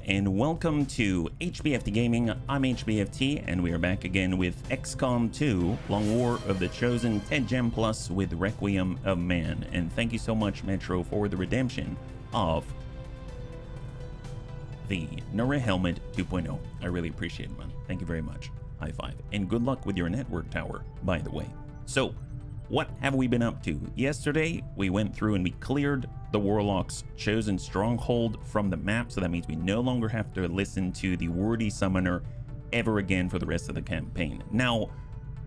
and welcome to HBFT Gaming. I'm HBFT, and we are back again with XCOM 2, Long War of the Chosen 10 Gem Plus with Requiem of Man. And thank you so much, Metro, for the redemption of the Nura Helmet 2.0. I really appreciate it, man. Thank you very much. High five. And good luck with your network tower, by the way. So, what have we been up to? Yesterday, we went through and we cleared the Warlock's chosen Stronghold from the map, so that means we no longer have to listen to the wordy summoner ever again for the rest of the campaign. Now,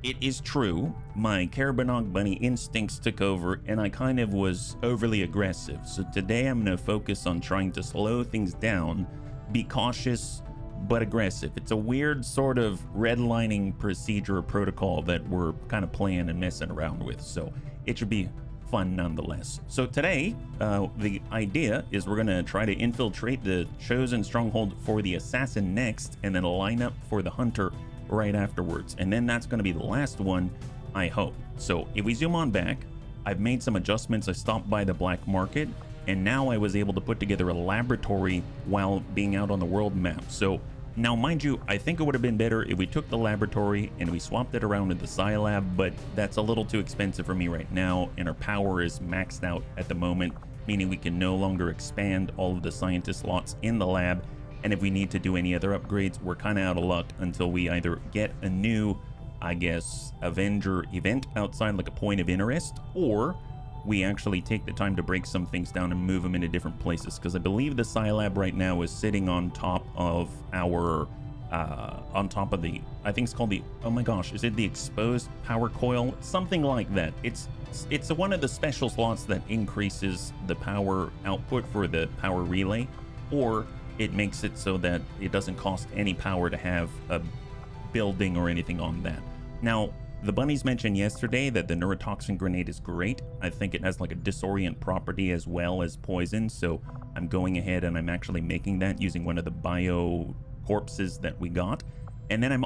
it is true, my Carabanog Bunny instincts took over and I kind of was overly aggressive, so today I'm going to focus on trying to slow things down, be cautious but aggressive. It's a weird sort of redlining procedure or protocol that we're kind of playing and messing around with, so it should be fun nonetheless. So today, the idea is we're going to try to infiltrate the chosen stronghold for the assassin next, and then line up for the hunter right afterwards. And then that's going to be the last one, I hope. So if we zoom on back, I've made some adjustments. I stopped by the black market, and now I was able to put together a laboratory while being out on the world map. So now, mind you, I think it would have been better if we took the laboratory and we swapped it around with the Sci Lab, but that's a little too expensive for me right now, and our power is maxed out at the moment, meaning we can no longer expand all of the scientist slots in the lab, and if we need to do any other upgrades, we're kind of out of luck until we either get a new, I guess, Avenger event outside, like a point of interest, or we actually take the time to break some things down and move them into different places, because I believe the Sci Lab right now is sitting on top of our on top of the, I think it's called the, oh my gosh, is it the exposed power coil? Something like that. It's one of the special slots that increases the power output for the power relay, or it makes it so that it doesn't cost any power to have a building or anything on that. Now, the bunnies mentioned yesterday that the neurotoxin grenade is great. I think it has like a disorient property as well as poison, so I'm going ahead and I'm actually making that using one of the bio corpses that we got. And then I'm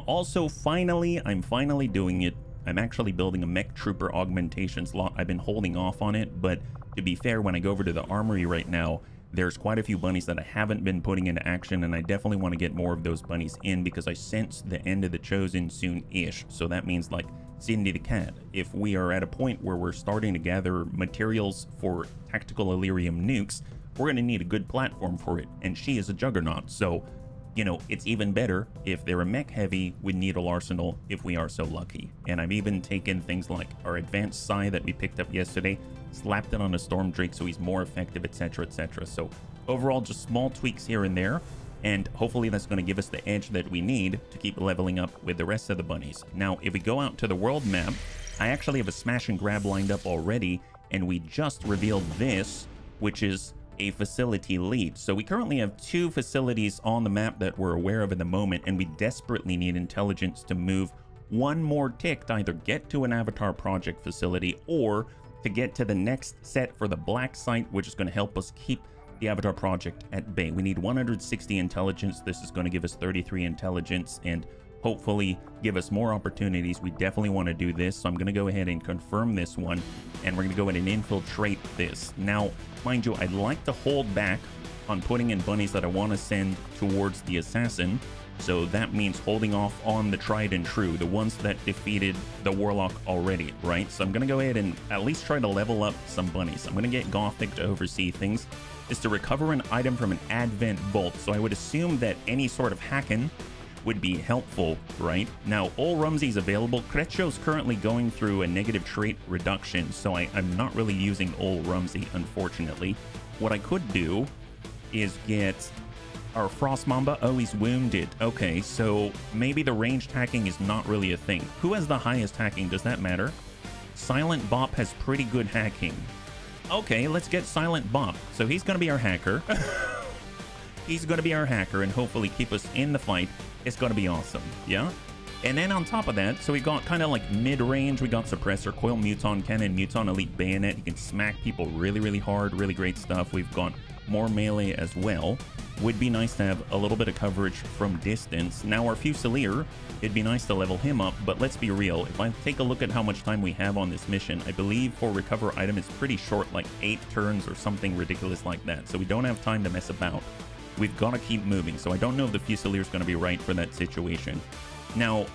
finally doing it. I'm actually building a mech trooper augmentation slot. I've been holding off on it, but to be fair, when I go over to the armory right now, there's quite a few bunnies that I haven't been putting into action, and I definitely want to get more of those bunnies in because I sense the end of the chosen soon-ish. So that means like Cindy the cat. If we are at a point where we're starting to gather materials for tactical Illyrium nukes, we're going to need a good platform for it, and she is a juggernaut. So, you know, it's even better if they're a mech heavy with needle arsenal if we are so lucky. And I've even taken things like our advanced Psi that we picked up yesterday, slapped it on a Storm Drake so he's more effective, etc, etc. So overall, just small tweaks here and there, and hopefully that's going to give us the edge that we need to keep leveling up with the rest of the bunnies. Now, if we go out to the world map, I actually have a smash and grab lined up already, and we just revealed this, which is a facility lead. So we currently have 2 facilities on the map that we're aware of in the moment, and we desperately need intelligence to move one more tick to either get to an Avatar Project facility or to get to the next set for the black site, which is going to help us keep the Avatar Project at bay. We need 160 intelligence. This is going to give us 33 intelligence and hopefully give us more opportunities. We definitely want to do this, so I'm going to go ahead and confirm this one, and we're going to go ahead and infiltrate this. Now, mind you, I'd like to hold back on putting in bunnies that I want to send towards the assassin, so that means holding off on the tried and true, the ones that defeated the Warlock already, right? So I'm going to go ahead and at least try to level up some bunnies. I'm going to get Gothic to oversee things. Is to recover an item from an Advent Vault, so I would assume that any sort of hacking would be helpful, right? Now, Ol Rumsey's available. Crecio's currently going through a negative trait reduction, so I'm not really using Ol Rumsey, unfortunately. What I could do is get our Frost Mamba. Oh, he's wounded. Okay, so maybe the ranged hacking is not really a thing. Who has the highest hacking? Does that matter? Silent Bop has pretty good hacking. Okay, let's get Silent Bop. So he's going to be our hacker. He's going to be our hacker and hopefully keep us in the fight. It's going to be awesome, yeah? And then on top of that, so we got kind of like mid-range, we got Suppressor, Coil Muton Cannon, Muton Elite Bayonet. You can smack people really, really hard, really great stuff. We've got more melee as well. Would be nice to have a little bit of coverage from distance. Now our Fusilier, it'd be nice to level him up, but let's be real. If I take a look at how much time we have on this mission, I believe for recover item it's pretty short, like 8 turns or something ridiculous like that. So we don't have time to mess about. We've got to keep moving. So I don't know if the Fusilier is going to be right for that situation. Now,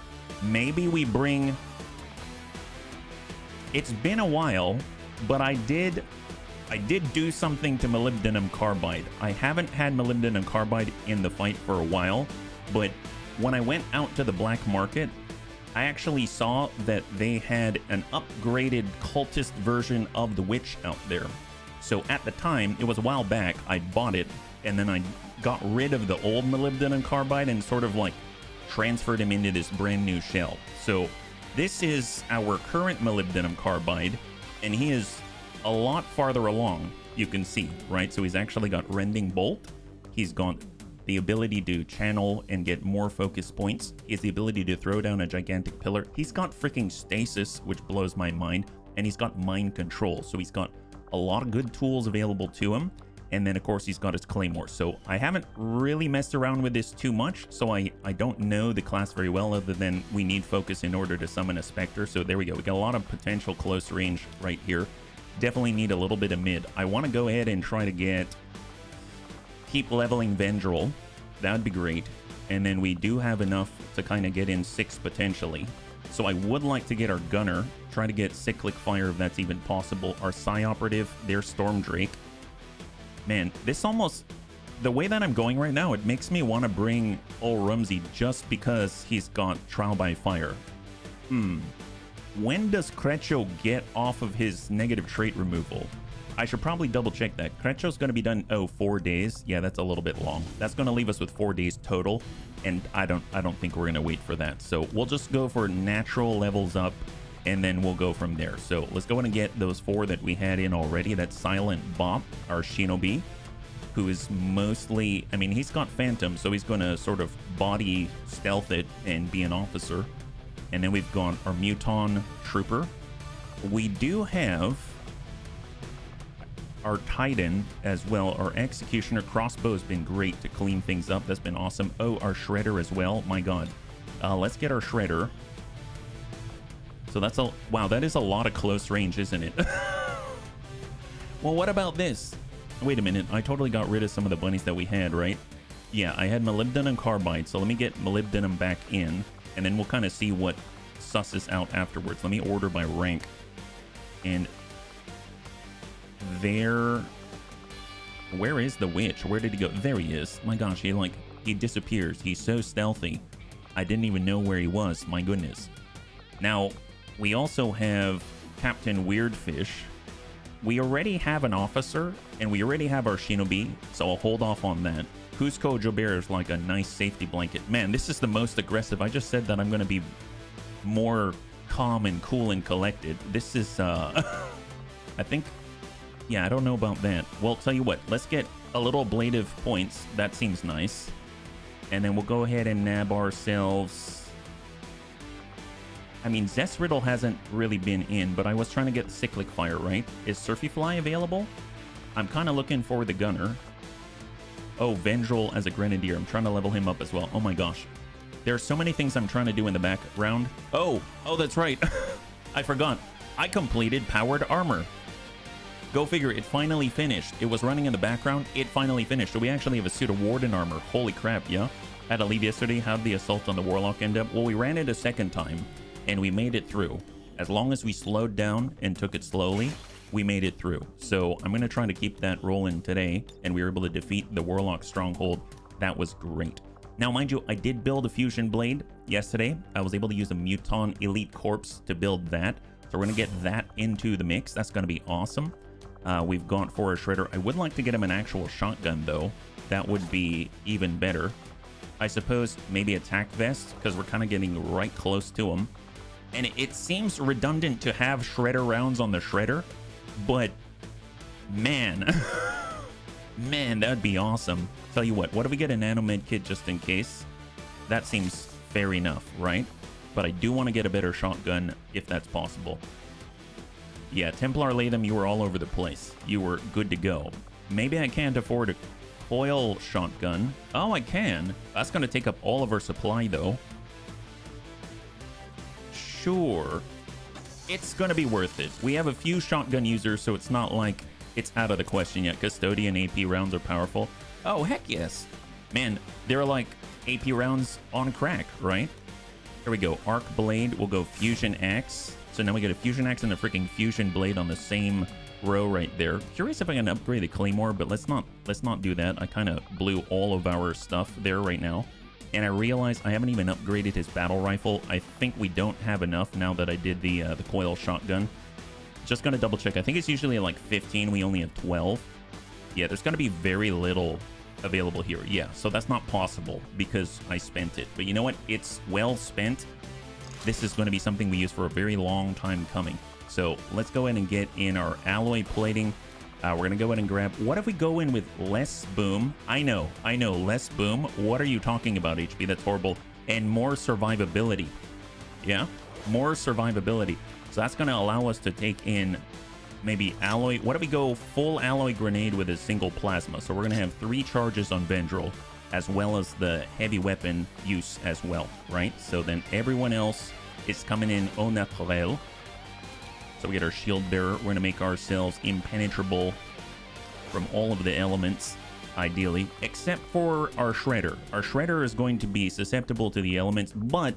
maybe we bring... It's been a while, but I did do something to molybdenum carbide. I haven't had molybdenum carbide in the fight for a while, but when I went out to the black market, I actually saw that they had an upgraded cultist version of the witch out there. So at the time, it was a while back, I bought it, and then I got rid of the old molybdenum carbide and sort of like transferred him into this brand new shell. So this is our current molybdenum carbide, and he is a lot farther along, you can see, right? So he's actually got rending bolt. He's got the ability to channel and get more focus points. He has the ability to throw down a gigantic pillar. He's got freaking stasis, which blows my mind, and he's got mind control. So he's got a lot of good tools available to him. And then of course he's got his claymore. So I haven't really messed around with this too much, so I don't know the class very well, other than we need focus in order to summon a specter. So there we go, we got a lot of potential close range right here. Definitely need a little bit of mid. I want to go ahead and try to keep leveling Vendril. That'd be great. And then we do have enough to kind of get in 6 potentially. So I would like to get our gunner, try to get cyclic fire if that's even possible. Our Psy operative, their Storm Drake. Man, this almost, the way that I'm going right now, it makes me want to bring old Rumsey just because he's got Trial by Fire. When does Krecho get off of his negative trait removal? I should probably double check that. Krecho's going to be done, 4 days. Yeah, that's a little bit long. That's going to leave us with 4 days total, and I don't think we're going to wait for that. So we'll just go for natural levels up, and then we'll go from there. So let's go ahead and get those 4 that we had in already. That's Silent Bop, our Shinobi, who is mostly, I mean, he's got Phantom, so he's going to sort of body stealth it and be an officer. And then we've got our Muton Trooper. We do have our Titan as well. Our Executioner Crossbow has been great to clean things up. That's been awesome. Oh, our Shredder as well. My God. Let's get our Shredder. So that's a, wow, that is a lot of close range, isn't it? Well, what about this? Wait a minute. I totally got rid of some of the bunnies that we had, right? Yeah, I had molybdenum carbide. So let me get molybdenum back in, and then we'll kind of see what susses out afterwards. Let me order by rank. And there, where is the witch? Where did he go? There he is. My gosh, he disappears. He's so stealthy. I didn't even know where he was. My goodness. Now, we also have Captain Weirdfish. We already have an officer, and we already have our Shinobi, so I'll hold off on that. Cusco Jobert is like a nice safety blanket. Man, this is the most aggressive. I just said that I'm going to be more calm and cool and collected. This is, I think, yeah, I don't know about that. Well, tell you what, let's get a little ablative points. That seems nice. And then we'll go ahead and nab ourselves. I mean, Zest Riddle hasn't really been in, but I was trying to get Cyclic Fire, right? Is Surfy Fly available? I'm kind of looking for the gunner. Oh, Vendril as a Grenadier. I'm trying to level him up as well. Oh my gosh. There are so many things I'm trying to do in the background. Oh, that's right. I forgot. I completed Powered Armor. Go figure, it finally finished. It was running in the background. It finally finished. So we actually have a suit of Warden Armor. Holy crap, yeah? Had to leave yesterday. How'd the assault on the Warlock end up? Well, we ran it a second time, and we made it through. As long as we slowed down and took it slowly, we made it through. So I'm going to try to keep that rolling today, and we were able to defeat the Warlock Stronghold. That was great. Now, mind you, I did build a Fusion Blade yesterday. I was able to use a Muton Elite Corpse to build that. So we're going to get that into the mix. That's going to be awesome. We've gone for a Shredder. I would like to get him an actual shotgun, though. That would be even better. I suppose maybe Attack Vest, because we're kind of getting right close to him. And it seems redundant to have Shredder rounds on the Shredder, but man, man, that'd be awesome. Tell you what if we get a Nanomed kit just in case? That seems fair enough, right? But I do want to get a better shotgun if that's possible. Yeah, Templar Latham, you were all over the place. You were good to go. Maybe I can't afford a coil shotgun. Oh, I can. That's going to take up all of our supply, though. Sure. It's going to be worth it. We have a few shotgun users, so it's not like it's out of the question yet. Custodian AP rounds are powerful. Oh, heck yes. Man, they're like AP rounds on crack, right? Here we go. Arc Blade will go Fusion Axe. So now we get a Fusion Axe and a freaking Fusion Blade on the same row right there. Curious if I can upgrade the Claymore, but let's not do that. I kind of blew all of our stuff there right now. And I realized I haven't even upgraded his battle rifle. I think we don't have enough now that I did the coil shotgun. Just gonna double check. I think it's usually like 15. We only have 12. Yeah, there's gonna be very little available here. Yeah, so that's not possible because I spent it. But you know what? It's well spent. This is going to be something we use for a very long time coming. So let's go ahead and get in our alloy plating. We're going to go ahead and grab... What if we go in with less boom? I know, less boom. What are you talking about, HB? That's horrible. And more survivability. Yeah, more survivability. So that's going to allow us to take in maybe alloy. What if we go full alloy grenade with a single plasma? So we're going to have 3 charges on Vendril, as well as the heavy weapon use as well, right? So then everyone else is coming in au naturel. So we get our shield bearer. We're going to make ourselves impenetrable from all of the elements, ideally, except for our shredder. Our shredder is going to be susceptible to the elements, but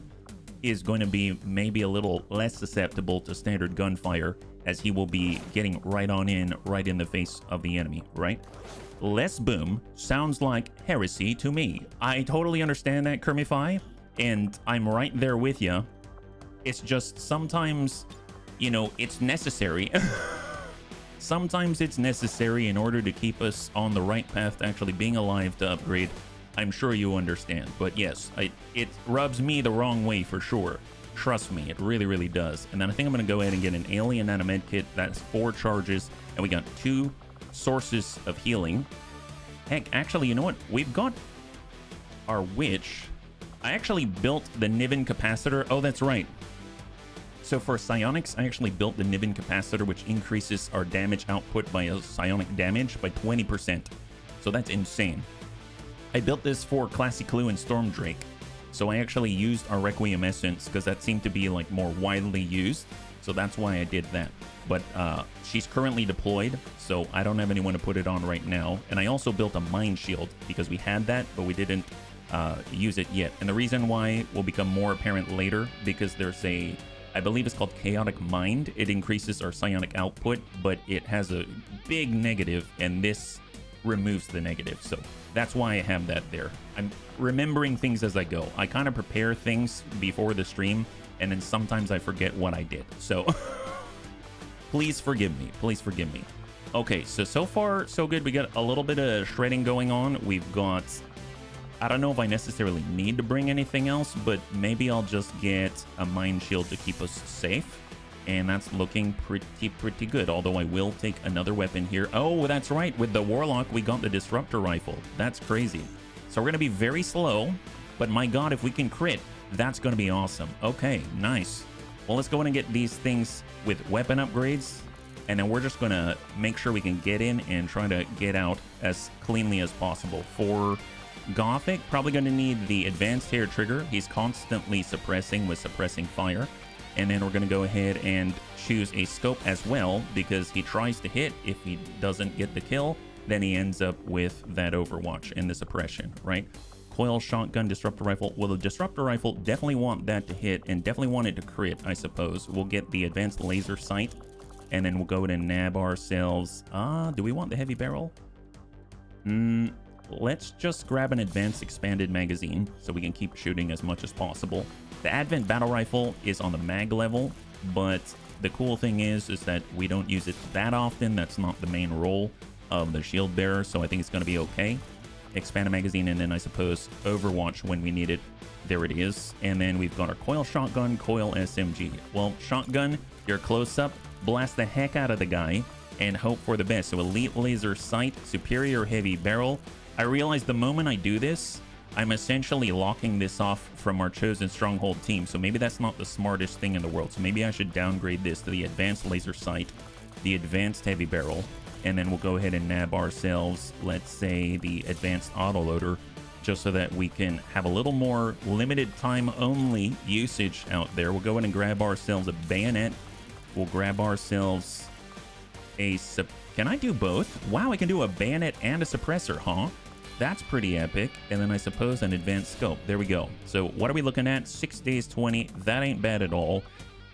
is going to be maybe a little less susceptible to standard gunfire, as he will be getting right in the face of the enemy, right? Less boom sounds like heresy to me. I totally understand that, Kermify, and I'm right there with you. It's just sometimes, you know, it's necessary. Sometimes it's necessary in order to keep us on the right path to actually being alive to upgrade. I'm sure you understand, but yes, it rubs me the wrong way for sure. Trust me, it really, really does. And then I think I'm going to go ahead and get an alien nanomed kit. That's 4 charges, and we got 2 sources of healing. Heck, actually, you know what? We've got our witch. I actually built the Niven capacitor. Oh, that's right. So for psionics, I actually built the Niven capacitor, which increases our damage output by a psionic damage by 20%. So that's insane. I built this for Classy Clue and Stormdrake. So I actually used our Requiem essence because that seemed to be like more widely used. So that's why I did that. But she's currently deployed, so I don't have anyone to put it on right now. And I also built a mind shield because we had that, but we didn't use it yet. And the reason why will become more apparent later, because there's a, I believe it's called Chaotic Mind. It increases our psionic output, but it has a big negative, and this removes the negative. So that's why I have that there. I'm remembering things as I go. I kind of prepare things before the stream, and then sometimes I forget what I did. So please forgive me. Please forgive me. Okay, so far, so good. We got a little bit of shredding going on. We've got... I don't know if I necessarily need to bring anything else, but maybe I'll just get a mind shield to keep us safe. And that's looking pretty good, although I will take another weapon here. Oh, that's right. With the Warlock, we got the Disruptor Rifle. That's crazy. So we're going to be very slow, but my god, if we can crit, that's going to be awesome. Okay, nice. Well, let's go ahead and get these things with weapon upgrades, and then we're just going to make sure we can get in and try to get out as cleanly as possible. For Gothic, probably going to need the Advanced Hair Trigger. He's constantly suppressing with suppressing fire. And then we're going to go ahead and choose a scope as well, because he tries to hit. If he doesn't get the kill, then he ends up with that Overwatch and the suppression, right? Coil shotgun, Disruptor Rifle. Well, the Disruptor Rifle, definitely want that to hit and definitely want it to crit, I suppose. We'll get the Advanced Laser Sight, and then we'll go ahead and nab ourselves. Do we want the Heavy Barrel? Let's just grab an Advanced Expanded Magazine so we can keep shooting as much as possible. The Advent Battle Rifle is on the mag level, but the cool thing is that we don't use it that often. That's not the main role of the Shield Bearer, so I think it's going to be okay. Expanded Magazine, and then I suppose Overwatch when we need it. There it is. And then we've got our Coil Shotgun, Coil SMG. Well, Shotgun, you're close up, blast the heck out of the guy, and hope for the best. So Elite Laser Sight, Superior Heavy Barrel. I realize the moment I do this, I'm essentially locking this off from our chosen Stronghold team, so maybe that's not the smartest thing in the world. So maybe I should downgrade this to the Advanced Laser Sight, the Advanced Heavy Barrel, and then we'll go ahead and nab ourselves, let's say, the Advanced Autoloader, just so that we can have a little more limited time only usage out there. We'll go ahead and grab ourselves a bayonet. We'll grab ourselves a... Can I do both? Wow, I can do a bayonet and a suppressor, huh? That's pretty epic. And then I suppose an advanced scope. There we go. So what are we looking at? 6 days, 20. That ain't bad at all.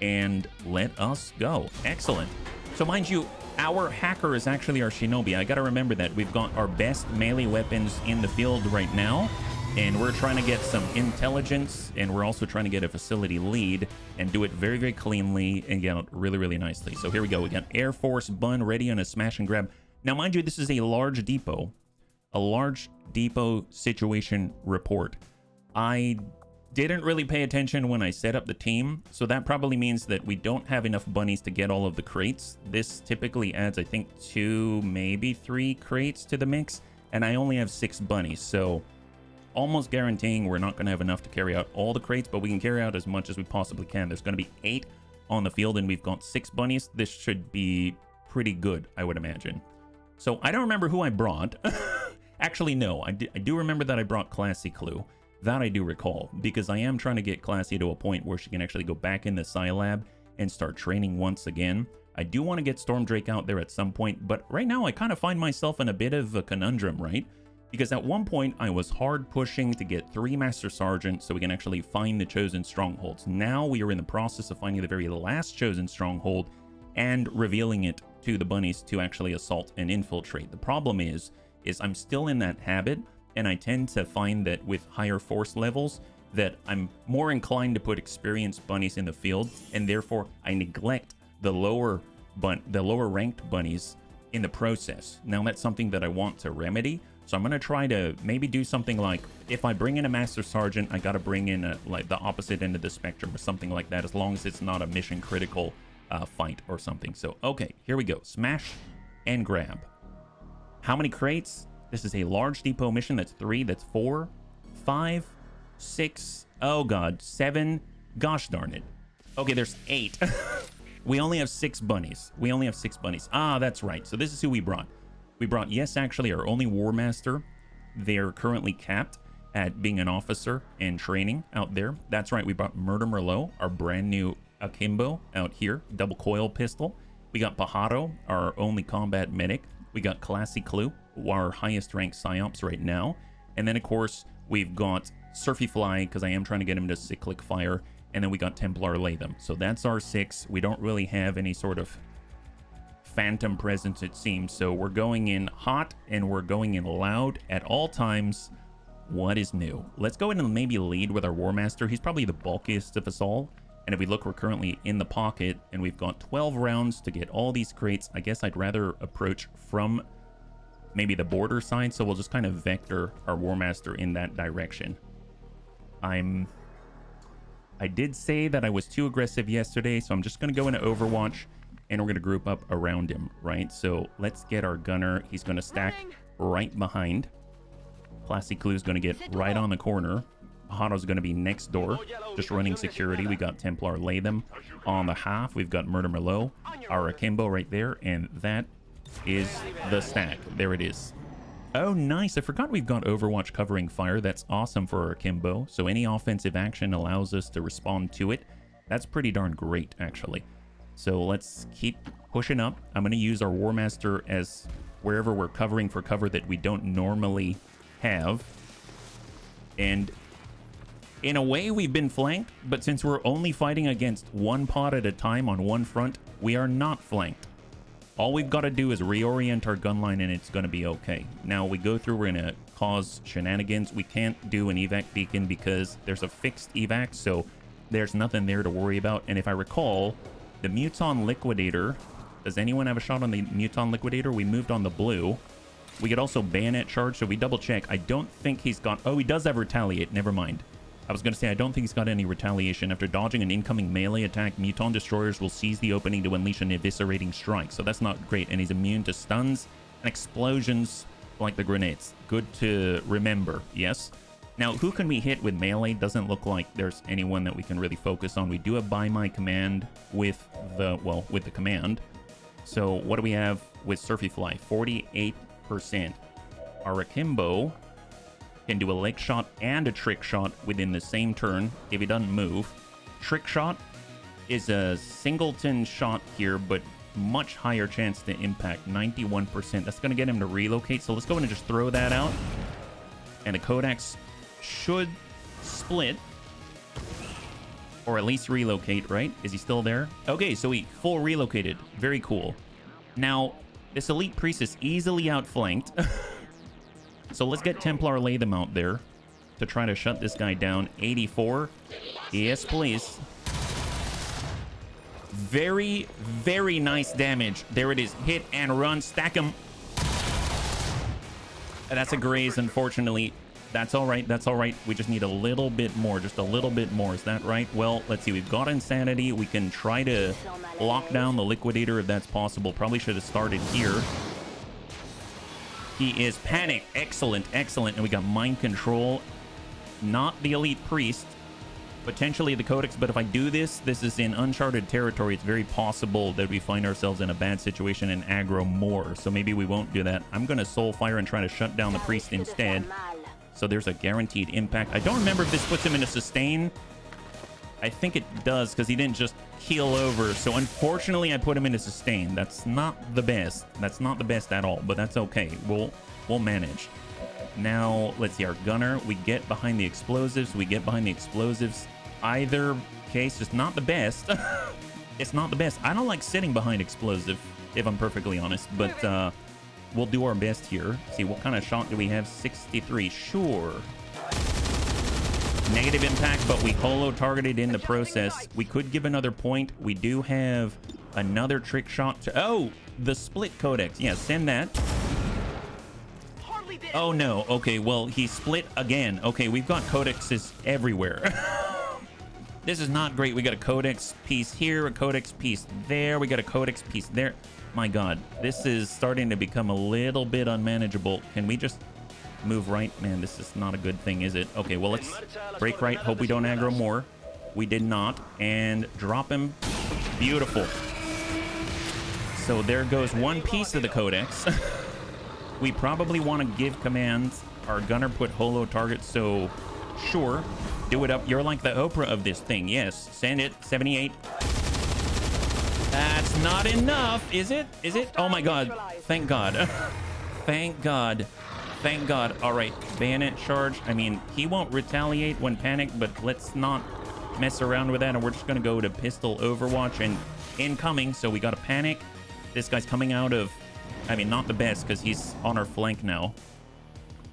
And let us go. Excellent. So mind you, our hacker is actually our shinobi. I got to remember that. We've got our best melee weapons in the field right now. And we're trying to get some intelligence. And we're also trying to get a facility lead and do it very, very cleanly and get out really, really nicely. So here we go. We got Air Force Bun ready on a smash and grab. Now, mind you, this is a large depot. A large depot situation report. I didn't really pay attention when I set up the team, so that probably means that we don't have enough bunnies to get all of the crates. This typically adds, I think, 2, maybe 3 crates to the mix, and I only have 6 bunnies, so almost guaranteeing we're not going to have enough to carry out all the crates, but we can carry out as much as we possibly can. There's going to be 8 on the field, and we've got 6 bunnies. This should be pretty good, I would imagine. So I don't remember who I brought. Actually, no, I do remember that I brought Classy Clue. That I do recall, because I am trying to get Classy to a point where she can actually go back in the Scilab and start training once again. I do want to get Stormdrake out there at some point, but right now I kind of find myself in a bit of a conundrum, right? Because at one point I was hard pushing to get 3 Master Sergeants so we can actually find the chosen strongholds. Now we are in the process of finding the very last chosen stronghold and revealing it to the bunnies to actually assault and infiltrate. The problem is I'm still in that habit, and I tend to find that with higher force levels that I'm more inclined to put experienced bunnies in the field, and therefore I neglect the lower ranked bunnies in the process. Now that's something that I want to remedy, so I'm going to try to maybe do something like, if I bring in a Master Sergeant, I got to bring in like the opposite end of the spectrum or something like that, as long as it's not a mission critical fight or something. So okay, here we go. Smash and grab. How many crates? This is a large depot mission. That's 3, that's 4, 5, 6, oh god, 7. Gosh darn it. Okay, there's 8. We only have 6 bunnies. We only have 6 bunnies. Ah, that's right. So this is who we brought. We brought, yes, actually, our only War Master. They're currently capped at being an officer and training out there. That's right, we brought Murder Merlot, our brand new Akimbo out here. Double coil pistol. We got Pajaro, our only combat medic. We got Classy Clue, our highest ranked psyops right now. And then, of course, we've got Surfy Fly, because I am trying to get him to cyclic fire. And then we got Templar Latham. So that's our 6. We don't really have any sort of phantom presence, it seems. So we're going in hot and we're going in loud at all times. What is new? Let's go in and maybe lead with our War Master. He's probably the bulkiest of us all. And if we look, we're currently in the pocket, and we've got 12 rounds to get all these crates. I guess I'd rather approach from maybe the border side, so we'll just kind of vector our War Master in that direction. I did say that I was too aggressive yesterday, so I'm just going to go into Overwatch, and we're going to group up around him, right? So let's get our gunner. He's going to stack right behind. Classy Clue's going to get right on the corner. Hado's going to be next door, just running security. We got Templar Latham on the half. We've got Murder Merlot, our Akimbo right there, and that is the stack. There it is. Oh, nice. I forgot we've got Overwatch covering fire. That's awesome for our Akimbo. So any offensive action allows us to respond to it. That's pretty darn great, actually. So let's keep pushing up. I'm going to use our War Master as wherever we're covering for cover that we don't normally have. And in a way, we've been flanked, but since we're only fighting against one pod at a time on one front, we are not flanked. All we've got to do is reorient our gun line and it's going to be okay. Now we go through, we're going to cause shenanigans. We can't do an evac beacon because there's a fixed evac, so there's nothing there to worry about. And if I recall, the Muton Liquidator, does anyone have a shot on the Muton Liquidator? We moved on the blue. We could also bayonet charge, so we double check. I don't think he's got, oh, he does have retaliate, never mind. I was going to say, I don't think he's got any retaliation. After dodging an incoming melee attack, Muton Destroyers will seize the opening to unleash an eviscerating strike. So that's not great. And he's immune to stuns and explosions like the grenades. Good to remember, yes? Now, who can we hit with melee? Doesn't look like there's anyone that we can really focus on. We do have Buy My Command with the, well, with the command. So what do we have with Surfy Fly? 48%. Our Akimbo can do a leg shot and a trick shot within the same turn if he doesn't move. Trick shot is a singleton shot here, but much higher chance to impact, 91%. That's going to get him to relocate, so let's go in and just throw that out. And the Codex should split. Or at least relocate, right? Is he still there? Okay, so he full relocated. Very cool. Now, this Elite Priest is easily outflanked. So let's get Templar lay them out there to try to shut this guy down. 84. Yes, please. Very, very nice damage. There it is. Hit and run. Stack him. That's a graze, unfortunately. That's all right. That's all right. We just need a little bit more. Just a little bit more. Is that right? Well, let's see. We've got Insanity. We can try to lock down the Liquidator if that's possible. Probably should have started here. He is panicked. Excellent. Excellent. And we got Mind Control. Not the Elite Priest. Potentially the Codex. But if I do this, this is in uncharted territory. It's very possible that we find ourselves in a bad situation and aggro more. So maybe we won't do that. I'm going to Soul Fire and try to shut down the Priest instead. So there's a guaranteed impact. I don't remember if this puts him in a sustain. I think it does because he didn't just keel over. So unfortunately, I put him in a sustain. That's not the best. That's not the best at all, but that's okay. We'll manage. Now, let's see. Our gunner, we get behind the explosives. We get behind the explosives. Either case, it's not the best. It's not the best. I don't like sitting behind explosive, if I'm perfectly honest, but we'll do our best here. See, what kind of shot do we have? 63. Sure. Negative impact, but we holo targeted in the process. We could give another point. We do have another trick shot. Oh, the split Codex. Yeah, send that. Oh, no. Okay, well, he split again. Okay, we've got Codexes everywhere. This is not great. We got a Codex piece here, a Codex piece there. We got a Codex piece there. My God, this is starting to become a little bit unmanageable. Can we just move right? Man, this is not a good thing, is it? Okay, well, let's break right. Hope we don't aggro more. We did not. And drop him. Beautiful. So there goes one piece of the Codex. We probably want to give commands. Our gunner put holo target, so sure. Do it up. You're like the Oprah of this thing. Yes, send it. 78. That's not enough, is it? Is it? Oh my God. Thank God. Thank God. Thank God. All right. Bayonet charge. I mean, he won't retaliate when panicked, but let's not mess around with that. And we're just going to go to pistol overwatch and incoming. So we got a panic. This guy's coming out of, I mean, not the best because he's on our flank now.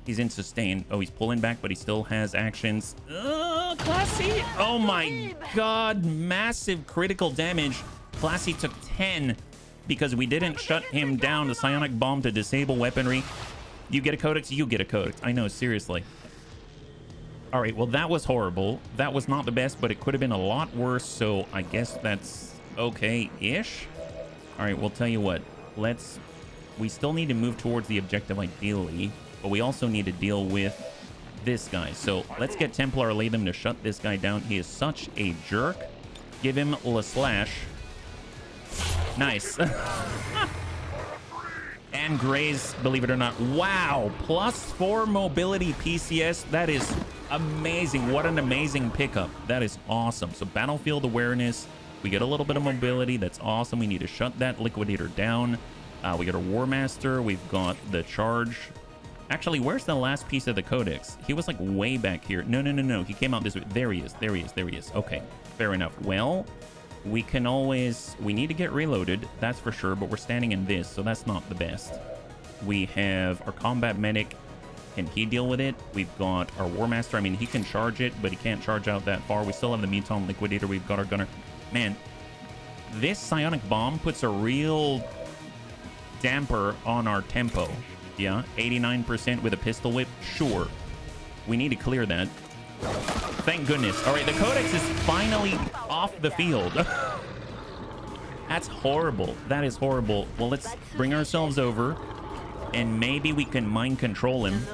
He's in sustain. Oh, he's pulling back, but he still has actions. Classy. Oh my God. Massive critical damage. Classy took 10 because we didn't shut him down. The psionic bomb to disable weaponry. You get a Codex, you get a Codex. I know, seriously. All right, well, that was horrible. That was not the best, but it could have been a lot worse, so I guess that's okay-ish. All right, we'll tell you what. We still need to move towards the objective ideally, but we also need to deal with this guy. So let's get Templar lay them to shut this guy down. He is such a jerk. Give him La Slash. Nice. And graze, believe it or not. Wow. +4 mobility PCS. That is amazing. What an amazing pickup. That is awesome. So battlefield awareness. We get a little bit of mobility. That's awesome. We need to shut that Liquidator down. We got a War Master. We've got the charge. Actually, where's the last piece of the Codex? He was like way back here. No. He came out this way. There he is. There he is. Okay. Fair enough. Well, we need to get reloaded, that's for sure, but we're standing in this, so that's not the best. We have our combat medic. Can he deal with it? We've got our War Master. I mean, he can charge it, but he can't charge out that far. We still have the Muton Liquidator. We've got our gunner. Man, this psionic bomb puts a real damper on our tempo. Yeah, 89% with a pistol whip. Sure. We need to clear that. Thank goodness. All right, the Codex is finally off the field. That's horrible. That is horrible. Well, let's bring ourselves over, and maybe we can mind control him.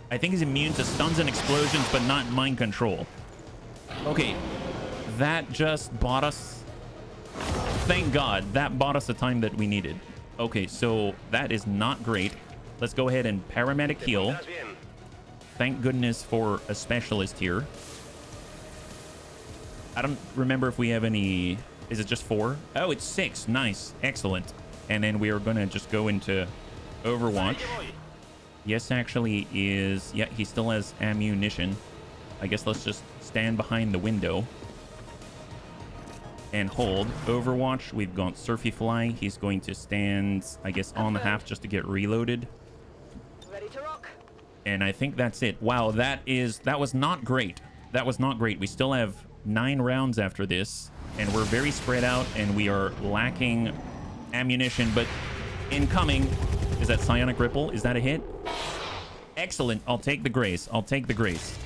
I think he's immune to stuns and explosions, but not mind control. Okay, that just bought us... Thank God, that bought us the time that we needed. Okay, so that is not great. Let's go ahead and paramedic heal. Thank goodness for a specialist here. I don't remember if we have any... Is it just 4? Oh, it's 6. Nice. Excellent. And then we are going to just go into Overwatch. Yes, actually is... Yeah, he still has ammunition. I guess let's just stand behind the window and hold. Overwatch, we've got Surfy Fly. He's going to stand, I guess, on the half just to get reloaded. Ready to rock. And I think that's it. Wow, that was not great. That was not great. We still have 9 rounds after this, and we're very spread out, and we are lacking ammunition. But incoming, is that Psionic Ripple? Is that a hit? Excellent. I'll take the grace. I'll take the grace.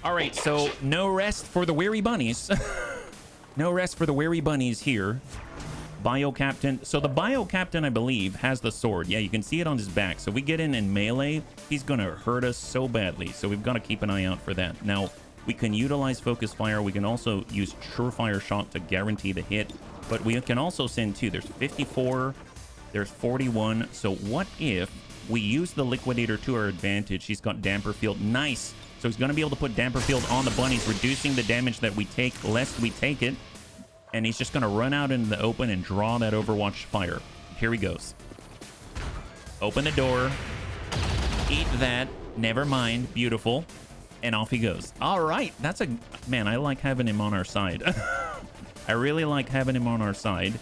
All right, so no rest for the weary bunnies. No rest for the weary bunnies here. Bio Captain. So the Bio Captain, I believe, has the sword. Yeah, you can see it on his back. So we get in melee, he's going to hurt us so badly. So we've got to keep an eye out for that. Now, we can utilize Focus Fire. We can also use Surefire Shot to guarantee the hit. But we can also send 2. There's 54. There's 41. So what if we use the Liquidator to our advantage? He's got Damper Field. Nice. So he's going to be able to put Damper Field on the bunnies, reducing the damage that we take, lest we take it. And he's just going to run out into the open and draw that Overwatch fire. Here he goes. Open the door. Eat that. Never mind. Beautiful. And off he goes. All right. That's a... Man, I like having him on our side. I really like having him on our side.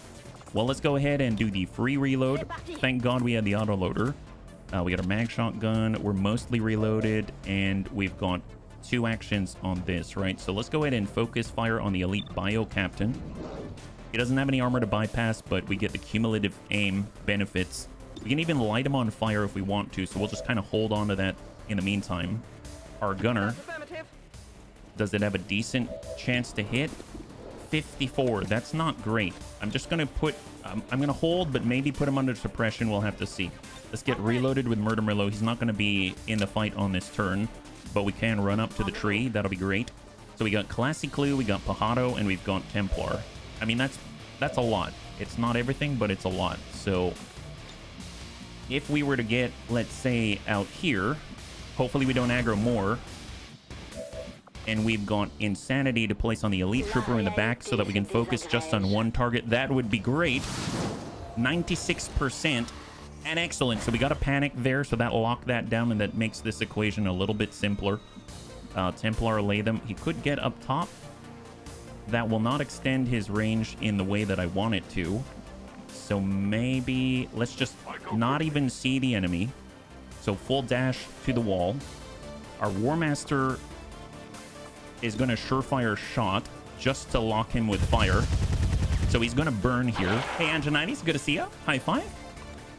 Well, let's go ahead and do the free reload. Thank God we had the autoloader. We got a mag shotgun. We're mostly reloaded, and we've got 2 actions on this, right? So let's go ahead and focus fire on the elite Bio Captain. He doesn't have any armor to bypass, but we get the cumulative aim benefits. We can even light him on fire if we want to, so we'll just kind of hold on to that in the meantime. Our gunner, does it have a decent chance to hit? 54. That's not great. I'm just going to put... I'm going to hold, but maybe put him under suppression. We'll have to see. Let's get reloaded with Murder Merlot. He's not going to be in the fight on this turn, but we can run up to the tree. That'll be great. So we got Classy Clue, we got Pajado, and we've got Templar. I mean, that's a lot. It's not everything, but it's a lot. So if we were to get, let's say, out here, hopefully we don't aggro more. And we've got Insanity to place on the Elite Trooper in the back so that we can focus just on one target. That would be great. 96%. And excellent. So we got a panic there, so that locked that down, and that makes this equation a little bit simpler. Templar lay them. He could get up top. That will not extend his range in the way that I want it to. So maybe let's just not even see the enemy. So full dash to the wall. Our War Master is going to Surefire Shot just to lock him with fire. So he's going to burn here. Hey, Angenites, good to see you. High five.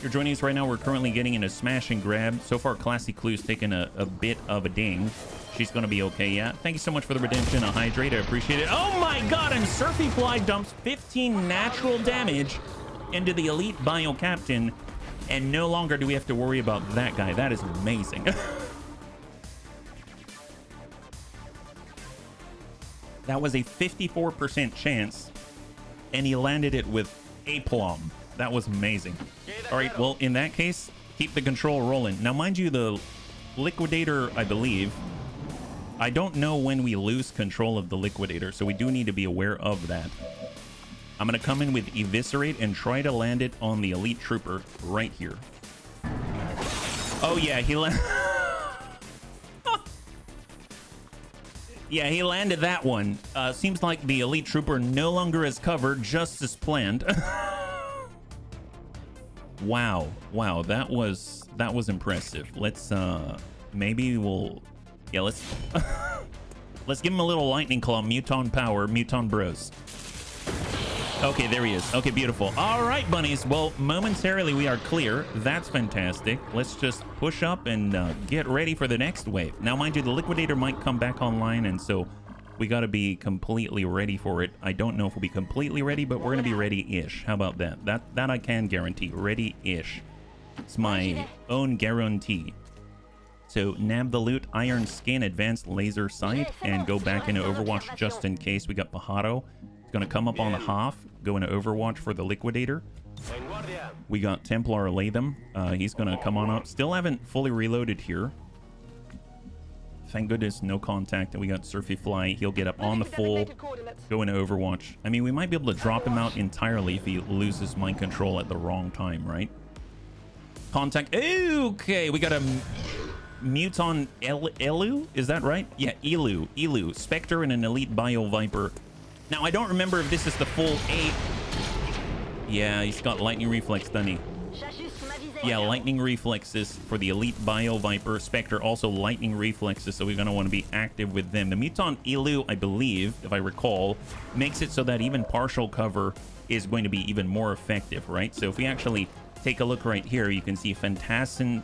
You're joining us right now. We're currently getting in a smash and grab. So far, Classy Clue's taken a bit of a ding. She's going to be okay, yeah. Thank you so much for the redemption. A hydrate, I appreciate it. Oh my god, and Surfy Fly dumps 15 natural damage into the Elite Bio Captain. And no longer do we have to worry about that guy. That is amazing. That was a 54% chance, and he landed it with aplomb. That was amazing. All right, well, in that case, keep the control rolling. Now, mind you, the Liquidator, I believe, I don't know when we lose control of the Liquidator, so we do need to be aware of that. I'm going to come in with Eviscerate and try to land it on the Elite Trooper right here. Oh, yeah, he landed... Yeah, he landed that one. Seems like the Elite Trooper no longer has cover, just as planned. Wow, that was impressive. Let's maybe we'll, yeah, let's let's give him a little lightning claw, Muton power, Muton bros. Okay, there he is. Okay, beautiful. All right, bunnies. Well, momentarily we are clear. That's fantastic. Let's just push up and get ready for the next wave. Now, mind you, the Liquidator might come back online, and so we got to be completely ready for it. I don't know if we'll be completely ready, but we're going to be ready-ish. How about that? That I can guarantee. Ready-ish. It's my own guarantee. So, nab the loot, Iron Skin, Advanced Laser Sight, and go back into Overwatch just in case. We got Pajado. He's going to come up on the half, go into Overwatch for the Liquidator. We got Templar Latham. He's going to come on up. Still haven't fully reloaded here. Thank goodness, no contact. And we got Surfy Fly. He'll get up on the full, go into Overwatch. I mean, we might be able to drop him out entirely if he loses mind control at the wrong time, right? Contact. Okay, we got a Muton Elu? Is that right? Yeah, Elu. Spectre and an Elite Bio Viper. Now, I don't remember if this is the full 8. Yeah, he's got Lightning Reflex, doesn't he? Yeah, Lightning Reflexes for the Elite Bio Viper. Spectre also Lightning Reflexes, so we're going to want to be active with them. The Muton Elu, I believe, if I recall, makes it so that even partial cover is going to be even more effective, right? So if we actually take a look right here, you can see Fantassin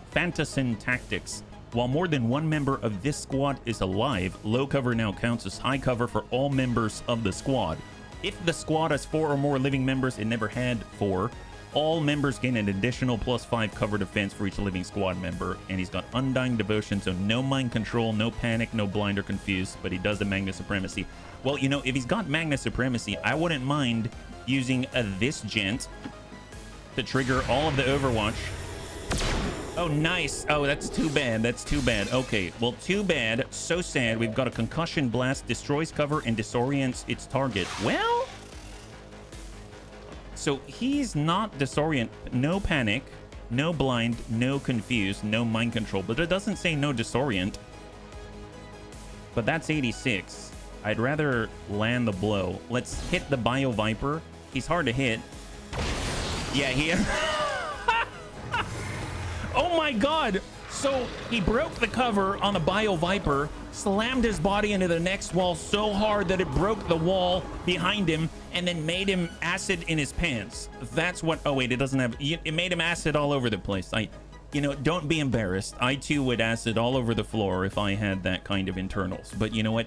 Tactics. While more than one member of this squad is alive, low cover now counts as high cover for all members of the squad. If the squad has 4 or more living members, it never had 4. All members gain an additional +5 cover defense for each living squad member, and he's got Undying Devotion, so no mind control, no panic, no blind or confused, but he does the Magna Supremacy. Well, you know, if he's got Magna Supremacy, I wouldn't mind using this gent to trigger all of the Overwatch. Oh, nice. Oh, that's too bad. That's too bad. Okay, well, too bad. So sad. We've got a Concussion Blast, destroys cover and disorients its target. Well, so he's not disorient. No panic, no blind, no confused, no mind control. But it doesn't say no disorient. But that's 86. I'd rather land the blow. Let's hit the Bio Viper. He's hard to hit. Yeah, he... Oh my god! So he broke the cover on the Bio Viper, slammed his body into the next wall so hard that it broke the wall behind him, and then made him acid in his pants. That's what... Oh wait, it doesn't have... It made him acid all over the place. You know, don't be embarrassed. I too would acid all over the floor if I had that kind of internals. But you know what?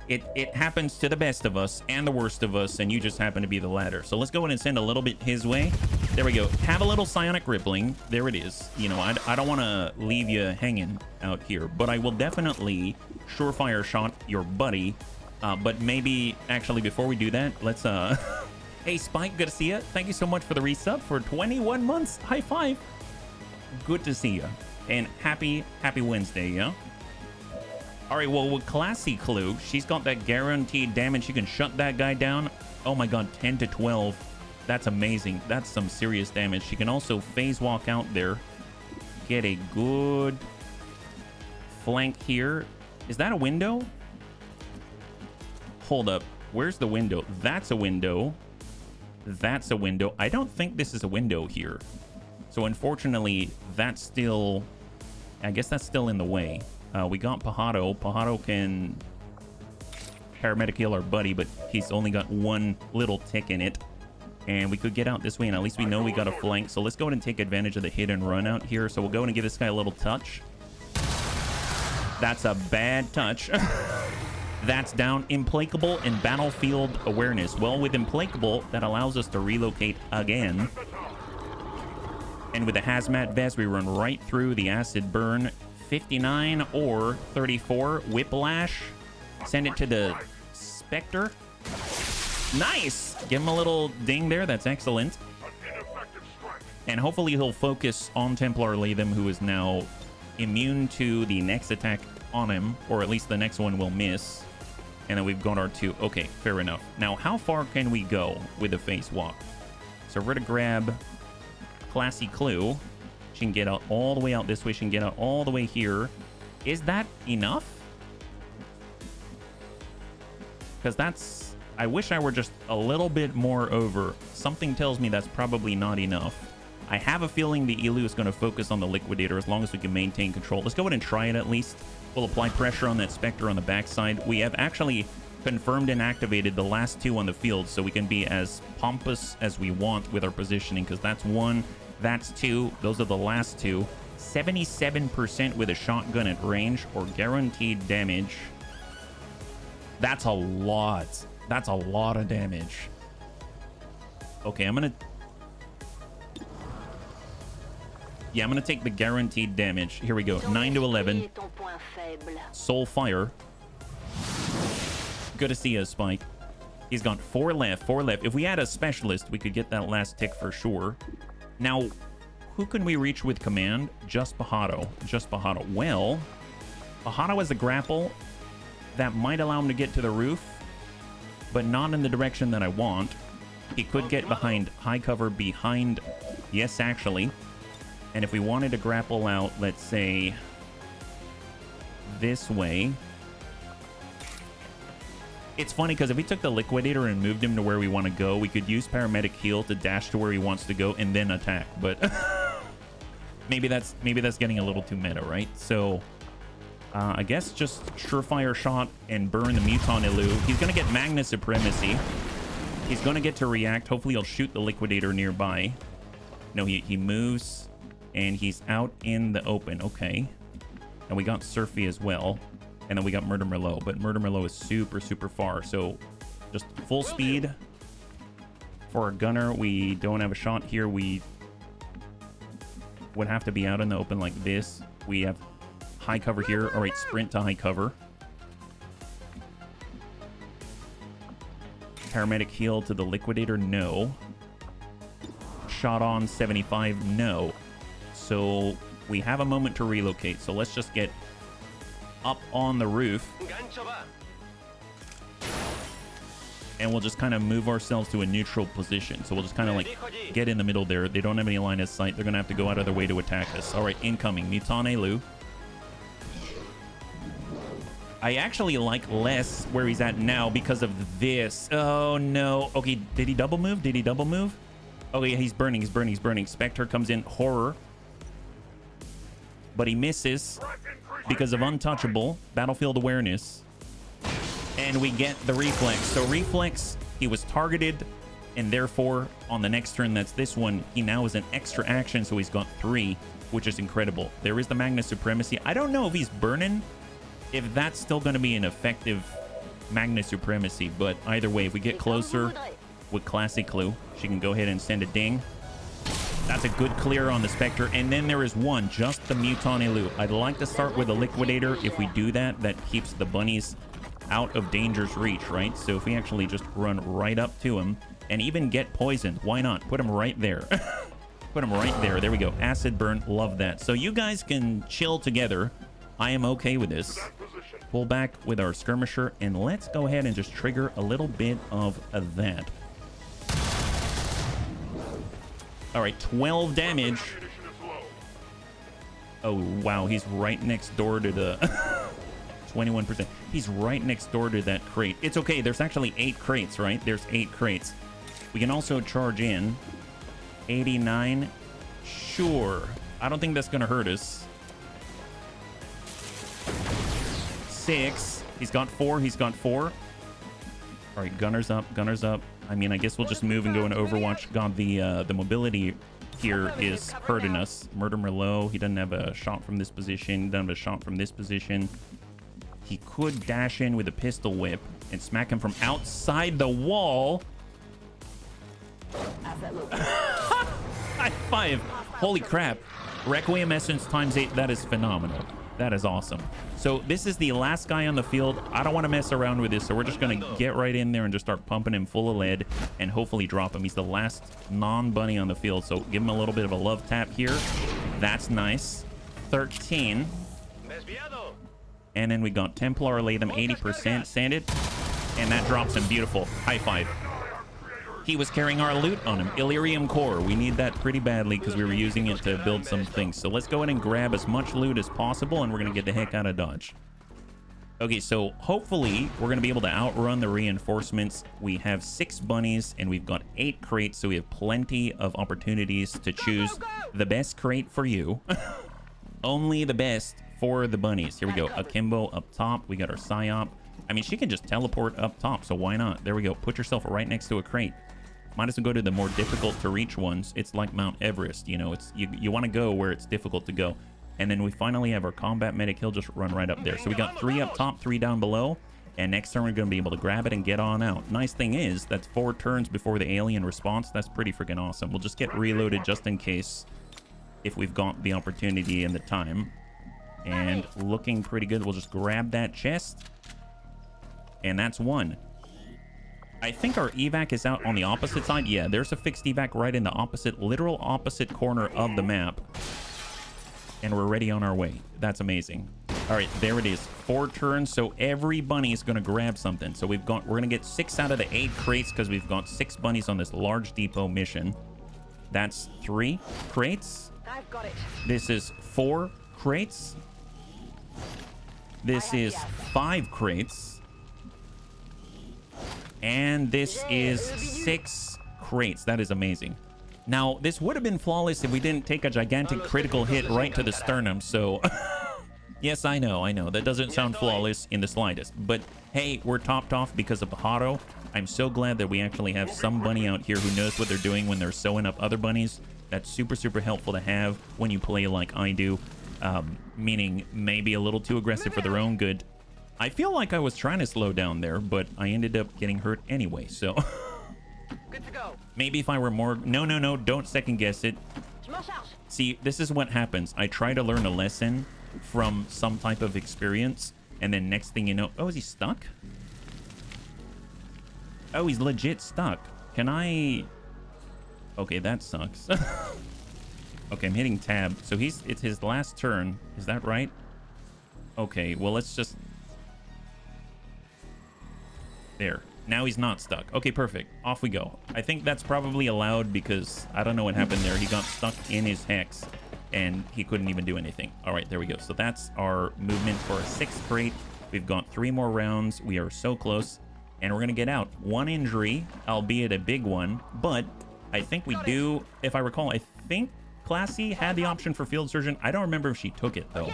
It happens to the best of us and the worst of us, and you just happen to be the latter. So let's go ahead and send a little bit his way. There we go. Have a little psionic rippling. There it is. You know, I don't want to leave you hanging out here, but I will definitely surefire shot your buddy. But maybe actually before we do that, let's hey Spike, good to see you. Thank you so much for the resub for 21 months. High five. Good to see you, and happy Wednesday, yeah. All right, well, with Classy Clue, she's got that guaranteed damage. She can shut that guy down. Oh my god, 10 to 12. That's amazing. That's some serious damage. She can also phase walk out there. Get a good flank here. Is that a window? Hold up. Where's the window? That's a window. That's a window. I don't think this is a window here. So unfortunately, that's still... I guess that's still in the way. We got Pajado. Pajado can paramedic heal our buddy, but he's only got one little tick in it. And we could get out this way, and at least we know we got a flank. So let's go ahead and take advantage of the hit and run out here. So we'll go and give this guy a little touch. That's a bad touch. That's down. Implacable and battlefield awareness. Well, with Implacable, that allows us to relocate again. And with the hazmat vest, we run right through the acid burn. 59 or 34 whiplash. Send it to the Spectre. Nice. Give him a little ding there. That's excellent. And hopefully he'll focus on Templar Latham, who is now immune to the next attack on him, or at least the next one will miss. And then we've got our 2. Okay, fair enough. Now, how far can we go with the face walk? So we're going to grab Classy Clue. She can get out all the way out this way. She can get out all the way here. Is that enough? Because that's... I wish I were just a little bit more over. Something tells me that's probably not enough. I have a feeling the Elu is going to focus on the Liquidator as long as we can maintain control. Let's go ahead and try it at least. We'll apply pressure on that Spectre on the backside. We have actually confirmed and activated the last 2 on the field, so we can be as pompous as we want with our positioning, because that's 1... That's 2. Those are the last 2. 77% with a shotgun at range or guaranteed damage. That's a lot. That's a lot of damage. Okay, I'm gonna take the guaranteed damage. Here we go. 9 to 11. Soul Fire. Good to see you, Spike. He's got 4 left. 4 left. If we had a specialist, we could get that last tick for sure. Now, who can we reach with command? Just Pajado. Just Pajado. Well, Pajado has a grapple that might allow him to get to the roof, but not in the direction that I want. He could get behind high cover behind... Yes, actually. And if we wanted to grapple out, let's say this way. It's funny because if we took the liquidator and moved him to where we want to go, we could use paramedic heal to dash to where he wants to go and then attack. But maybe that's getting a little too meta, right? So I guess just surefire shot and burn the Muton Elu. He's going to get Magna Supremacy. He's going to get to react. Hopefully he'll shoot the liquidator nearby. No, he moves and he's out in the open. Okay. And we got Surfy as well. And then we got Murder Merlot, but Murder Merlot is super, super far. So just full speed for our gunner. We don't have a shot here. We would have to be out in the open like this. We have high cover here. All right, sprint to high cover. Paramedic heal to the liquidator, no. Shot on 75, no. So we have a moment to relocate. So let's just get up on the roof and we'll just kind of move ourselves to a neutral position. So we'll just kind of like get in the middle there. They don't have any line of sight. They're gonna have to go out of their way to attack us. All right, incoming Muton Elu. I actually like less where he's at now because of this. Oh no. Okay, did he double move? Did he double move? Oh yeah, he's burning, he's burning, he's burning. Spectre comes in, horror, but he misses because of untouchable battlefield awareness, and we get the reflex. So reflex, he was targeted, and therefore on the next turn, that's this one, he now is an extra action, so he's got 3, which is incredible. There is the Magna Supremacy. I don't know if he's burning, if that's still going to be an effective Magna Supremacy, but either way, if we get closer with Classic Clue, she can go ahead and send a ding. That's a good clear on the Spectre. And then there is one, just the Muton Elu. I'd like to start with a Liquidator. If we do that, that keeps the bunnies out of danger's reach, right? So if we actually just run right up to him and even get poisoned, why not? Put him right there. Put him right there. There we go. Acid burn. Love that. So you guys can chill together. I am okay with this. Pull back with our skirmisher, and let's go ahead and just trigger a little bit of that. All right, 12 damage. Oh, wow. He's right next door to the 21%. He's right next door to that crate. It's okay. There's actually 8 crates, right? There's 8 crates. We can also charge in 89. Sure. I don't think that's going to hurt us. 6. He's got 4. He's got 4. All right, gunners up. Gunners up. I mean, I guess we'll just move and go into Overwatch. God, the mobility here is hurting us. Murder Merlot, he doesn't have a shot from this position. Doesn't have a shot from this position. He could dash in with a pistol whip and smack him from outside the wall. High five. Holy crap. Requiem Essence times 8. That is phenomenal. That is awesome. So this is the last guy on the field. I don't want to mess around with this, so we're just going to get right in there and just start pumping him full of lead and hopefully drop him. He's the last non-bunny on the field, so give him a little bit of a love tap here. That's nice. 13. And then we got Templar, lay them 80%, sanded, and that drops him. Beautiful. High five. He was carrying our loot on him. Illyrium Core. We need that pretty badly because we were using it to build some things. So let's go ahead and grab as much loot as possible, and we're going to get the heck out of Dodge. Okay, so hopefully we're going to be able to outrun the reinforcements. We have 6 bunnies, and we've got 8 crates, so we have plenty of opportunities to choose the best crate for you. Only the best for the bunnies. Here we go. Akimbo up top. We got our Psyop. I mean, she can just teleport up top, so why not? There we go. Put yourself right next to a crate. Might as well go to the more difficult to reach ones. It's like Mount Everest, you know. It's you want to go where it's difficult to go. And then we finally have our combat medic. He'll just run right up there. So we got 3 up top, 3 down below. And next turn we're going to be able to grab it and get on out. Nice thing is that's 4 turns before the alien response. That's pretty freaking awesome. We'll just get reloaded just in case if we've got the opportunity and the time. And looking pretty good. We'll just grab that chest. And that's 1. I think our evac is out on the opposite side. Yeah, there's a fixed evac right in the opposite, literal opposite corner of the map. And we're ready on our way. That's amazing. All right, there it is. 4 turns, so every bunny is going to grab something. So we're going to get 6 out of the 8 crates because we've got 6 bunnies on this large depot mission. That's 3 crates. I've got it. This is 4 crates. This is 5 crates. And this is 6 crates. That is amazing. Now, this would have been flawless if we didn't take a gigantic critical hit right to the sternum, so... Yes, I know. That doesn't sound flawless in the slightest. But, hey, we're topped off because of Pajaro. I'm so glad that we actually have some bunny out here who knows what they're doing when they're sewing up other bunnies. That's super, super helpful to have when you play like I do. Meaning maybe a little too aggressive for their own good. I feel like I was trying to slow down there, but I ended up getting hurt anyway, so... Good to go. Maybe if I were more... No, don't second guess it. Smash out. See, this is what happens. I try to learn a lesson from some type of experience, and then next thing you know... Oh, is he stuck? Oh, he's legit stuck. Can I... Okay, that sucks. Okay, I'm hitting tab. So it's his last turn. Is that right? Okay, well, let's just... There. Now he's not stuck. Okay, perfect. Off we go. I think that's probably allowed because I don't know what happened there. He got stuck in his hex and he couldn't even do anything. All right, there we go. So that's our movement for a 6th crate. We've got 3 more rounds. We are so close and we're going to get out. 1 injury, albeit a big one, but I think we do. If I recall, I think Classy had the option for field surgeon. I don't remember if she took it though.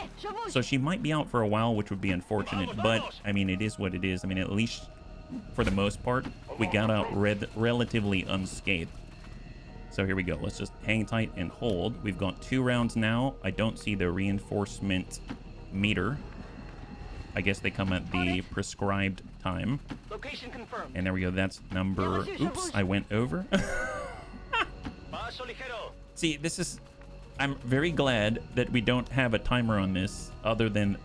So she might be out for a while, which would be unfortunate, but I mean, it is what it is. I mean, at least for the most part, we got out relatively unscathed. So here we go. Let's just hang tight and hold. We've got 2 rounds now. I don't see the reinforcement meter. I guess they come at the prescribed time. Location confirmed. And there we go. That's number... Oops, I went over. See, this is... I'm very glad that we don't have a timer on this other than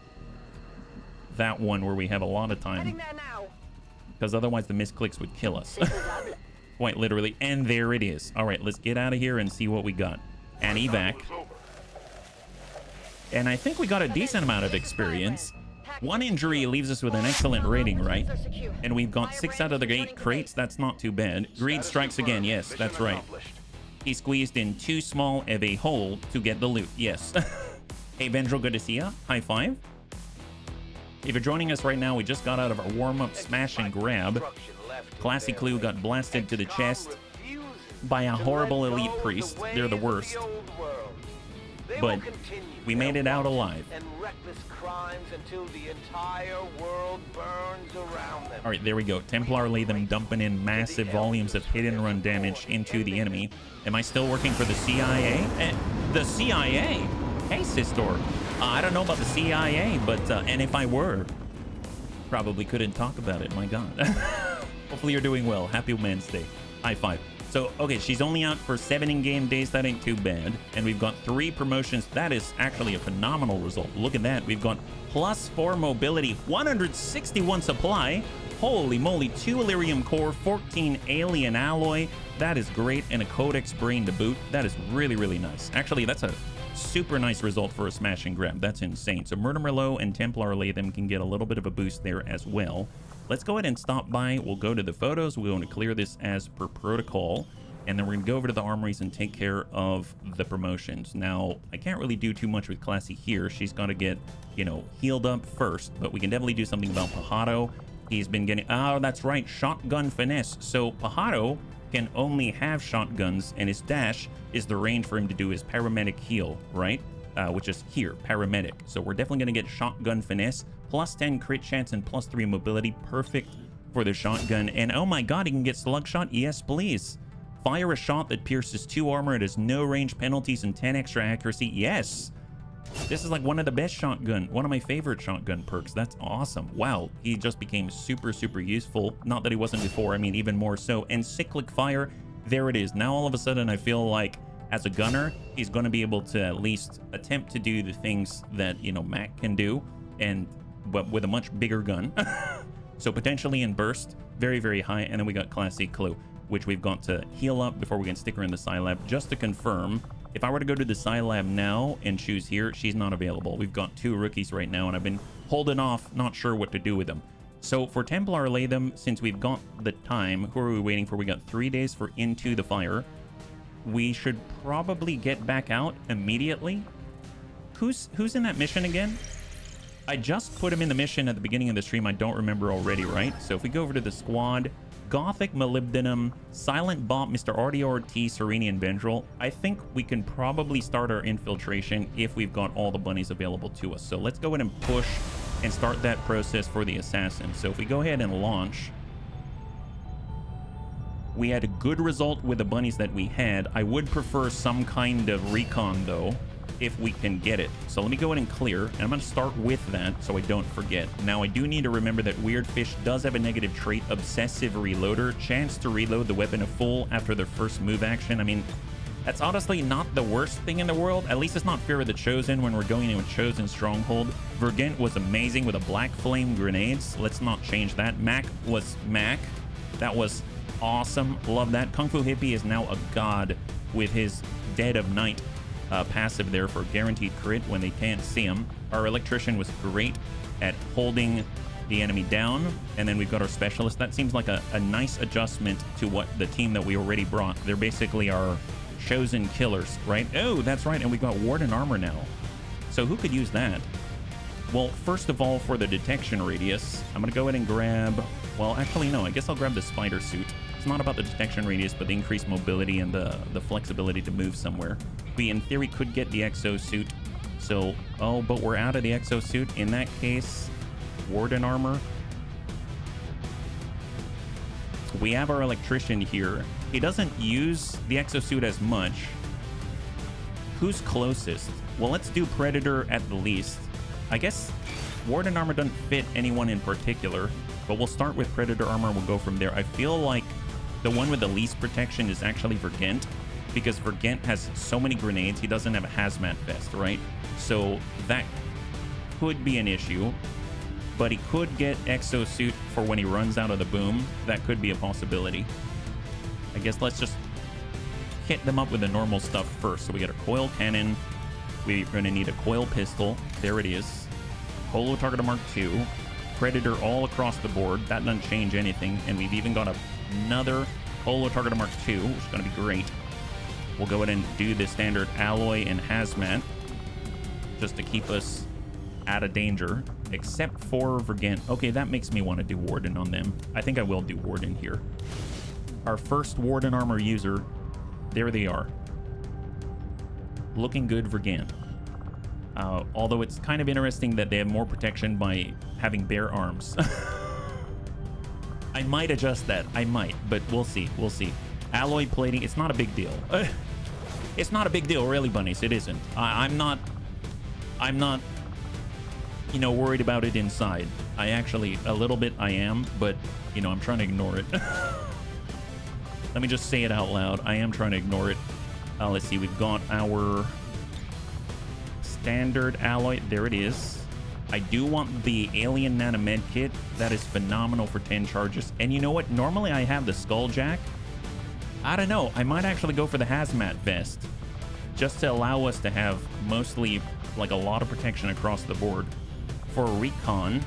that one where we have a lot of time. Heading there now. Because otherwise the misclicks would kill us. Quite literally. And there it is. All right, let's get out of here and see what we got. An evac. And I think we got a decent amount of experience. 1 injury leaves us with an excellent rating, right? And we've got 6 out of the 8 crates. That's not too bad. Greed strikes again. Yes, that's right. He squeezed in too small of a hole to get the loot. Yes. Hey, Vendro, good to see ya. High five. If you're joining us right now, we just got out of our warm-up smash and grab. Classy Clue got blasted to the chest by a horrible elite priest. They're the worst. But we made it out alive. All right, there we go. Templar lay them dumping in massive volumes of hit and run damage into the enemy. Am I still working for the CIA? The CIA? Hey, Sistor. I don't know about the CIA, but, and if I were, probably couldn't talk about it. My God. Hopefully you're doing well. Happy Wednesday. High five. So, okay, she's only out for 7 in-game days. That ain't too bad. And we've got 3 promotions. That is actually a phenomenal result. Look at that. We've got +4 mobility, 161 supply. Holy moly, 2 Illyrium core, 14 alien alloy. That is great. And a Codex brain to boot. That is really, really nice. Actually, that's a super nice result for a smash and grab. That's insane. So Murder Merlot and Templar Latham can get a little bit of a boost there as well. Let's go ahead and stop by. We'll go to the photos. We're going to clear this as per protocol. And then we're going to go over to the armories and take care of the promotions. Now, I can't really do too much with Classy here. She's got to get, you know, healed up first. But we can definitely do something about Pajaro. He's been getting... Oh, that's right. Shotgun finesse. So Pajaro can only have shotguns, and his dash is the range for him to do his paramedic heal, right? Which is here, paramedic. So we're definitely going to get shotgun finesse, +10 crit chance and +3 mobility. Perfect for the shotgun. And oh my God, he can get slug shot. Yes, please. Fire a shot that pierces 2 armor. It has no range penalties and 10 extra accuracy. Yes. This is like one of the best shotgun, one of my favorite shotgun perks. That's awesome. Wow, he just became super, super useful. Not that he wasn't before, I mean, even more so. And cyclic fire, there it is. Now all of a sudden I feel like as a gunner, he's going to be able to at least attempt to do the things that, you know, Mac can do, and but with a much bigger gun. So potentially in burst, very, very high. And then we got Classy Clue, which we've got to heal up before we can stick her in the Scilab. Just to confirm, if I were to go to the Scilab now and choose here, she's not available. We've got 2 rookies right now, and I've been holding off, not sure what to do with them. So for Templar Latham, since we've got the time, who are we waiting for? We got 3 days for Into the Fire. we should probably get back out immediately. Who's in that mission again? I just put him in the mission at the beginning of the stream. I don't remember already, right? So if we go over to the squad, Gothic, Molybdenum, Silent Bot, Mr. RDRT, Serenian Vendril, I think we can probably start our infiltration if we've got all the bunnies available to us. So let's go ahead and push and start that process for the assassin. So if we go ahead and launch, we had a good result with the bunnies that we had. I would prefer some kind of recon though, if we can get it. So let me go ahead and clear, and I'm going to start with that so I don't forget. Now I do need to remember that Weird Fish does have a negative trait, Obsessive Reloader, chance to reload the weapon a full after their first move action. I mean, that's honestly not the worst thing in the world. At least it's not Fear of the Chosen when we're going in with Chosen Stronghold. Vergent was amazing with a Black Flame grenades. Let's not change that. Mac was Mac. That was awesome. Love that. Kung Fu Hippie is now a god with his Dead of Night passive there for guaranteed crit when they can't see him. Our Electrician was great at holding the enemy down, and then we've got our Specialist. That seems like a nice adjustment to what the team that we already brought. They're basically our chosen killers, right? Oh, that's right, and we've got Warden Armor now. So who could use that? Well, first of all, for the detection radius, I'm going to go ahead and grab... Well, actually, no, I guess I'll grab the Spider Suit. It's not about the detection radius, but the increased mobility and the flexibility to move somewhere. We, in theory, could get the Exosuit. So, oh, but we're out of the Exosuit. In that case, Warden Armor. We have our Electrician here. He doesn't use the Exosuit as much. Who's closest? Well, let's do Predator at the least. I guess Warden Armor doesn't fit anyone in particular, but we'll start with Predator Armor. We'll go from there. I feel like the one with the least protection is actually Vergent, because Vergent has so many grenades. He doesn't have a hazmat vest, right? So that could be an issue, but he could get Exosuit for when he runs out of the boom. That could be a possibility. I guess let's just hit them up with the normal stuff first. So we got a coil cannon. We're going to need a coil pistol. There it is. Holo Target Mark II. Predator all across the board. That doesn't change anything. And we've even got another Holo Target Mark II, which is going to be great. We'll go ahead and do the standard alloy and hazmat just to keep us out of danger, except for Vergent. Okay, that makes me want to do Warden on them. I think I will do Warden here. Our first Warden Armor user. There they are. Looking good, Vergent. Although it's kind of interesting that they have more protection by having bare arms. I might adjust that. I might, but we'll see. We'll see. Alloy plating, it's not a big deal. It's not a big deal, really, bunnies. It isn't. I'm not, you know, worried about it inside. I actually, a little bit I am, but, you know, I'm trying to ignore it. Let me just say it out loud. I am trying to ignore it. Let's see. We've got our standard alloy. There it is. I do want the Alien Nanomed Kit. That is phenomenal for 10 charges. And you know what? Normally I have the Skulljack. I don't know. I might actually go for the Hazmat Vest, just to allow us to have mostly, like, a lot of protection across the board. For Recon,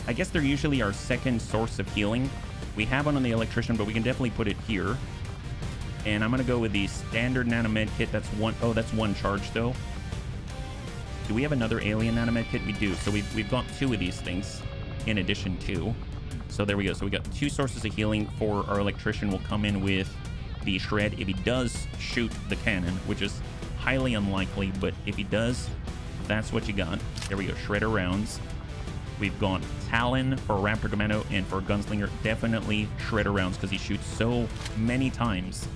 I guess they're usually our second source of healing. We have one on the Electrician, but we can definitely put it here. And I'm going to go with the standard Nanomed Kit. That's one. Oh, that's one charge, though. Do we have another Alien Nanomed Kit? We do. So we've got two of these things in addition to. So there we go. So we got two sources of healing. For our Electrician, will come in with the Shred if he does shoot the cannon, which is highly unlikely. But if he does, that's what you got. There we go. Shredder rounds. We've got Talon for Raptor Commando, and for Gunslinger, definitely Shredder rounds because he shoots so many times.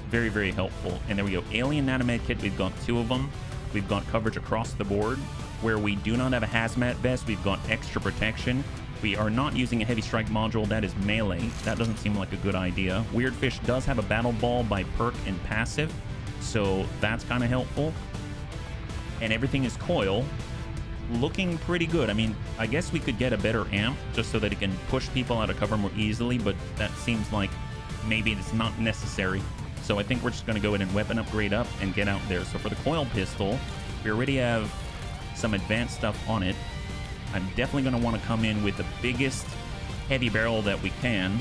Very, very helpful. And there we go. Alien Nanomed Kit, we've got two of them. We've got coverage across the board. Where we do not have a hazmat vest, we've got extra protection. We are not using a heavy strike module. That is melee. That doesn't seem like a good idea. Weird Fish does have a battle ball by perk and passive, so that's kind of helpful. And everything is coil. Looking pretty good. I mean, I guess we could get a better amp just so that it can push people out of cover more easily, but that seems like maybe it's not necessary. So I think we're just going to go ahead and weapon upgrade up and get out there. So for the coil pistol, we already have some advanced stuff on it. I'm definitely going to want to come in with the biggest heavy barrel that we can.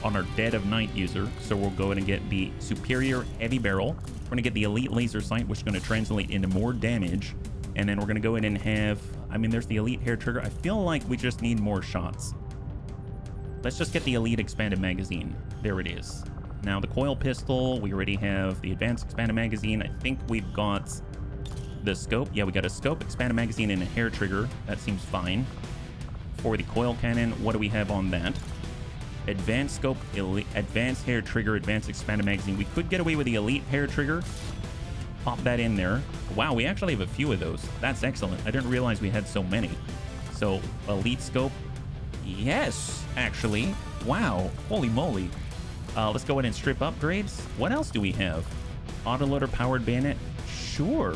on our Dead of Night user. So we'll go ahead and get the superior heavy barrel. We're going to get the elite laser sight, which is going to translate into more damage. And then we're going to go ahead and have, I mean, there's the elite hair trigger. I feel like we just need more shots. Let's just get the elite expanded magazine. There it is. Now the coil pistol, we already have the advanced expanded magazine. I think we've got the scope. Yeah, we got a scope, expanded magazine, and a hair trigger. That seems fine. For the coil cannon, what do we have on that? Advanced scope, advanced hair trigger, advanced expanded magazine. We could get away with the elite hair trigger. Pop that in there. Wow, we actually have a few of those. That's excellent. I didn't realize we had so many. So elite scope. Yes, actually. Wow, holy moly. Let's go ahead and strip upgrades. What else do we have? Autoloader powered bayonet. Sure.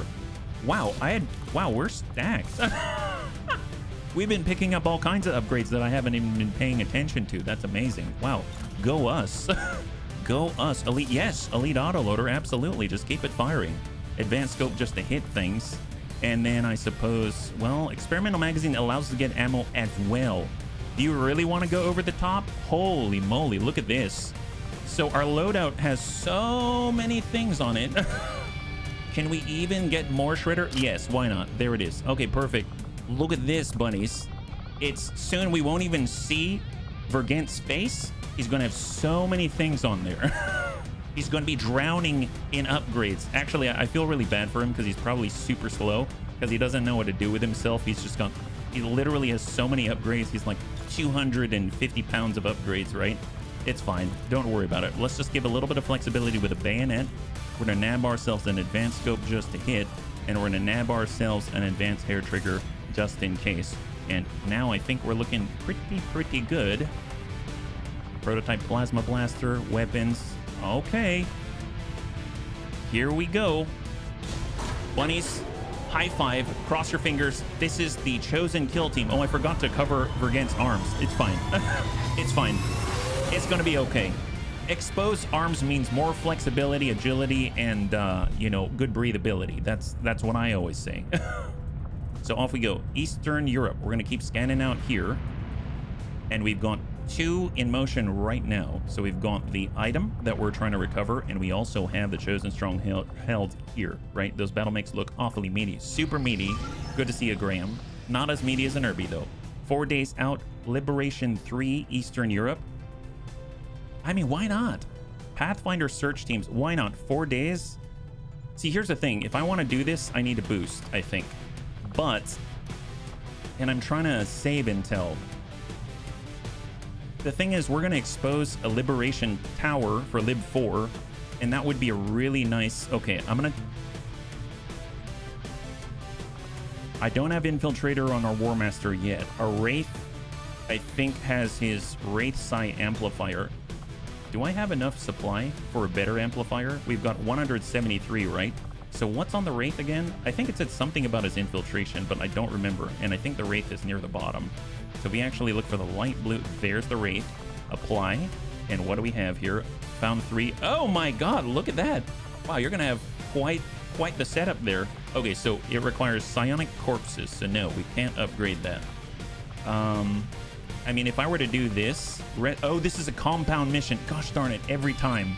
Wow, wow, we're stacked. We've been picking up all kinds of upgrades that I haven't even been paying attention to. That's amazing. Wow, go us. Go us. Elite, yes, elite autoloader, absolutely. Just keep it firing. Advanced scope just to hit things. And then I suppose, well, experimental magazine allows us to get ammo as well. Do you really want to go over the top? Holy moly, look at this. So our loadout has so many things on it. Can we even get more shredder? Yes, why not? There it is. Okay, perfect. Look at this, bunnies. It's soon we won't even see Vergent's face. He's going to have so many things on there. He's going to be drowning in upgrades. Actually, I feel really bad for him because he's probably super slow because he doesn't know what to do with himself. He's just gone. He literally has so many upgrades. He's like 250 pounds of upgrades, right? It's fine. Don't worry about it. Let's just give a little bit of flexibility with a bayonet. We're going to nab ourselves an advanced scope just to hit, and we're going to nab ourselves an advanced hair trigger just in case. And now I think we're looking pretty good. Prototype plasma blaster, weapons. Okay. Here we go. Bunnies, high five, cross your fingers. This is the chosen kill team. Oh, I forgot to cover Vergent's arms. It's fine. It's fine. It's going to be okay. Exposed arms means more flexibility, agility, and, you know, good breathability. That's what I always say. So off we go. Eastern Europe. We're going to keep scanning out here. And we've got 2 in motion right now. So we've got the item that we're trying to recover, and we also have the chosen stronghold here, right? Those battle mechs look awfully meaty. Super meaty. Good to see you, Graham. Not as meaty as an Irby, though. 4 days out. Liberation 3, Eastern Europe. I mean, why not? Pathfinder search teams, why not? 4 days? See, here's the thing. If I want to do this, I need a boost, I think. But, and I'm trying to save intel. The thing is, we're going to expose a Liberation Tower for Lib 4, and that would be a really nice... Okay, I'm going to... I don't have Infiltrator on our War Master yet. Our Wraith, I think, has his Wraith Psi amplifier. Do I have enough supply for a better amplifier? We've got 173, right? So what's on the Wraith again? I think it said something about his infiltration, but I don't remember. And I think the Wraith is near the bottom. So we actually look for the light blue. There's the Wraith. Apply. And what do we have here? Found 3. Oh my god, look at that. Wow, you're going to have quite the setup there. Okay, so it requires psionic corpses. So no, we can't upgrade that. I mean, if I were to do this... Oh, this is a compound mission. Gosh darn it, every time.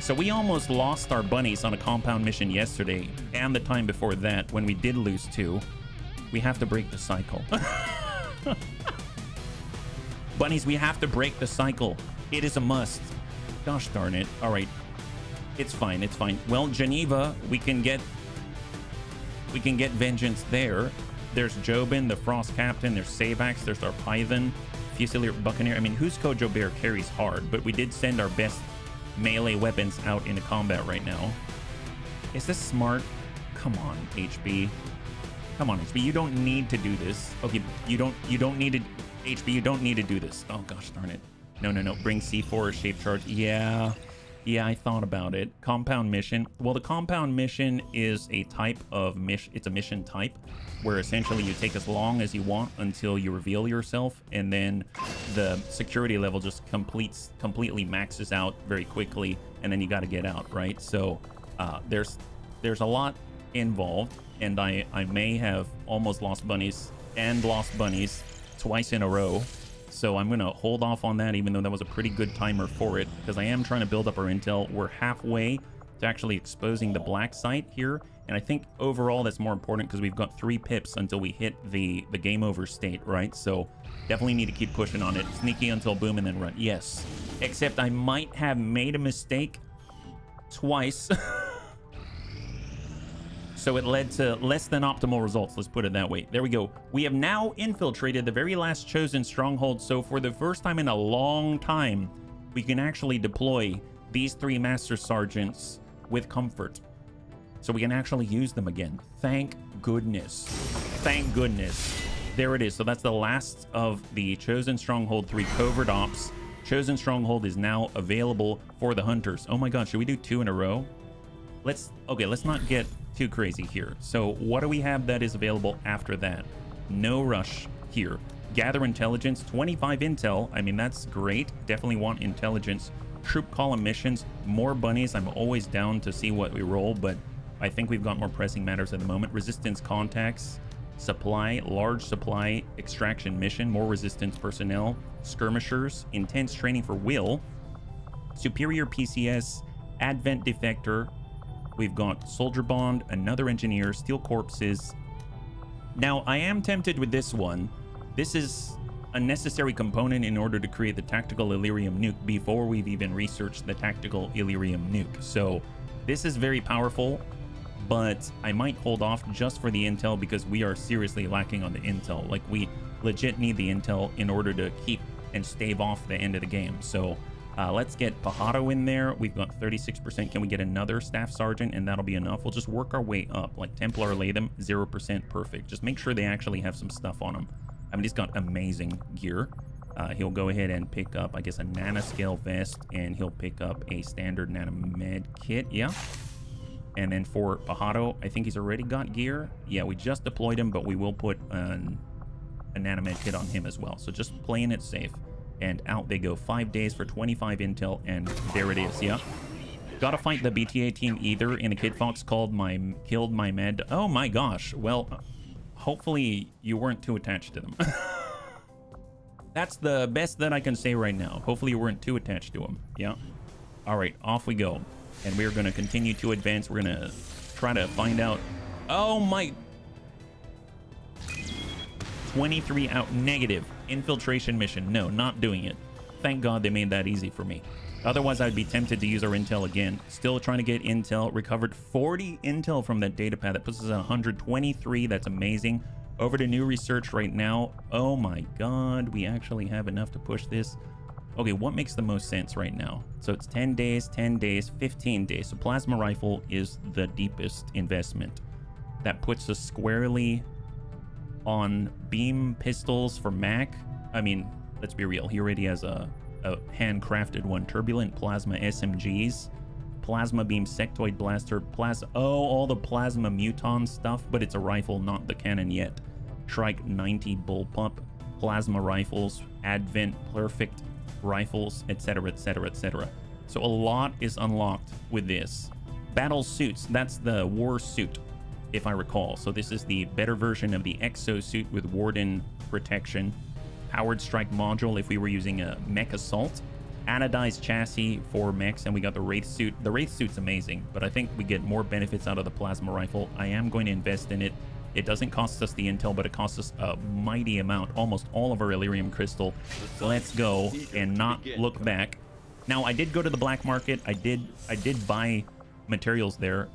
So we almost lost our bunnies on a compound mission yesterday, and the time before that, when we did lose 2. We have to break the cycle. Bunnies, we have to break the cycle. It is a must. Gosh darn it. All right. It's fine, it's fine. Well, Geneva, we can get vengeance there. There's Jobin, the Frost Captain. There's Savax. There's our Python. Fusilier Buccaneer. I mean, whose Kojo Bear carries hard, but we did send our best melee weapons out into combat right now. Is this smart? Come on, HB. Come on, HB. You don't need to do this. Okay, you don't need to... HB, you don't need to do this. Oh, gosh darn it. No. Bring C4 or shape charge. Yeah, I thought about it. Compound mission. Well, the compound mission is a type of mission. It's a mission type where essentially you take as long as you want until you reveal yourself, and then the security level just completely maxes out very quickly, and then you got to get out, right? So there's a lot involved, and I may have almost lost bunnies twice in a row. So I'm going to hold off on that, even though that was a pretty good timer for it, because I am trying to build up our intel. We're halfway to actually exposing the black site here. And I think overall that's more important because we've got 3 pips until we hit the game over state, right? So definitely need to keep pushing on it. Sneaky until boom and then run. Yes. Except I might have made a mistake twice. So it led to less than optimal results, let's put it that way. There we go. We have now infiltrated the very last chosen stronghold. So for the first time in a long time, we can actually deploy these 3 master sergeants with comfort. So we can actually use them again. Thank goodness. Thank goodness. There it is. So that's the last of the chosen stronghold 3 covert ops. Chosen stronghold is now available for the hunters. Oh my god, should we do 2 in a row? Let's not get too crazy here. So what do we have that is available after that? No rush here. Gather intelligence, 25 intel. I mean, that's great. Definitely want intelligence. Troop column missions, more bunnies. I'm always down to see what we roll, but I think we've got more pressing matters at the moment. Resistance contacts, supply, large supply extraction mission, more resistance personnel, skirmishers, intense training for Will, superior PCS, advent defector. We've got soldier bond, another engineer, steel corpses. Now I am tempted with this one. This is a necessary component in order to create the tactical Illyrium nuke before we've even researched the tactical Illyrium nuke. So this is very powerful, but I might hold off just for the intel because we are seriously lacking on the intel. Like, we legit need the intel in order to keep and stave off the end of the game. So let's get Pajaro in there. We've got 36%. Can we get another staff sergeant? And that'll be enough. We'll just work our way up. Like Templar Latham, 0%, perfect. Just make sure they actually have some stuff on them. I mean, he's got amazing gear. He'll go ahead and pick up, I guess, a nanoscale vest, and he'll pick up a standard nanomed kit. Yeah. And then for Pajaro, I think he's already got gear. Yeah, we just deployed him, but we will put a nanomed kit on him as well. So just playing it safe. And out they go. 5 days for 25 intel, and there it is. Yeah. Gotta fight the BTA team either in a Kid Fox killed my med. Oh my gosh. Well, hopefully you weren't too attached to them. That's the best that I can say right now. Hopefully you weren't too attached to them. Yeah. All right, off we go. And we're going to continue to advance. We're going to try to find out. Oh my. 23 out, negative. Infiltration mission. No, not doing it. Thank God they made that easy for me. Otherwise, I'd be tempted to use our intel again. Still trying to get intel. Recovered 40 intel from that data pad. That puts us at 123. That's amazing. Over to new research right now. Oh my God. We actually have enough to push this. Okay, what makes the most sense right now? So it's 10 days, 10 days, 15 days. So plasma rifle is the deepest investment. That puts us squarely on beam pistols for Mac. I mean, let's be real. He already has a handcrafted one. Turbulent plasma SMGs, plasma beam sectoid blaster, all the plasma muton stuff, but it's a rifle, not the cannon yet. Shrike 90 bullpup, plasma rifles, advent perfect rifles, etc, etc, etc. So a lot is unlocked with this. Battle suits, that's the war suit, if I recall. So this is the better version of the exosuit with Warden protection. Powered strike module if we were using a mech assault. Anodized chassis for mechs, and we got the Wraith suit. The Wraith suit's amazing, but I think we get more benefits out of the plasma rifle. I am going to invest in it. It doesn't cost us the intel, but it costs us a mighty amount, almost all of our Illyrium crystal. Let's go and not look back. Now, I did go to the black market. I did buy materials there.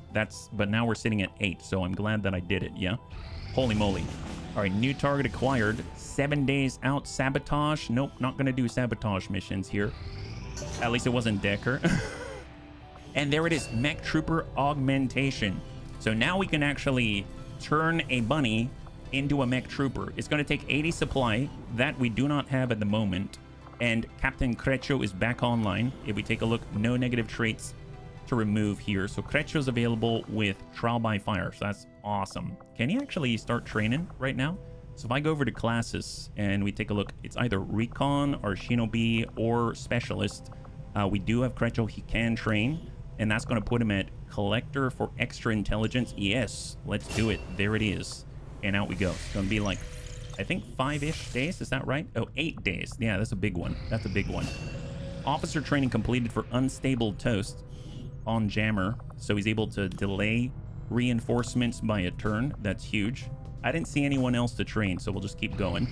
But now we're sitting at 8, so I'm glad that I did it. Yeah. Holy moly. All right, new target acquired. 7 days out. Sabotage. Nope, not gonna do sabotage missions here. At least it wasn't Decker. And there it is, mech trooper augmentation. So now we can actually turn a bunny into a mech trooper. It's going to take 80 supply that we do not have at the moment, and Captain Crecho is back online. If we take a look, no negative traits to remove here. So Crecho's available with trial by fire, so that's awesome. Can he actually start training right now? So if I go over to classes and we take a look, it's either recon or shinobi or specialist. We do have Crecho, he can train, and that's going to put him at collector for extra intelligence. Yes, let's do it. There it is. And out we go. It's going to be like I think 5-ish days. Is that right? Oh, 8 days. Yeah, that's a big one. That's a big one. Officer training completed for unstable toast on jammer. So he's able to delay reinforcements by a turn. That's huge. I didn't see anyone else to train, so we'll just keep going.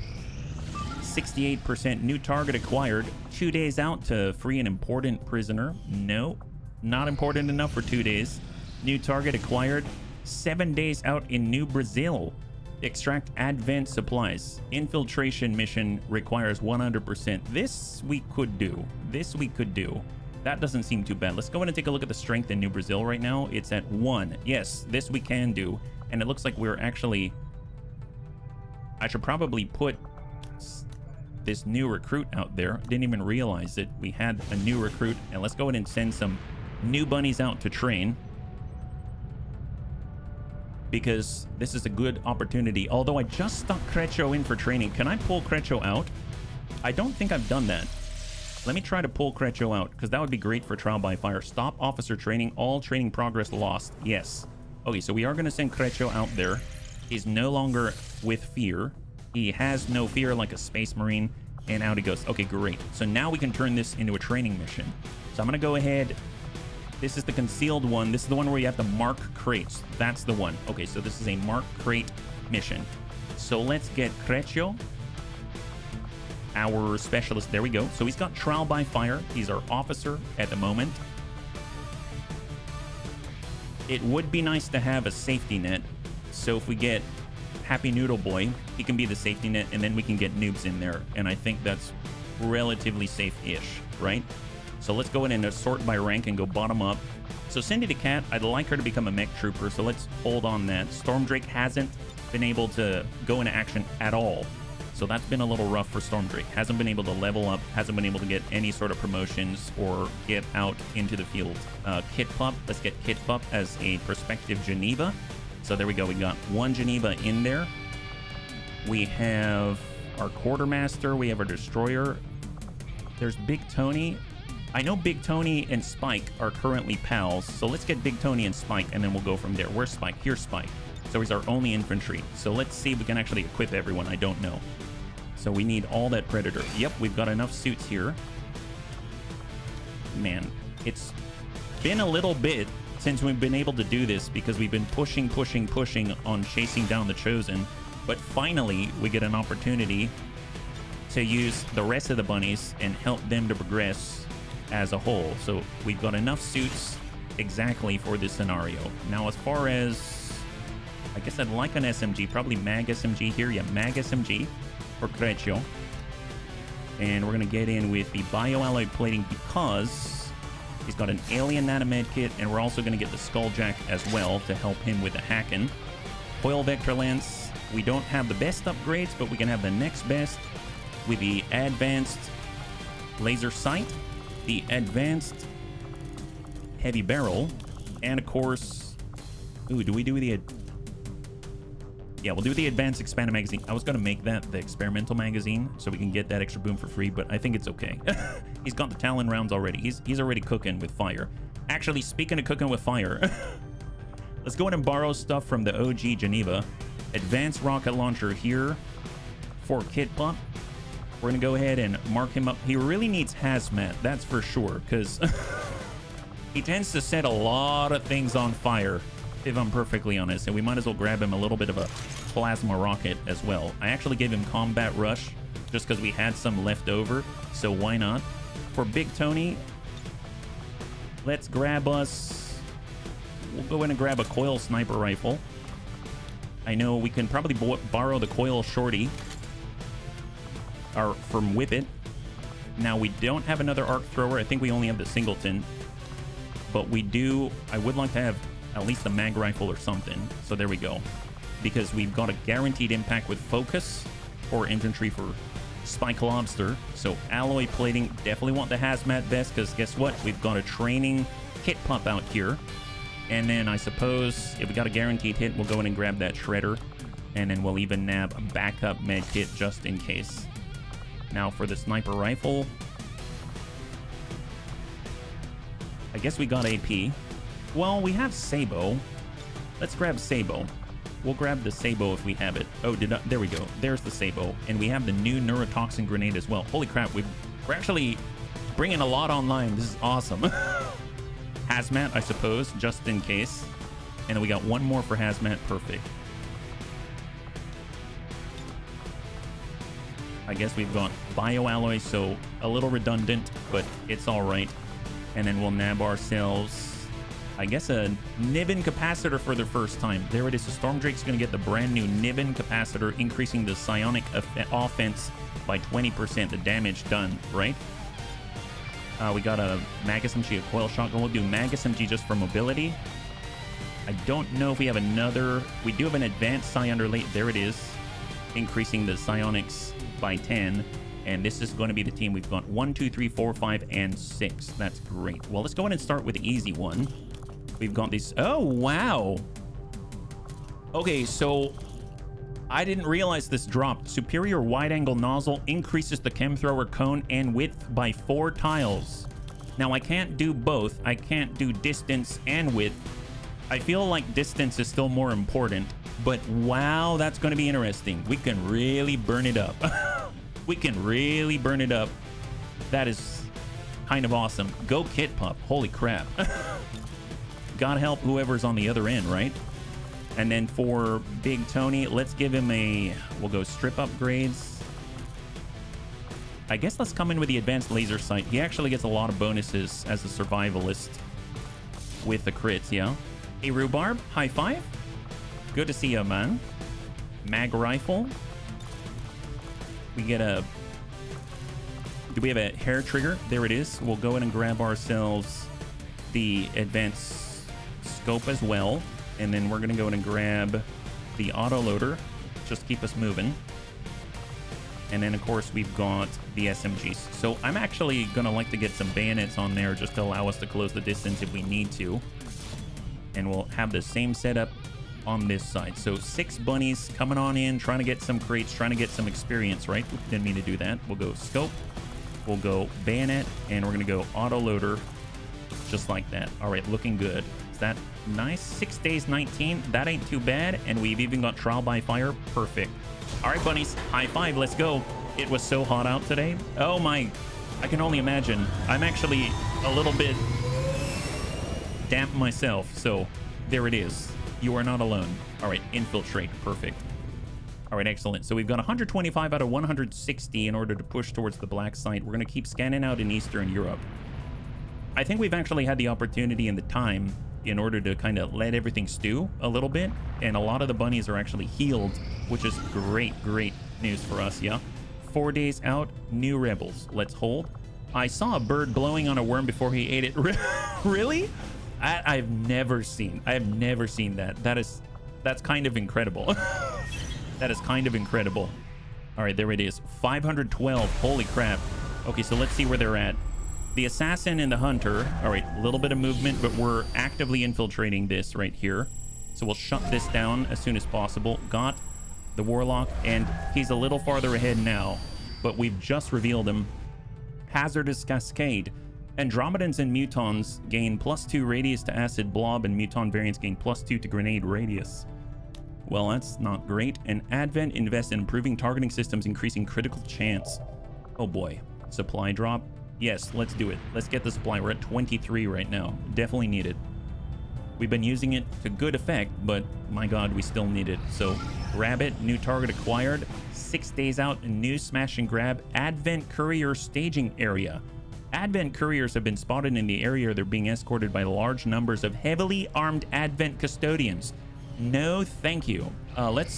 68% new target acquired. 2 days out to free an important prisoner. No, not important enough for 2 days. New target acquired. 7 days out in New Brazil. Extract advanced supplies. Infiltration mission requires 100%. This we could do. This we could do. That doesn't seem too bad. Let's go ahead and take a look at the strength in New Brazil right now. It's at 1. Yes, this we can do. And it looks like we're actually... I should probably put this new recruit out there. Didn't even realize that we had a new recruit. And let's go ahead and send some new bunnies out to train, because this is a good opportunity. Although I just stuck Crecho in for training. Can I pull Crecho out? I don't think I've done that. Let me try to pull Crecho out, because that would be great for trial by fire. Stop officer training. All training progress lost. Yes. Okay, so we are going to send Crecho out there. He's no longer with fear. He has no fear like a space marine. And out he goes. Okay, great. So now we can turn this into a training mission. So I'm going to go ahead. This is the concealed one. This is the one where you have to mark crates. That's the one. Okay, so this is a mark crate mission. So let's get Crecho, our specialist. There we go. So he's got trial by fire. He's our officer at the moment. It would be nice to have a safety net. So if we get Happy Noodle Boy, he can be the safety net, and then we can get noobs in there. And I think that's relatively safe-ish, right? So let's go in and sort by rank and go bottom up. So Cindy the Cat, I'd like her to become a mech trooper, so let's hold on that. Stormdrake hasn't been able to go into action at all. So that's been a little rough for Stormdrake. Hasn't been able to level up, hasn't been able to get any sort of promotions or get out into the field. Kit Pup, let's get Kit Pup as a prospective Geneva. So there we go, we got one Geneva in there. We have our Quartermaster, we have our Destroyer. There's Big Tony. I know Big Tony and Spike are currently pals, so let's get Big Tony and Spike, and then we'll go from there. Where's Spike? Here's Spike. So he's our only infantry. So let's see if we can actually equip everyone. I don't know. So we need all that Predator. Yep, we've got enough suits here. Man, it's been a little bit since we've been able to do this, because we've been pushing on chasing down the Chosen. But finally, we get an opportunity to use the rest of the bunnies and help them to progress as a whole. So we've got enough suits exactly for this scenario. Now, as far as, I guess I'd like an SMG, probably Mag SMG here. Yeah, Mag SMG for Crecho. And we're going to get in with the bioalloy plating because he's got an alien nanomed kit, and we're also going to get the Skulljack as well to help him with the hacking. Foil Vector Lance, we don't have the best upgrades, but we can have the next best with the advanced laser sight, the advanced heavy barrel, and of course, ooh, do we do the, yeah, we'll do the advanced expanded magazine. I was going to make that the experimental magazine so we can get that extra boom for free, but I think it's okay. He's got the Talon rounds already. He's already cooking with fire. Actually, speaking of cooking with fire, let's go ahead and borrow stuff from the OG Geneva. Advanced rocket launcher here for Kit Pup. We're going to go ahead and mark him up. He really needs hazmat, that's for sure, because he tends to set a lot of things on fire, if I'm perfectly honest, and we might as well grab him a little bit of a plasma rocket as well. I actually gave him combat rush just because we had some left over, so why not? For Big Tony, let's grab us, we'll go in and grab a coil sniper rifle. I know we can probably borrow the coil shorty from Whippet. Now, we don't have another arc thrower. I think we only have the Singleton, but we do, I would like to have at least a mag rifle or something. So there we go, because we've got a guaranteed impact with focus or infantry for Spike Lobster. So alloy plating, definitely want the hazmat vest, because guess what, we've got a training Kit Pup out here. And then I suppose if we got a guaranteed hit, we'll go in and grab that shredder, and then we'll even nab a backup med kit just in case. Now for the sniper rifle, I guess we got AP. Well, we have Sabo. Let's grab Sabo. We'll grab the Sabo if we have it. Oh, there we go. There's the Sabo. And we have the new neurotoxin grenade as well. Holy crap, we're actually bringing a lot online. This is awesome. Hazmat, I suppose, just in case. And then we got one more for Hazmat. Perfect. I guess we've got bioalloy, so a little redundant, but it's all right. And then we'll nab ourselves, I guess, a Niven capacitor for the first time. There it is. The Stormdrake's going to get the brand new Niven capacitor, increasing the psionic offense by 20%. The damage done, right? We got a Mag SMG, a coil shotgun. We'll do Mag SMG just for mobility. I don't know if we have another. We do have an advanced psi underlay. There it is, increasing the psionics by 10. And this is going to be the team. We've got 1, 2, 3, 4, 5, and 6. That's great. Well, let's go ahead and start with the easy one. We've got these. Oh, wow. Okay, so I didn't realize this dropped. Superior wide-angle nozzle increases the chem thrower cone and width by 4 tiles. Now, I can't do both. I can't do distance and width. I feel like distance is still more important. But wow, that's going to be interesting. We can really burn it up. We can really burn it up. That is kind of awesome. Go Kit Pup. Holy crap. God help whoever's on the other end, right? And then for Big Tony, let's give him we'll go strip upgrades. I guess let's come in with the advanced laser sight. He actually gets a lot of bonuses as a survivalist with the crits, yeah? Hey, Rhubarb, high five. Good to see you, man. Mag rifle. We get a... Do we have a hair trigger? There it is. We'll go ahead and grab ourselves the advanced scope as well. And then we're going to go ahead and grab the autoloader. Just keep us moving. And then, of course, we've got the SMGs. So I'm actually going to like to get some bayonets on there just to allow us to close the distance if we need to. And we'll have the same setup on this side. So 6 bunnies coming on in, trying to get some crates, trying to get some experience, right? Didn't mean to do that. We'll go scope, we'll go bayonet, and we're gonna go auto loader just like that. All right, looking good. Is that nice? 6 days 19, that ain't too bad. And we've even got trial by fire. Perfect. All right, bunnies, high five, let's go. It was so hot out today. Oh my, I can only imagine. I'm actually a little bit damp myself, so there it is. You are not alone. All right, infiltrate. Perfect. All right, excellent. So we've got 125 out of 160 in order to push towards the black site. We're going to keep scanning out in Eastern Europe. I think we've actually had the opportunity and the time in order to kind of let everything stew a little bit. And a lot of the bunnies are actually healed, which is great news for us, yeah? 4 days out, new rebels. Let's hold. I saw a bird blowing on a worm before he ate it. Really? I've never seen that. That's kind of incredible. That is kind of incredible. All right, there it is. 512. Holy crap. Okay, so let's see where they're at. The assassin and the hunter. All right, a little bit of movement, but we're actively infiltrating this right here. So we'll shut this down as soon as possible. Got the warlock, and he's a little farther ahead now, but we've just revealed him. Hazardous Cascade. Andromedans and Mutons gain +2 radius to acid blob, and Muton variants gain +2 to grenade radius. Well, that's not great. And Advent invests in improving targeting systems, increasing critical chance. Oh boy. Supply drop. Yes, let's do it. Let's get the supply. We're at 23 right now. Definitely need it. We've been using it to good effect, but my god, we still need it. So grab it. New target acquired. 6 days out, a new smash and grab. Advent courier staging area. Advent couriers have been spotted in the area. They're being escorted by large numbers of heavily armed Advent custodians. No, thank you. Let's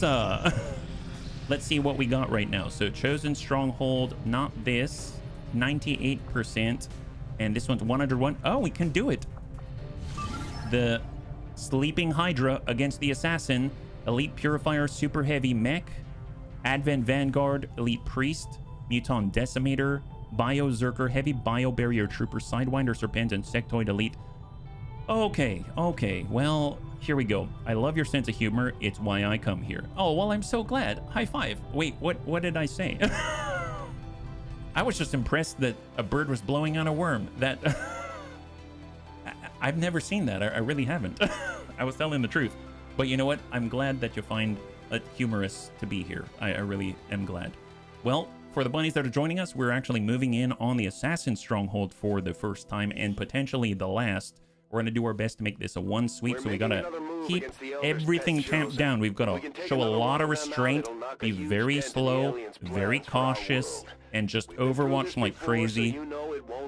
see what we got right now. So chosen stronghold, not this, 98%, and this one's 101. Oh, we can do it. The sleeping Hydra against the assassin, elite purifier, super heavy mech, Advent Vanguard, elite priest, Muton decimator, Bio Zerker, heavy bio barrier trooper, Sidewinder Serpent, and Sectoid elite. Okay, well, here we go. I love your sense of humor. It's why I come here. Oh, well, I'm so glad. High five. Wait, what did I say? I was just impressed that a bird was blowing on a worm. That I've never seen that. I really haven't. I was telling the truth. But you know what? I'm glad that you find it humorous to be here. I really am glad. Well, for the bunnies that are joining us, we're actually moving in on the Assassin Stronghold for the first time and potentially the last. We're going to do our best to make this a one sweep, so we got to keep everything tamped down. We've got to show a lot of restraint, be very slow, very cautious, and just overwatch like crazy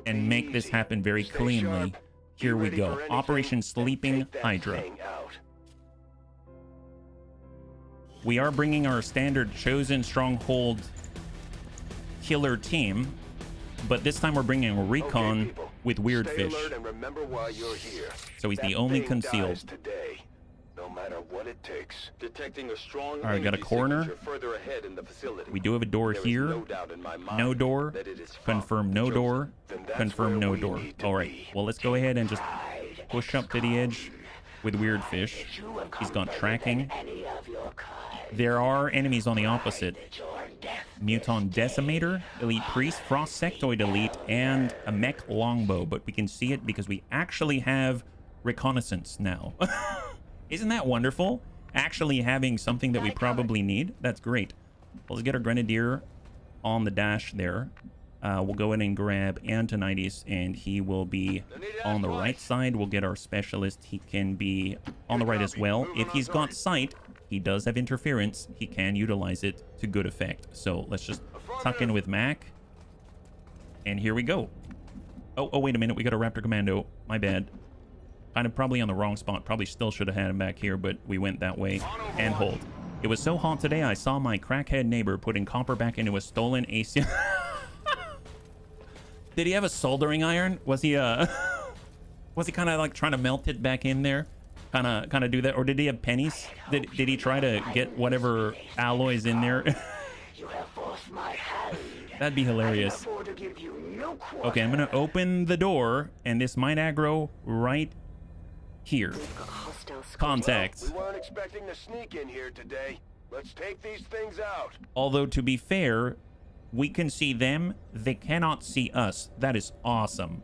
and make this happen very cleanly. Here we go. Operation Sleeping Hydra. We are bringing our standard Chosen Stronghold killer team, but this time we're bringing a recon with Weirdfish. So he's the only concealed. No matter what it takes. Detecting a strong All right, got a corner. further ahead in the facility. We do have a door here. No door. Confirm no door. Confirm no door. All right. Well, let's go ahead and just push up to the edge with Weirdfish. He's got tracking. There are enemies on the opposite. Muton Decimator, Elite Priest, Frost Sectoid Elite, and a Mech Longbow. But we can see it because we actually have reconnaissance now. Isn't that wonderful? Actually having something that we probably need. That's great. Well, let's get our Grenadier on the dash there. We'll go in and grab Antonides, and he will be on the right side. We'll get our Specialist. He can be on the right as well. If he's got sight, he does have interference. He can utilize it to good effect. So let's just tuck in with Mac. And here we go. Oh, wait a minute. We got a Raptor Commando. My bad. Kind of probably on the wrong spot. Probably still should have had him back here, but we went that way. And hold. It was so hot today, I saw my crackhead neighbor putting copper back into a stolen AC. Did he have a soldering iron? Was he kind of like trying to melt it back in there? Kind of do that? Or did he have pennies? Did he try to get whatever alloys in there? That'd be hilarious. Okay, I'm gonna open the door, and this might aggro right here. Contact. We weren't expecting to sneak in here today. Let's take these things out. Although, to be fair, we can see them. They cannot see us. That is awesome.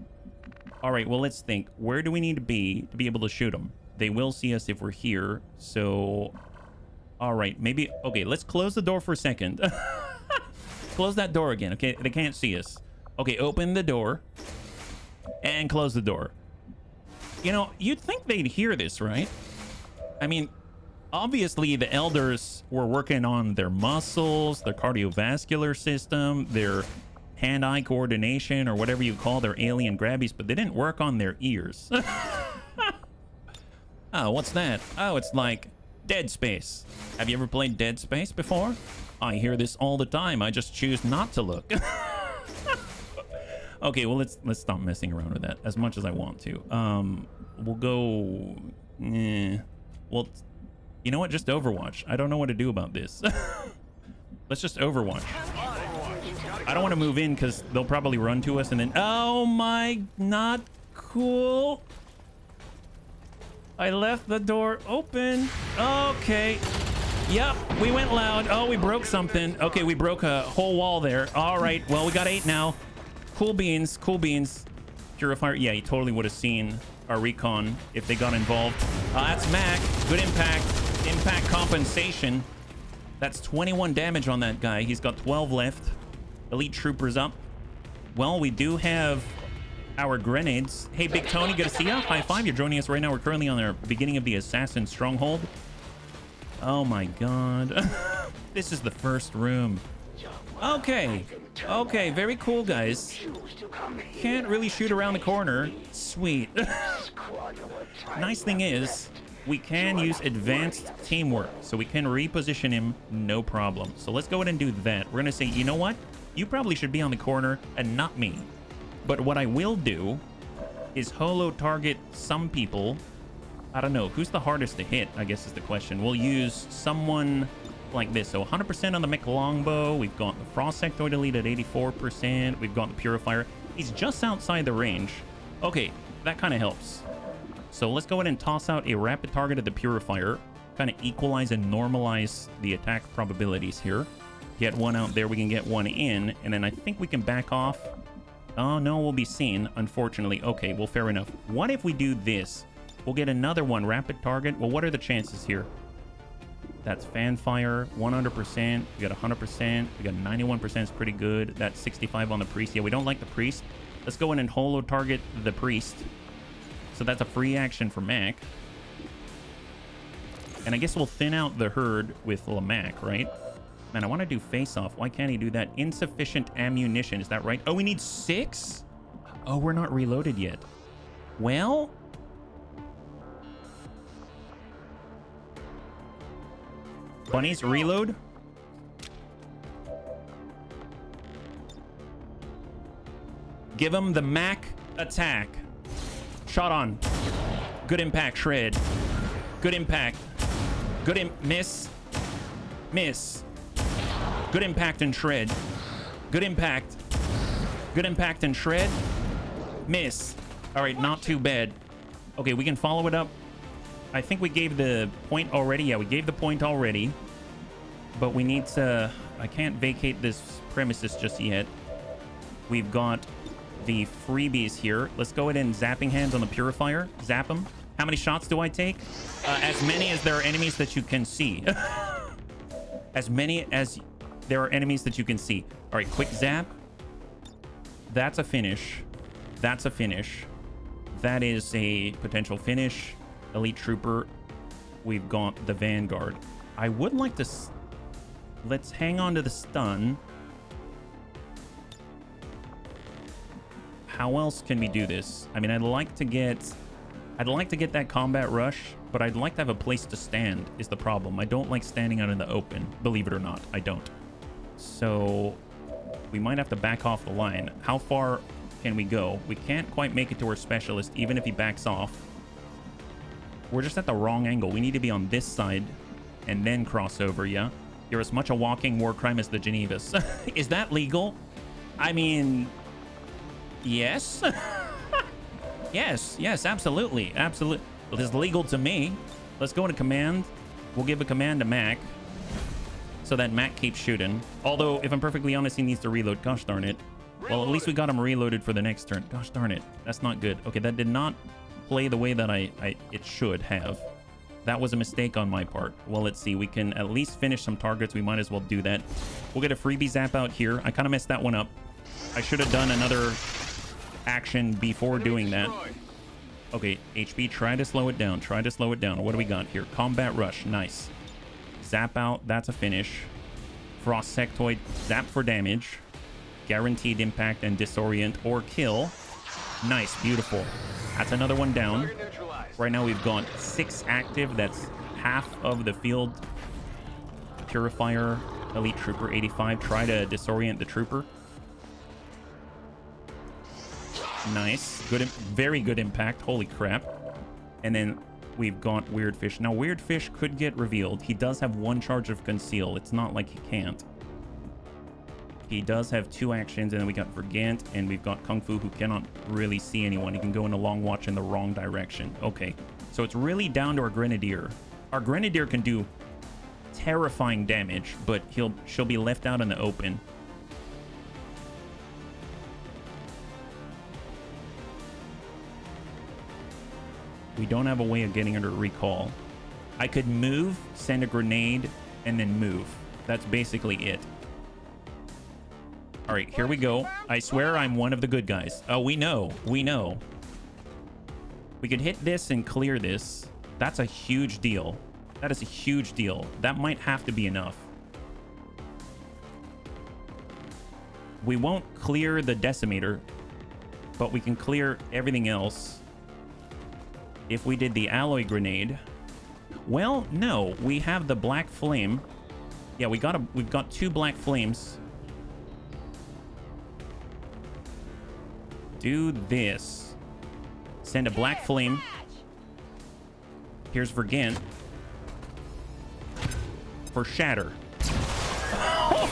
All right, well, let's think. Where do we need to be able to shoot them? They will see us if we're here. So, all right, maybe. Okay, let's close the door for a second. Close that door again. Okay, they can't see us. Okay, open the door and close the door. You know, you'd think they'd hear this, right? I mean, obviously the elders were working on their muscles, their cardiovascular system, their hand-eye coordination, or whatever you call their alien grabbies, but they didn't work on their ears. Oh, what's that? Oh, it's like Dead Space. Have you ever played Dead Space before? I hear this all the time. I just choose not to look. Okay, well, let's stop messing around with that as much as I want to. We'll go... Well, you know what? Just Overwatch. I don't know what to do about this. Let's just Overwatch. I don't want to move in because they'll probably run to us and then... Oh my... Not cool. I left the door open. Okay. Yep, we went loud. Oh, we broke something. Okay, we broke a whole wall there. All right, well, we got 8 now. Cool beans, cool beans. Purifier. Yeah, he totally would have seen our recon if they got involved. That's Mac. Good impact. Impact compensation. That's 21 damage on that guy. He's got 12 left. Elite troopers up. Well, we do have our grenades. Hey, Big Tony, good to see ya. High five. You're joining us right now. We're currently on the beginning of the Assassin Stronghold. Oh my god. This is the first room. Okay. Okay, very cool, guys. Can't really shoot around the corner. Sweet. Nice thing is, we can use advanced teamwork, so we can reposition him, no problem. So let's go ahead and do that. We're gonna say, you know what? You probably should be on the corner and not me. But what I will do is holo target some people. I don't know. Who's the hardest to hit, I guess is the question. We'll use someone like this. So 100% on the Mech Longbow. We've got the Frost Sectoid Elite at 84%. We've got the Purifier. He's just outside the range. Okay, that kind of helps. So let's go ahead and toss out a rapid target of the Purifier. Kind of equalize and normalize the attack probabilities here. Get one out there. We can get one in. And then I think we can back off. Oh, no, we'll be seen, unfortunately. Okay, well, fair enough. What if we do this? We'll get another one. Rapid target. Well, what are the chances here? That's fan fire. 100%. We got 100%. We got 91%. Is pretty good. That's 65 on the priest. Yeah, we don't like the priest. Let's go in and holo target the priest. So that's a free action for Mac. And I guess we'll thin out the herd with Lamac, right? Man, I want to do face-off. Why can't he do that? Insufficient ammunition. Is that right? Oh, we need 6? Oh, we're not reloaded yet. Well... Bunnies, reload. Give him the Mac attack. Shot on. Good impact, shred. Good impact. Good miss. Miss. Good impact and shred. Good impact. Good impact and shred. Miss. All right, not too bad. Okay, we can follow it up. I think we gave the point already. Yeah, we gave the point already. But we need to... I can't vacate this premises just yet. We've got the freebies here. Let's go ahead and zapping hands on the purifier. Zap them. How many shots do I take? As many as there are enemies that you can see. As many as there are enemies that you can see. All right, quick zap. That's a finish. That's a finish. That is a potential finish. Elite Trooper. We've got the Vanguard. I would like to... Let's hang on to the stun. How else can we do this? I mean, I'd like to get that combat rush, but I'd like to have a place to stand is the problem. I don't like standing out in the open, believe it or not. I don't. So we might have to back off the line. How far can we go? We can't quite make it to our specialist, even if he backs off. We're just at the wrong angle. We need to be on this side and then cross over, yeah? You're as much a walking war crime as the Genevas. Is that legal? I mean, yes. Yes, absolutely. Absolutely. Well, this is legal to me. Let's go into command. We'll give a command to Mac so that Mac keeps shooting. Although, if I'm perfectly honest, he needs to reload. Gosh darn it. Well, at least we got him reloaded for the next turn. Gosh darn it. That's not good. Okay, that did not play the way that it should have. That was a mistake on my part. Well, let's see. We can at least finish some targets. We might as well do that. We'll get a freebie zap out here. I kind of messed that one up. I should have done another action before doing that. Okay, HB, try to slow it down. Try to slow it down. What do we got here? Combat rush. Nice. Zap out. That's a finish. Frost sectoid. Zap for damage. Guaranteed impact and disorient or kill. Nice. Beautiful. That's another one down. Right now we've got 6 active. That's half of the field. Purifier, Elite Trooper 85. Try to disorient the trooper. Nice. Good. Very good impact. Holy crap. And then we've got Weird Fish. Now, Weird Fish could get revealed. He does have 1 charge of Conceal. It's not like he can't. He does have 2 actions, and then we got Vergant, and we've got Kung Fu, who cannot really see anyone. He can go in a long watch in the wrong direction. Okay, so it's really down to our Grenadier. Our Grenadier can do terrifying damage, but she'll be left out in the open. We don't have a way of getting her to recall. I could move, send a grenade, and then move. That's basically it. All right, here we go. I swear I'm one of the good guys. Oh, we know. We know. We could hit this and clear this. That's a huge deal. That is a huge deal. That might have to be enough. We won't clear the decimator, but we can clear everything else. If we did the alloy grenade. Well, no. We have the black flame. Yeah, we've got 2 black flames. Do this. Send a black flame. Here's Vergant. For shatter.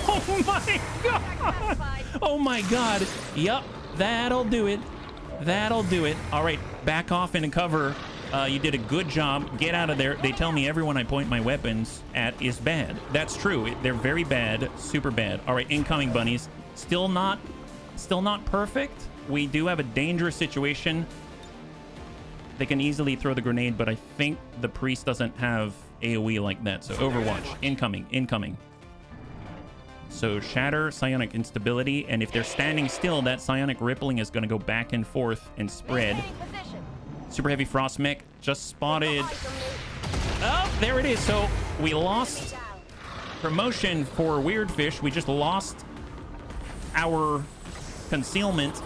Oh my god! Oh my god! Yup, that'll do it. That'll do it. All right, back off into cover. You did a good job. Get out of there. They tell me everyone I point my weapons at is bad. That's true. They're very bad. Super bad. All right, incoming bunnies. Still not perfect. We do have a dangerous situation. they can easily throw the grenade, but I think the priest doesn't have AoE like that. So Overwatch, incoming. So Shatter, Psionic Instability, and if they're standing still, that Psionic Rippling is going to go back and forth and spread. Super Heavy Frost Mech just spotted. Oh, there it is. So we lost promotion for Weirdfish. We just lost our concealment.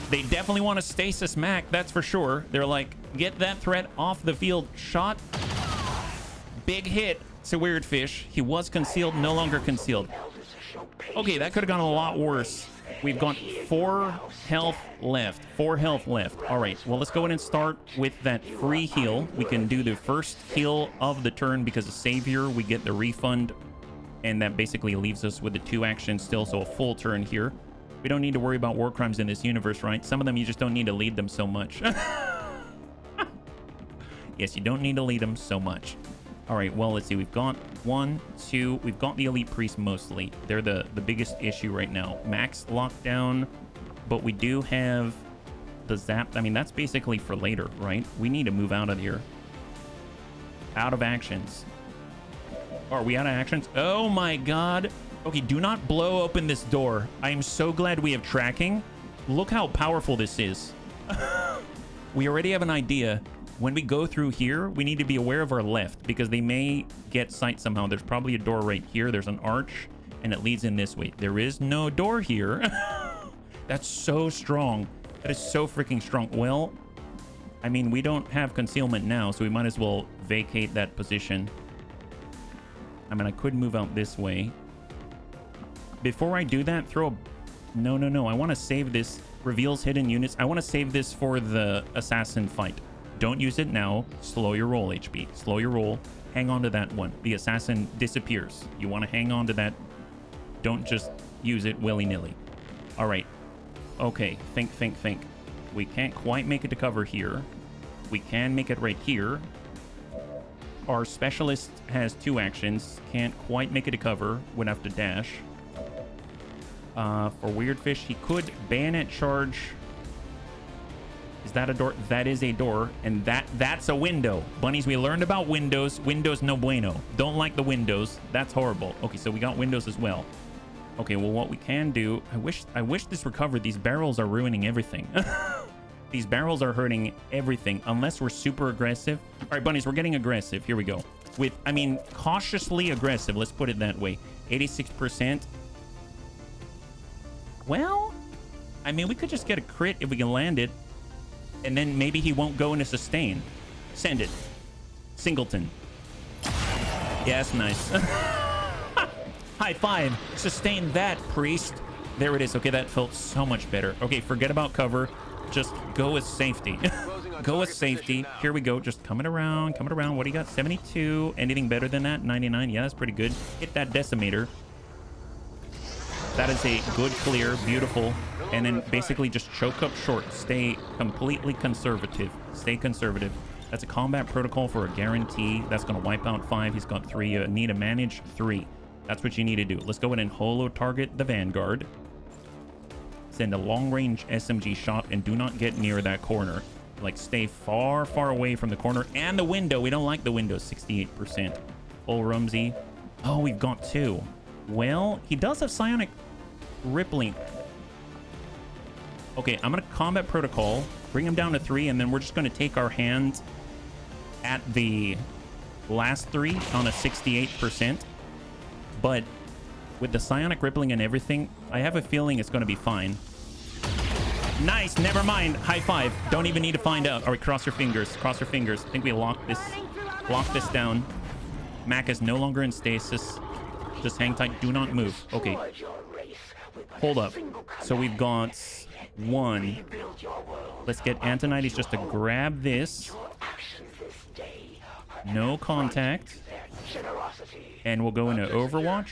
They definitely want to stasis Mac, that's for sure. They're like, get that threat off the field. Shot. Big hit to Weirdfish. He was concealed, no longer concealed. Okay, that could have gone a lot worse. We've got 4 health left. 4 health left. All right, well, let's go in and start with that free heal. We can do the first heal of the turn because of Savior. We get the refund, and that basically leaves us with the 2 actions still, so a full turn here. We don't need to worry about war crimes in this universe, right? Some of them you just don't need to lead them so much. Yes, you don't need to lead them so much. All right, well, let's see. We've got 1, 2. We've got the Elite Priest mostly. They're the biggest issue right now. Max lockdown, but we do have the Zap. I mean, that's basically for later, right? We need to move out of here. Out of actions. Are we out of actions? Oh, my God. Okay, do not blow open this door. I am so glad we have tracking. Look how powerful this is. We already have an idea. When we go through here, we need to be aware of our left because they may get sight somehow. There's probably a door right here. There's an arch, and it leads in this way. There is no door here. That's so strong. That is so freaking strong. Well, I mean, we don't have concealment now, so we might as well vacate that position. I mean, I could move out this way. Before I do that, throw a... No. I want to save this. Reveals hidden units. I want to save this for the assassin fight. Don't use it now. Slow your roll, HB. Slow your roll. Hang on to that one. The assassin disappears. You want to hang on to that. Don't just use it willy-nilly. All right. Okay. Think. We can't quite make it to cover here. We can make it right here. Our specialist has 2 actions. Can't quite make it to cover. Would have to dash. For Weirdfish, he could bayonet charge. Is that a door? That is a door, and that's a window. Bunnies, we learned about windows. Windows no bueno. Don't like the windows. That's horrible. Okay, so we got windows as well. Okay, well, what we can do... I wish this recovered. These barrels are ruining everything. These barrels are hurting everything, unless we're super aggressive. All right, bunnies, we're getting aggressive. Here we go. I mean, cautiously aggressive. Let's put it that way. 86%. Well, I mean, we could just get a crit if we can land it. And then maybe he won't go into sustain. Send it. Singleton. Yeah, that's nice. High 5. Sustain that, priest. There it is. Okay, that felt so much better. Okay, forget about cover. Just go with safety. Go with safety. Here we go. Just coming around. What do you got? 72. Anything better than that? 99. Yeah, that's pretty good. Hit that decimator. That is a good clear. Beautiful. And then basically just choke up short. Stay completely conservative. Stay conservative. That's a combat protocol for a guarantee. That's going to wipe out 5. He's got 3. You need to manage 3. That's what you need to do. Let's go ahead and holo target the Vanguard. Send a long-range SMG shot and do not get near that corner. Like, stay far, far away from the corner and the window. We don't like the window. 68%. Full Rumsey. Oh, we've got 2. Well, he does have Psionic Rippling. Okay, I'm going to combat protocol, bring him down to 3, and then we're just going to take our hand at the last 3 on a 68%. But with the Psionic Rippling and everything, I have a feeling it's going to be fine. Nice, never mind. High 5. Don't even need to find out. All right, cross your fingers. Cross your fingers. I think we lock this down. Mac is no longer in stasis. Just hang tight. Do not move. Okay. Hold up. So we've got 1. Let's get Antonides just to grab this. No contact. And we'll go into Overwatch.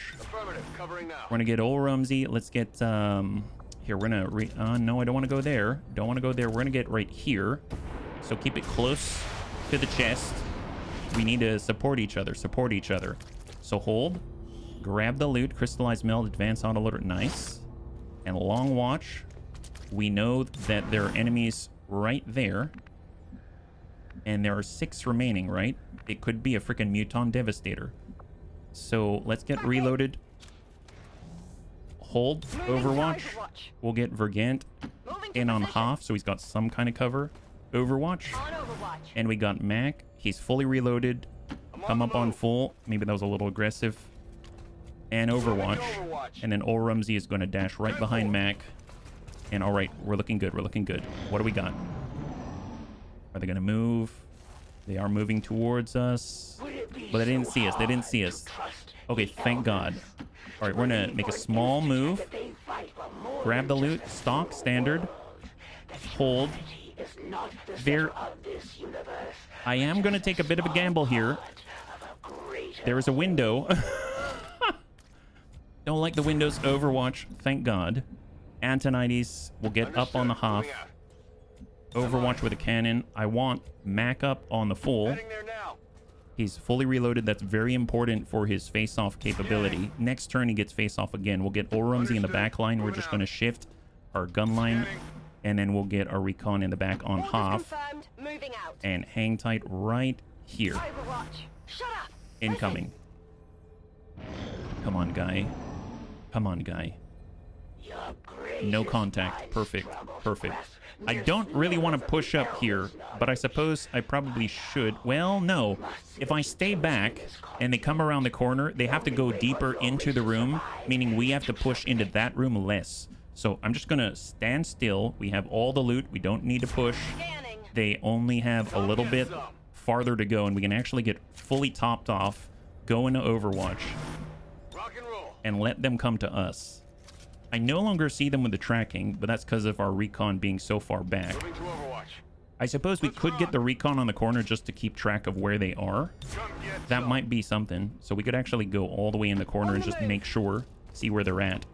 We're going to get old Rumsey. Let's get... Here, we're going to... no, I don't want to go there. Don't want to go there. We're going to get right here. So keep it close to the chest. We need to support each other. Support each other. So hold. Grab the loot. Crystallized meld. Advanced autoloader. Nice. And long watch. We know that there are enemies right there. And there are 6 remaining, right? It could be a freaking Muton Devastator. So let's get reloaded. Hold Overwatch. We'll get Vergant in on half, so he's got some kind of cover. Overwatch. And we got Mac. He's fully reloaded. Come up on full. Maybe that was a little aggressive. And Overwatch. And then Olrumsey is going to dash right behind Mac. And all right, we're looking good. We're looking good. What do we got? Are they going to move? They are moving towards us. But they didn't see us. They didn't see us. Okay, thank God. All right, we're going to make a small move. Grab the loot. Stock, standard. Hold. There. I am going to take a bit of a gamble here. There is a window. Don't like the windows. Overwatch. Thank God. Antonides will get up on the half. Overwatch with a cannon. I want Mac up on the full. He's fully reloaded. That's very important for his face-off capability. Next turn, he gets face-off again. We'll get Olrumsey in the back line. We're just going to shift our gun line. And then we'll get our recon in the back on half. And hang tight right here. Incoming. Come on, guy. Come on, guy. No contact. Perfect. Perfect. I don't really want to push up here, but I suppose I probably should. Well, no. If I stay back and they come around the corner, they have to go deeper into the room, meaning we have to push into that room less. So I'm just going to stand still. We have all the loot. We don't need to push. They only have a little bit farther to go, and we can actually get fully topped off, go into Overwatch, and let them come to us. I no longer see them with the tracking, but that's because of our recon being so far back. I suppose we could get the recon on the corner just to keep track of where they are. That might be something. So we could actually go all the way in the corner and just make sure, see where they're at.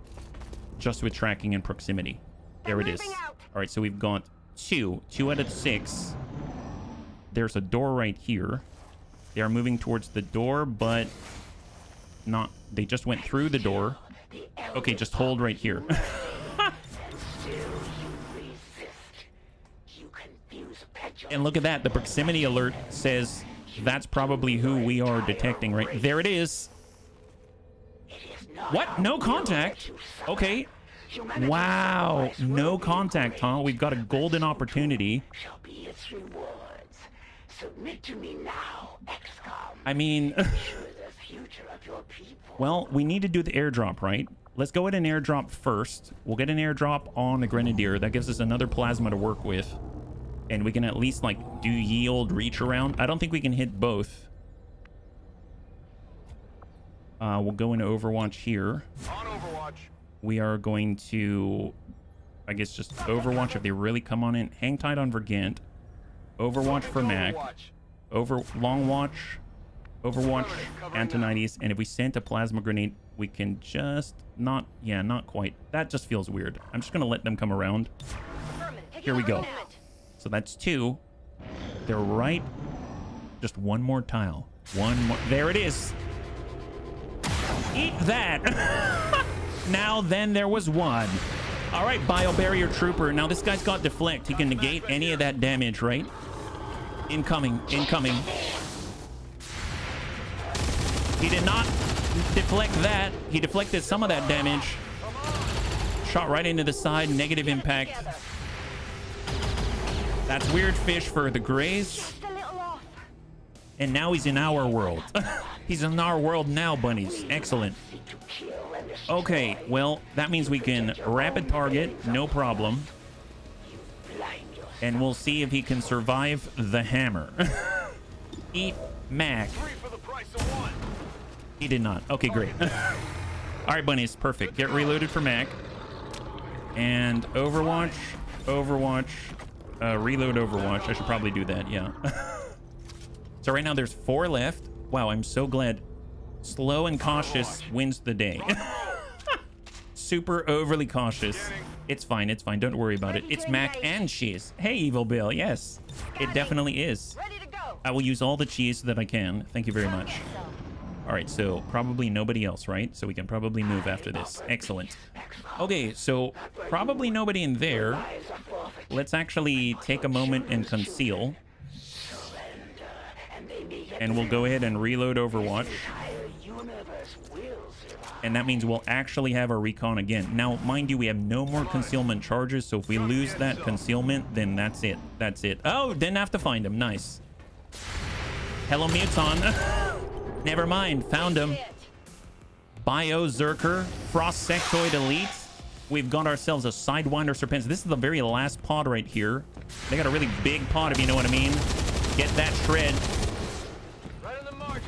Just with tracking and proximity. There it is. All right, so we've got 2 out of 6. There's a door right here. They are moving towards the door, but not. They just went through the door. Okay, just hold right here. And look at that. The proximity alert says that's probably who we are detecting, right? There it is. What? No contact? Okay. Wow. No contact, huh? We've got a golden opportunity. Submit to me now, XCOM. I mean, well, we need to do the airdrop, right? Let's go ahead and airdrop first. We'll get an airdrop on the Grenadier. That gives us another plasma to work with. And we can at least, like, do ye old reach around. I don't think we can hit both. We'll go into Overwatch here. On Overwatch. We are going to, I guess, just Overwatch if they really come on in. Hang tight on Vergant. Overwatch for Mac. Long watch. Overwatch Antonides. And if we sent a plasma grenade, we can just not, yeah, not quite. That just feels weird. I'm just going to let them come around. Here we go. So that's 2. They're right. Just one more tile. One more. There it is. Eat that. Now then there was 1. All right, Biobarrier Trooper. Now this guy's got deflect. He can negate any of that damage, right? Incoming. Incoming. He did not deflect that. He deflected some of that damage. Shot right into the side. Negative impact. That's weird fish for the Greys. And now he's in our world. He's in our world now, bunnies. Excellent. Okay, well, that means we can rapid target, no problem. And we'll see if he can survive the hammer. Eat Mac. He did not. Okay, great. All right, bunnies, perfect. Get reloaded for Mac. And Overwatch, reload Overwatch. I should probably do that, yeah. So right now there's 4 left. Wow, I'm so glad. Slow and cautious wins the day. Super overly cautious. It's fine, it's fine. Don't worry about it. It's Mac and cheese. Hey, Evil Bill. Yes, it definitely is. I will use all the cheese that I can. Thank you very much. All right, so probably nobody else, right? So we can probably move after this. Excellent. Okay, so probably nobody in there. Let's actually take a moment and conceal. And we'll go ahead and reload Overwatch. And that means we'll actually have our recon again. Now, mind you, we have no more concealment charges, so if we lose that concealment, then that's it. That's it. Oh, didn't have to find him. Nice. Hello, Muton. Never mind. Found him. Bio Zerker. Frost Sectoid Elite. We've got ourselves a Sidewinder Serpents. This is the very last pod right here. They got a really big pod, if you know what I mean. Get that shred. Right on the margin.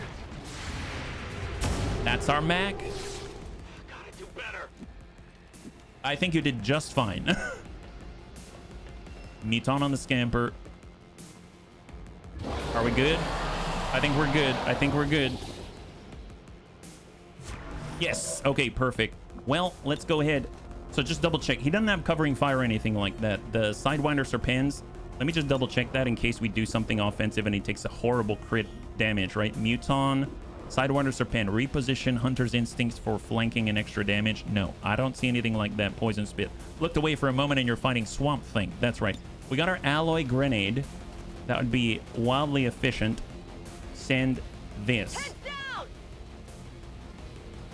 That's our Mac. Gotta do better. I think you did just fine. Muton on the Scamper. Are we good? I think we're good. I think we're good. Yes. Okay, perfect. Well, let's go ahead. So just double check. He doesn't have covering fire or anything like that. The Sidewinder Serpens. Let me just double check that in case we do something offensive and he takes a horrible crit damage, right? Muton, Sidewinder Serpent, reposition Hunter's Instincts for flanking and extra damage. No, I don't see anything like that. Poison Spit. Looked away for a moment and you're fighting Swamp Thing. That's right. We got our Alloy Grenade. That would be wildly efficient. Send this.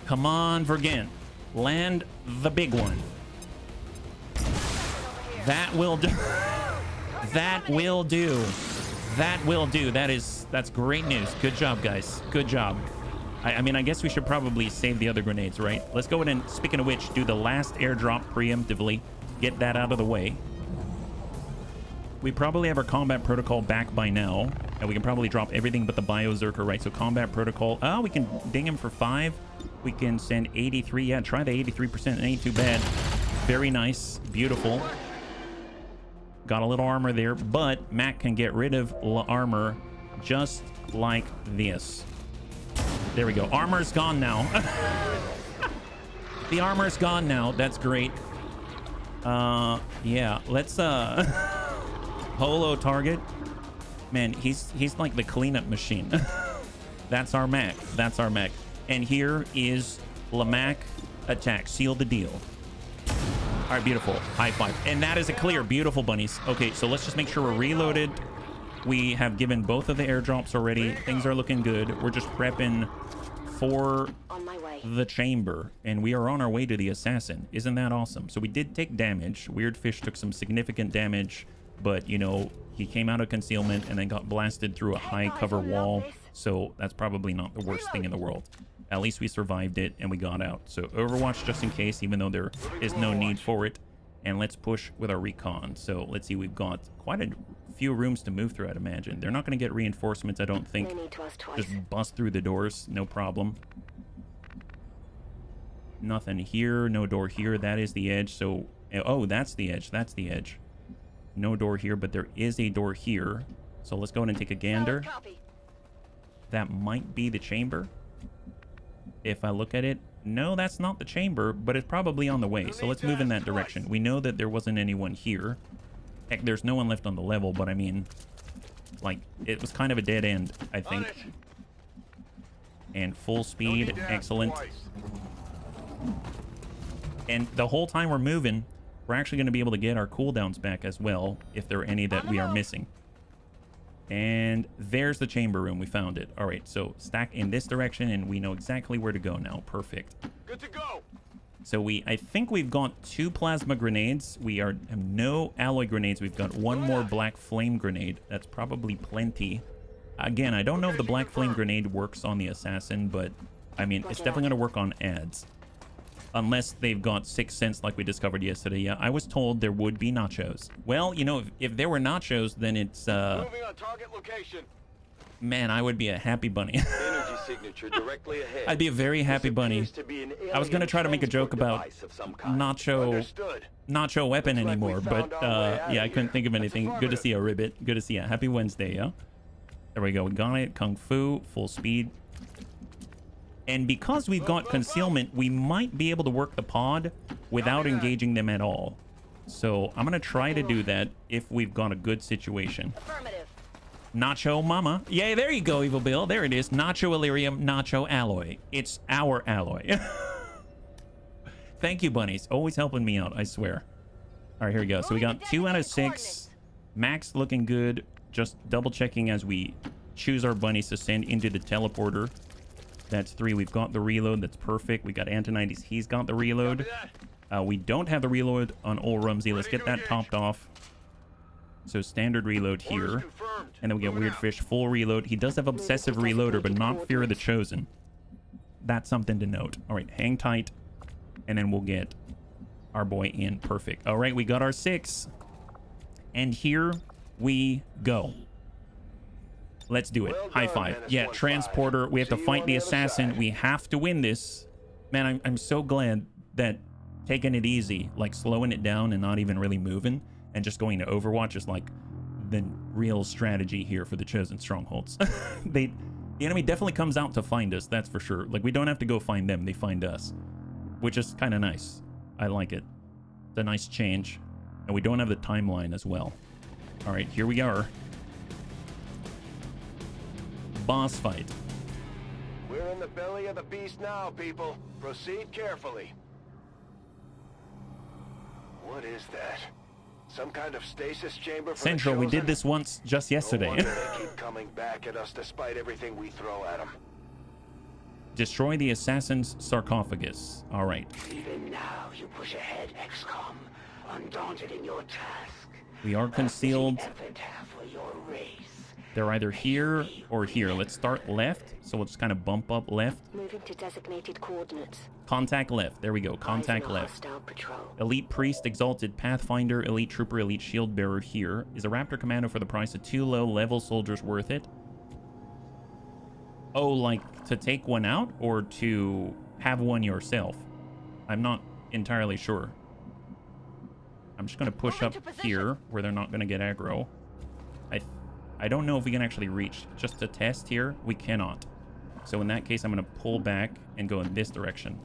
Come on, Vergant. Land the big one. That will do. That will do. That will do. That's great news. Good job, guys. Good job. I mean, I guess we should probably save the other grenades, right? Let's go ahead and, speaking of which, do the last airdrop preemptively. Get that out of the way. We probably have our combat protocol back by now, and we can probably drop everything but the Biozerker, right? So combat protocol. Oh, we can ding him for 5. We can send 83. Yeah, try the 83%. It ain't too bad. Very nice. Beautiful. Got a little armor there, but Mac can get rid of armor just like this. There we go. Armor's gone now. The armor's gone now. That's great. Yeah, let's holo target. Man, he's like the cleanup machine. That's our Mac. That's our Mac. And here is Lamac attack. Seal the deal. All right, beautiful. High five. And that is a clear. Beautiful, bunnies. Okay, so let's just make sure we're reloaded. We have given both of the airdrops already. Things are looking good. We're just prepping for the chamber. And we are on our way to the assassin. Isn't that awesome? So we did take damage. Weird Fish took some significant damage. But, you know, he came out of concealment and then got blasted through a high cover wall. So that's probably not the worst thing in the world. At least we survived it and we got out. So Overwatch just in case, even though there is no need for it. And let's push with our recon. So let's see, we've got quite a few rooms to move through, I'd imagine. They're not going to get reinforcements, I don't think. Just bust through the doors, no problem. Nothing here, no door here. That is the edge. So, oh, that's the edge. That's the edge. No door here, but there is a door here. So let's go ahead and take a gander. That might be the chamber. If I look at it, no, that's not the chamber, but it's probably on the way. So let's move in that direction. We know that there wasn't anyone here. Heck, there's no one left on the level, but I mean, like, it was kind of a dead end, I think. And full speed, excellent. And the whole time we're moving, we're actually going to be able to get our cooldowns back as well, if there are any that we are missing. And there's the chamber room. We found it. All right, so stack in this direction, and we know exactly where to go now. Perfect. Good to go. So I think we've got 2 plasma grenades. We have no alloy grenades. We've got 1 more black flame grenade. That's probably plenty. Again, I don't know if the black flame grenade works on the assassin, but I mean, it's definitely going to work on ads. Unless they've got 6 cents like we discovered yesterday. Yeah, I was told there would be nachos. Well, you know, if there were nachos, then it's moving on target location. Man, I would be a happy bunny. Energy signature directly ahead. I'd be a very happy bunny. I was gonna try to make a joke about nacho weapon anymore, but yeah, I couldn't think of anything. Good to see you, Ribbit. Good to see you. Happy Wednesday, yeah? There we go. We got it. Kung Fu, full speed. And because we've got concealment, we might be able to work the pod without engaging them at all. So I'm going to try to do that if we've got a good situation. Nacho Mama. Yay, there you go, Evil Bill. There it is. Nacho Illyrium, Nacho Alloy. It's our alloy. Thank you, bunnies. Always helping me out, I swear. All right, here we go. So we got 2 out of 6. Max looking good. Just double checking as we choose our bunnies to send into the teleporter. That's 3. We've got the reload. That's perfect. We got Antonides. He's got the reload. We don't have the reload on old Rumsey. Let's get that topped off. So standard reload here. And then we get Weird Fish full reload. He does have obsessive reloader, but not Fear of the Chosen. That's something to note. All right, hang tight. And then we'll get our boy in. Perfect. All right, we got our 6. And here we go. Let's do it. Well High done, five. Menace Yeah, 1-5. transporter. We have to See you fight on the the other assassin. side. We have to win this. Man, I'm so glad that taking it easy, like slowing it down and not even really moving and just going to Overwatch is like the real strategy here for the Chosen Strongholds. The enemy definitely comes out to find us, that's for sure. Like, we don't have to go find them, they find us, which is kind of nice. I like it. It's a nice change. And we don't have the timeline as well. All right, here we are. Boss fight. We're in the belly of the beast now, people. Proceed carefully. What is that? Some kind of stasis chamber for Central, the we did Chosen? this once just No yesterday. wonder they keep coming back at us despite everything we throw at them. Destroy the assassin's sarcophagus. All right. Even now, you push ahead, XCOM, undaunted in your task. We are concealed. Effort for your race. They're either here or here. Let's start left. So we'll just kind of bump up left. Moving to designated coordinates. Contact left. There we go. Contact Eyes on a left. hostile patrol. Elite Priest, Exalted Pathfinder, Elite Trooper, Elite Shield Bearer here. Is a Raptor Commando for the price of 2 low-level soldiers worth it? Oh, like to take one out or to have one yourself? I'm not entirely sure. I'm just going to push up here where they're not going to get aggro. I don't know if we can actually reach. Just to test here, we cannot. So in that case, I'm going to pull back and go in this direction.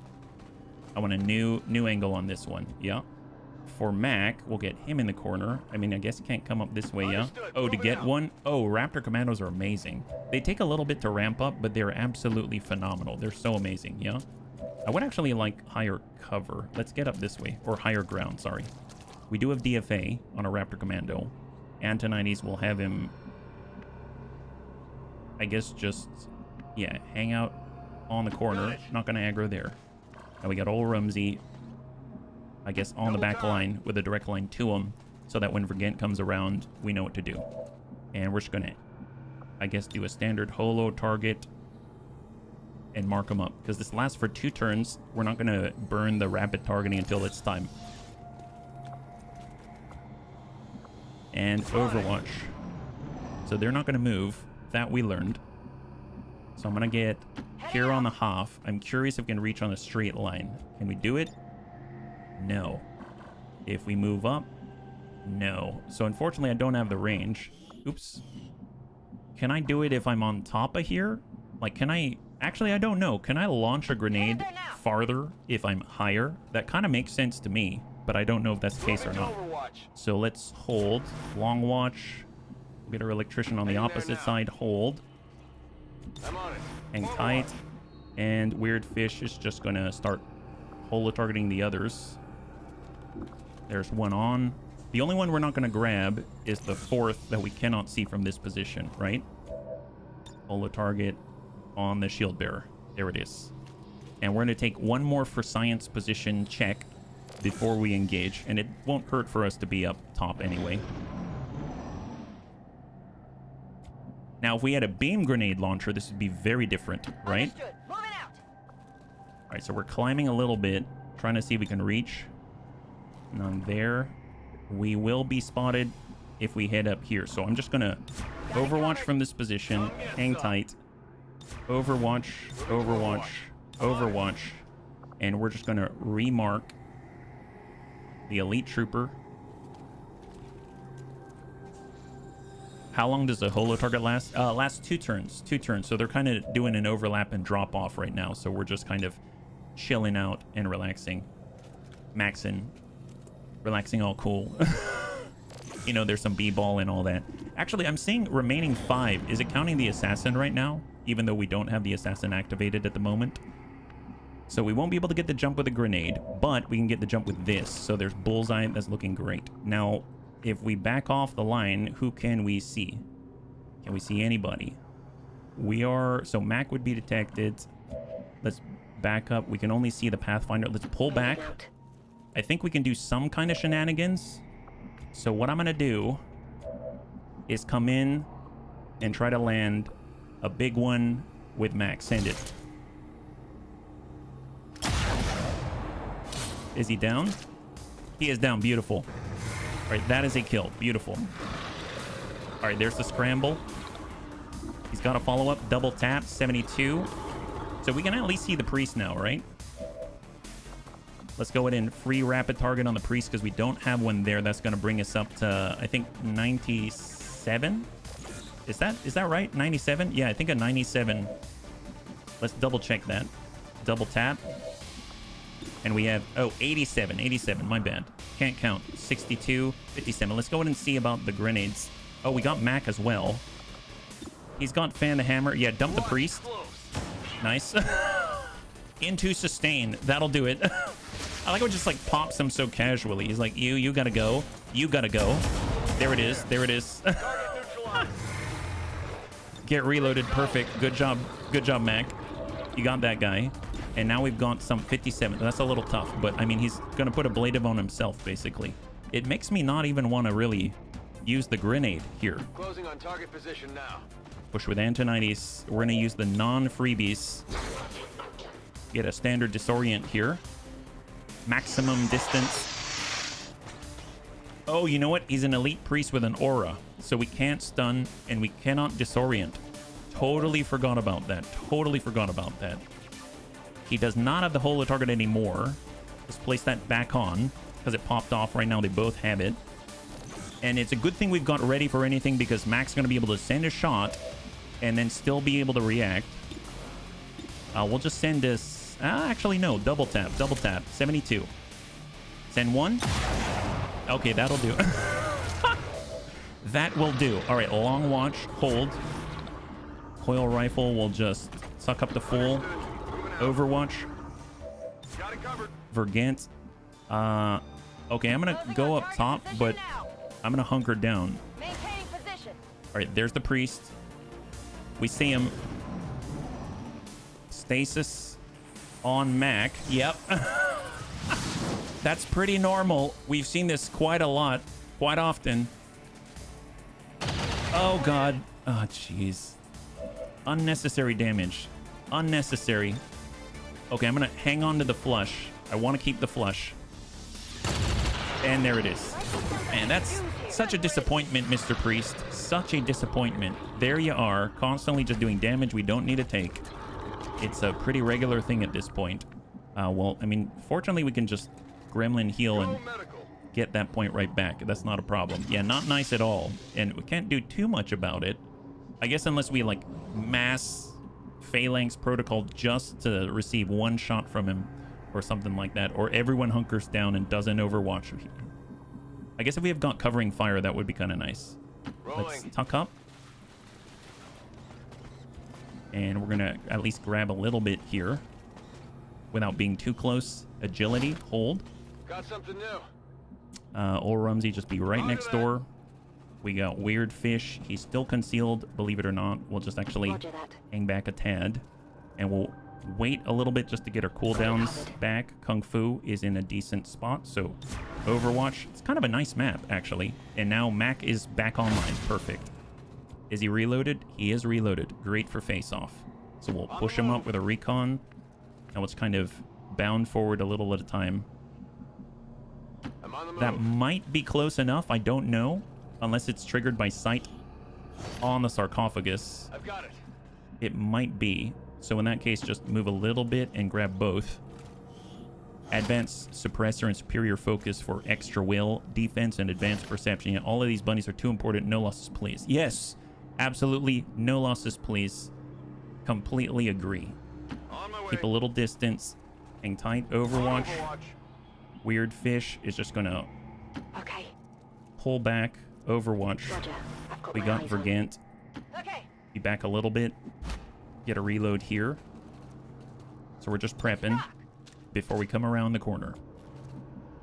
I want a new angle on this one. Yeah. For Mac, we'll get him in the corner. I mean, I guess he can't come up this way, yeah? Oh, to get one? Oh, Raptor Commandos are amazing. They take a little bit to ramp up, but they're absolutely phenomenal. They're so amazing, yeah? I would actually like higher cover. Let's get up this way. Or higher ground, sorry. We do have DFA on a Raptor Commando. Antonides will have him, I guess, just, yeah, hang out on the corner. Not going to aggro there. Now we got old Rumsey, I guess, on the back line with a direct line to him, so that when Vergent comes around, we know what to do. And we're just going to, I guess, do a standard holo target and mark them up. Because this lasts for 2 turns. We're not going to burn the rapid targeting until it's time. And Overwatch. So they're not going to move. That we learned. So I'm going to get here on the half. I'm curious if we can reach on a straight line. Can we do it? No. If we move up? No. So unfortunately, I don't have the range. Oops. Can I do it if I'm on top of here? Like, can I... Actually, I don't know. Can I launch a grenade farther if I'm higher? That kind of makes sense to me, but I don't know if that's the case or not. So let's hold. Long watch. We'll get our electrician on the opposite side. Hold. I'm on it. Hang tight. And Weird Fish is just going to start holo targeting the others. There's one on. The only one we're not going to grab is the 4th that we cannot see from this position, right? Holo target on the shield bearer. There it is. And we're going to take one more for science position check before we engage. And it won't hurt for us to be up top anyway. Now, if we had a beam grenade launcher, this would be very different, right? Understood. Moving out. All right, so we're climbing a little bit, trying to see if we can reach. None there. We will be spotted if we head up here. So I'm just going to Overwatch from this position. Hang tight. Overwatch, Overwatch, Overwatch. And we're just going to remark the Elite Trooper. How long does a holo target last? Lasts 2 turns. 2 turns. So they're kind of doing an overlap and drop off right now. So we're just kind of chilling out and relaxing. Maxing. Relaxing all cool. You know, there's some b-ball and all that. Actually, I'm seeing remaining 5. Is it counting the assassin right now? Even though we don't have the assassin activated at the moment. So we won't be able to get the jump with a grenade, but we can get the jump with this. So there's bullseye. That's looking great. Now, if we back off the line, who can we see? Can we see anybody? We are... So Mac would be detected. Let's back up. We can only see the Pathfinder. Let's pull back. I think we can do some kind of shenanigans. So what I'm going to do is come in and try to land a big one with Mac. Send it. Is he down? He is down. Beautiful. All right, that is a kill. Beautiful. All right, there's the scramble. He's got a follow-up. Double tap. 72. So we can at least see the priest now, right? Let's go ahead and free rapid target on the priest because we don't have one there. That's going to bring us up to, I think, 97? Is that right? 97? Yeah, I think a 97. Let's double check that. Double tap. And we have, oh, 87. 87, my bad. Can't count. 62, 57. Let's go ahead and see about the grenades. Oh, we got Mac as well. He's got Fan the Hammer. Yeah, dump the priest. Nice. Into sustain. That'll do it. I like how it just like pops him so casually. He's like, you gotta go. You gotta go. There it is. There it is. Get reloaded. Perfect. Good job. Good job, Mac. You got that guy. And now we've got some 57. That's a little tough, but I mean, he's gonna put a ablative on himself, basically. It makes me not even want to really use the grenade here. Closing on target position now. Push with Antonides. We're gonna use the non-freebies. Get a standard disorient here. Maximum distance. Oh, you know what? He's an elite priest with an aura, so we can't stun and we cannot disorient. Totally forgot about that. Totally forgot about that. He does not have the holo target anymore. Let's place that back on because it popped off. Right now they both have it. And it's a good thing we've got ready for anything because Mac's going to be able to send a shot and then still be able to react. We'll just send this... actually, no. Double tap. Double tap. 72. Send one. Okay, that'll do. That will do. All right, long watch. Hold. Coil rifle will just suck up the full. Overwatch. Got it covered. Vergant. Okay, I'm going to go up top, but I'm going to hunker down. Maintaining position. All right, there's the priest. We see him. Stasis on Mac. Yep. That's pretty normal. We've seen this quite a lot, quite often. Oh, God. Oh, jeez. Unnecessary damage. Unnecessary. Okay, I'm going to hang on to the flush. I want to keep the flush. And there it is. Man, that's such a disappointment, Mr. Priest. Such a disappointment. There you are, constantly just doing damage we don't need to take. It's a pretty regular thing at this point. Well, I mean, fortunately, we can just gremlin heal and get that point right back. That's not a problem. Yeah, not nice at all. And we can't do too much about it. I guess unless we, like, mass phalanx protocol just to receive one shot from him or something like that. Or everyone hunkers down and doesn't overwatch. I guess if we have got covering fire, that would be kind of nice. Let's tuck up. And we're going to at least grab a little bit here without being too close. Agility, hold. Got something new. Old Rumsey just be right next door. We got Weird Fish. He's still concealed, believe it or not. We'll just actually hang back a tad. And we'll wait a little bit just to get our cooldowns back. Kung Fu is in a decent spot, so Overwatch. It's kind of a nice map, actually. And now Mac is back online. Perfect. Is he reloaded? He is reloaded. Great for face-off. So we'll push him up with a recon. Now it's kind of bound forward a little at a time. That might be close enough. I don't know. Unless it's triggered by sight on the sarcophagus. I've got it. It might be. So in that case, just move a little bit and grab both. Advanced suppressor and superior focus for extra will, defense, and advanced perception. Yeah, all of these bunnies are too important. No losses, please. Yes, absolutely. No losses, please. Completely agree. On my way. Keep a little distance. Hang tight. Overwatch. Weird Fish is just going to pull back. Overwatch. Roger. We got Vergant. Okay. Be back a little bit. Get a reload here. So we're just prepping before we come around the corner.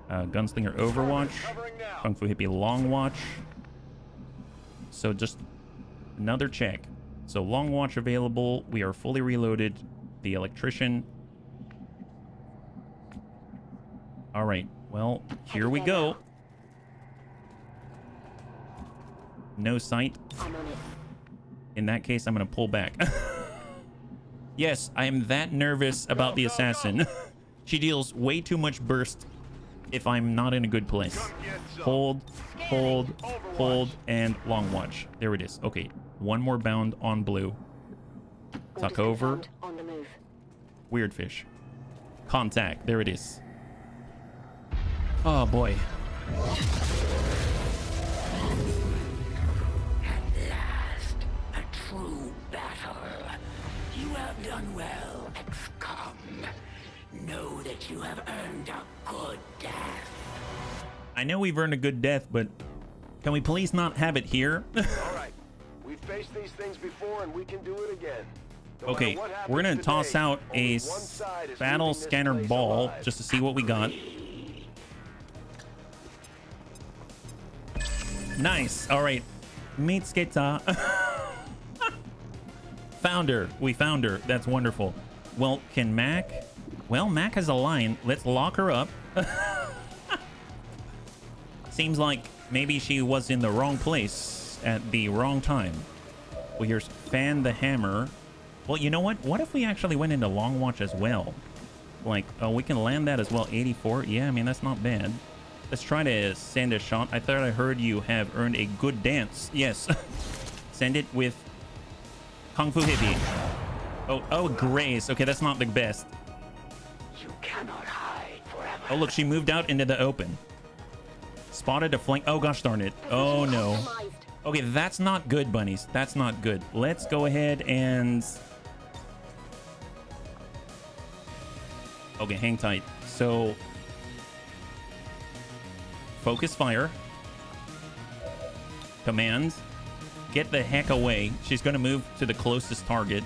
Gunslinger Overwatch. Kung Fu Hippie Long Watch. So just another check. So long watch available. We are fully reloaded. The electrician. All right. Well, here we go. No sight. I'm on it. In that case, I'm going to pull back. Yes, I am that nervous about the assassin. She deals way too much burst if I'm not in a good place. Hold, hold, hold, and long watch. There it is. Okay, one more bound on blue. Tuck over. On the move. Weird fish. Contact. There it is. Oh, boy. At last, a true battle. You have done well, XCOM. Know that you have earned a good death. I know we've earned a good death, but can we please not have it here? All right. We've faced these things before, and we can do it again. No Okay, matter what happens we're gonna today, toss out only a one side is battle leaving this scanner place ball alive. just to see what we got. Nice. All right. Meet Sketa. Found her. We found her. That's wonderful. Well, can Mac? Well, Mac has a line. Let's lock her up. Seems like maybe she was in the wrong place at the wrong time. Well, here's fan the hammer. Well, you know what? What if we actually went into long watch as well? Like, oh, we can land that as well. 84. Yeah, I mean, that's not bad. Let's try to send a shot. I thought I heard you have earned a good dance. Yes. Send it with Kung Fu Hippie. Oh, Grace. Okay, that's not the best. You cannot hide forever. Oh, look, she moved out into the open. Spotted a flank. Oh, gosh darn it. Oh, no. Compromised. Okay, that's not good, bunnies. That's not good. Let's go ahead and... Okay, hang tight. So... Focus fire. Command. Get the heck away. She's going to move to the closest target.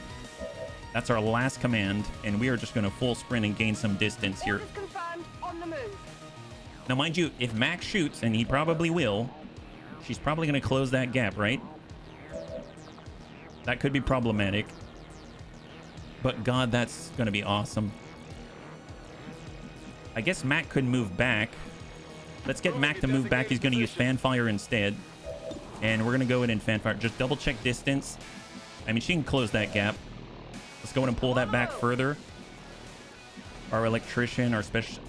That's our last command, and we are just going to full sprint and gain some distance here. Orders confirmed. On the move. Now, mind you, if Max shoots, and he probably will, she's probably going to close that gap, right? That could be problematic. But God, that's going to be awesome. I guess Mac could move back. Let's get Mac to move back. He's going to use fan fire instead. And we're going to go in and fan fire. Just double check distance. I mean, she can close that gap. Let's go in and pull that back further. Our electrician, our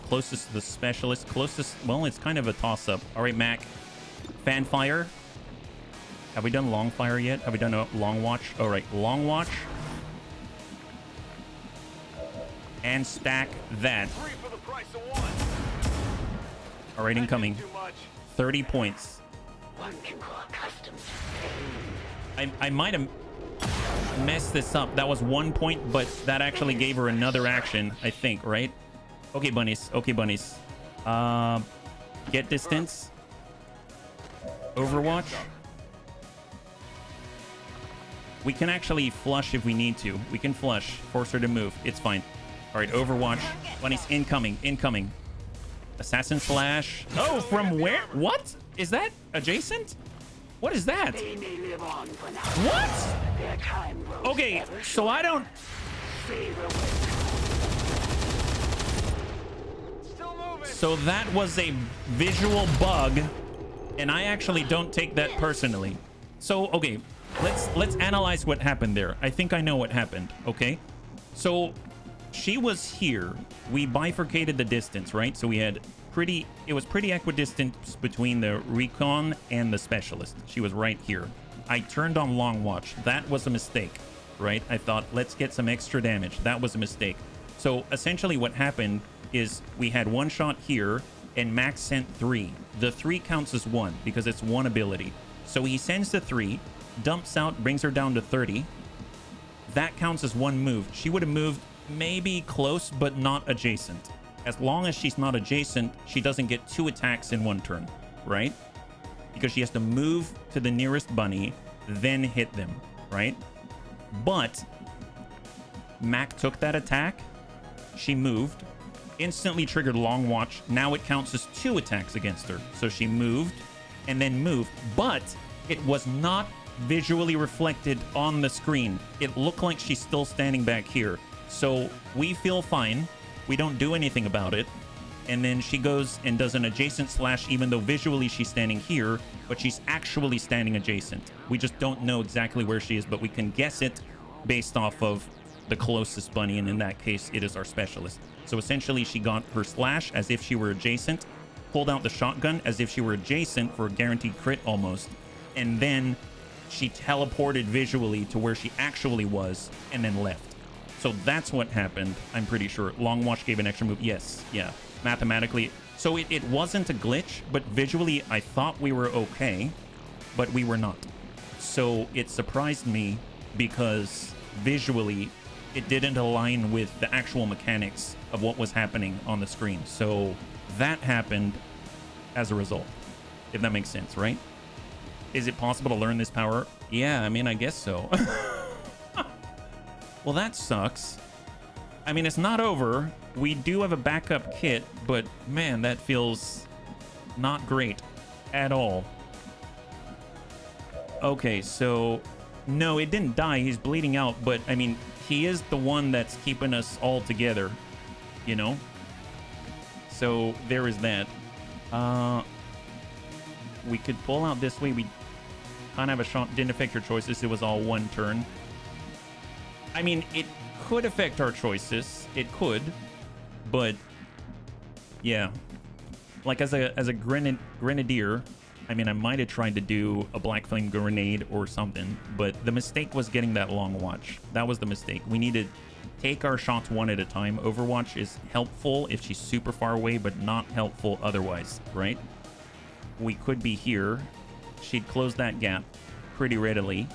closest to the specialist. Closest, well, it's kind of a toss-up. All right, Mac. Fan fire. Have we done long fire yet? Have we done a long watch? All right, long watch. And stack that. All right, incoming. 30 points. One can grow accustomed to pain. I might have messed this up. That was 1 point, but that actually gave her another action, I think, right? Okay, bunnies. Okay, bunnies. Get distance. Overwatch. We can actually flush if we need to. We can flush. Force her to move. It's fine. All right, Overwatch. Bunnies, incoming. Incoming. Assassin slash. Oh, from where? What? Is that adjacent? What is that? They may live on for now. What? Their time grows Okay, ever so I don't... favor with So that was a visual bug, and I actually don't take that personally. So, okay, let's analyze what happened there. I think I know what happened, okay? So she was here. We bifurcated the distance, right? So we had it was pretty equidistant between the recon and the specialist. She was right here. I turned on long watch. That was a mistake, right? I thought, let's get some extra damage. That was a mistake. So essentially what happened is we had one shot here and Max sent 3. The 3 counts as 1 because it's 1 ability. So he sends the 3, dumps out, brings her down to 30. That counts as 1 move. She would have moved maybe close, but not adjacent. As long as she's not adjacent, she doesn't get 2 attacks in 1 turn, right? Because she has to move to the nearest bunny, then hit them, right? But Mac took that attack. She moved, instantly triggered long watch. Now it counts as 2 attacks against her. So she moved and then moved, but it was not visually reflected on the screen. It looked like she's still standing back here. So we feel fine. We don't do anything about it. And then she goes and does an adjacent slash, even though visually she's standing here, but she's actually standing adjacent. We just don't know exactly where she is, but we can guess it based off of the closest bunny, and in that case, it is our specialist. So essentially, she got her slash as if she were adjacent, pulled out the shotgun as if she were adjacent for a guaranteed crit almost, and then she teleported visually to where she actually was, and then left. So that's what happened, I'm pretty sure. Long Watch gave an extra move. Yes, yeah. Mathematically, so it wasn't a glitch, but visually I thought we were okay, but we were not. So it surprised me because visually it didn't align with the actual mechanics of what was happening on the screen. So that happened as a result, if that makes sense, right? Is it possible to learn this power? Yeah, I mean, I guess so. Well, that sucks. I mean, it's not over. We do have a backup kit, but man, that feels not great at all. Okay, so no, it didn't die. He's bleeding out, but I mean, he is the one that's keeping us all together, you know? So there is that. We could pull out this way. We kind of have a shot. Didn't affect your choices. It was all one turn. I mean, it could affect our choices. It could, but yeah, like as a grenadier, I mean, I might have tried to do a black flame grenade or something, but the mistake was getting that long watch. That was the mistake. We need to take our shots one at a time. Overwatch is helpful if she's super far away, but not helpful otherwise, right? We could be here. She'd close that gap pretty readily.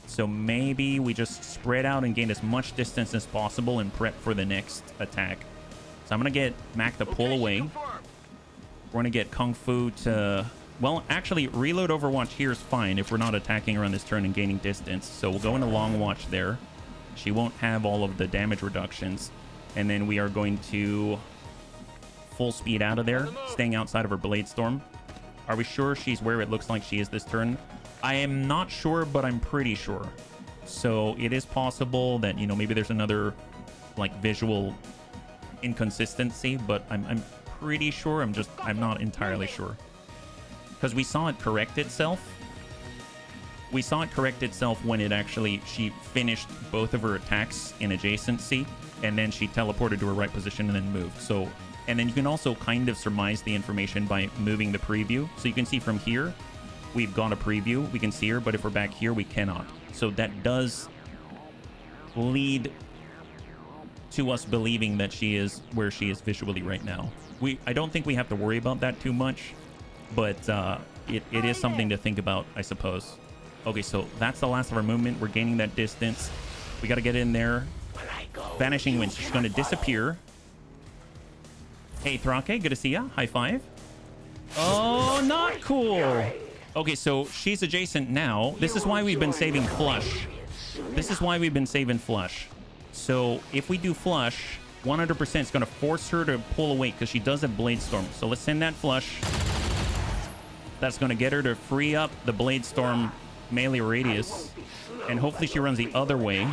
So maybe we just spread out and gain as much distance as possible and prep for the next attack. So I'm going to get Mac to pull away. We're going to get Kung Fu to... Well, actually, reload Overwatch here is fine if we're not attacking her on this turn and gaining distance. So we'll go into Long Watch there. She won't have all of the damage reductions. And then we are going to full speed out of there, staying outside of her Blade Storm. Are we sure she's where it looks like she is this turn? I am not sure, but I'm pretty sure. So it is possible that, you know, maybe there's another like visual inconsistency, but I'm pretty sure. I'm not entirely sure. Because we saw it correct itself. We saw it correct itself when she finished both of her attacks in adjacency, and then she teleported to her right position and then moved. So, and then you can also kind of surmise the information by moving the preview. So you can see from here, we've got a preview. We can see her, but if we're back here, we cannot. So that does lead to us believing that she is where she is visually right now. I don't think we have to worry about that too much, but it is something to think about, I suppose. Okay, so that's the last of our movement. We're gaining that distance. We got to get in there. Vanishing Wind. She's going to disappear. Hey, Thrake, good to see ya. High five. Oh, not cool. Okay, so she's adjacent now. This is why we've been saving Flush. This is why we've been saving Flush. So if we do Flush, 100% is going to force her to pull away because she does have Blade Storm. So let's send that Flush. That's going to get her to free up the Blade Storm melee radius. And hopefully she runs the other way.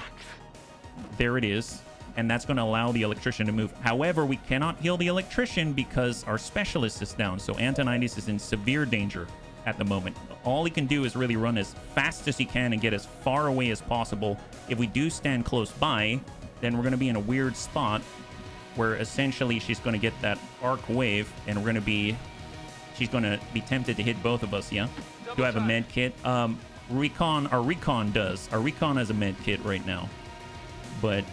There it is. And that's going to allow the Electrician to move. However, we cannot heal the Electrician because our Specialist is down. So Antonides is in severe danger at the moment. All he can do is really run as fast as he can and get as far away as possible. If we do stand close by, then we're going to be in a weird spot where essentially she's going to get that arc wave and she's going to be tempted to hit both of us, yeah? Do I have a med kit? Our Recon does. Our Recon has a med kit right now. But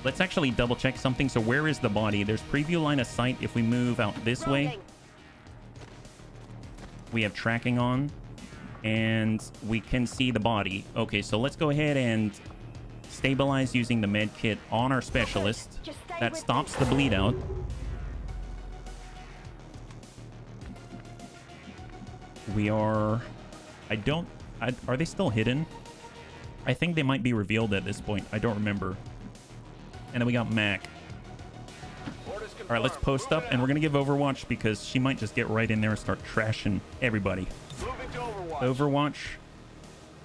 let's actually double check something. So where is the body? There's preview line of sight if we move out this way. We have tracking on and we can see the body. Okay, so let's go ahead and stabilize using the med kit on our Specialist. That stops the bleed out. We are... are they still hidden? I think they might be revealed at this point. I don't remember. And then we got Mac. All right, let's post up, and we're going to give Overwatch because she might just get right in there and start trashing everybody. Overwatch.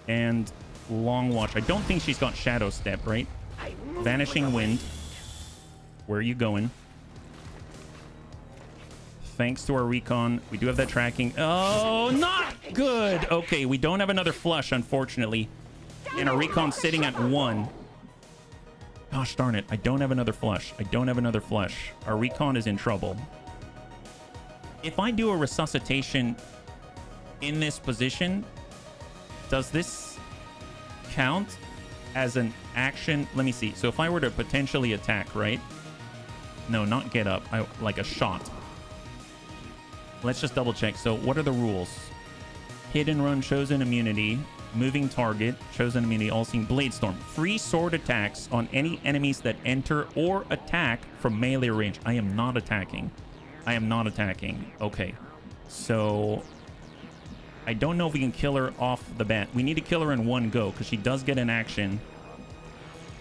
And long watch. I don't think she's got shadow step, right? Vanishing wind. Where are you going? Thanks to our recon, we do have that tracking. Oh, not good. Okay, we don't have another flush, unfortunately. And our recon's sitting at 1. Gosh darn it. I don't have another flush. I don't have another flush. Our recon is in trouble. If I do a resuscitation in this position, does this count as an action? Let me see. So if I were to potentially attack, right? No, not get up. Like a shot. Let's just double check. So what are the rules? Hit and run, chosen immunity, moving target, chosen immunity, all seeing blade storm. Free sword attacks on any enemies that enter or attack from melee range. I am not attacking. I am not attacking. Okay. So I don't know if we can kill her off the bat. We need to kill her in one go because she does get an action.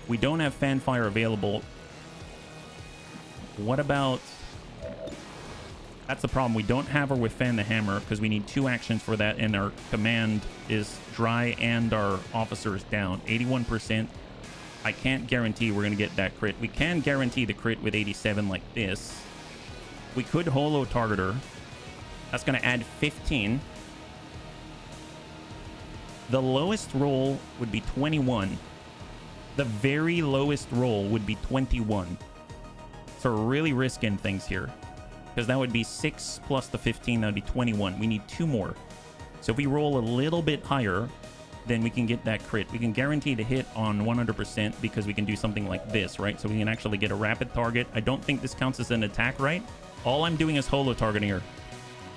We don't have fanfire available. What about... That's the problem. We don't have her with Fan the Hammer because we need 2 actions for that, and our command is dry and our officer is down. 81%. I can't guarantee we're going to get that crit. We can guarantee the crit with 87 like this. We could holo target her. That's going to add 15. The lowest roll would be 21. The very lowest roll would be 21. So we're really risking things here. Because that would be 6 plus the 15, that would be 21. We need 2 more. So if we roll a little bit higher, then we can get that crit. We can guarantee the hit on 100% because we can do something like this, right? So we can actually get a rapid target. I don't think this counts as an attack, right? All I'm doing is holo targeting her.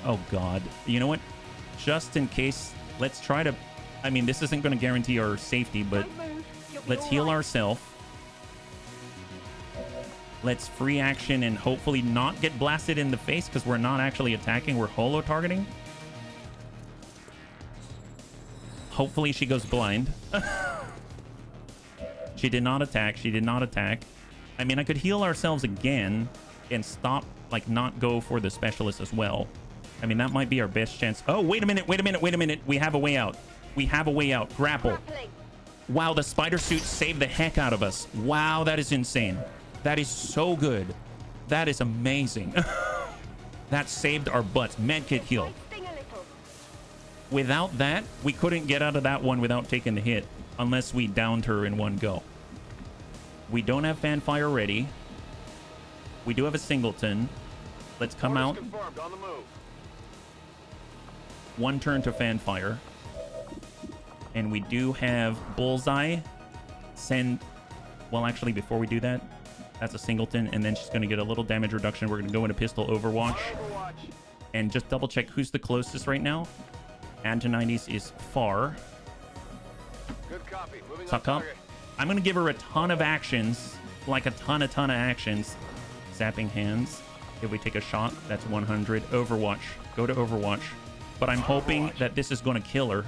Oh, God. You know what? Just in case, let's try to... I mean, this isn't going to guarantee our safety, but let's heal ourselves. Let's free action and hopefully not get blasted in the face because we're not actually attacking. We're holo targeting. Hopefully she goes blind. She did not attack. She did not attack. I mean, I could heal ourselves again and stop, like, not go for the specialist as well. I mean, that might be our best chance. Oh, wait a minute. Wait a minute. Wait a minute. We have a way out. We have a way out. Grapple. Wow, the spider suit saved the heck out of us. Wow, that is insane. That is so good. That is amazing. That saved our butts. Medkit heal. Without that, we couldn't get out of that one without taking the hit unless we downed her in one go. We don't have fanfire ready. We do have a singleton. Let's come out. On the move. 1 turn to fanfire. And we do have bullseye. Send... Well, actually, before we do that, that's a singleton, and then she's going to get a little damage reduction. We're going to go into pistol overwatch. And just double check who's the closest right now. Antonides is far. Good copy. Moving Suck on up. target. I'm going to give her a ton of actions, like a ton of actions. Zapping hands. If we take a shot, that's 100. Overwatch. Go to Overwatch. But I'm hoping that this is going to kill her.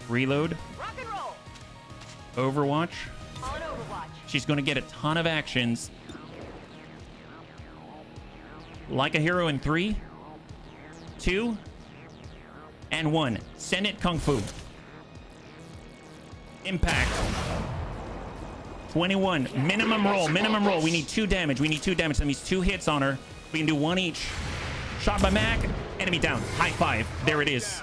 Reload. Rock and roll. Overwatch. On Overwatch. She's going to get a ton of actions. Like a hero in 3, 2, and 1. Send it Kung Fu. Impact. 21. Minimum roll. Minimum roll. We need 2 damage. We need 2 damage. That means 2 hits on her. We can do 1 each. Shot by Mac. Enemy down. High 5. There it is.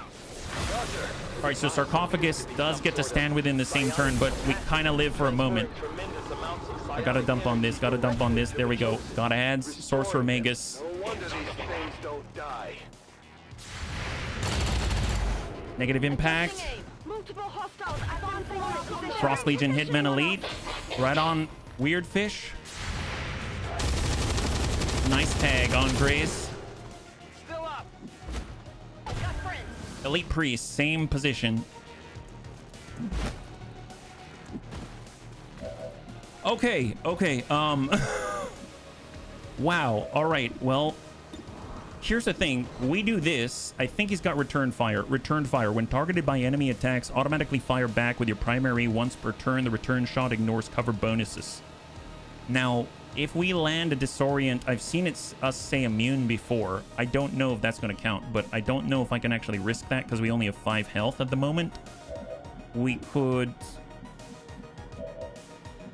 All right, so Sarcophagus does get to stand within the same turn, but we kind of live for a moment. I gotta dump on this. Gotta dump on this. There we go. Got ads. Sorcerer Magus. No wonder these things don't die. Negative impact. Multiple hostiles advancing on position. Frost Legion Hitman Elite. Right on Weird Fish. Nice tag on Grace. Still up. Got friends. Elite Priest, same position. Okay. Wow. All right. Well, here's the thing. We do this. I think he's got return fire. Return fire. When targeted by enemy attacks, automatically fire back with your primary once per turn. The return shot ignores cover bonuses. Now, If we land a disorient, I've seen us say immune before. I don't know if that's going to count, but I don't know if I can actually risk that because we only have 5 health at the moment. We could...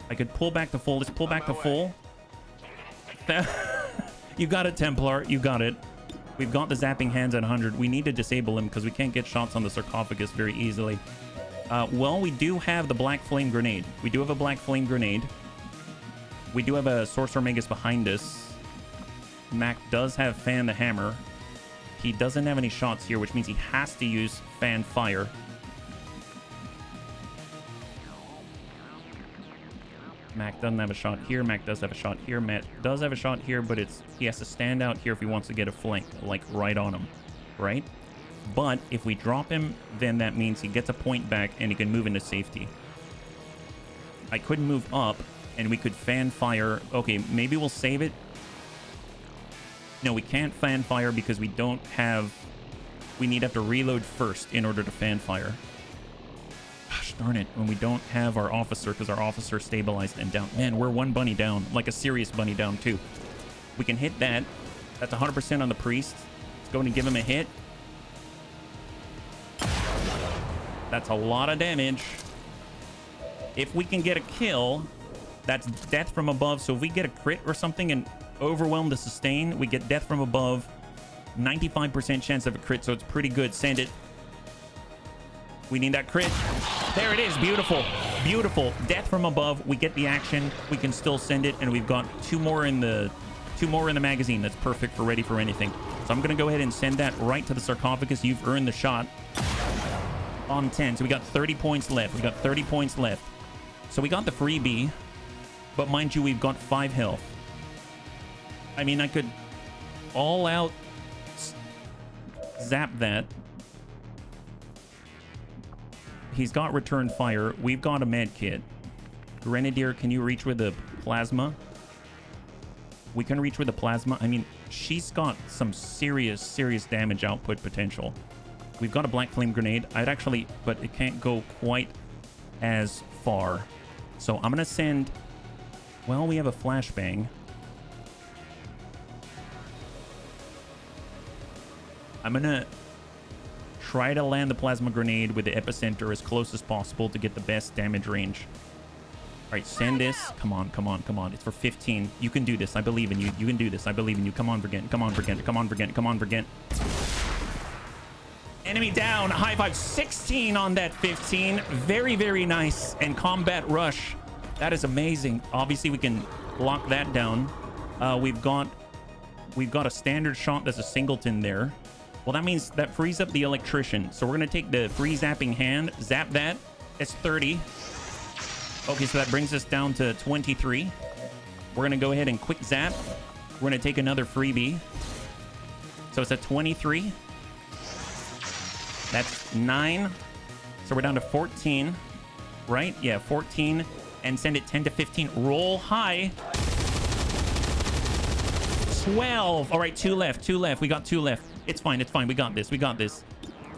I could pull back to full. Let's pull back to full. You got it, Templar. You got it. We've got the zapping hands at 100. We need to disable him because we can't get shots on the sarcophagus very easily. Well, we do have the black flame grenade. We do have a black flame grenade. We do have a Sorcerer Magus behind us. Mac does have Fan the Hammer. He doesn't have any shots here, which means he has to use Fan Fire. Mac doesn't have a shot here. Mac does have a shot here. Matt does have a shot here, but he has to stand out here if he wants to get a flank, like right on him, right? But if we drop him, then that means he gets a point back and he can move into safety. I could move up and we could fan fire. Okay, maybe we'll save it. No, we can't fan fire because we don't have... We need to have to reload first in order to fan fire. Gosh darn it, when we don't have our officer because our officer stabilized and down. Man, we're 1 bunny down, like a serious bunny down too. We can hit that. That's 100% on the priest. Let's go and give him a hit. That's a lot of damage. If we can get a kill, that's death from above. So if we get a crit or something and overwhelm the sustain, we get death from above. 95% chance of a crit, so it's pretty good. Send it. We need that crit. There it is. Beautiful. Beautiful. Death from above. We get the action. We can still send it, and we've got 2 more in the magazine. That's perfect for ready for anything. So I'm going to go ahead and send that right to the sarcophagus. You've earned the shot on 10. So we got 30 points left. We got 30 points left. So we got the freebie, but mind you, we've got 5 health. I mean, I could all out zap that. He's got return fire. We've got a med kit. Grenadier, can you reach with the plasma? We can reach with the plasma. I mean, she's got some serious damage output potential. We've got a black flame grenade. I'd actually, but it can't go quite as far. So I'm gonna send, well, we have a flashbang. I'm gonna try to land the plasma grenade with the epicenter as close as possible to get the best damage range. All right, send this. Come on, come on, come on. It's for 15. You can do this. I believe in you. You can do this. I believe in you. Come on, Brigant. Come on, Brigant. Come on, Brigant. Come on, Brigant. Enemy down. High five. 16 on that 15. Very, very nice. And combat rush. That is amazing. Obviously, we can lock that down. We've got a standard shot that's a singleton there. Well, that means that frees up the electrician. So we're going to take the free zapping hand, zap that. It's 30. Okay, so that brings us down to 23. We're going to go ahead and quick zap. We're going to take another freebie. So it's at 23. That's 9. So we're down to 14, right? Yeah, 14. And send it 10 to 15. Roll high. 12. All right, 2 left. 2 left. We got 2 left. It's fine. It's fine. We got this. We got this.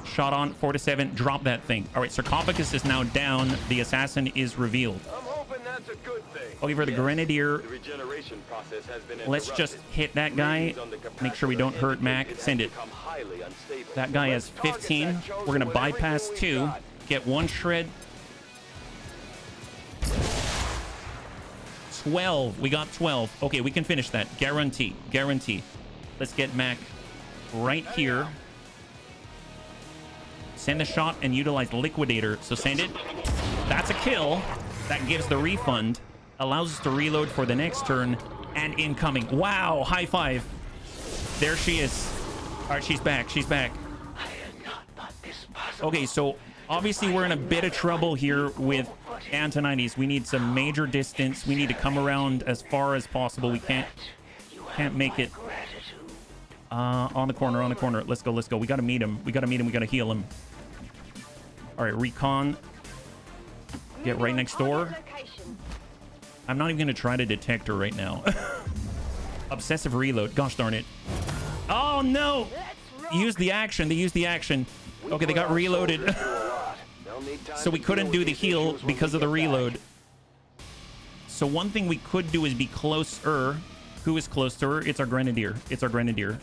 Shot on. 4 to 7. Drop that thing. All right, sarcophagus is now down. The assassin is revealed. I'm hoping that's a good thing. Okay, for the Grenadier, The regeneration process has been let's just hit that guy. Make sure we don't hurt Mac. Send it. That guy has 15. We're going to bypass 2. Get 1 shred. 12. We got 12. Okay, we can finish that. Guarantee. Guarantee. Let's get Mac right here. Send a shot and utilize Liquidator. So send it. That's a kill. That gives the refund. Allows us to reload for the next turn. And incoming. Wow. High five. There she is. All right, she's back. She's back. Okay, so obviously we're in a bit of trouble here with Antonides. We need some major distance. We need to come around as far as possible. We can't make it. On the corner, on the corner. Let's go, let's go. We gotta meet him. We gotta meet him. We gotta heal him. All right, recon. Get right next door. I'm not even gonna try to detect her right now. Obsessive reload. Gosh darn it. Oh no! Use the action. They used the action. Okay, they got reloaded. So we couldn't do the heal because of the reload. So one thing we could do is be closer. Who is close to her? It's our Grenadier. It's our Grenadier.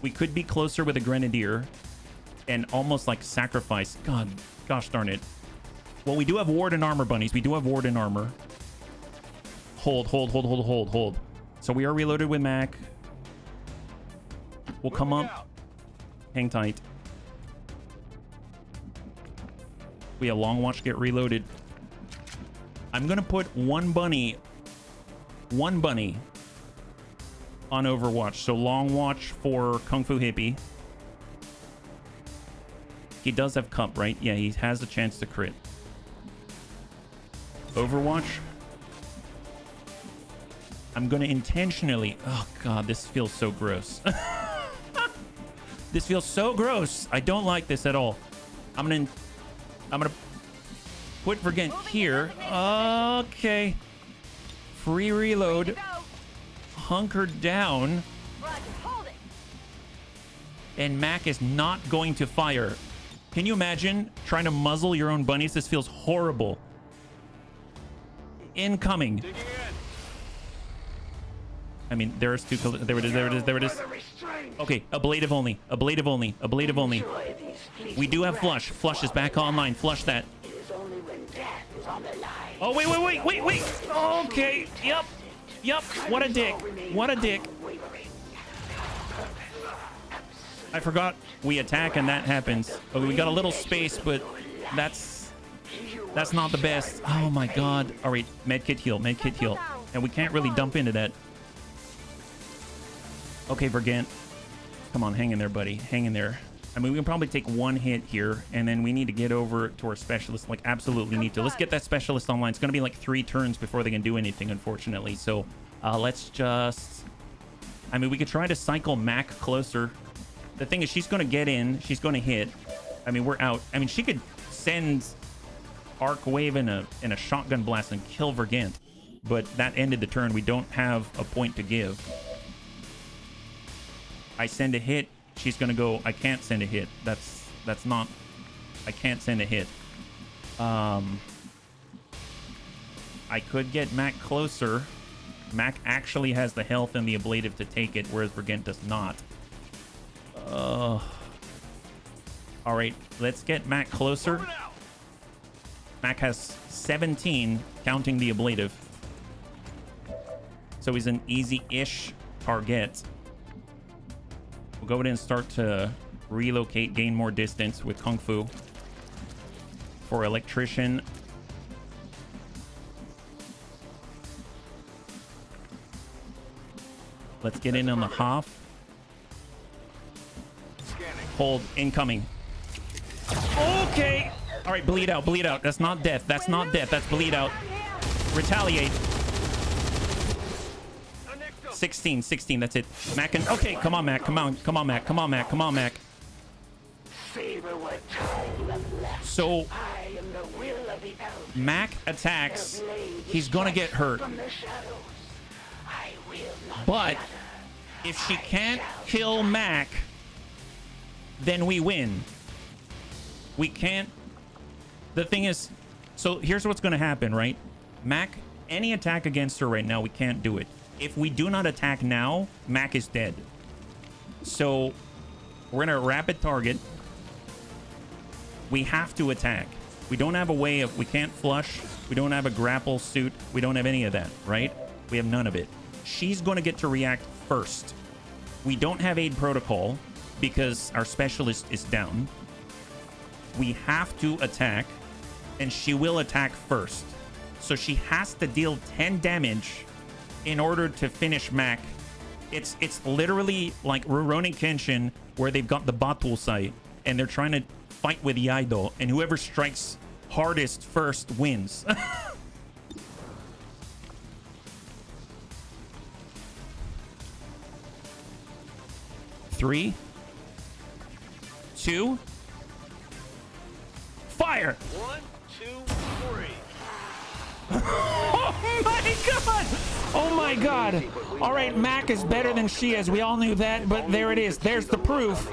We could be closer with a Grenadier and almost like sacrifice. God, gosh darn it. Well, we do have ward and armor, bunnies. We do have ward and armor. Hold. So we are reloaded with Mac. We'll come up. Hang tight. We have Long Watch get reloaded. I'm gonna put one bunny on Overwatch. So Long Watch for Kung Fu Hippie. He does have Cup, right? Yeah, he has a chance to crit. Overwatch. I'm gonna intentionally... Oh god, this feels so gross. This feels so gross. I don't like this at all. I'm gonna put Vergent here. Okay. Free reload. Hunker down. Roger, hold it. And Mac is not going to fire. Can you imagine trying to muzzle your own bunnies? This feels horrible. Incoming. I mean, there's two. There it is. Okay, ablative only. We do have flush. Flush is back online. Flush that. Oh, wait. Okay. Yep. What a dick. I forgot we attack and that happens. Okay, we got a little space, but that's not the best. Oh my god. All right, medkit heal. And we can't really dump into that. Okay, Vergant. Come on, hang in there, buddy. Hang in there. I mean, we can probably take one hit here, and then we need to get over to our specialist. Like, absolutely need to. Let's get that specialist online. It's going to be like 3 turns before they can do anything, unfortunately. So, let's just... I mean, we could try to cycle Mac closer. The thing is, she's going to get in. She's going to hit. I mean, we're out. I mean, she could send Arc Wave in a shotgun blast and kill Vergant. But that ended the turn. We don't have a point to give. I send a hit. She's gonna go. I can't send a hit. That's not. I can't send a hit. I could get Mac closer. Mac actually has the health and the ablative to take it, whereas Vergant does not. All right, let's get Mac closer. Mac has 17, counting the ablative. So he's an easy-ish target. We'll go ahead and start to relocate, gain more distance with Kung Fu. For Electrician. Let's get in on the Hoff. Hold, incoming. Okay. All right, bleed out. That's not death. That's bleed out. Retaliate. 16, that's it. Mac and... Okay, come on, Mac. So, Mac attacks. He's gonna get hurt. But, if she can't kill Mac, then we win. We can't... The thing is... So, here's what's gonna happen, right? Mac, any attack against her right now, we can't do it. If we do not attack now, Mac is dead. So, we're gonna rapid target. We have to attack. We don't have a way of... We can't flush. We don't have a grapple suit. We don't have any of that, right? We have none of it. She's gonna get to react first. We don't have aid protocol because our specialist is down. We have to attack, and she will attack first. So she has to deal 10 damage in order to finish Mac. It's literally like Rurouni Kenshin, where they've got the Batul site and they're trying to fight with Yaido, and whoever strikes hardest first wins. 3, 2, fire! 1, 2, 3. Oh my god! Oh my god! All right, Mac is better than she is. We all knew that, but there it is. There's the proof.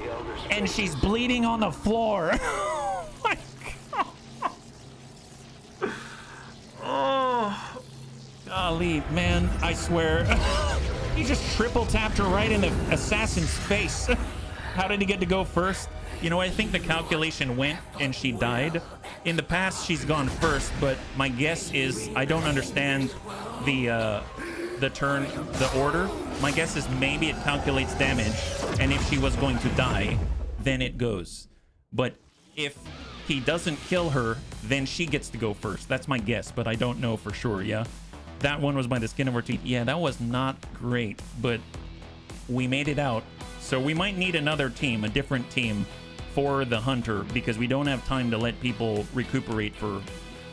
And she's bleeding on the floor. Oh my god! Oh Golly, man, I swear. He just triple tapped her right in the assassin's face. How did he get to go first? You know, I think the calculation went and she died. In the past, she's gone first, but my guess is I don't understand the order. My guess is maybe it calculates damage, and if she was going to die, then it goes. But if he doesn't kill her, then she gets to go first. That's my guess, but I don't know for sure, yeah? That one was by the skin of our teeth. Yeah, that was not great, but we made it out. So we might need another team, a different team for the hunter, because we don't have time to let people recuperate for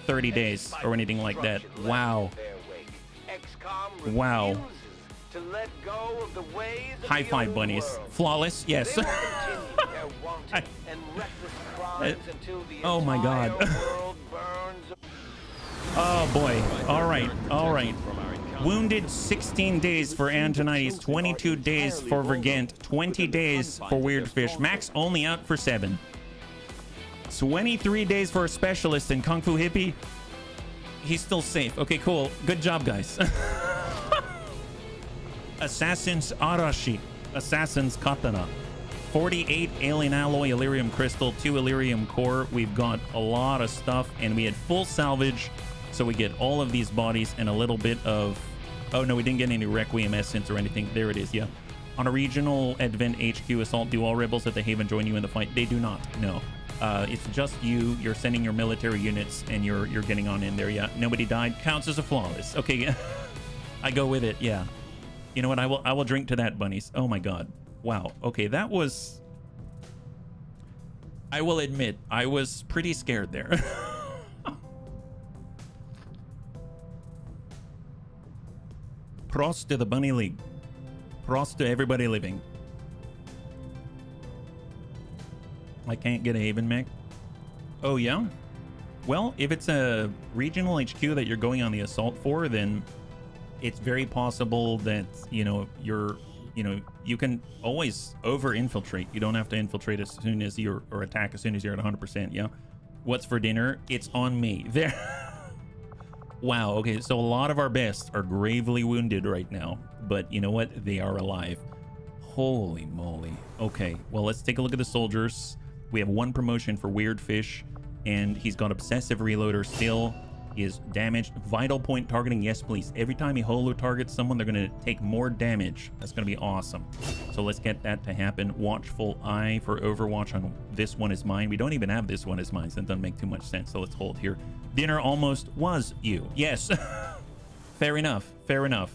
30 days or anything like that. Wow. Wow. To let go of the ways of High the five, old bunnies. world. Flawless, yes. They will continue their wanton and reckless crimes until the Oh my God. entire world burns. Oh boy. All right. All right. Wounded 16 days for Antonides, 22 days for Vergent, 20 days for Weirdfish. Max only out for 7. 23 days for a specialist and Kung Fu Hippie. He's still safe. Okay, cool. Good job, guys. Assassin's Arashi. Assassin's Katana. 48 alien alloy Illyrium crystal, 2 Illyrium core. We've got a lot of stuff, and we had full salvage, so we get all of these bodies and a little bit of... Oh, no, we didn't get any Requiem essence or anything. There it is, yeah. On a regional Advent HQ assault, do all rebels at the Haven join you in the fight? They do not, no. It's just you. You're sending your military units, and you're getting on in there, yeah. Nobody died. Counts as a flawless. Okay, yeah. I go with it, yeah. You know what? I will drink to that, bunnies. Oh, my God. Wow. Okay, that was... I will admit, I was pretty scared there. Prost to the Bunny League. Prost to everybody living. I can't get a Haven mech. Oh, yeah? Well, if it's a regional HQ that you're going on the assault for, then it's very possible that, you know, you can always over-infiltrate. You don't have to infiltrate as soon as you're, or attack as soon as you're at 100%, yeah? What's for dinner? It's on me. There. Wow, okay, so a lot of our best are gravely wounded right now, but you know what? They are alive. Holy moly. Okay, well, let's take a look at the soldiers. We have 1 promotion for Weirdfish, and he's got Obsessive Reloader still. He is damaged. Vital point targeting, yes, please. Every time he holo targets someone, they're going to take more damage. That's going to be awesome. So let's get that to happen. Watchful Eye for Overwatch on this one is mine. We don't even have this one as mine, so it doesn't make too much sense. So let's hold here. Dinner almost was you. Yes. Fair enough. Fair enough.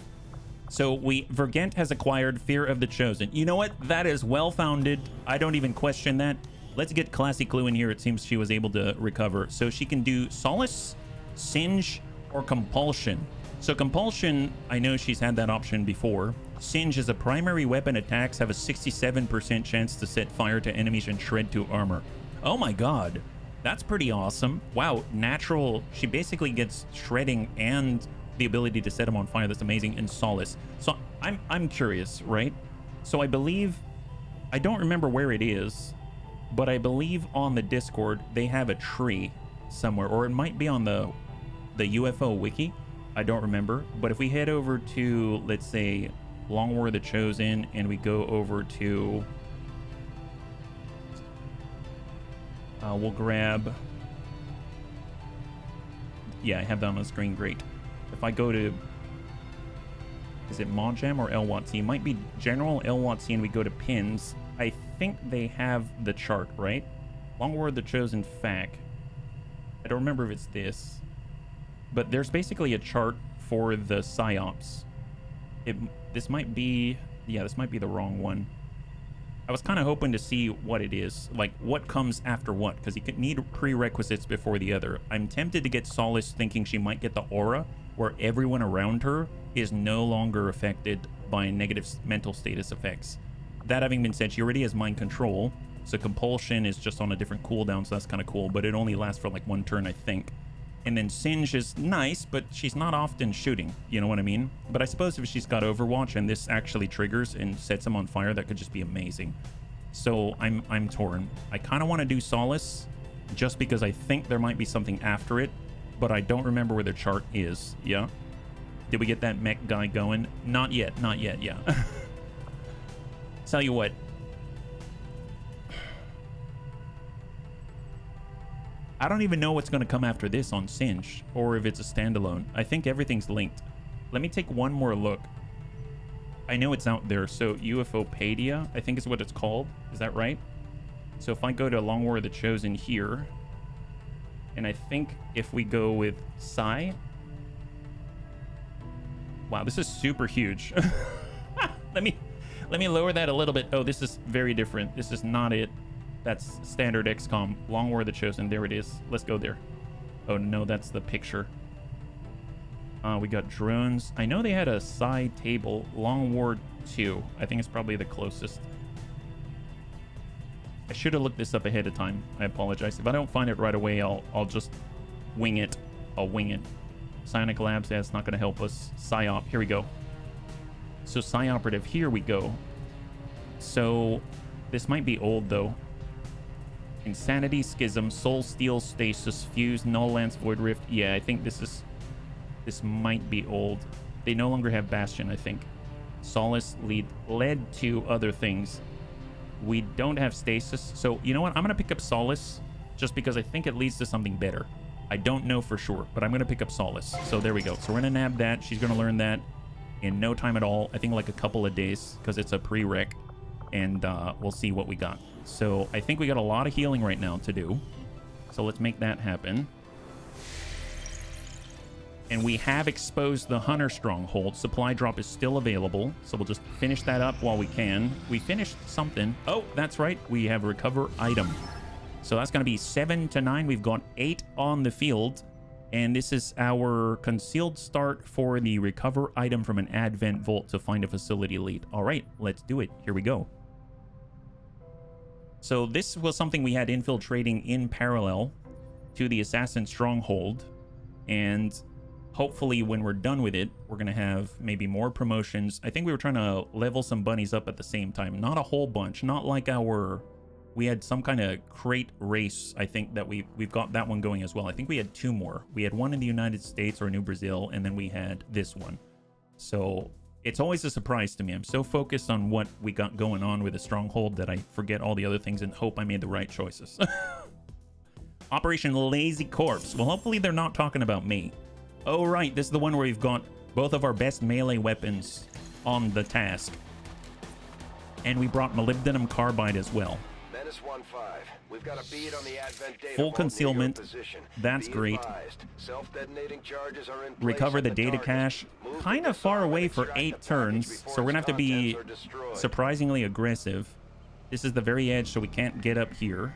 So Vergent has acquired Fear of the Chosen. You know what? That is well-founded. I don't even question that. Let's get Classy Clue in here. It seems she was able to recover. So she can do Solace, Singe, or Compulsion. So Compulsion, I know she's had that option before. Singe is a primary weapon. Attacks have a 67% chance to set fire to enemies and shred to armor. Oh my God. That's pretty awesome. Wow, natural. She basically gets shredding and the ability to set them on fire. That's amazing. And Solace. So I'm curious, right? So I believe, I don't remember where it is, but I believe on the Discord they have a tree somewhere, or it might be on the UFO wiki. I don't remember. But if we head over to, let's say, Long War of the Chosen, and we go over to, we'll grab, yeah, I have that on the screen. Great. If I go to, is it Modjam or LWOTC? It might be General LWOTC, and we go to pins. I think they have the chart, right? Long War of the Chosen FAQ. I don't remember if it's this, but there's basically a chart for the psyops. This might be, yeah, this might be the wrong one. I was kind of hoping to see what it is, like what comes after what, because you could need prerequisites before the other. I'm tempted to get Solace, thinking she might get the aura, where everyone around her is no longer affected by negative mental status effects. That having been said, she already has mind control, so Compulsion is just on a different cooldown, so that's kind of cool, but it only lasts for like 1 turn, I think. And then Singe is nice, but she's not often shooting, you know what I mean? But I suppose if she's got Overwatch and this actually triggers and sets him on fire, that could just be amazing. So I'm torn. I kind of want to do Solace, just because I think there might be something after it, but I don't remember where the chart is, yeah? Did we get that mech guy going? Not yet, yeah. Tell you what. I don't even know what's going to come after this on Singe, or if it's a standalone. I think everything's linked. Let me take one more look. I know it's out there, so UFOpedia, I think is what it's called. Is that right? So if I go to Long War of the Chosen here, and I think if we go with Psy... Wow, this is super huge. Let me lower that a little bit. Oh, this is very different. This is not it. That's standard XCOM. Long War of the Chosen. There it is. Let's go there. Oh, no, that's the picture. We got drones. I know they had a side table. Long War 2. I think it's probably the closest. I should have looked this up ahead of time. I apologize. If I don't find it right away, I'll just wing it. I'll wing it. Psionic Labs, that's not going to help us. PsyOp, here we go. So Psy-Operative, here we go. So this might be old, though. Insanity, Schism, Soul Steel, Stasis, Fuse, Null Lance, Void Rift. Yeah, I think this might be old. They no longer have Bastion, I think. Solace led to other things. We don't have Stasis. So, you know what? I'm going to pick up Solace just because I think it leads to something better. I don't know for sure, but I'm going to pick up Solace. So there we go. So we're going to nab that. She's going to learn that in no time at all. I think like a couple of days because it's a prereq. And we'll see what we got. So I think we got a lot of healing right now to do. So let's make that happen. And we have exposed the Hunter Stronghold. Supply drop is still available. So we'll just finish that up while we can. We finished something. Oh, that's right. We have recover item. So that's going to be 7 to 9. We've got 8 on the field. And this is our concealed start for the recover item from an Advent Vault to find a facility lead. All right, let's do it. Here we go. So this was something we had infiltrating in parallel to the Assassin Stronghold. And hopefully when we're done with it, we're going to have maybe more promotions. I think we were trying to level some bunnies up at the same time. Not a whole bunch. Not like our... We had some kind of crate race, I think, that we've got that one going as well. I think we had 2 more. We had one in the United States or New Brazil, and then we had this one. So it's always a surprise to me. I'm so focused on what we got going on with the Stronghold that I forget all the other things and hope I made the right choices. Operation Lazy Corpse. Well, hopefully they're not talking about me. Oh, right. This is the one where we've got both of our best melee weapons on the task. And we brought Molybdenum Carbide as well. Menace 1-5. We've got a bead on the Advent data. Full concealment. That's great. Self-detonating charges are in place. Recover the data cache. Kind of far away for 8 turns, so we're gonna have to be surprisingly aggressive. This is the very edge, so we can't get up here.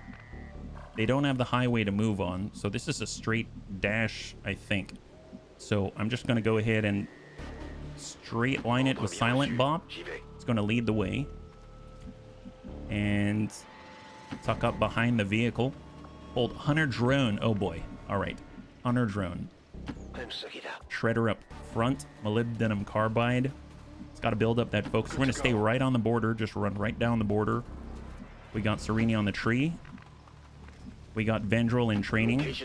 They don't have the highway to move on, so this is a straight dash, I think. So I'm just gonna go ahead and straight line it with Silent Bob. It's gonna lead the way. And tuck up behind the vehicle. Hold Hunter Drone. Oh boy. All right. Hunter Drone. Shredder up front. Molybdenum Carbide. It's got to build up that focus. We're going to stay right on the border. Just run right down the border. We got Sereni on the tree. We got Vendril in training.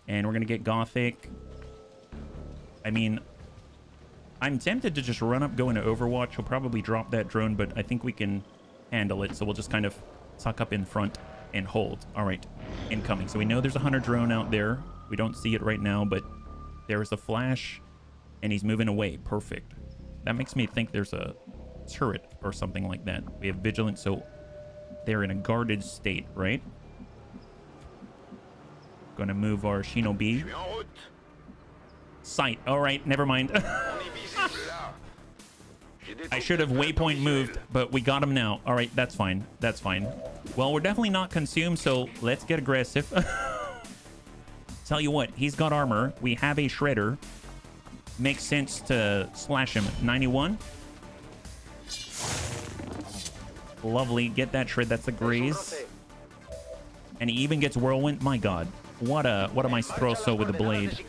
And we're going to get Gothic. I mean, I'm tempted to just run up, go into Overwatch. He'll probably drop that drone, but I think we can handle it. So we'll just kind of tuck up in front and hold. All right, incoming. So we know there's a Hunter drone out there. We don't see it right now, but there's a flash and he's moving away. Perfect. That makes me think there's a turret or something like that. We have Vigilant, so they're in a guarded state, right? Gonna move our Shinobi. Sight. All right, never mind. I should have waypoint moved, but we got him now. All right, that's fine. That's fine. Well, we're definitely not consumed, so let's get aggressive. Tell you what, he's got armor. We have a shredder. Makes sense to slash him. 91. Lovely. Get that shred. That's a graze. And he even gets whirlwind. My God. What a maestroso with the blade.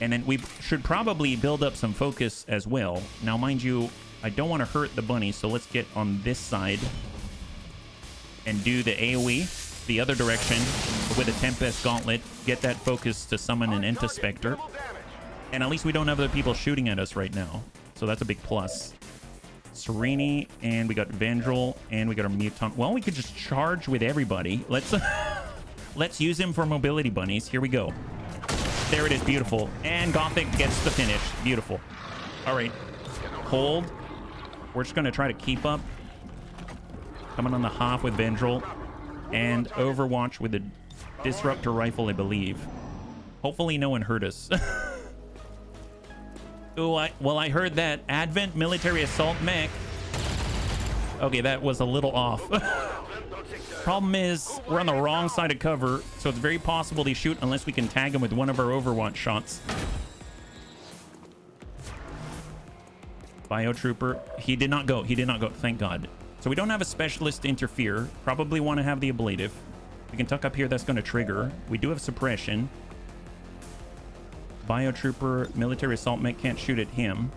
And then we should probably build up some focus as well. Now, mind you, I don't want to hurt the bunny, so let's get on this side and do the AoE the other direction with a Tempest Gauntlet. Get that focus to summon an Enta Spectre. And at least we don't have other people shooting at us right now. So that's a big plus. Serini, and we got Vendril, and we got our Mutant. Well, we could just charge with everybody. Let's let's use him for mobility bunnies. Here we go. There it is. Beautiful. And Gothic gets the finish. Beautiful. All right. Hold. We're just going to try to keep up. Coming on the half with Vendril. And Overwatch with the Disruptor Rifle, I believe. Hopefully no one hurt us. Oh, I heard that Advent Military Assault Mech. Okay, that was a little off. Problem is, we're on the wrong side of cover, so it's very possible they shoot unless we can tag him with one of our Overwatch shots. Biotrooper. He did not go. He did not go. Thank God. So we don't have a specialist to interfere. Probably want to have the ablative. We can tuck up here. That's going to trigger. We do have suppression. Biotrooper, military assault mech can't shoot at him.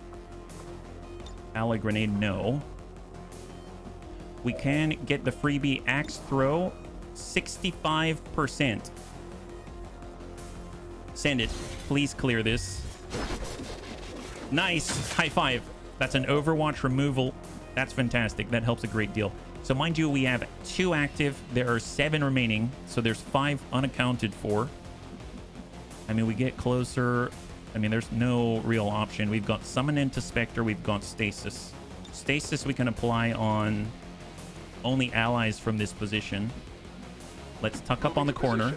Alloy grenade, no. We can get the freebie axe throw. 65%. Send it. Please clear this. Nice. High five. That's an Overwatch removal. That's fantastic. That helps a great deal. So mind you, we have 2 active. There are 7 remaining. So there's 5 unaccounted for. I mean, we get closer. I mean, there's no real option. We've got Summon into Spectre. We've got Stasis. Stasis we can apply on only allies from this position. Let's tuck up on the corner.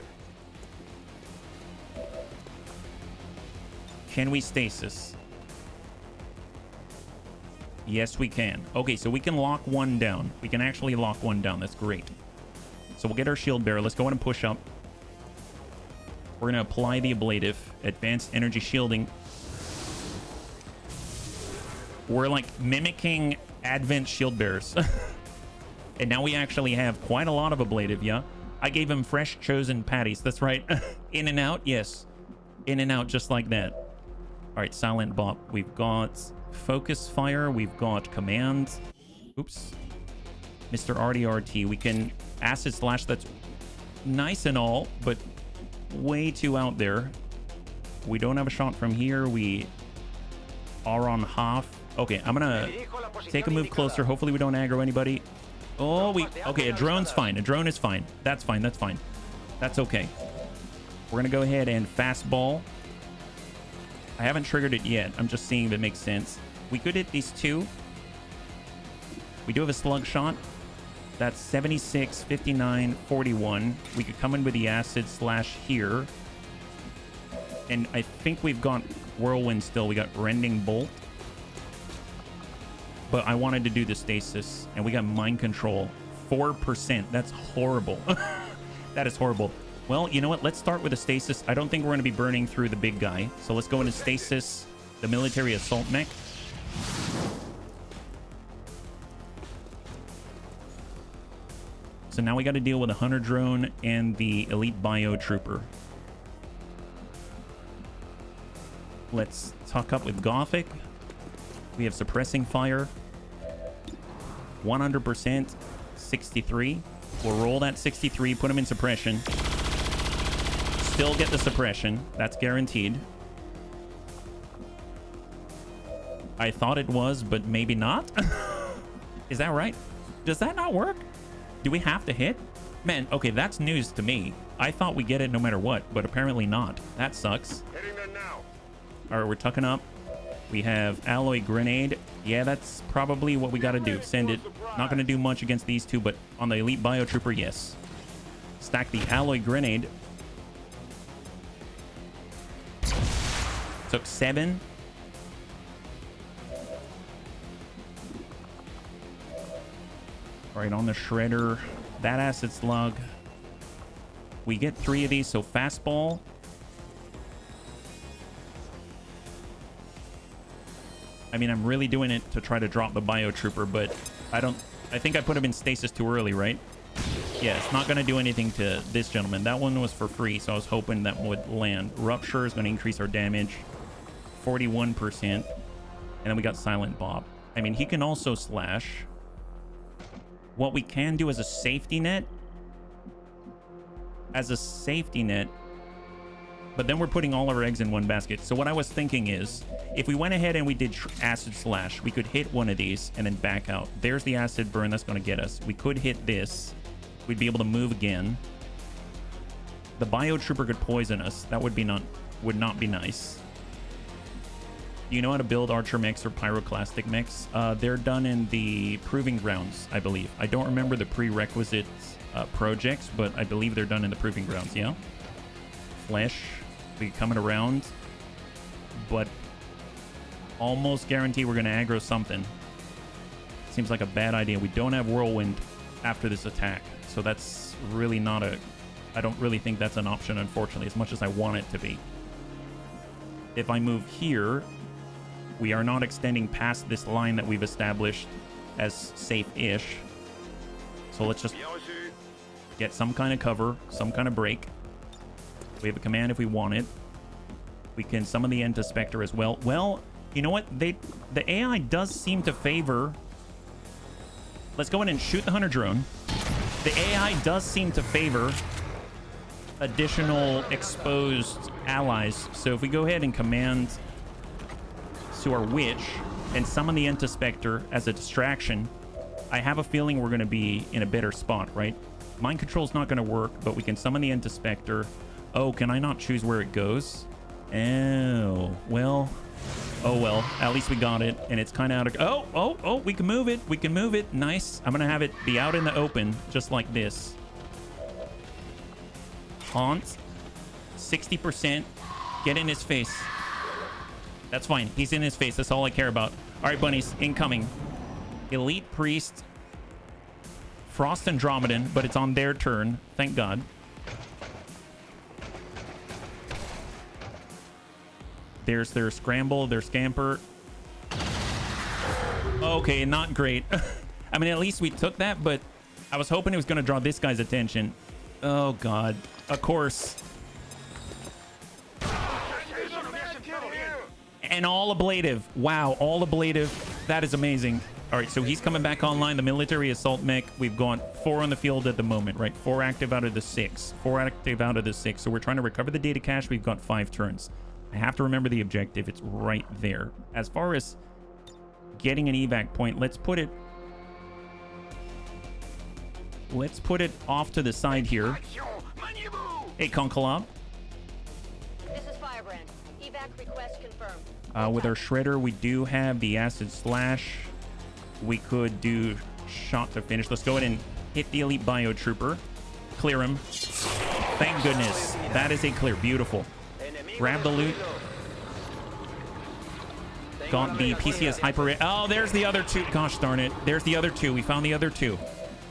Can we Stasis? Yes, we can. Okay, so we can lock one down. We can actually lock one down. That's great. So we'll get our shield bearer. Let's go ahead and push up. We're going to apply the ablative. Advanced energy shielding. We're like mimicking Advent shield bearers. And now we actually have quite a lot of ablative, yeah? I gave him fresh chosen patties. That's right. In and out, yes. In and out just like that. All right, Silent Bop. We've got Focus Fire. We've got Command. Oops. Mr. RDRT. We can Acid Slash. That's nice and all, but way too out there. We don't have a shot from here. We are on half. Okay, I'm gonna take a move closer. Hopefully we don't aggro anybody. Oh, okay, a drone's fine. A drone is fine. That's fine. That's fine. That's okay. We're gonna go ahead and fastball. I haven't triggered it yet. I'm just seeing if it makes sense. We could hit these 2. We do have a slug shot. That's 76, 59, 41. We could come in with the Acid Slash here. And I think we've got Whirlwind still. We got Rending Bolt. But I wanted to do the Stasis. And we got Mind Control. 4%. That's horrible. That is horrible. Well, you know what? Let's start with a Stasis. I don't think we're going to be burning through the big guy. So let's go into Stasis, the military assault mech. So now we got to deal with a Hunter drone and the elite bio trooper. Let's tuck up with Gothic. We have suppressing fire. 100%. 63. We'll roll that 63, put him in suppression. Still get the suppression. That's guaranteed. I thought it was, but maybe not. Is that right? Does that not work? Do we have to hit? Man, okay, that's news to me. I thought we get it no matter what, but apparently not. That sucks. Hitting them now. All right, we're tucking up. We have Alloy Grenade. Yeah, that's probably what we got to do. Send it. Not going to do much against these 2, but on the Elite Biotrooper, yes. Stack the Alloy Grenade. Took 7. All right, on the Shredder. That Acid Slug. We get 3 of these, so fastball. I mean, I'm really doing it to try to drop the Biotrooper, but I think I put him in stasis too early, right? Yeah, it's not going to do anything to this gentleman. That one was for free, so I was hoping that would land. Rupture is going to increase our damage 41%. And then we got Silent Bob. I mean, he can also slash. What we can do as a safety net, But then we're putting all our eggs in one basket. So what I was thinking is, if we went ahead and we did acid slash, we could hit one of these and then back out. There's the acid burn that's going to get us. We could hit this. We'd be able to move again. The biotrooper could poison us. That would not be nice. You know how to build archer mechs or pyroclastic mechs? They're done in the proving grounds, I believe. I don't remember the prerequisites projects, but I believe they're done in the proving grounds, yeah? Flesh, be coming around, but almost guarantee we're going to aggro something. Seems like a bad idea. We don't have whirlwind after this attack, so that's really not a... I don't really think that's an option, unfortunately, as much as I want it to be. If I move here, we are not extending past this line that we've established as safe-ish. So let's just get some kind of cover, some kind of break. We have a command if we want it. We can summon the Enta Spectre as well. Well, you know what? The AI does seem to favor... Let's go in and shoot the Hunter drone. The AI does seem to favor additional exposed allies. So if we go ahead and command to our witch and summon the Enta Spectre as a distraction, I have a feeling we're going to be in a better spot, right? Mind control's not going to work, but we can summon the Enta Spectre. Oh, can I not choose where it goes? Oh, well. Oh, well. At least we got it, and it's kind of out of... Oh, we can move it. We can move it. Nice. I'm going to have it be out in the open, just like this. Haunt. 60%. Get in his face. That's fine. He's in his face. That's all I care about. All right, bunnies. Incoming. Elite Priest. Frost Andromedan, but it's on their turn. Thank God. There's their scramble, their scamper. Okay, not great. I mean, at least we took that, but I was hoping it was going to draw this guy's attention. Oh, God. Of course. And all ablative. Wow, all ablative. That is amazing. All right, so he's coming back online. The military assault mech. We've got 4 on the field at the moment, right? 4 active out of the 6. 4 active out of the 6. So we're trying to recover the data cache. We've got 5 turns. I have to remember the objective. It's right there. As far as getting an evac point, let's put it off to the side here. Hey, Conkalab. This is Firebrand. Evac request confirmed. With our shredder, we do have the acid slash. We could do shot to finish. Let's go ahead and hit the elite biotrooper. Clear him. Thank goodness. That is a clear. Beautiful. Grab the loot. Got the PCS hyper... Oh, there's the other 2. Gosh darn it. There's the other 2. We found the other 2. All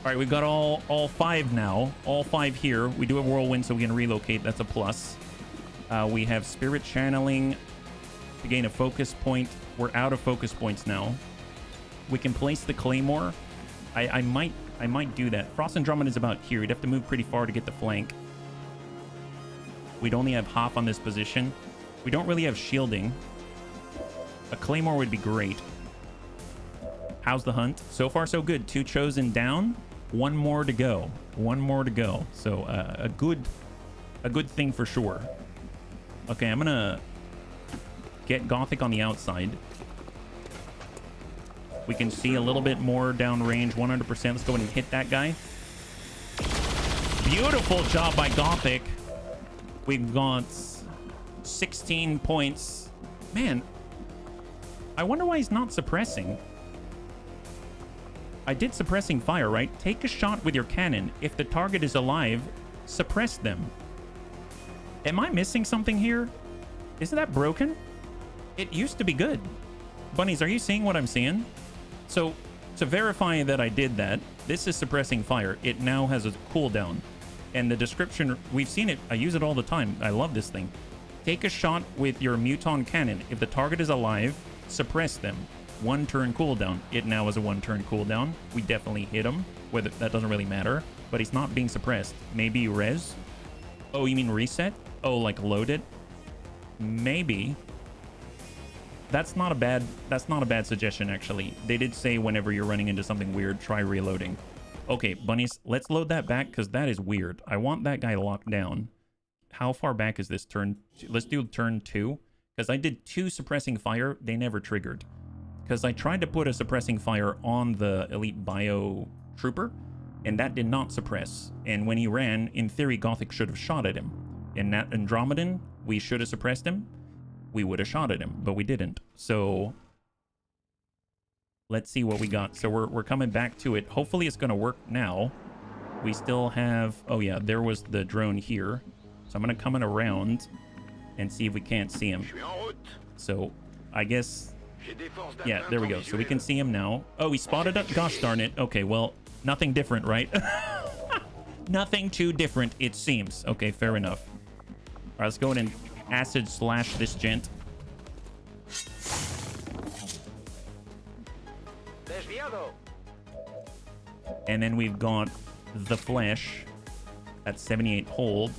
right, we've got all 5 now. All 5 here. We do have whirlwind, so we can relocate. That's a plus. We have spirit channeling to gain a focus point. We're out of focus points now. We can place the claymore. I might do that. Frost Andromeda is about here. We'd have to move pretty far to get the flank. We'd only have half on this position. We don't really have shielding. A claymore would be great. How's the hunt? So far, so good. 2 chosen down. 1 more to go. 1 more to go. So a good thing for sure. Okay, I'm gonna get Gothic on the outside. We can see a little bit more downrange. 100%. Let's go ahead and hit that guy. Beautiful job by Gothic. We've got 16 points. Man, I wonder why he's not suppressing. I did suppressing fire, right? Take a shot with your cannon. If the target is alive, suppress them. Am I missing something here? Isn't that broken? It used to be good. Bunnies, are you seeing what I'm seeing? So, to verify that I did that, this is suppressing fire. It now has a cooldown. And the description, we've seen it. I use it all the time. I love this thing. Take a shot with your Muton cannon. If the target is alive, suppress them. 1 turn cooldown. It now has a 1 turn cooldown. We definitely hit him. Whether that doesn't really matter. But he's not being suppressed. Maybe res? Oh, you mean reset? Oh, like load it? Maybe. That's not a bad suggestion, actually. They did say whenever you're running into something weird, try reloading. Okay, bunnies, let's load that back because that is weird. I want that guy locked down. how far back is this turn? Let's do turn 2. Because I did 2 suppressing fire. They never triggered. Because I tried to put a suppressing fire on the elite bio trooper. And that did not suppress. And when he ran, in theory, Gothic should have shot at him. In that Andromedan, we should have suppressed him. We would have shot at him, but we didn't. So let's see what we got. So we're coming back to it. Hopefully it's going to work now. We still have... Oh, yeah, there was the drone here. So I'm going to come in around and see if we can't see him. So I guess... Yeah, there we go. So we can see him now. Oh, he spotted up. Gosh darn it. Okay, well, nothing different, right? Nothing too different, it seems. Okay, fair enough. All right, let's go ahead and acid slash this gent. And then we've got the flesh at 78 hold.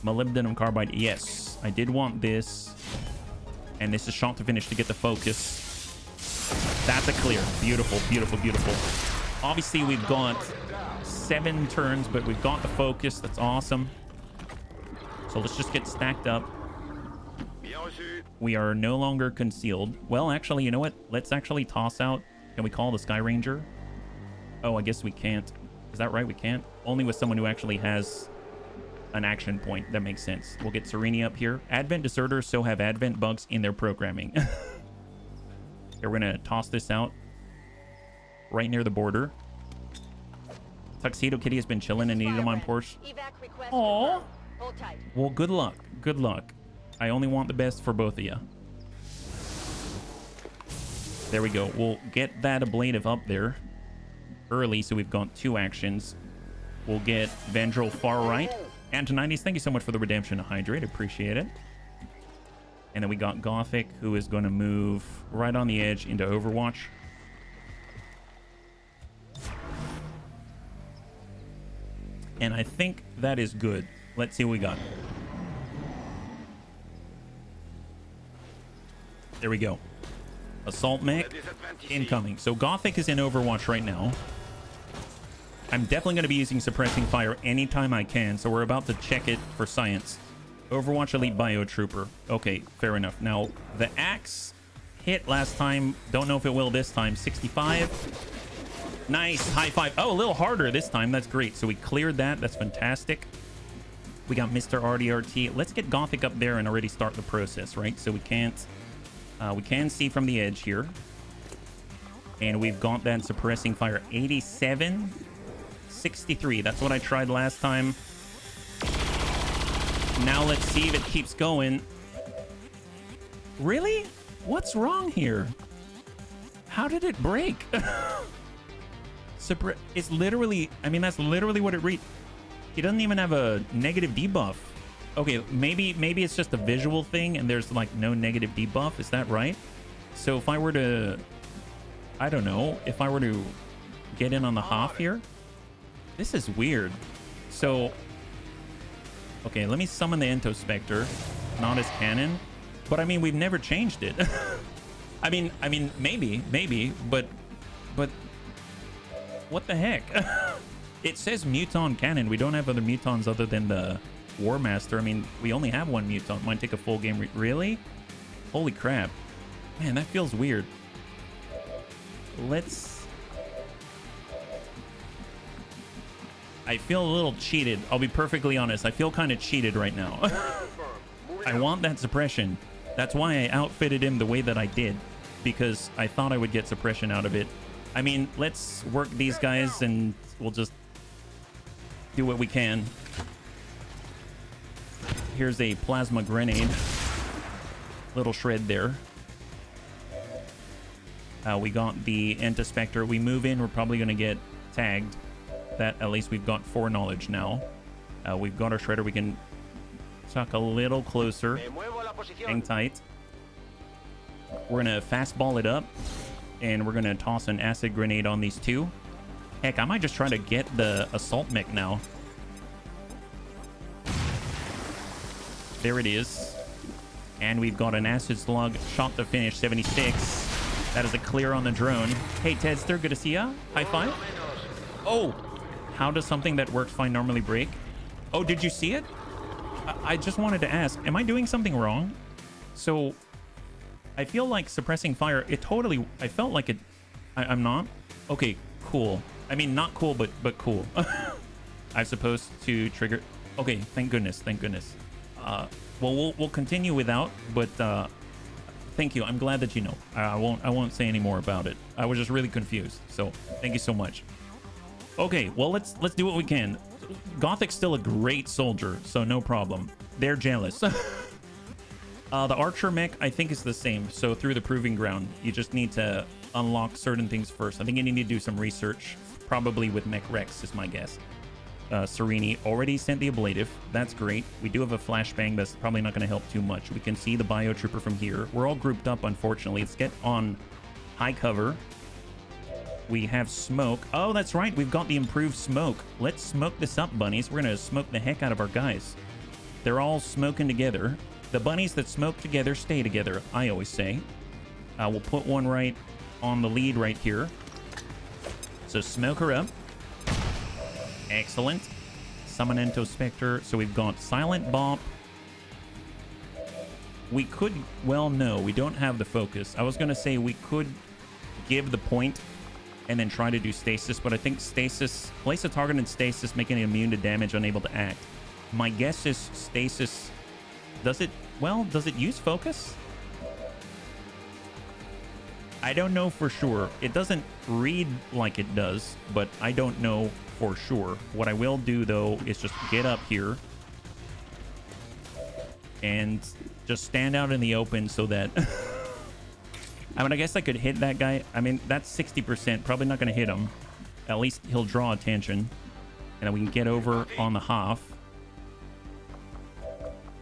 Molybdenum carbide. Yes, I did want this. And this is shot to finish to get the focus. That's a clear. Beautiful, beautiful, beautiful. Obviously, we've got 7 turns, but we've got the focus. That's awesome. So let's just get stacked up. We are no longer concealed. Well, actually, you know what? Let's actually toss out. Can we call the Sky Ranger? Oh, I guess we can't. Is that right? We can't? Only with someone who actually has an action point. That makes sense. We'll get Sereni up here. Advent Deserters so have Advent bugs in their programming. Here, we're going to toss this out right near the border. Tuxedo Kitty has been chilling and needed him on Porsche. Aww. Well, good luck. Good luck. I only want the best for both of you. There we go. We'll get that ablative up there early, so we've got 2 actions. We'll get Vendril far right. Antonides, thank you so much for the redemption to Hydrate. Appreciate it. And then we got Gothic, who is going to move right on the edge into Overwatch. And I think that is good. Let's see what we got. There we go. Assault mech incoming. So Gothic is in Overwatch right now. I'm definitely going to be using suppressing fire anytime I can, so we're about to check it for science. Overwatch Elite Bio Trooper. Okay, fair enough. Now, the axe hit last time. Don't know if it will this time. 65. Nice. High five. Oh, a little harder this time. That's great. So we cleared that. That's fantastic. We got Mr. RDRT. Let's get Gothic up there and already start the process, right? So we can't... we can see from the edge here. And we've got that suppressing fire. 87... 63. That's what I tried last time. Now let's see if it keeps going. Really? What's wrong here? How did it break? It's literally... I mean, that's literally what it read. He doesn't even have a negative debuff. Okay, maybe it's just a visual thing and there's like no negative debuff. Is that right? So if I were to... I don't know. If I were to get in on the half here... This is weird. So, okay, let me summon the Entospector, not as cannon. But I mean, we've never changed it. I mean, maybe, but what the heck? It says Muton cannon. We don't have other Mutons other than the War Master. I mean, we only have one Muton. Might take a full game. Really? Holy crap. Man, that feels weird. I feel a little cheated. I'll be perfectly honest. I feel kind of cheated right now. I want that suppression. That's why I outfitted him the way that I did. Because I thought I would get suppression out of it. I mean, let's work these guys and we'll just do what we can. Here's a plasma grenade. Little shred there. We got the Entospector. We move in. We're probably going to get tagged. That at least we've got foreknowledge now. We've got our shredder. We can tuck a little closer. Hang tight. We're gonna fastball it up and we're gonna toss an acid grenade on these 2. Heck, I might just try to get the assault mech now. There it is. And we've got an acid slug shot to finish. 76. That is a clear on the drone. Hey Tedster, good to see ya. High five. Oh, how does something that works fine normally break? Oh, did you see it? I just wanted to ask, am I doing something wrong? So I feel like suppressing fire, it totally, I felt like it, I'm not? Okay, cool. I mean, not cool, but cool. I'm supposed to trigger. Okay, thank goodness, thank goodness. Well, we'll continue without, but thank you. I'm glad that you know. I won't say any more about it. I was just really confused. So thank you so much. Okay, well, let's do what we can. Gothic's still a great soldier, so no problem. They're jealous. The archer mech, I think, is the same. So through the proving ground, you just need to unlock certain things first. I think you need to do some research, probably with Mech Rex is my guess. Serini already sent the ablative. That's great. We do have a flashbang that's probably not going to help too much. We can see the biotrooper from here. We're all grouped up, unfortunately. Let's get on high cover. We have smoke. Oh, that's right. We've got the improved smoke. Let's smoke this up, bunnies. We're going to smoke the heck out of our guys. They're all smoking together. The bunnies that smoke together stay together, I always say. We'll put one right on the lead right here. So smoke her up. Excellent. Summonento Spectre. So we've got Silent Bop. We could... Well, no. We don't have the focus. I was going to say we could give the point and then try to do stasis, but I think stasis... Place a target in stasis, making it immune to damage, unable to act. My guess is stasis... Does it... Well, does it use focus? I don't know for sure. It doesn't read like it does, but I don't know for sure. What I will do, though, is just get up here and just stand out in the open so that... I mean, I guess I could hit that guy. I mean, that's 60%. Probably not going to hit him. At least he'll draw attention. And then we can get over on the half.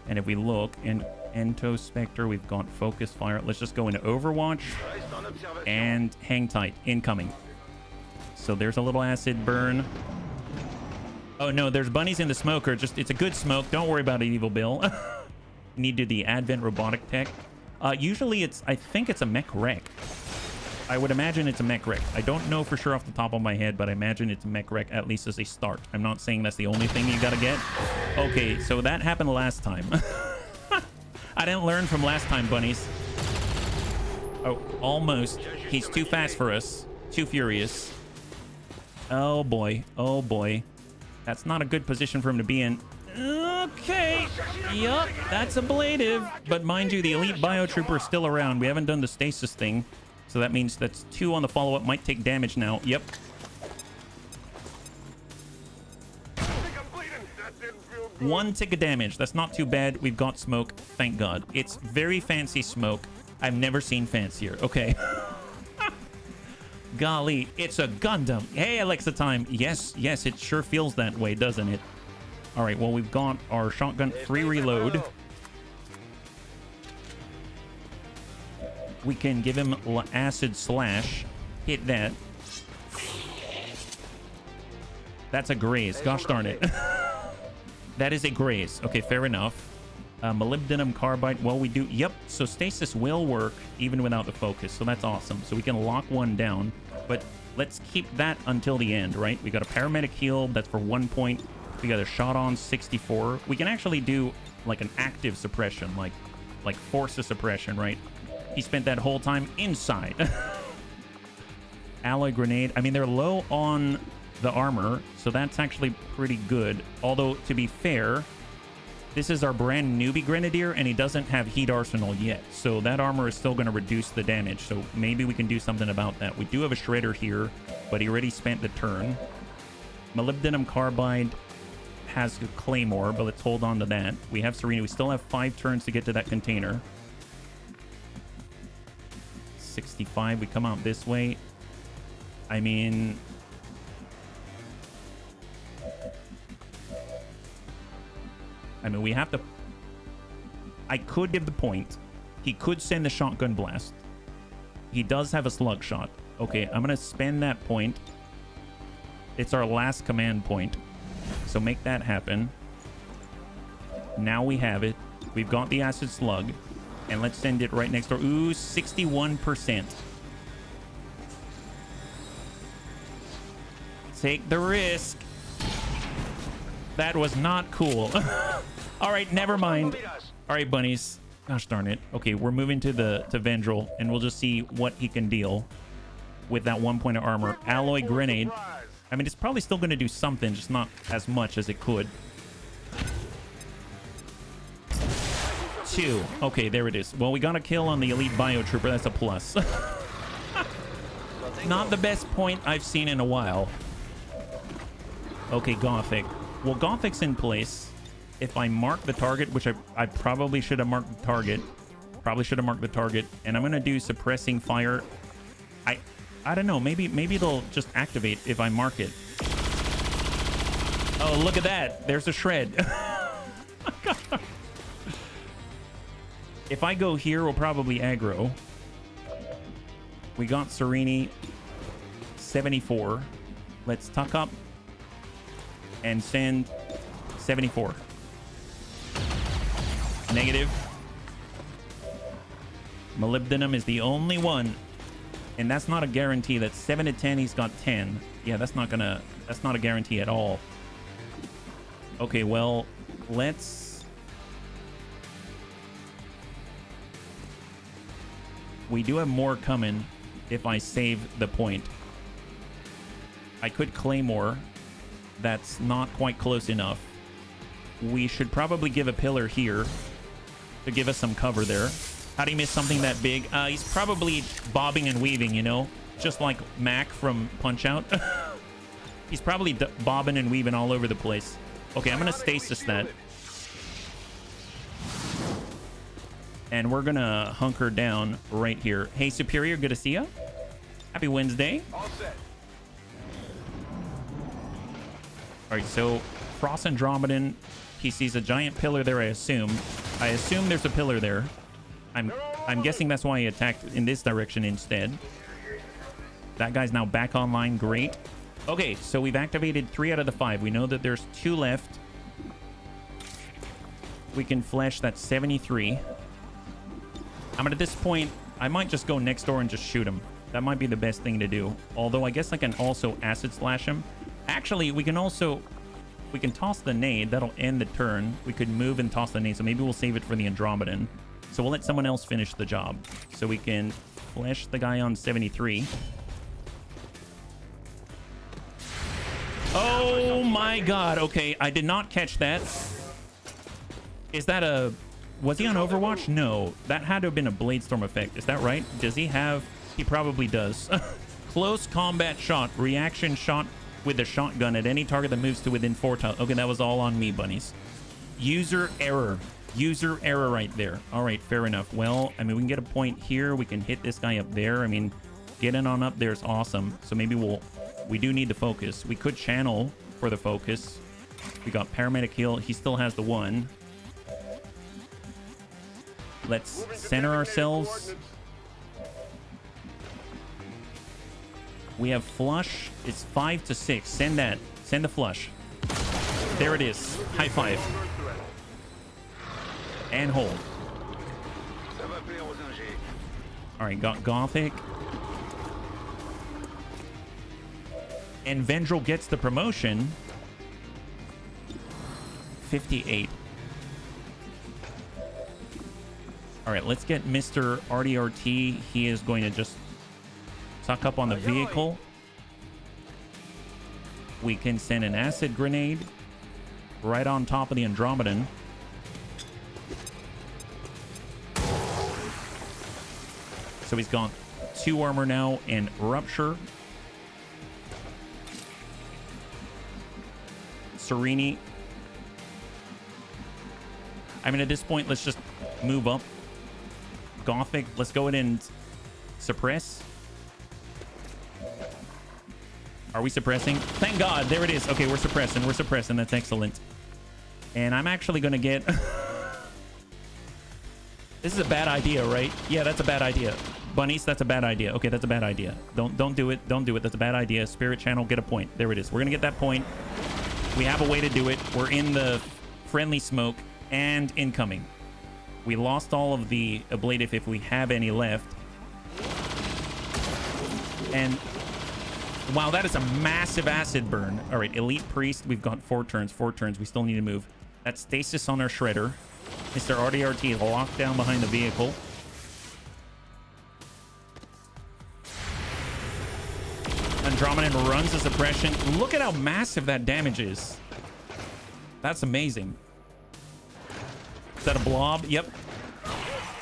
And if we look in Ento Spectre, we've got Focus Fire. Let's just go into Overwatch and hang tight. Incoming. So there's a little acid burn. Oh no, there's bunnies in the smoker. Just it's a good smoke. Don't worry about it, Evil Bill. Need to do the Advent Robotic Tech. Usually I think it's a Mech Wreck. I would imagine it's a Mech Wreck. I don't know for sure off the top of my head, but I imagine it's a Mech Wreck, at least as a start. I'm not saying that's the only thing you gotta get. Okay, so that happened last time. I didn't learn from last time, bunnies. Oh, almost. He's too fast for us. Too furious. Oh boy. Oh boy. That's not a good position for him to be in. Okay. Yup, that's ablative. But mind you, the elite biotrooper is still around. We haven't done the stasis thing. So that means that's 2 on the follow-up. Might take damage now. Yep. One tick of damage. That's not too bad. We've got smoke. Thank God. It's very fancy smoke. I've never seen fancier. Okay. Golly, it's a Gundam. Hey, Alexa Time. Yes, yes, it sure feels that way, doesn't it? All right, well, we've got our shotgun free reload. We can give him acid slash. Hit that. That's a graze. Gosh darn it. That is a graze. Okay, fair enough. Molybdenum carbide. Well, we do. Yep. So stasis will work even without the focus. So that's awesome. So we can lock one down. But let's keep that until the end, right? We got a paramedic heal. That's for 1 point. We got a shot on 64. We can actually do like an active suppression, like force of suppression, right? He spent that whole time inside. Alloy grenade. I mean, they're low on the armor, so that's actually pretty good. Although, to be fair, this is our brand newbie grenadier, and he doesn't have heat arsenal yet. So that armor is still going to reduce the damage. So maybe we can do something about that. We do have a shredder here, but he already spent the turn. Molybdenum carbide has a claymore, but let's hold on to that. We have Serena. We still have 5 turns to get to that container. 65. We come out this way. I mean... we have to... I could give the point. He could send the shotgun blast. He does have a slug shot. Okay, I'm going to spend that point. It's our last command point. So make that happen. Now we have it. We've got the acid slug. And let's send it right next door. Ooh, 61%. Take the risk. That was not cool. All right, never mind. All right, bunnies. Gosh darn it. Okay, we're moving to Vendrell, and we'll just see what he can deal with that 1 point of armor. Alloy grenade. I mean, it's probably still going to do something, just not as much as it could. 2. Okay, there it is. Well, we got a kill on the elite biotrooper. That's a plus. Not the best point I've seen in a while. Okay, Gothic. Well, Gothic's in place. If I mark the target, which I probably should have marked the target. Probably should have marked the target. And I'm going to do suppressing fire. I don't know. Maybe it'll just activate if I mark it. Oh, look at that. There's a shred. If I go here, we'll probably aggro. We got Serini 74. Let's tuck up and send 74. Negative. Molybdenum is the only one, and that's not a guarantee. That's 7 to 10. He's got 10. Yeah, that's not a guarantee at all. Okay, well, we do have more coming if I save the point. I could Claymore. That's not quite close enough. We should probably give a pillar here to give us some cover there. How do you miss something that big? He's probably bobbing and weaving, you know? Just like Mac from Punch-Out. He's probably bobbing and weaving all over the place. Okay, I'm going to stasis that. And we're going to hunker down right here. Hey, Superior, good to see you. Happy Wednesday. All set. All right, so Frost Andromedan. He sees a giant pillar there, I assume. I assume there's a pillar there. I'm guessing that's why he attacked in this direction instead. That guy's now back online. Great. Okay, so we've activated 3 out of the 5. We know that there's 2 left. We can flesh that 73. I mean, at this point, I might just go next door and just shoot him. That might be the best thing to do. Although I guess I can also acid slash him. Actually, we can toss the nade. That'll end the turn. We could move and toss the nade. So maybe we'll save it for the Andromedan. So we'll let someone else finish the job. So we can flesh the guy on 73. Oh my god. Okay, I did not catch that. Is that a... Was he on Overwatch? No. That had to have been a Bladestorm effect. Is that right? Does he have... He probably does. Close combat shot. Reaction shot with the shotgun at any target that moves to within 4 tiles. Okay, that was all on me, bunnies. User error. User error right there. All right, fair enough. Well, I mean, we can get a point here. We can hit this guy up there. I mean, getting on up there is awesome. So maybe we do need the focus. We could channel for the focus. We got paramedic heal. He still has the 1. Let's center ourselves. We have flush. It's 5 to 6. Send that. Send the flush. There it is. High five. And hold. All right, got Gothic. And Vendrell gets the promotion. 58. All right, let's get Mr. RDRT. He is going to just tuck up on the vehicle. We can send an acid grenade right on top of the Andromedan. So he's got 2 armor now and rupture. Serini. I mean, at this point, let's just move up. Gothic, let's go ahead and suppress. Are we suppressing? Thank God. There it is. Okay, we're suppressing. We're suppressing. That's excellent. And I'm actually going to get... This is a bad idea, right? Yeah, that's a bad idea. Bunnies, that's a bad idea. Okay, that's a bad idea. Don't do it. Don't do it. That's a bad idea. Spirit channel, get a point. There it is. We're going to get that point. We have a way to do it. We're in the friendly smoke and incoming. We lost all of the ablative if we have any left. And Wow, that is a massive acid burn. All right, Elite Priest. We've got 4 turns. 4 turns. We still need to move. That's stasis on our Shredder. Mr. RDRT is locked down behind the vehicle. Andromedan runs the suppression. Look at how massive that damage is. That's amazing. Is that a blob? Yep.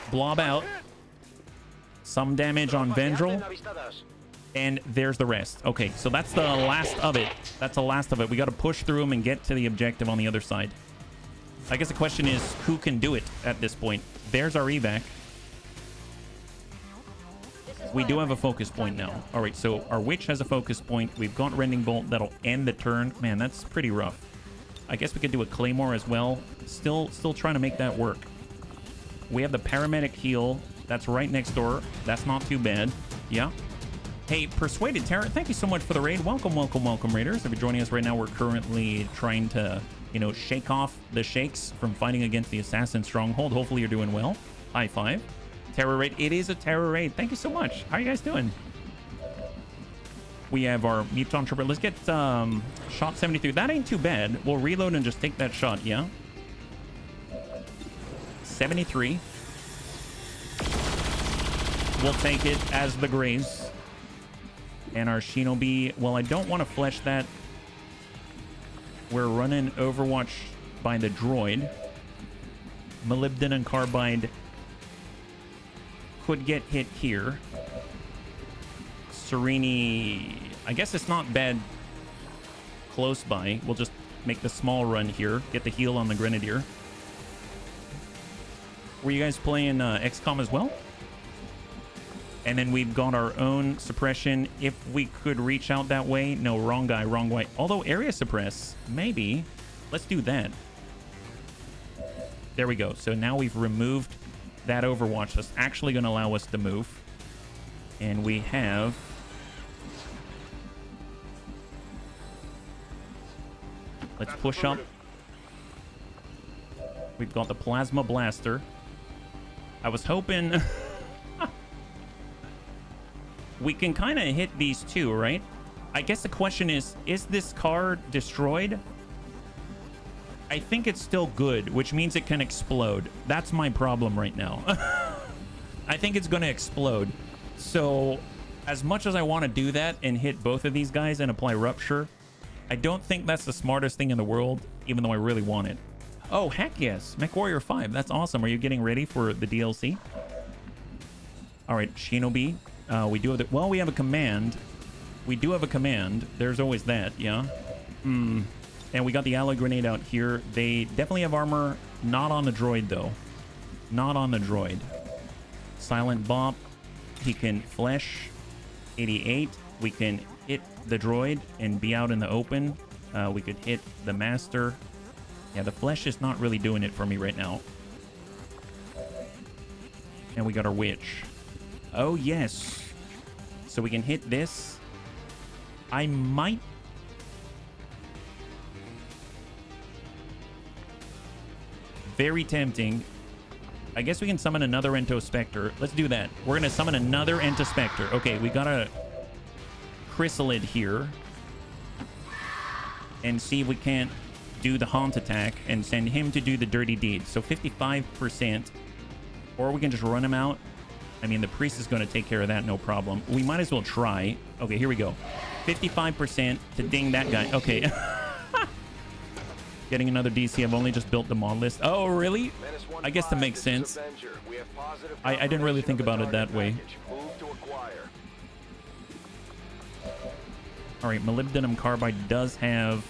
Blob out. Some damage on Vendril. And there's the rest. Okay, so that's the last of it. That's the last of it. We got to push through them and get to the objective on the other side. I guess the question is, who can do it at this point? There's our evac. We do have a focus point now. All right, so our witch has a focus point. We've got Rending Bolt. That'll end the turn. Man, that's pretty rough. I guess we could do a Claymore as well. Still trying to make that work. We have the paramedic heal. That's right next door. That's not too bad. Yeah. Hey, Persuaded Terror, thank you so much for the raid. Welcome, welcome, welcome, Raiders. If you're joining us right now, we're currently trying to, you know, shake off the shakes from fighting against the Assassin Stronghold. Hopefully you're doing well. High five. Terror raid. It is a terror raid. Thank you so much. How are you guys doing? We have our Muton Trooper. Let's get shot 73. That ain't too bad. We'll reload and just take that shot, yeah? 73. We'll take it as the Graze. And our Shinobi, well, I don't want to flesh that. We're running Overwatch by the droid. Molybdenum Carbide could get hit here. Serini, I guess it's not bad close by. We'll just make the small run here. Get the heal on the Grenadier. Were you guys playing XCOM as well? And then we've got our own suppression. If we could reach out that way. No, wrong guy, wrong way. Although area suppress, maybe. Let's do that. There we go. So now we've removed that Overwatch. That's actually going to allow us to move. And we have... Let's push up. We've got the Plasma Blaster. I was hoping... We can kind of hit these two, right? I guess the question is this car destroyed? I think it's still good, which means it can explode. That's my problem right now. I think it's going to explode. So as much as I want to do that and hit both of these guys and apply Rupture, I don't think that's the smartest thing in the world, even though I really want it. Oh, heck yes. MechWarrior 5. That's awesome. Are you getting ready for the DLC? All right, Shinobi. We do have the, well, we have a command. We do have a command. There's always that, yeah. And we got the alloy grenade out here. They definitely have armor. Not on the droid, though. Not on the droid. Silent Bop. He can flesh 88. We can hit the droid and be out in the open. We could hit the master. Yeah, the flesh is not really doing it for me right now. And we got our witch. Oh, yes. So we can hit this. I might... Very tempting. I guess we can summon another Ento Spectre. Let's do that. We're going to summon another Ento Spectre. Okay, we got a Chrysalid here. And see if we can't do the Haunt attack and send him to do the dirty deed. So 55%. Or we can just run him out. I mean, the priest is going to take care of that, no problem. We might as well try. Okay, here we go. 55% to ding that guy. Okay. Getting another DC. I've only just built the mod list. Oh, really? I guess that makes sense. I didn't really think about it that way. All right, Molybdenum Carbide does have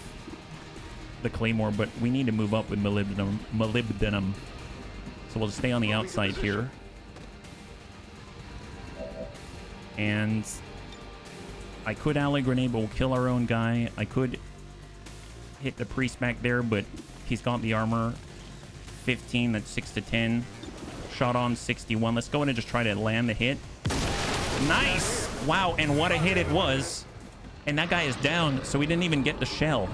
the Claymore, but we need to move up with Molybdenum. So we'll stay on the outside here. And I could ally grenade, but we'll kill our own guy. I could hit the priest back there, but he's got the armor. 15, that's 6 to 10. Shot on 61. Let's go in and just try to land the hit. Nice! Wow, and what a hit it was. And that guy is down, so we didn't even get the shell.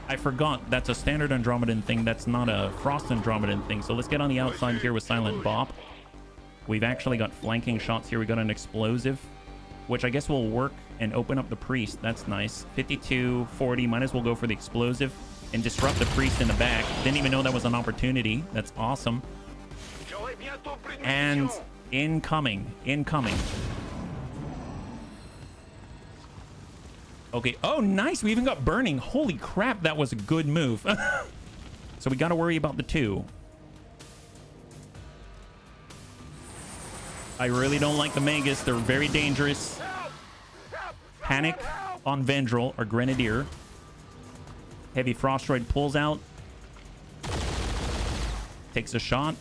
I forgot that's a standard Andromedan thing. That's not a Frost Andromedan thing. So let's get on the outside here with Silent Bop. We've actually got flanking shots here. We got an explosive, which I guess will work and open up the priest. That's nice. 52, 40. Might as well go for the explosive and disrupt the priest in the back. Didn't even know that was an opportunity. That's awesome. And incoming. Okay. Oh, nice. We even got burning. Holy crap. That was a good move. So we got to worry about the 2. I really don't like the Magus. They're very dangerous. Panic on Vendrel, our Grenadier. Heavy Frostroid pulls out. Takes a shot.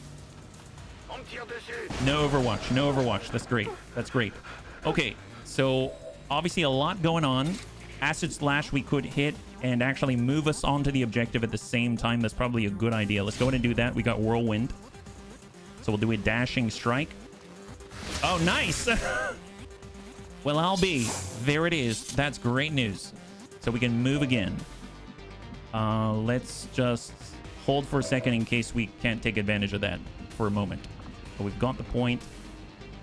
No Overwatch. No Overwatch. That's great. That's great. Okay, so obviously a lot going on. Acid Slash we could hit and actually move us onto the objective at the same time. That's probably a good idea. Let's go ahead and do that. We got Whirlwind. So we'll do a Dashing Strike. Oh, nice. Well, I'll be. There it is. That's great news. So we can move again. Let's just hold for a second in case we can't take advantage of that for a moment. But we've got the point.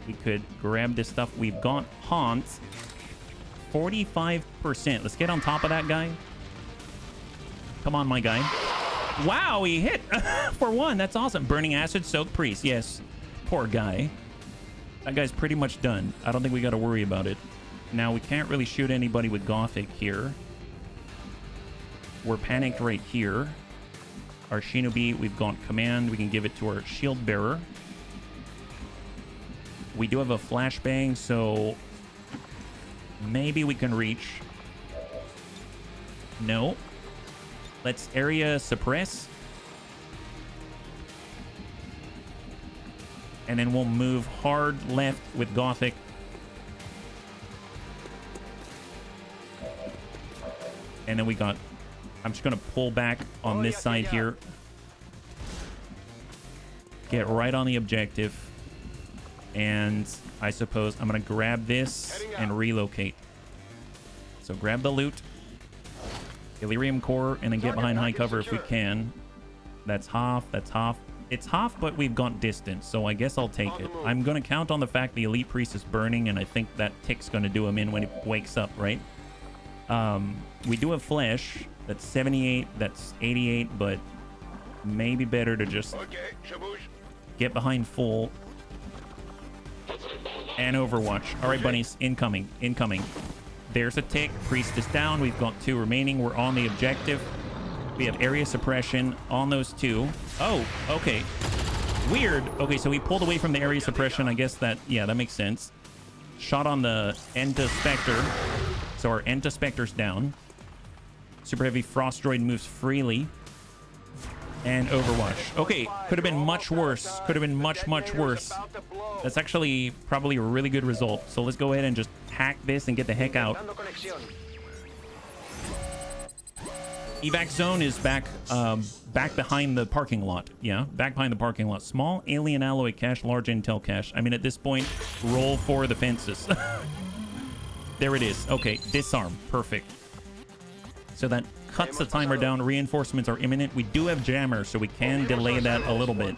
We could grab this stuff. We've got Haunt. 45%. Let's get on top of that guy. Come on, my guy. Wow, he hit for 1. That's awesome. Burning Acid, Soak Priest. Yes. Poor guy. That guy's pretty much done. I don't think we got to worry about it. Now, we can't really shoot anybody with Gothic here. We're panicked right here. Our Shinobi, we've got Command. We can give it to our Shield Bearer. We do have a Flashbang, so maybe we can reach. No. Let's Area Suppress. And then we'll move hard left with Gothic. And then we got... I'm just going to pull back on this side here. Get right on the objective. And I suppose I'm going to grab this and relocate. So grab the loot. Illyrium Core, and then get behind high cover if we can. That's half. That's half. It's half, but we've got distance, so I guess I'll take it. I'm going to count on the fact the Elite Priest is burning, and I think that tick's going to do him in when he wakes up, right? We do have Flesh. That's 78. That's 88, but maybe better to just get behind full. And Overwatch. All right, bunnies. Incoming. Incoming. There's a tick. Priest is down. We've got 2 remaining. We're on the objective. We have area suppression on those 2. Oh, okay. Weird. Okay, so we pulled away from the area suppression. I guess that, yeah, that makes sense. Shot on the Enta Spectre. So our Enta Spectre's down. Super Heavy Frostroid moves freely. And Overwatch. Okay, could have been much worse. Could have been much, much worse. That's actually probably a really good result. So let's go ahead and just hack this and get the heck out. Evac zone is back behind the parking lot. Yeah, back behind the parking lot. Small alien alloy cache, large intel cache. I mean, at this point, roll for the fences. There it is. Okay, disarm. Perfect. So that cuts the timer down. Reinforcements are imminent. We do have jammers, so we can delay that a little bit.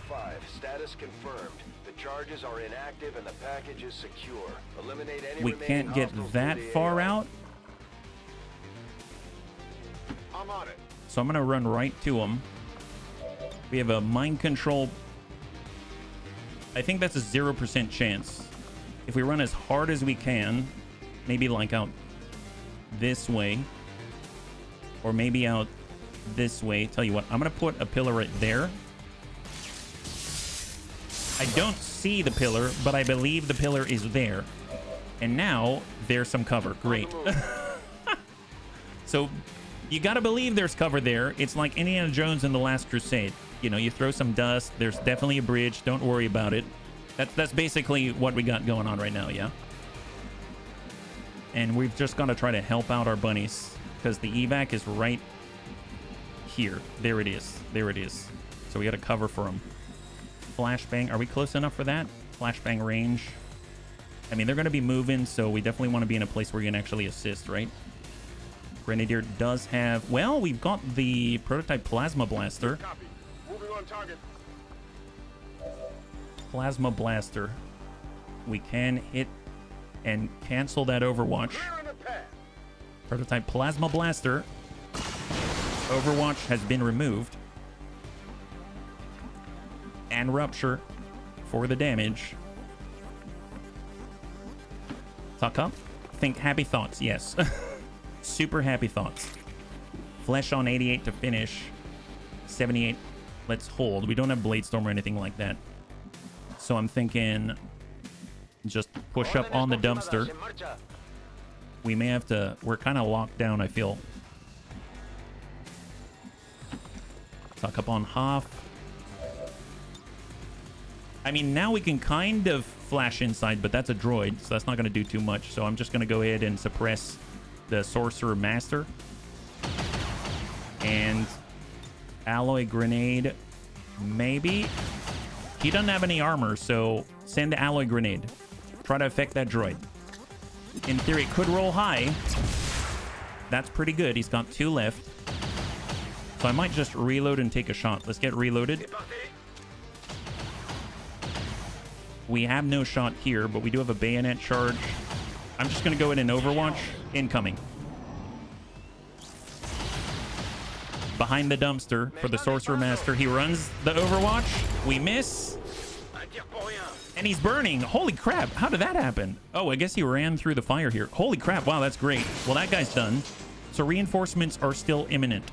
Status confirmed. The charges are inactive and the package is secure. Eliminate any we can't get that far out. I'm on it. So I'm going to run right to him. We have a mind control. I think that's a 0% chance. If we run as hard as we can, maybe like out this way, or maybe out this way. Tell you what, I'm going to put a pillar right there. I don't see the pillar, but I believe the pillar is there. And now there's some cover. Great. So you got to believe there's cover there. It's like Indiana Jones in The Last Crusade. You know, you throw some dust. There's definitely a bridge. Don't worry about it. That's basically what we got going on right now, yeah? And we've just got to try to help out our bunnies because the evac is right here. There it is. There it is. So we got to cover for them. Flashbang. Are we close enough for that? Flashbang range. I mean, they're going to be moving, so we definitely want to be in a place where you can actually assist, right? Grenadier does have... Well, we've got the prototype Plasma Blaster. Copy. Moving on target. Plasma Blaster. We can hit and cancel that Overwatch. Prototype plasma blaster. Overwatch has been removed. And rupture for the damage. Tuck up. Think happy thoughts. Yes. Super happy thoughts. Flesh on 88 to finish. 78. Let's hold. We don't have Blade Storm or anything like that. So I'm thinking just push up on the dumpster. We may have to... We're kind of locked down, I feel. Tuck up on Hoff. I mean, now we can kind of flash inside, but that's a droid, so that's not going to do too much. So I'm just going to go ahead and suppress the Sorcerer Master. And alloy grenade, maybe. He doesn't have any armor, so send the alloy grenade. Try to affect that droid. In theory, it could roll high. That's pretty good. He's got 2 left. So I might just reload and take a shot. Let's get reloaded. We have no shot here, but we do have a bayonet charge. I'm just going to go in and Overwatch. Incoming. Behind the dumpster for the Sorcerer Master. He runs the Overwatch. We miss. And he's burning. Holy crap. How did that happen? Oh, I guess he ran through the fire here. Holy crap. Wow, that's great. Well, that guy's done. So reinforcements are still imminent.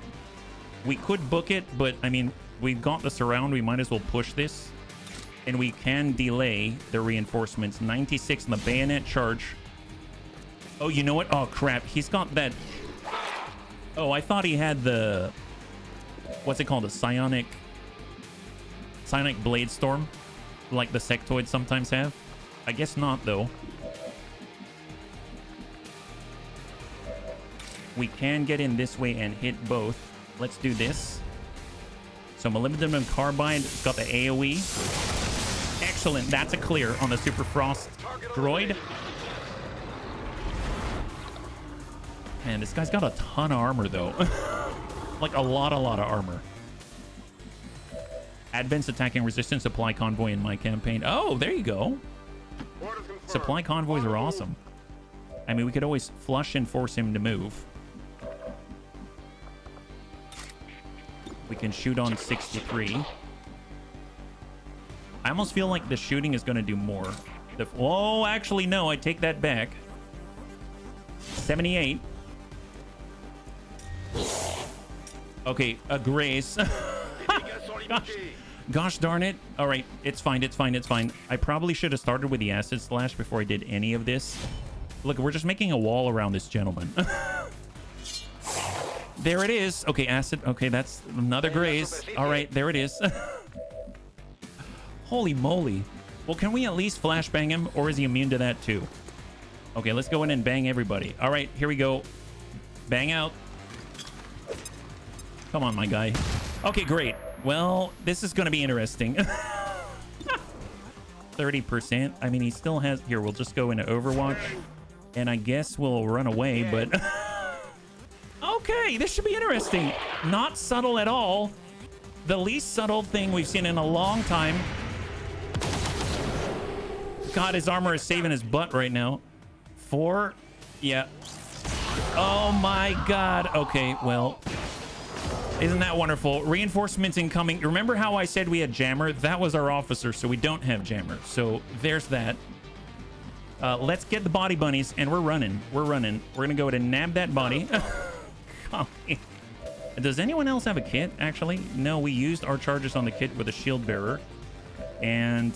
We could book it, but I mean, we've got the surround. We might as well push this. And we can delay the reinforcements. 96 in the bayonet charge. Oh, you know what? Oh, crap. He's got that... Oh, I thought he had the... What's it called? A psionic blade storm? Like the sectoids sometimes have? I guess not, though. We can get in this way and hit both. Let's do this. So molybdenum carbide got the AoE. Excellent. That's a clear on the Super Frost droid. Man, this guy's got a ton of armor, though. Like a lot of armor. Advanced attacking resistance supply convoy in my campaign. Oh, there you go. Supply convoys are awesome. I mean, we could always flush and force him to move. We can shoot on 63. I almost feel like the shooting is going to do more. Oh, actually, no. I take that back. 78. Okay, a grace. Gosh darn it. All right, it's fine. I probably should have started with the acid slash before I did any of this. Look, we're just making a wall around this gentleman. There it is. Okay, acid. Okay, that's another graze. All right, there it is. Holy moly. Well, can we at least flashbang him, or is he immune to that too? Okay, let's go in and bang everybody. All right, here we go. Bang out. Come on, my guy. Okay, great. Well, this is going to be interesting. 30%. I mean, he still has... Here, we'll just go into Overwatch. And I guess we'll run away, but... Okay, this should be interesting. Not subtle at all. The least subtle thing we've seen in a long time. God, his armor is saving his butt right now. 4. Yeah. Oh, my God. Okay, well... Isn't that wonderful? Reinforcements incoming. Remember how I said we had jammer? That was our officer, so we don't have jammer. So there's that. Let's get the body bunnies, and we're running. We're going to go ahead and nab that body. Does anyone else have a kit, actually? No, we used our charges on the kit with a shield bearer. And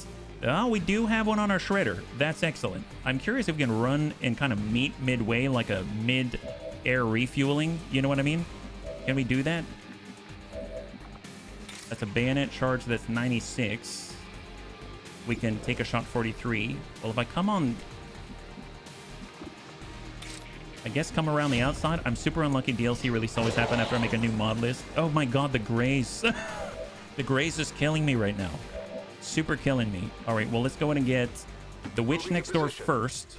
we do have one on our shredder. That's excellent. I'm curious if we can run and kind of meet midway, like a mid-air refueling. You know what I mean? Can we do that? That's a bayonet charge. That's 96. We can take a shot 43. Well, if I come on... I guess come around the outside. I'm super unlucky. DLC release always happen after I make a new mod list. Oh my God, the graze. The graze is killing me right now. Super killing me. All right, well, let's go in and get the witch next door first.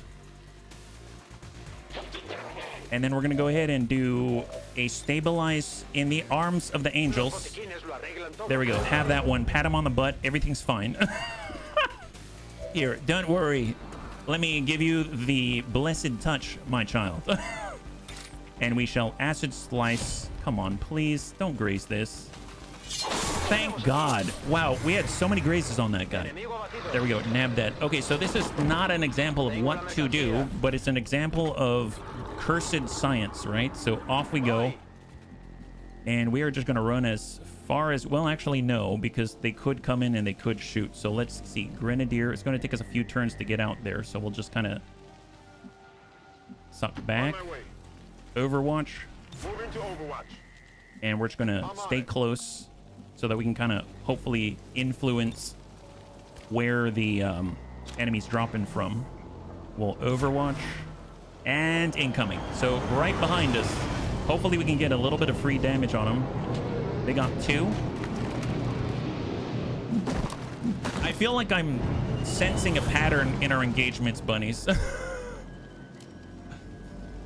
And then we're going to go ahead and do a stabilize in the arms of the angels. There we go. Have that one. Pat him on the butt. Everything's fine. Here, don't worry. Let me give you the blessed touch, my child. And we shall acid slice. Come on, please. Don't graze this. Thank God. Wow, we had so many grazes on that guy. There we go. Nab that. Okay, so this is not an example of what to do, but it's an example of cursed science, right? So off we go. And we are just going to run as far as... Well, actually, no, because they could come in and they could shoot. So let's see. Grenadier. It's going to take us a few turns to get out there. So we'll just kind of suck back. Overwatch. Moving to Overwatch. And we're just going to stay close so that we can kind of hopefully influence where the enemy's dropping from. We'll Overwatch. And incoming. So right behind us. Hopefully we can get a little bit of free damage on them. They got 2. I feel like I'm sensing a pattern in our engagements, bunnies.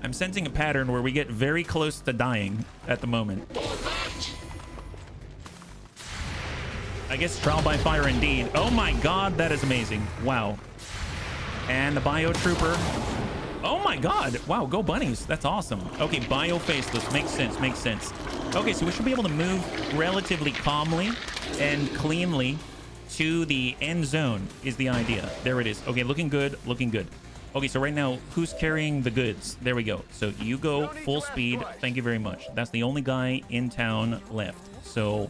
I'm sensing a pattern where we get very close to dying at the moment. I guess trial by fire indeed. Oh my God, that is amazing. Wow. And the bio trooper. Oh my God. Wow, go bunnies. That's awesome. Okay, bio faceless. Makes sense, makes sense. Okay, so we should be able to move relatively calmly and cleanly to the end zone is the idea. There it is. Okay, looking good, looking good. Okay, so right now, who's carrying the goods? There we go. So you go full speed. Thank you very much. That's the only guy in town left. So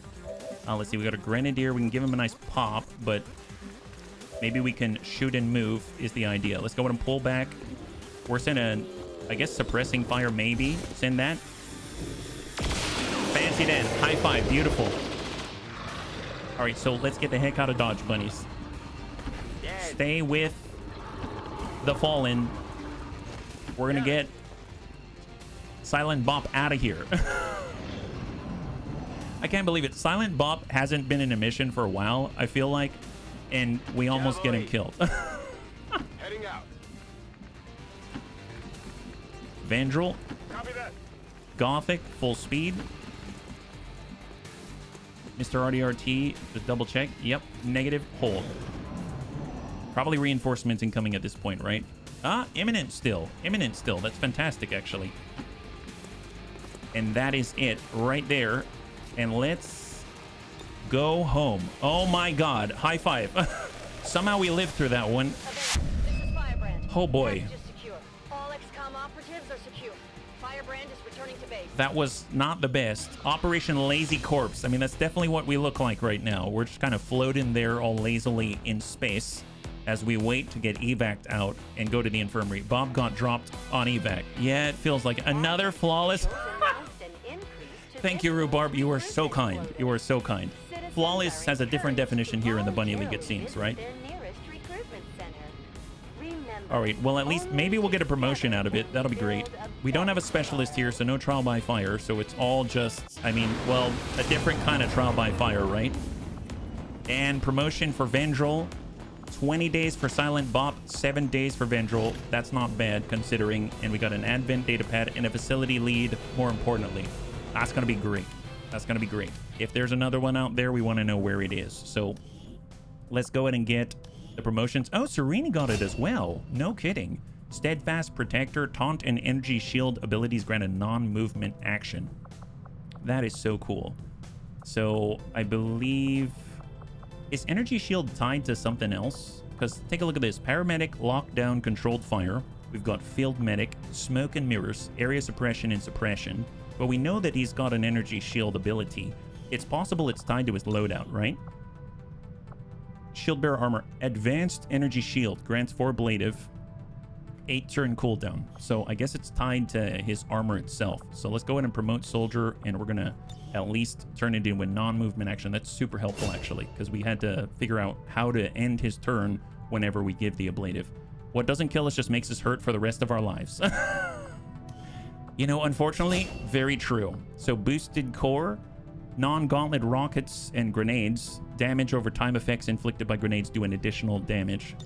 let's see. We got a grenadier. We can give him a nice pop, but maybe we can shoot and move is the idea. Let's go ahead and pull back. We're sending, I guess, suppressing fire, maybe. Send that. Fancy that. High five. Beautiful. All right, so let's get the heck out of Dodge, bunnies. Stay with the Fallen. We're going to get Silent Bop out of here. I can't believe it. Silent Bop hasn't been in a mission for a while, I feel like, and we almost get him killed. Heading out. Vandrel. Copy that. Gothic, full speed. Mr. RDRT, just double check. Yep, negative, hold. Probably reinforcements incoming at this point, right? Ah, imminent still. Imminent still. That's fantastic, actually. And that is it right there. And let's go home. Oh my God. High five. Somehow we lived through that one. This is Firebrand. Oh boy. Package is secure. All XCOM operatives are secure. Firebrand is returning to base. That was not the best. Operation Lazy Corpse. I mean, that's definitely what we look like right now. We're just kind of floating there all lazily in space as we wait to get evac'd out and go to the infirmary. Bob got dropped on evac. Yeah, it feels like another flawless. Thank you, Rhubarb. You are so kind. You are so kind. Flawless has a different definition here in the Bunny League, it seems, right? All right, well, at least maybe we'll get a promotion out of it. That'll be great. We don't have a specialist here, so no trial by fire. So it's all just, I mean, well, a different kind of trial by fire, right? And promotion for Vendrel. 20 days for Silent Bop, 7 days for Vendrel. That's not bad considering. And we got an Advent data pad and a facility lead, more importantly. That's going to be great. That's going to be great. If there's another one out there, we want to know where it is. So let's go ahead and get the promotions. Oh, Serena got it as well. No kidding. Steadfast Protector, Taunt, and Energy Shield abilities grant a non-movement action. That is so cool. So I believe... Is Energy Shield tied to something else? Because take a look at this. Paramedic, Lockdown, Controlled Fire. We've got Field Medic, Smoke and Mirrors, Area Suppression and Suppression. But we know that he's got an Energy Shield ability. It's possible it's tied to his loadout, right? Shield Bearer Armor. Advanced Energy Shield. Grants 4 ablative. 8 turn cooldown. So I guess it's tied to his armor itself. So let's go ahead and promote Soldier, and we're going to at least turn it into a non-movement action. That's super helpful, actually, because we had to figure out how to end his turn whenever we give the ablative. What doesn't kill us just makes us hurt for the rest of our lives. You know, unfortunately, very true. So boosted core, non-gauntlet rockets and grenades. Damage over time effects inflicted by grenades do an additional damage.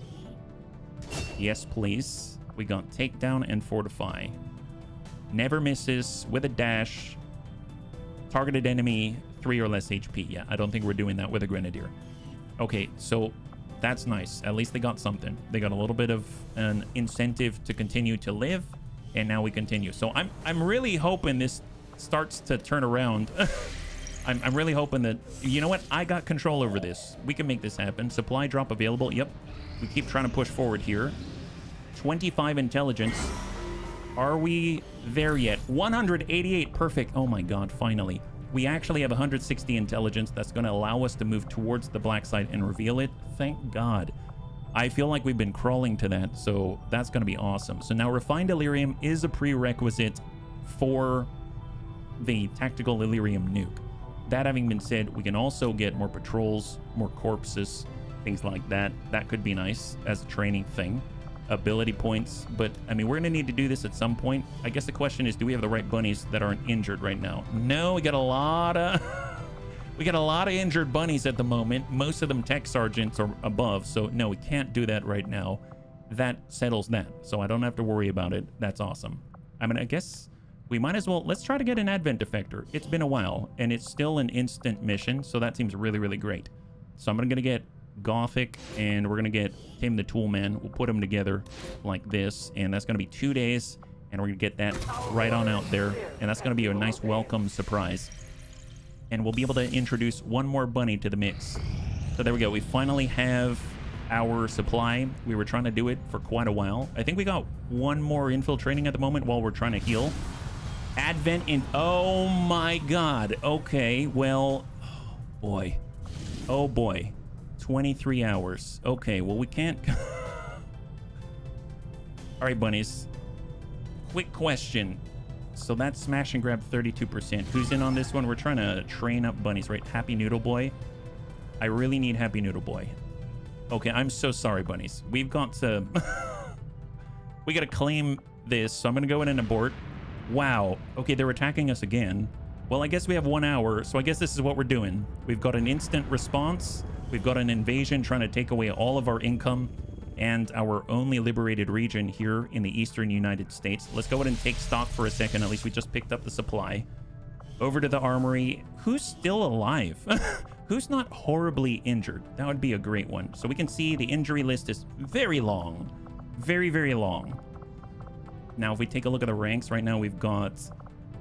Yes, please. We got takedown and fortify. Never misses with a dash. Targeted enemy 3 or less HP. Yeah, I don't think we're doing that with a grenadier. Okay, so that's nice. At least they got something. They got a little bit of an incentive to continue to live, and now we continue. So I'm really hoping this starts to turn around. I'm really hoping that, you know what? I got control over this. We can make this happen. Supply drop available. Yep. We keep trying to push forward here. 25 intelligence. Are we there yet? 188. Perfect. Oh my God, finally. We actually have 160 intelligence. That's going to allow us to move towards the black site and reveal it. Thank God. I feel like we've been crawling to that, so that's going to be awesome. So now refined Illyrium is a prerequisite for the tactical Illyrium nuke. That having been said, we can also get more patrols, more corpses, things like that. That could be nice as a training thing. Ability points, but I mean, we're gonna need to do this at some point. I guess the question is, do we have the right bunnies that aren't injured right now? No, we got a lot of we got a lot of injured bunnies at the moment, most of them tech sergeants or above, so no, we can't do that right now. That settles that, so I don't have to worry about it. That's awesome. I mean, I guess we might as well, let's try to get an advent defector. It's been a while and it's still an instant mission, so that seems really, really great. So I'm gonna get Gothic, and we're gonna get Tim the Toolman. We'll put them together like this, and that's gonna be 2 days, and we're gonna get that right on out there, and that's gonna be a nice welcome surprise. And we'll be able to introduce one more bunny to the mix. So there we go. We finally have our supply. We were trying to do it for quite a while. I think we got one more infiltrating at the moment while we're trying to heal. Advent in, oh my God. Okay, well, oh boy. Oh boy. 23 hours. Okay, well, we can't. All right, bunnies. Quick question. So that's smash and grab 32%. Who's in on this one? We're trying to train up bunnies, right? Happy Noodle Boy. I really need Happy Noodle Boy. Okay, I'm so sorry, bunnies. We've got to... we got to claim this, so I'm going to go in and abort. Wow. Okay, they're attacking us again. Well, I guess we have 1 hour, so I guess this is what we're doing. We've got an instant response. We've got an invasion trying to take away all of our income and our only liberated region here in the eastern United States. Let's go ahead and take stock for a second. At least we just picked up the supply. Over to the armory. Who's still alive? Who's not horribly injured? That would be a great one. So we can see the injury list is very long. Very, very long. Now, if we take a look at the ranks right now, we've got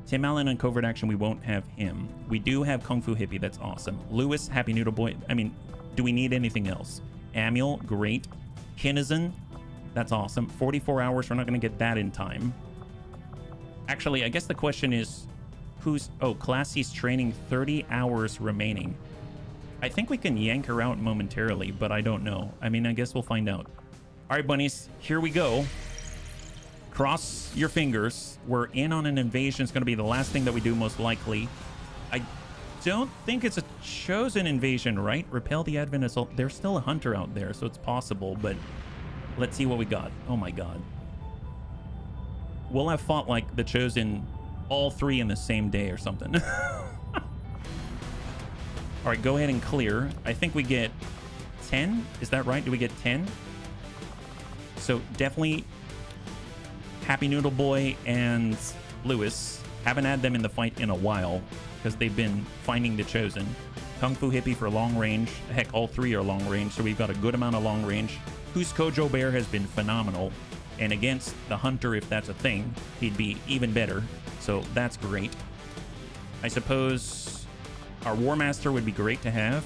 Tim Allen on covert action. We won't have him. We do have Kung Fu Hippie. That's awesome. Lewis, Happy Noodle Boy. I mean, do we need anything else? Amiel, great. Kinnison, that's awesome. 44 hours. We're not going to get that in time. Actually, I guess the question is, who's... oh, Classy's training, 30 hours remaining. I think we can yank her out momentarily, but I don't know. I mean, I guess we'll find out. All right, bunnies, here we go. Cross your fingers. We're in on an invasion. It's going to be the last thing that we do, most likely. I don't think it's a chosen invasion, right? Repel the Advent Assault. There's still a hunter out there, so it's possible, but let's see what we got. Oh my God. We'll have fought like the chosen all three in the same day or something. All right, go ahead and clear. I think we get 10. Is that right? Do we get 10? So definitely Happy Noodle Boy and Lewis. Haven't had them in the fight in a while because they've been finding the chosen. Kung Fu Hippie for long range. Heck, all three are long range, so we've got a good amount of long range. Whose Kojo Bear has been phenomenal. And against the hunter, if that's a thing, he'd be even better. So that's great. I suppose our War Master would be great to have.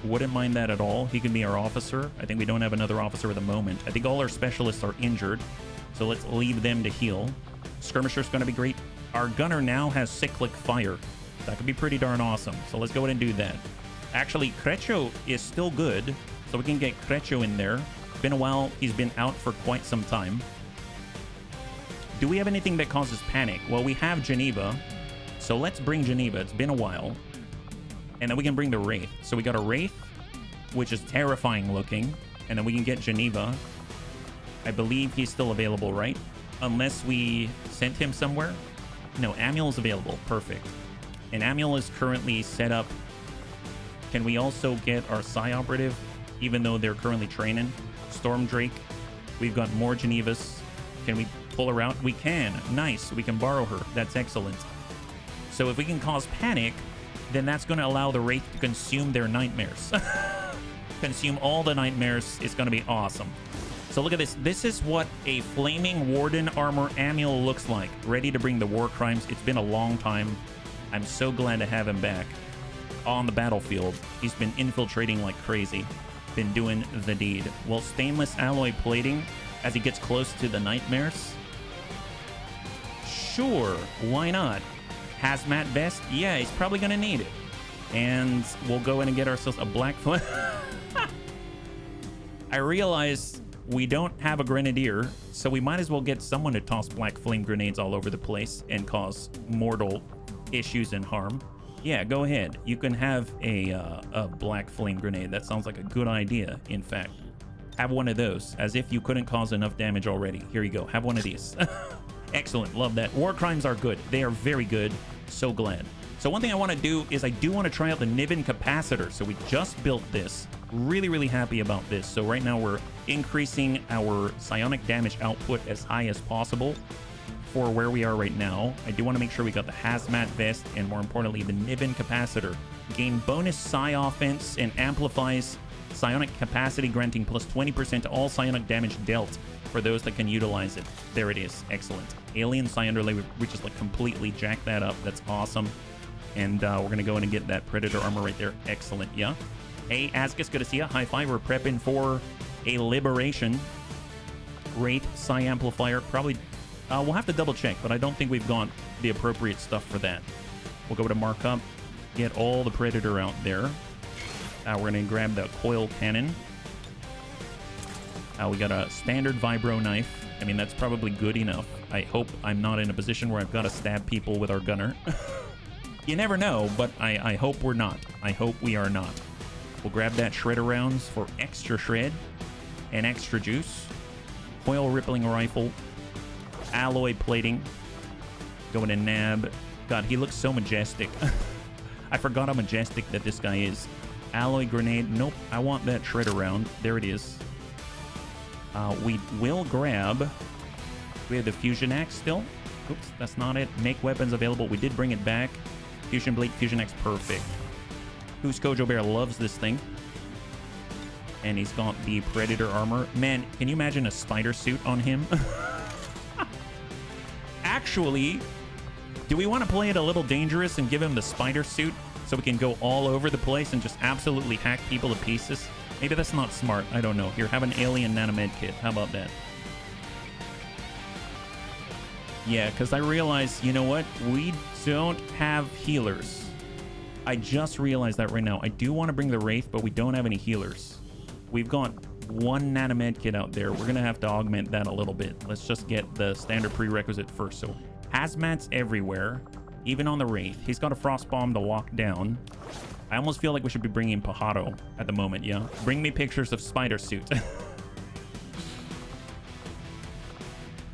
Wouldn't mind that at all. He can be our officer. I think we don't have another officer at the moment. I think all our specialists are injured, so let's leave them to heal. Skirmisher's going to be great. Our gunner now has cyclic fire. That could be pretty darn awesome. So let's go ahead and do that. Actually, Crecho is still good, so we can get Crecho in there. Been a while. He's been out for quite some time. Do we have anything that causes panic? Well, we have Geneva, so let's bring Geneva. It's been a while. And then we can bring the Wraith. So we got a Wraith, which is terrifying looking, and then we can get Geneva. I believe he's still available, right? Unless we sent him somewhere. No, Amiel is available. Perfect. And Amiel is currently set up. Can we also get our Psy Operative, even though they're currently training? Storm Drake. We've got more Genevas. Can we pull her out? We can. Nice. We can borrow her. That's excellent. So if we can cause panic, then that's going to allow the Wraith to consume their nightmares. consume all the nightmares. It's going to be awesome. So look at this. This is what a Flaming Warden armor Amiel looks like. Ready to bring the war crimes. It's been a long time. I'm so glad to have him back on the battlefield. He's been infiltrating like crazy. Been doing the deed. Well, stainless alloy plating as he gets close to the nightmares. Sure, why not? Hazmat vest? Yeah, he's probably going to need it. And we'll go in and get ourselves a black flame. I realize we don't have a grenadier, so we might as well get someone to toss black flame grenades all over the place and cause mortal issues and harm. Yeah, go ahead. You can have a black flame grenade. That sounds like a good idea, in fact. Have one of those, as if you couldn't cause enough damage already. Here you go. Have one of these. Excellent. Love that. War crimes are good. They are very good. So glad. So one thing I want to do is I do want to try out the Niven capacitor. So we just built this. Really, really happy about this. So right now we're increasing our psionic damage output as high as possible for where we are right now. I do want to make sure we got the hazmat vest and more importantly the Niven capacitor. Gain bonus psi offense and amplifies psionic capacity, granting plus 20% to all psionic damage dealt for those that can utilize it. There it is. Excellent. Alien psi underlay, we just like completely jacked that up. That's awesome. And we're gonna go in and get that predator armor right there. Excellent. Yeah. Hey Askus, good to see you. High five. We're prepping for a liberation. Great psi amplifier. Probably we'll have to double check, but I don't think we've got the appropriate stuff for that. We'll go to markup, get all the predator out there. We're gonna grab the coil cannon. We got a standard vibro knife. I mean, that's probably good enough. I hope I'm not in a position where I've got to stab people with our gunner. You never know, but I hope we're not. I hope we are not. We'll grab that shredder rounds for extra shred and extra juice. Coil rippling rifle. Alloy plating. Going to nab. God, he looks so majestic. I forgot how majestic that this guy is. Alloy grenade. Nope, I want that shredder round. There it is. We will grab... We have the fusion axe still. Oops, that's not it. Make weapons available. We did bring it back. Fusion blade, fusion axe, perfect. Who's Kojo Bear loves this thing. And he's got the predator armor. Man, can you imagine a spider suit on him? Actually, do we want to play it a little dangerous and give him the spider suit so we can go all over the place and just absolutely hack people to pieces? Maybe that's not smart. I don't know. Here, have an alien nanomed kit. How about that? Yeah, because I realize, you know what? We don't have healers. I just realized that right now. I do want to bring the Wraith, but we don't have any healers. We've got one nanomed kit out there. We're going to have to augment that a little bit. Let's just get the standard prerequisite first. So, hazmats everywhere, even on the Wraith. He's got a frost bomb to lock down. I almost feel like we should be bringing Pajaro at the moment, yeah? Bring me pictures of spider suit.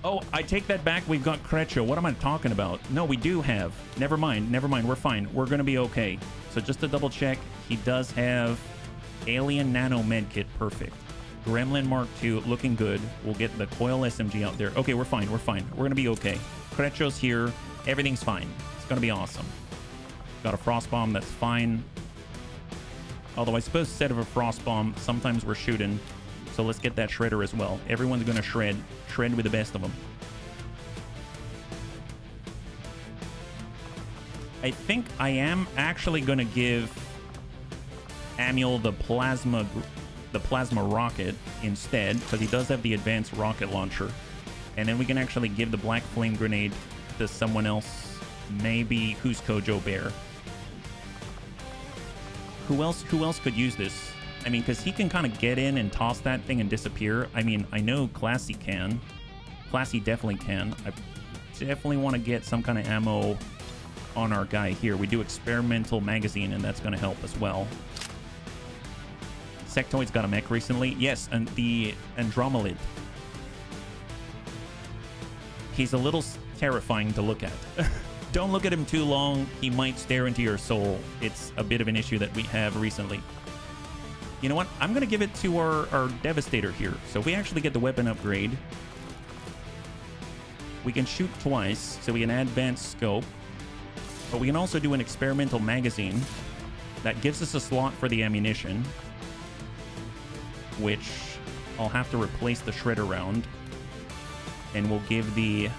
Oh, I take that back. We've got Crecho. What am I talking about? No, we do have. Never mind. Never mind. We're fine. We're going to be okay. So just to double check, he does have Alien Nano Medkit. Perfect. Gremlin Mark II. Looking good. We'll get the Coil SMG out there. Okay, we're fine. We're fine. We're going to be okay. Crecho's here. Everything's fine. It's going to be awesome. Got a Frost Bomb. That's fine. Although I suppose instead of a Frost Bomb, sometimes we're shooting. So let's get that shredder as well. Everyone's going to shred. Shred with the best of them. I think I am actually going to give Amiel the plasma rocket instead, because he does have the advanced rocket launcher. And then we can actually give the black flame grenade to someone else. Maybe who's Kojo Bear? Who else could use this? I mean, because he can kind of get in and toss that thing and disappear. I mean, I know Classy can. Classy definitely can. I definitely want to get some kind of ammo on our guy here. We do experimental magazine, and that's going to help as well. Sectoid's got a mech recently. Yes, and the Andromelid. He's a little terrifying to look at. Don't look at him too long. He might stare into your soul. It's a bit of an issue that we have recently. You know what? I'm going to give it to our Devastator here. So if we actually get the weapon upgrade, we can shoot twice, so we can add advanced scope. But we can also do an experimental magazine that gives us a slot for the ammunition. which I'll have to replace the shredder round. And we'll give the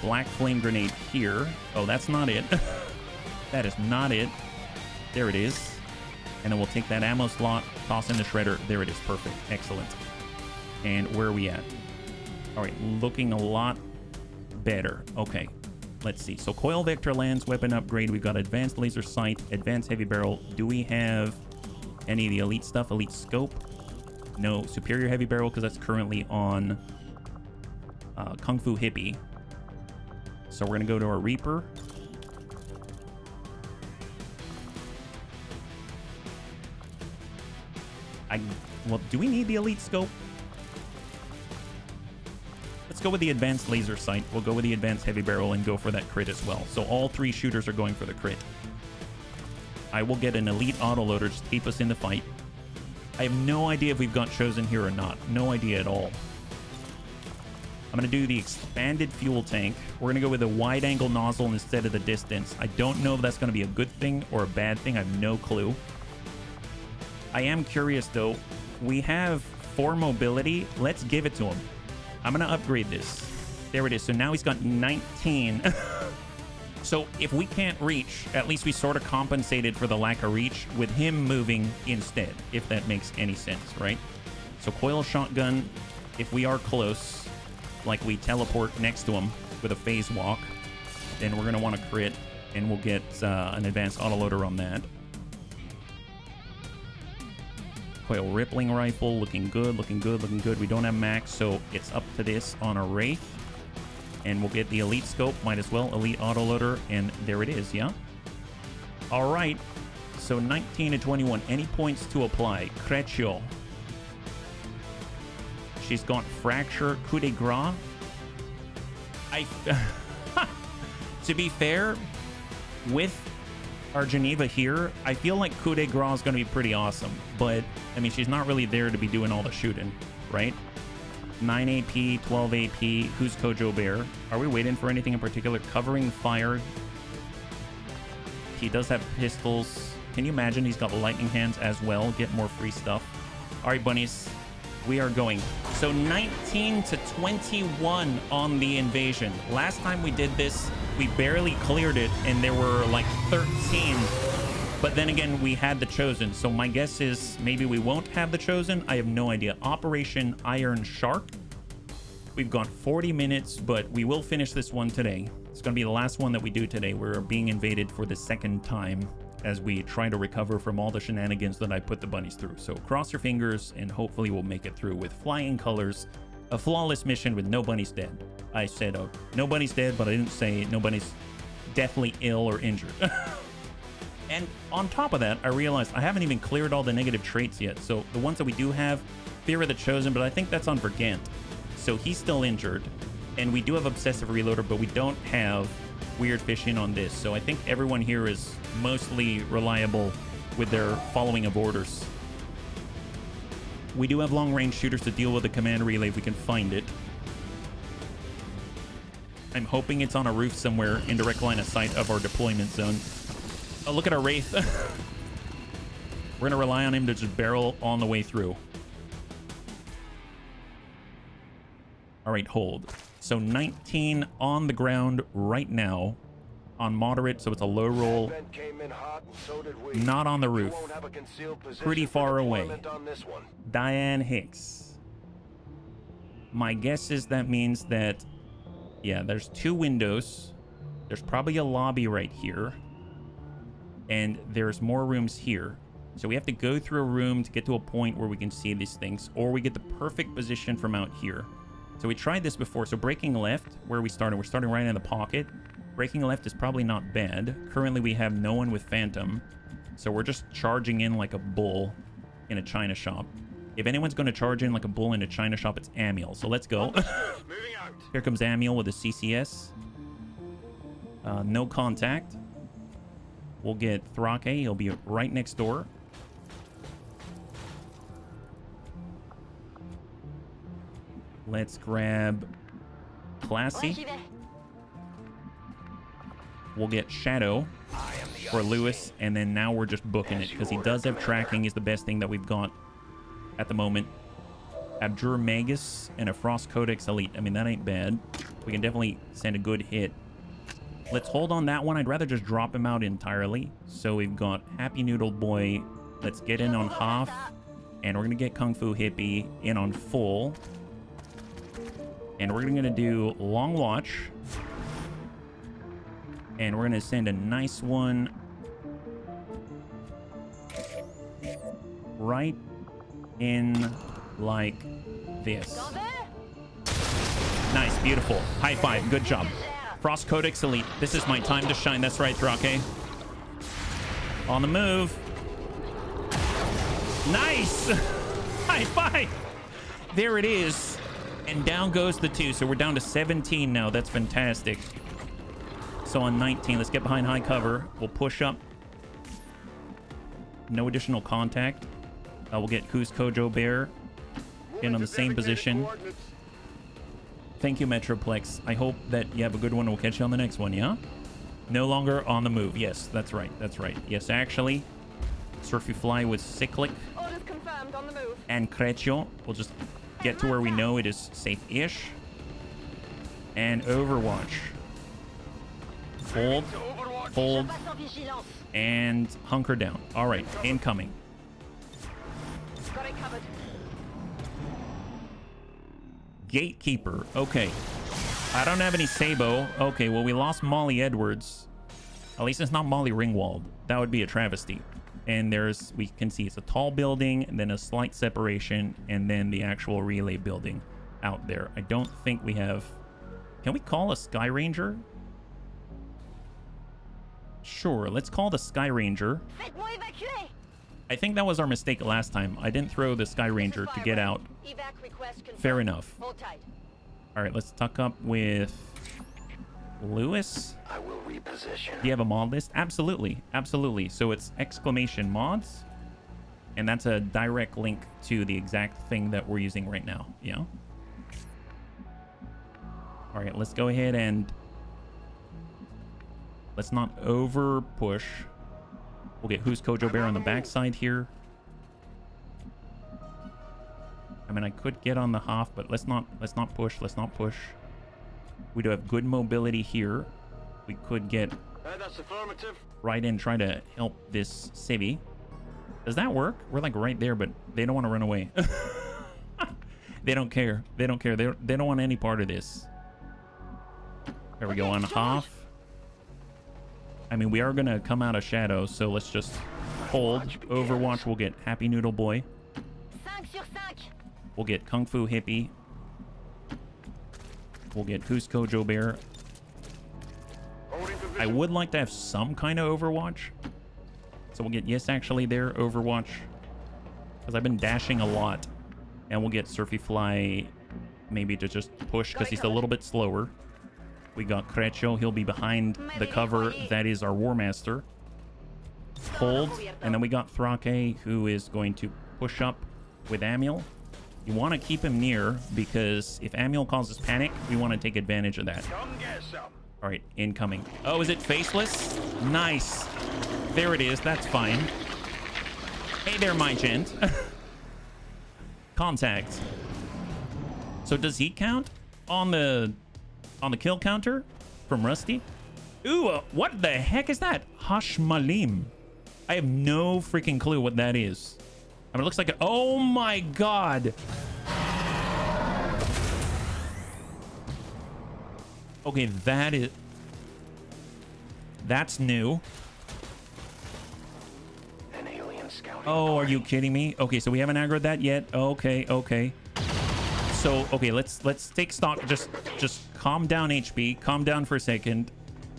black flame grenade here. Oh, that's not it. That is not it. There it is. And then we'll take that ammo slot, toss in the shredder. There it is. Perfect. Excellent. And where are we at? All right, looking a lot better. Okay, let's see. So coil vector lance weapon upgrade. We've got advanced laser sight, advanced heavy barrel. Do we have any of the elite stuff? Elite scope? No. Superior heavy barrel, because that's currently on Kung Fu Hippie. So we're going to go to our Reaper. Well, do we need the elite scope? Let's go with the advanced laser sight. We'll go with the advanced heavy barrel and go for that crit as well. So all three shooters are going for the crit. I will get an elite autoloader just to keep us in the fight. I have no idea if we've got chosen here or not. No idea at all. I'm going to do the expanded fuel tank. We're going to go with a wide angle nozzle instead of the distance. I don't know if that's going to be a good thing or a bad thing. I have no clue. I am curious though. We have 4 mobility. Let's give it to him. I'm going to upgrade this. There it is. So now he's got 19. So if we can't reach, at least we sort of compensated for the lack of reach with him moving instead, if that makes any sense, right? So coil shotgun, if we are close, like we teleport next to him with a phase walk, then we're going to want to crit, and we'll get an advanced autoloader on that. Coil rippling rifle, looking good, looking good, looking good. We don't have max, so it's up to this on a Wraith. And we'll get the elite scope, might as well. Elite autoloader, and there it is, yeah? All right, so 19 to 21. Any points to apply? Creccio. She's got fracture, coup de grace. To be fair, with our Geneva here, I feel like coup de grace is going to be pretty awesome. But, I mean, she's not really there to be doing all the shooting, right? 9 AP, 12 AP. Who's Kojo Bear? Are we waiting for anything in particular? Covering fire. He does have pistols. Can you imagine he's got lightning hands as well? Get more free stuff. All right, bunnies. We are going. So 19 to 21 on the invasion. Last time we did this, we barely cleared it, and there were like 13. But then again, we had the Chosen. So my guess is maybe we won't have the Chosen. I have no idea. Operation Iron Shark. We've got 40 minutes, but we will finish this one today. It's going to be the last one that we do today. We're being invaded for the second time as we try to recover from all the shenanigans that I put the bunnies through. So cross your fingers, and hopefully we'll make it through with flying colors. A flawless mission with no bunnies dead. I said no bunnies dead, but I didn't say nobody's deathly ill or injured. And on top of that, I realized I haven't even cleared all the negative traits yet. So the ones that we do have, Fear of the Chosen, but I think that's on Vergant. So he's still injured. And we do have Obsessive Reloader, but we don't have Weird Fishing on this. So I think everyone here is mostly reliable with their following of orders. We do have long-range shooters to deal with the command relay if we can find it. I'm hoping it's on a roof somewhere in direct line of sight of our deployment zone. Oh, look at our Wraith. We're going to rely on him to just barrel on the way through. All right, hold. So 19 on the ground right now on moderate, so it's a low roll. Not on the roof. Pretty far away. Diane Hicks. My guess is that means that, yeah, there's 2 windows. There's probably a lobby right here. And there's more rooms here. So we have to go through a room to get to a point where we can see these things, or we get the perfect position from out here. So we tried this before. So breaking left, where we started, we're starting right in the pocket. Breaking left is probably not bad. Currently we have no one with Phantom, so we're just charging in like a bull in a china shop. If anyone's going to charge in like a bull in a china shop, it's Amiel. So let's go. Here comes Amiel with a CCS. No contact. We'll get Thrake. He'll be right next door. Let's grab Classy. We'll get Shadow for Lewis, and then now we're just booking it because he does have tracking. Is the best thing that we've got at the moment. Abjure Magus and a Frost Codex Elite. I mean, that ain't bad. We can definitely send a good hit. Let's hold on that one. I'd rather just drop him out entirely. So we've got Happy Noodle Boy. Let's get in on half. And we're going to get Kung Fu Hippie in on full. And we're going to do Long Watch. And we're going to send a nice one right in like this. Nice, beautiful. High five, good job. Frost Codex Elite. This is my time to shine. That's right, Thrake. On the move. Nice. High five. There it is. And down goes the 2. So we're down to 17 now. That's fantastic. So on 19, let's get behind high cover. We'll push up. No additional contact. We'll get Who's Kojo Bear in on the same position. Thank you, Metroplex. I hope that you have a good one. We'll catch you on the next one, yeah? No longer on the move. Yes, that's right. That's right. Yes, actually, Surfy Fly with Cyclic Orders confirmed on the move. and Creccio. We'll just get to where we know it is safe-ish. And Overwatch. Hold, hold, and hunker down. All right, incoming. Got it covered. Gatekeeper. Okay. I don't have any Sabo. Okay, well, we lost Molly Edwards. At least it's not Molly Ringwald. That would be a travesty. And there's, we can see it's a tall building, and then a slight separation, and then the actual relay building out there. I don't think we have... Can we call a Sky Ranger? Sure, let's call the Sky Ranger. I think that was our mistake last time. I didn't throw the Sky Ranger to get out. Fair enough. All right, let's tuck up with Lewis. I will reposition. Do you have a mod list? Absolutely, absolutely. So it's exclamation mods, and that's a direct link to the exact thing that we're using right now. Yeah. All right, let's go ahead and let's not over push. We'll get Who's Kojo Bear on the backside here. I mean, I could get on the half, but let's not push. Let's not push. We do have good mobility here. We could get That's affirmative. right in, try to help this civvy. Does that work? We're like right there, but they don't want to run away. They don't care. They don't care. They don't want any part of this. There we go on half. I mean, we are going to come out of shadow, so let's just hold. Overwatch, we'll get Happy Noodle Boy. We'll get Kung Fu Hippie. We'll get Who's Kojo Bear. I would like to have some kind of Overwatch. So we'll get Yes Actually there, Overwatch. Because I've been dashing a lot. And we'll get Surfy Fly maybe to just push because he's a little bit slower. We got Creccio. He'll be behind the cover. That is our War Master. Hold. And then we got Thrake, who is going to push up with Amiel. You want to keep him near because if Amiel causes panic, we want to take advantage of that. All right, incoming. Oh, is it faceless? Nice. There it is. That's fine. Hey there, my gent. Contact. So does he count on the kill counter from Rusty? Ooh, what the heck is that? Hashmalim. I have no freaking clue what that is. I mean, it looks like oh my god. Okay, that's new. An alien scouting Oh, are you kidding me? Okay, so we haven't aggroed that yet. Okay. So, okay, let's take stock. Just calm down, HB. Calm down for a second.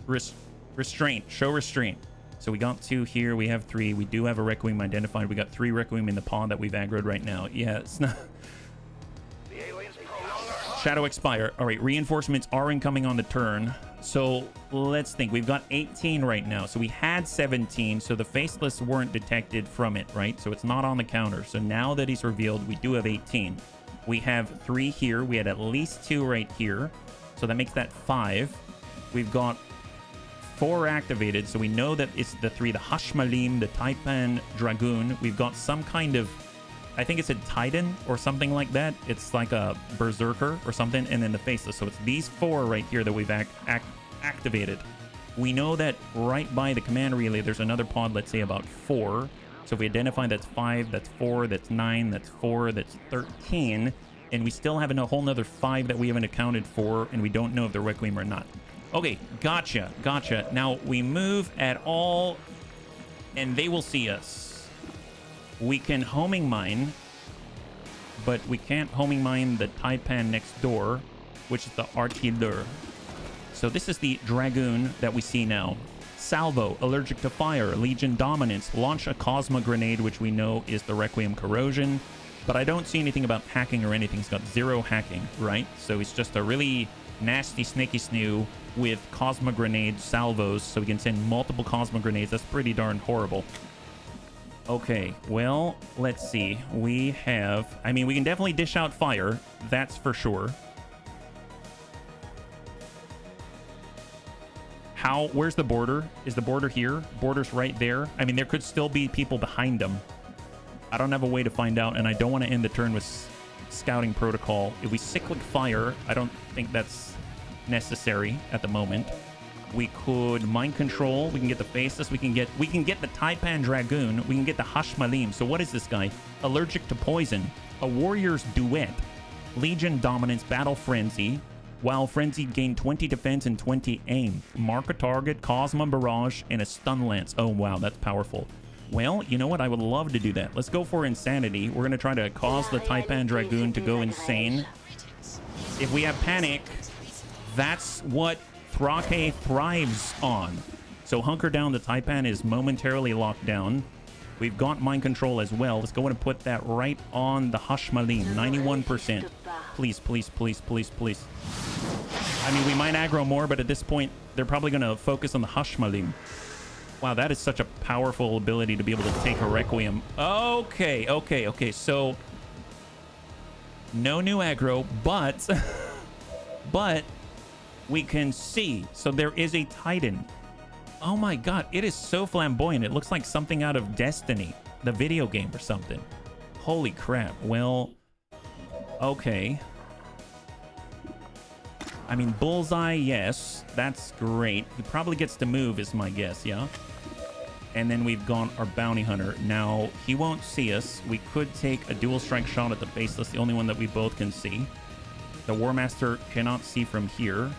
Restraint. Show restraint. So we got 2 here. We have 3. We do have a Requiem identified. We got 3 Requiem in the pod that we've aggroed right now. Yeah, it's not... Shadow expire. All right, reinforcements are incoming on the turn. So let's think. We've got 18 right now. So we had 17. So the faceless weren't detected from it, right? So it's not on the counter. So now that he's revealed, we do have 18. We have 3 here. We had at least 2 right here. So that makes that 5. We've got 4 activated, so we know that it's the 3, the Hashmalim, the Taipan Dragoon. We've got some kind of, I think it's a Titan or something like that. It's like a Berserker or something, and then the Faceless. So it's these 4 right here that we've activated. We know that right by the command relay, there's another pod, let's say about 4. So if we identify that's 5, that's 4, that's 9, that's 4, that's 13, and we still have a whole nother 5 that we haven't accounted for, and we don't know if they're Requiem or not. Okay, gotcha. Now we move at all, and they will see us. We can homing mine, but we can't homing mine the Taipan next door, which is the Artilleur. So this is the Dragoon that we see now. Salvo, allergic to fire, Legion dominance, launch a Cosma grenade, which we know is the Requiem corrosion, but I don't see anything about hacking or anything. It's got 0 hacking, right? So it's just a really nasty snaky snoo with Cosma grenade salvos, so we can send multiple Cosma grenades. That's pretty darn horrible. Okay, well, let's see. We have, I mean, we can definitely dish out fire, that's for sure. Where's the border? Is the border here? Border's right there. I mean, there could still be people behind them. I don't have a way to find out, and I don't want to end the turn with scouting protocol. If we cyclic fire, I don't think that's necessary at the moment. We could mind control. We can get the Faceless. We can get the Taipan Dragoon. We can get the Hashmalim. So what is this guy? Allergic to poison. A warrior's duet. Legion dominance. Battle frenzy. While frenzied, gain 20 defense and 20 aim. Mark a target, Cosma barrage, and a stun lance. Oh wow, that's powerful. Well, you know what? I would love to do that. Let's go for insanity. We're gonna try to cause the Taipan Dragoon to go insane. If we have panic, that's what Thrake thrives on. So hunker down. The Taipan is momentarily locked down. We've got mind control as well. Let's go and put that right on the Hashmalim. 91%. Please, please, please, please, please. I mean, we might aggro more, but at this point, they're probably going to focus on the Hashmalim. Wow, that is such a powerful ability to be able to take a Requiem. Okay. So, no new aggro, but... but we can see. So there is a Titan. Oh my god, it is so flamboyant. It looks like something out of Destiny, the video game or something. Holy crap. Well, okay. I mean, bullseye, yes. That's great. He probably gets to move is my guess, yeah? And then we've gone our bounty hunter. Now, he won't see us. We could take a dual strike shot at the Faceless, the only one that we both can see. The War Master cannot see from here.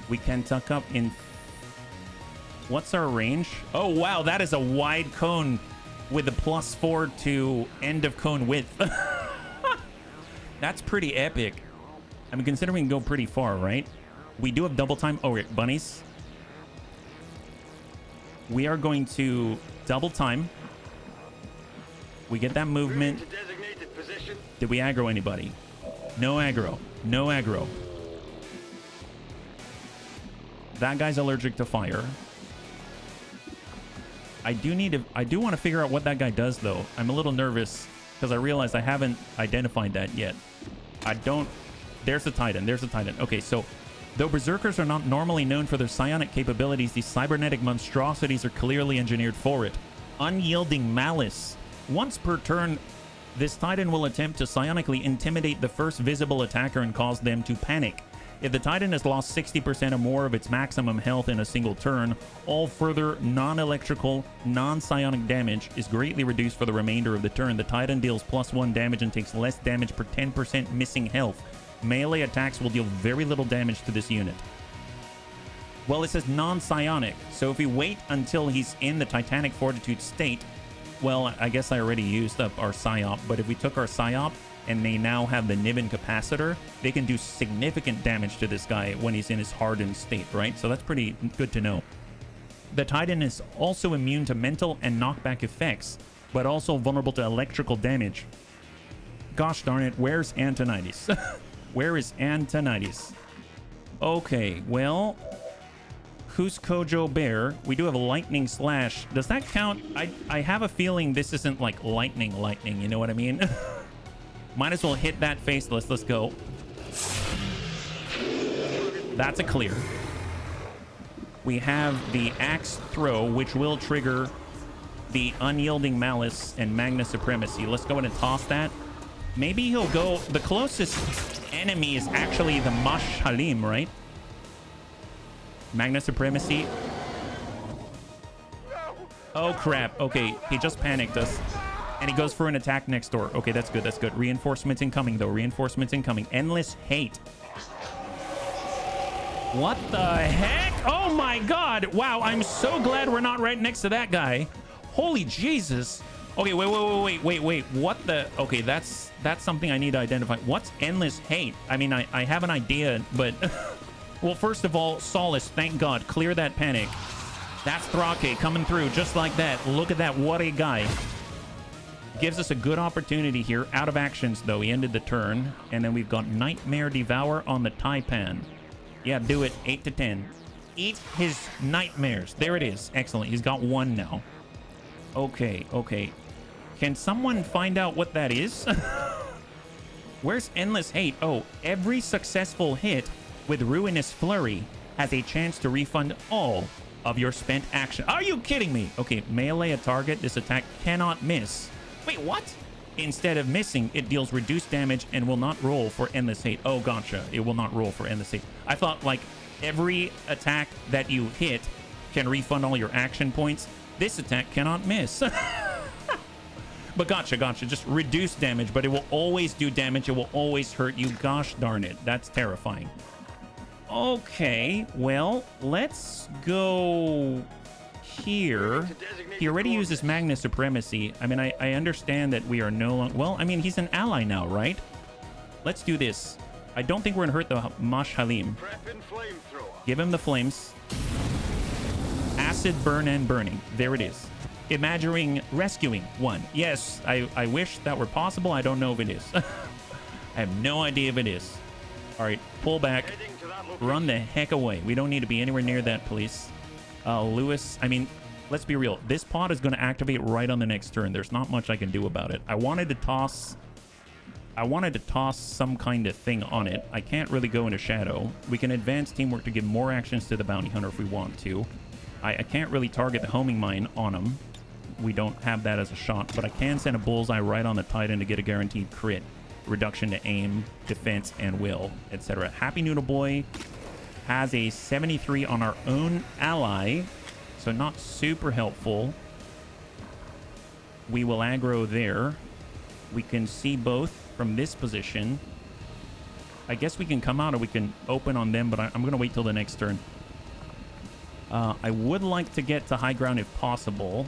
We can tuck up in... What's our range? Oh, wow, that is a wide cone with a +4 to end of cone width. That's pretty epic. I mean, considering we can go pretty far, right? We do have double time. Oh, wait, bunnies. We are going to double time. We get that movement. Did we aggro anybody? No aggro. No aggro. That guy's allergic to fire. I do want to figure out what that guy does, though. I'm a little nervous because I realize I haven't identified that yet. There's the Titan. There's the Titan. Okay, so though Berserkers are not normally known for their psionic capabilities, these cybernetic monstrosities are clearly engineered for it. Unyielding malice. Once per turn, this Titan will attempt to psionically intimidate the first visible attacker and cause them to panic. If the Titan has lost 60% or more of its maximum health in a single turn, all further non-electrical, non-psionic damage is greatly reduced for the remainder of the turn. The Titan deals +1 damage and takes less damage per 10% missing health. Melee attacks will deal very little damage to this unit. Well, it says non-psionic, so if we wait until he's in the Titanic Fortitude state, well, I guess I already used up our Psyop, but if we took our Psyop, and they now have the Nibbin capacitor, they can do significant damage to this guy when he's in his hardened state, right? So that's pretty good to know. The Titan is also immune to mental and knockback effects, but also vulnerable to electrical damage. Gosh darn it, where's Antonides? Where is Antonides? Okay, well, who's Kojo Bear? We do have a lightning slash. Does that count? I have a feeling this isn't like lightning, you know what I mean? Might as well hit that Faceless. Let's go. That's a clear. We have the axe throw, which will trigger the unyielding malice and Magna Supremacy. Let's go ahead and toss that. Maybe he'll go... The closest enemy is actually the Mash Halim, right? Magna Supremacy. Oh, crap. Okay, he just panicked us. And he goes for an attack next door. Okay, that's good. That's good. Reinforcements incoming, though. Reinforcements incoming. Endless hate. What the heck? Oh, my God. Wow, I'm so glad we're not right next to that guy. Holy Jesus. Okay, wait. What the... Okay, that's something I need to identify. What's endless hate? I mean, I have an idea, but... Well, first of all, Solace, thank God. Clear that panic. That's Thrake coming through just like that. Look at that. What a guy. Gives us a good opportunity here. Out of actions, though. He ended the turn. And then we've got Nightmare Devour on the Taipan. Yeah, do it. 8 to 10. Eat his nightmares. There it is. Excellent. He's got 1 now. Okay. Can someone find out what that is? Where's Endless Hate? Oh, every successful hit with Ruinous Flurry has a chance to refund all of your spent action. Are you kidding me? Okay, melee a target. This attack cannot miss. Wait, what? Instead of missing, it deals reduced damage and will not roll for Endless Hate. Oh, gotcha. It will not roll for Endless Hate. I thought, like, every attack that you hit can refund all your action points. This attack cannot miss. But gotcha. Just reduce damage, but it will always do damage. It will always hurt you. Gosh darn it. That's terrifying. Okay, well, let's go here. He already uses Magna Supremacy. I mean, I understand that we are no longer... Well, I mean, he's an ally now, right? Let's do this. I don't think we're going to hurt the Mash Halim. Give him the flames. Acid, burn, and burning. There it is. Imagining rescuing 1. Yes, I wish that were possible. I don't know if it is. I have no idea if it is. All right, pull back. Run the heck away. We don't need to be anywhere near that, police. Lewis, I mean, let's be real. This pod is going to activate right on the next turn. There's not much I can do about it. I wanted to toss some kind of thing on it. I can't really go into shadow. We can advance teamwork to give more actions to the bounty hunter if we want to. I can't really target the homing mine on him. We don't have that as a shot, but I can send a bullseye right on the Titan to get a guaranteed crit. Reduction to aim, defense, and will, etc. Happy Noodle Boy has a 73 on our own ally, so not super helpful. We will aggro there. We can see both from this position. I guess we can come out or we can open on them, but I'm going to wait till the next turn. I would like to get to high ground if possible.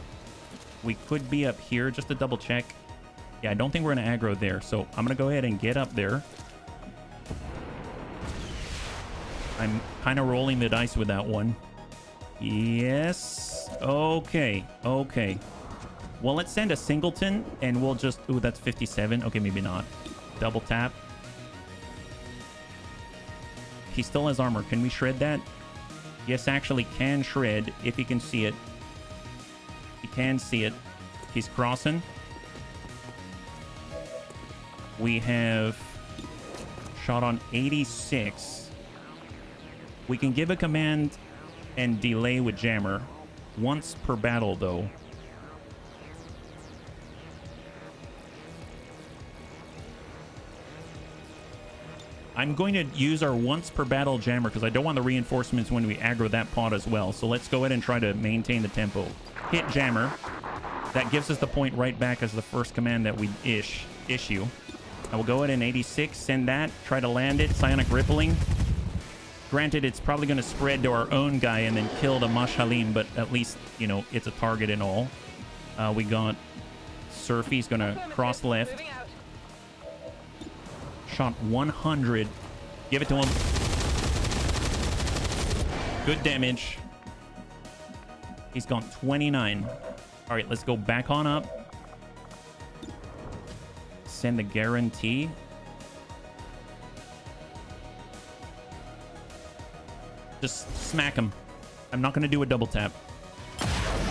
We could be up here just to double check. Yeah, I don't think we're going to aggro there, so I'm going to go ahead and get up there. I'm kind of rolling the dice with that one. Yes. Okay. Well, let's send a singleton, and we'll just... Ooh, that's 57. Okay, maybe not. Double tap. He still has armor. Can we shred that? Yes, actually can shred, if he can see it. He can see it. He's crossing. We have shot on 86. We can give a command and delay with jammer once per battle, though. I'm going to use our once per battle jammer because I don't want the reinforcements when we aggro that pod as well. So let's go ahead and try to maintain the tempo. Hit jammer. That gives us the point right back as the first command that we issue. I will go ahead and 86, send that, try to land it, psionic rippling. Granted, it's probably going to spread to our own guy and then kill the Mash Halim, but at least, you know, it's a target and all. We got Surfy's going to cross left. Shot 100. Give it to him. Good damage. He's gone 29. All right, let's go back on up. Send the guarantee. Just smack him. I'm not going to do a double tap.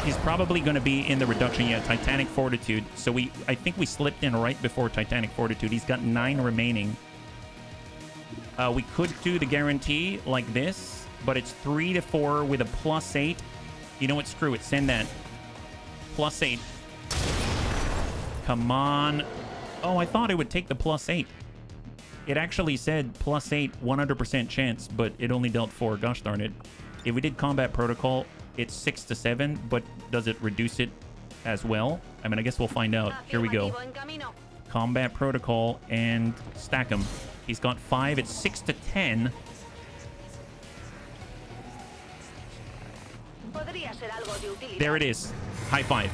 He's probably going to be in the reduction. Yeah, Titanic Fortitude. So I think we slipped in right before Titanic Fortitude. He's got 9 remaining. We could do the guarantee like this. but it's 3 to 4 with a +8. You know what? Screw it. Send that. +8. Come on. Oh, I thought it would take the +8. It actually said +8, 100% chance, but it only dealt 4. Gosh darn it. If we did combat protocol, it's 6 to 7, but does it reduce it as well? I mean, I guess we'll find out. Here we go. Combat protocol and stack him. He's got 5. It's 6 to 10. There it is. High five.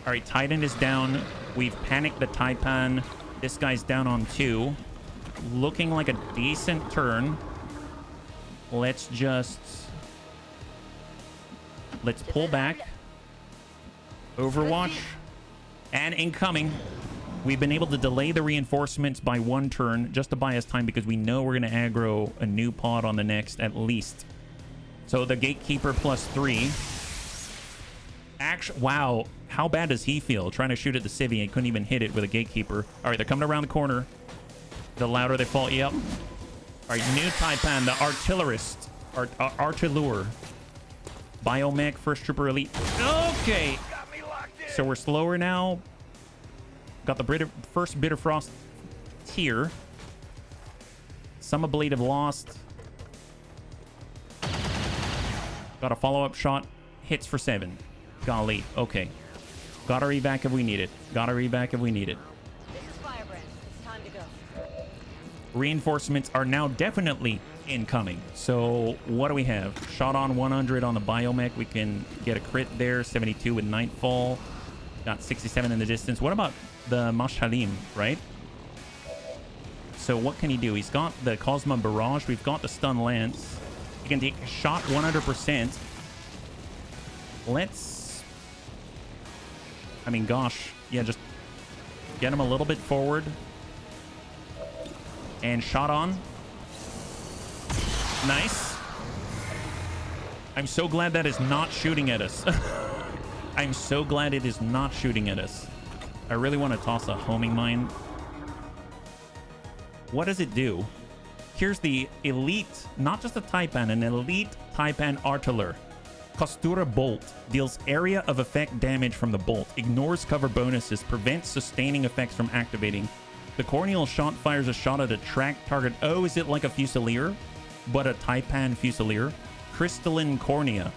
All right, Titan is down. We've panicked the Taipan. This guy's down on 2. Looking like a decent turn. Let's pull back. Overwatch. And incoming. We've been able to delay the reinforcements by 1 turn just to buy us time because we know we're going to aggro a new pod on the next at least. So the Gatekeeper +3. Wow. How bad does he feel? Trying to shoot at the Civvy and couldn't even hit it with a Gatekeeper. All right, they're coming around the corner. The louder they fall. Yep. All right, new Taipan, the Artillerist. Artilleur. Biomech, First Trooper Elite. Okay. So we're slower now. Got the first Bitter Frost tier. Some Blade have lost. Got a follow-up shot. Hits for 7. Golly. Okay. Got our evac if we need it. Got our evac if we need it. This is Firebrand. It's time to go. Reinforcements are now definitely incoming. So what do we have? Shot on 100 on the Biomech. We can get a crit there. 72 with Nightfall. Got 67 in the distance. What about the Mashhalim, right? So what can he do? He's got the Cosma Barrage. We've got the Stun Lance. He can take a shot 100%. Let's... I mean, gosh. Yeah, just get him a little bit forward. And shot on. Nice. I'm so glad that is not shooting at us. I'm so glad it is not shooting at us. I really want to toss a homing mine. What does it do? Here's the elite, not just a Taipan, an elite Taipan Artiller. Costura Bolt deals area of effect damage from the bolt, ignores cover bonuses, prevents sustaining effects from activating. The corneal shot fires a shot at a track target. Oh, is it like a Fusilier? But a Taipan Fusilier? Crystalline Cornea.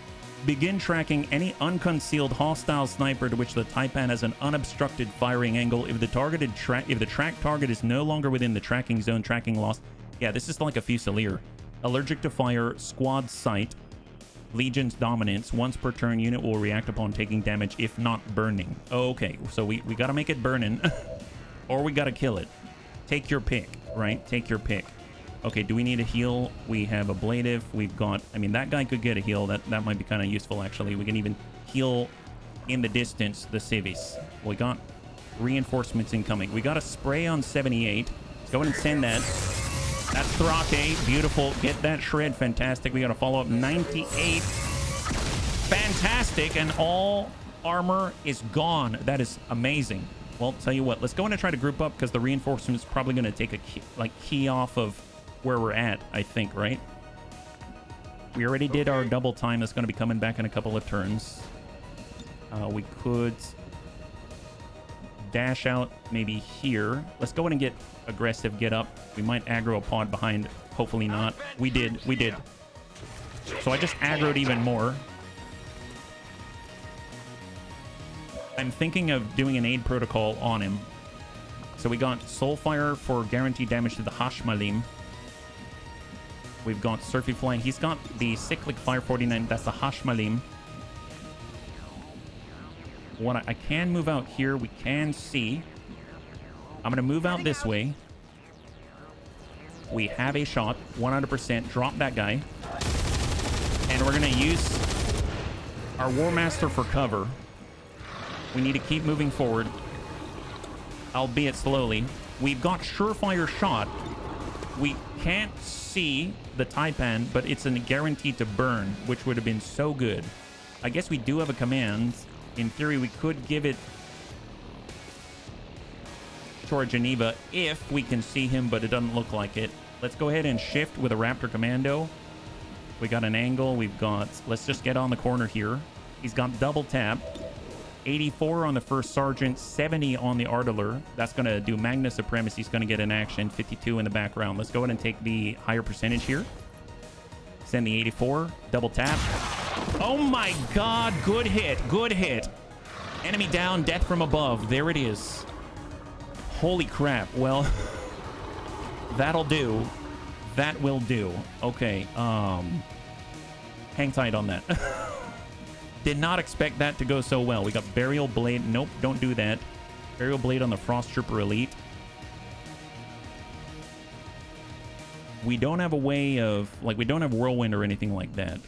Begin tracking any unconcealed hostile sniper to which the Taipan has an unobstructed firing angle. If the track target is no longer within the tracking zone, tracking lost. Yeah, this is like a Fusilier. Allergic to fire, squad sight, Legion's dominance. Once per turn, unit will react upon taking damage if not burning. Okay, so we got to make it burning. Or we got to kill it. Take your pick, right? Take your pick. Okay, do we need a heal? We have ablative. We've got... I mean, that guy could get a heal. That might be kind of useful, actually. We can even heal in the distance the civvies. We got reinforcements incoming. We got a spray on 78. Let's go ahead and send that. That's Thrake. Beautiful. Get that shred. Fantastic. We got a follow-up 98. Fantastic. And all armor is gone. That is amazing. Well, tell you what. Let's go in and try to group up because the reinforcement is probably going to take a key off of where we're at, I think, right? We already did our double time. That's going to be coming back in a couple of turns. We could dash out maybe here. Let's go in and get aggressive, get up. We might aggro a pod behind. Hopefully not. We did. So I just aggroed even more. I'm thinking of doing an aid protocol on him. So we got Soulfire for guaranteed damage to the Hashmalim. We've got Surfy Flying. He's got the Cyclic Fire 49. That's the Hashmalim. What I can move out here. We can see. I'm going to move out this way. We have a shot. 100%. Drop that guy. And we're going to use our War Master for cover. We need to keep moving forward. Albeit slowly. We've got Surefire Shot. We can't see the Taipan, but it's a guarantee to burn, which would have been so good. I guess we do have a command. In theory, we could give it to our Geneva if we can see him, but it doesn't look like it. Let's go ahead and shift with a Raptor Commando. We got an angle. We've got... Let's just get on the corner here. He's got double tap. 84 on the first sergeant. 70 on the artiller. That's going to do Magna Supremacy. He's going to get an action. 52 in the background. Let's go ahead and take the higher percentage here. Send the 84. Double tap. Oh my god. Good hit. Good hit. Enemy down. Death from above. There it is. Holy crap. Well, that'll do. That will do. Okay. Hang tight on that. Did not expect that to go so well. We got Burial Blade. Nope, don't do that. Burial Blade on the Frost Trooper Elite. We don't have a way of... Like, we don't have Whirlwind or anything like that.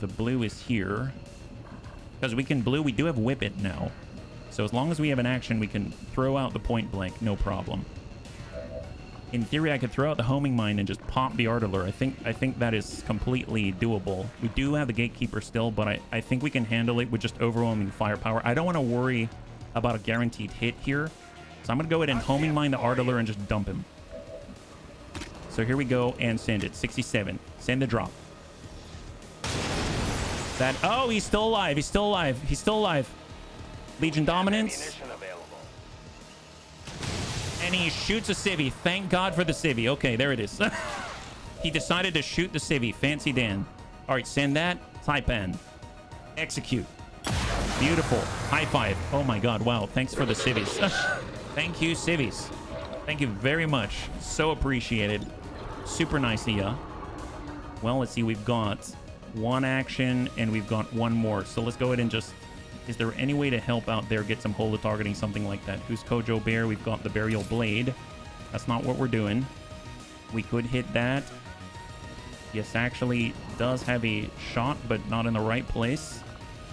The blue is here. Because we can blue. We do have Whip It now. So as long as we have an action, we can throw out the point blank. No problem. In theory, I could throw out the homing mine and just pop the artiller. I think that is completely doable. We do have the gatekeeper still, but I think we can handle it with just overwhelming firepower. I don't want to worry about a guaranteed hit here. So I'm going to go ahead and homing mine the artiller and just dump him. So here we go and send it. 67. Send the drop. That... Oh, he's still alive. He's still alive. He's still alive. Legion Dominance. And he shoots a civvy. Thank God for the civvy. Okay, there it is. He decided to shoot the civvy. Fancy Dan. All right, send that. Taipan. Execute. Beautiful. High five. Oh my God. Wow. Thanks for the civvies. Thank you, civvies. Thank you very much. So appreciated. Super nice of ya. Well, let's see. We've got one action and we've got one more. So let's go ahead and just... Is there any way to help out there, get some holo targeting, something like that? Who's Kojo Bear? We've got the Burial Blade. That's not what we're doing. We could hit that. Yes, actually does have a shot, but not in the right place.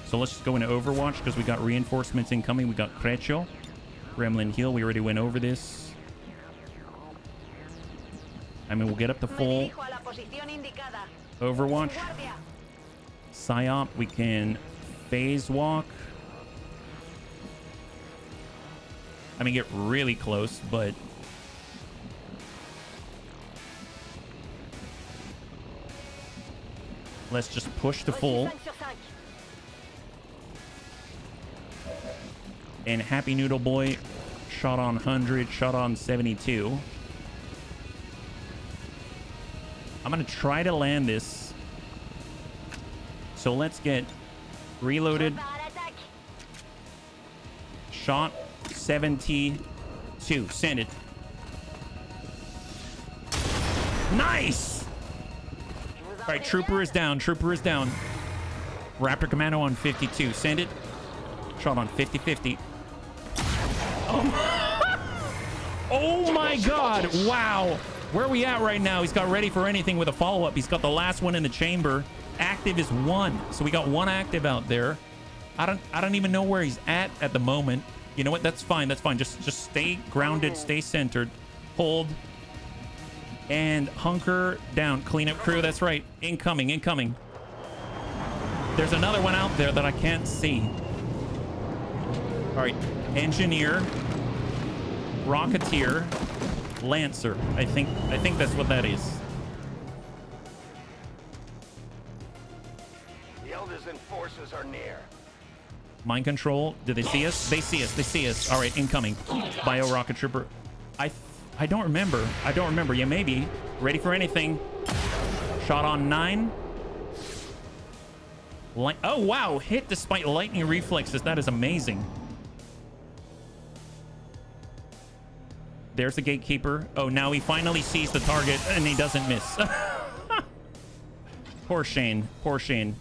So let's just go into Overwatch because we got reinforcements incoming. We got Crecho. Gremlin Heal. We already went over this. I mean, we'll get up to full Overwatch. Psyop. We can phase walk. I mean, get really close, but let's just push to full. And Happy Noodle Boy shot on 100, shot on 72. I'm gonna try to land this. So let's get reloaded. Shot 72. Send it. Nice! All right, Trooper is down. Trooper is down. Raptor Commando on 52. Send it. Shot on 50-50. Oh my God. Wow. Where are we at right now? He's got ready for anything with a follow-up. He's got the last one in the chamber. Active is 1. So we got 1 active out there. I don't even know where he's at the moment. You know what? That's fine. That's fine. Just stay grounded, stay centered, hold, and hunker down. Cleanup crew. That's right. Incoming, incoming. There's another one out there that I can't see. All right. Engineer, Rocketeer, Lancer. I think that's what that is. The Elders and forces are near. Mind control. Do they see us? They see us. They see us. All right, incoming. Bio Rocket Trooper. I don't remember. I don't remember. Yeah, maybe. Ready for anything. Shot on 9. Oh, wow. Hit despite lightning reflexes. That is amazing. There's the gatekeeper. Oh, now he finally sees the target and he doesn't miss. Poor Shane. Poor Shane.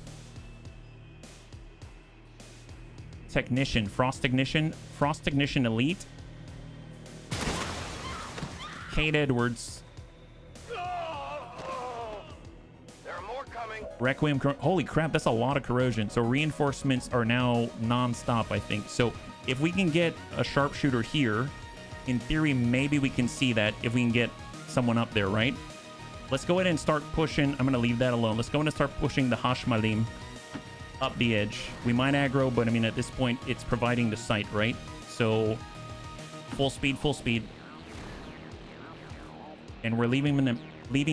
Technician. Frost Technician. Frost Technician Elite. Kate Edwards. There are more coming. Requiem. Holy crap, that's a lot of corrosion. So reinforcements are now non-stop, I think. So if we can get a sharpshooter here, in theory, maybe we can see that if we can get someone up there, right? Let's go ahead and start pushing. I'm going to leave that alone. Let's go ahead and start pushing the Hashmalim up the edge. We might aggro, but I mean, at this point, it's providing the sight, right? So full speed, full speed. And we're leaving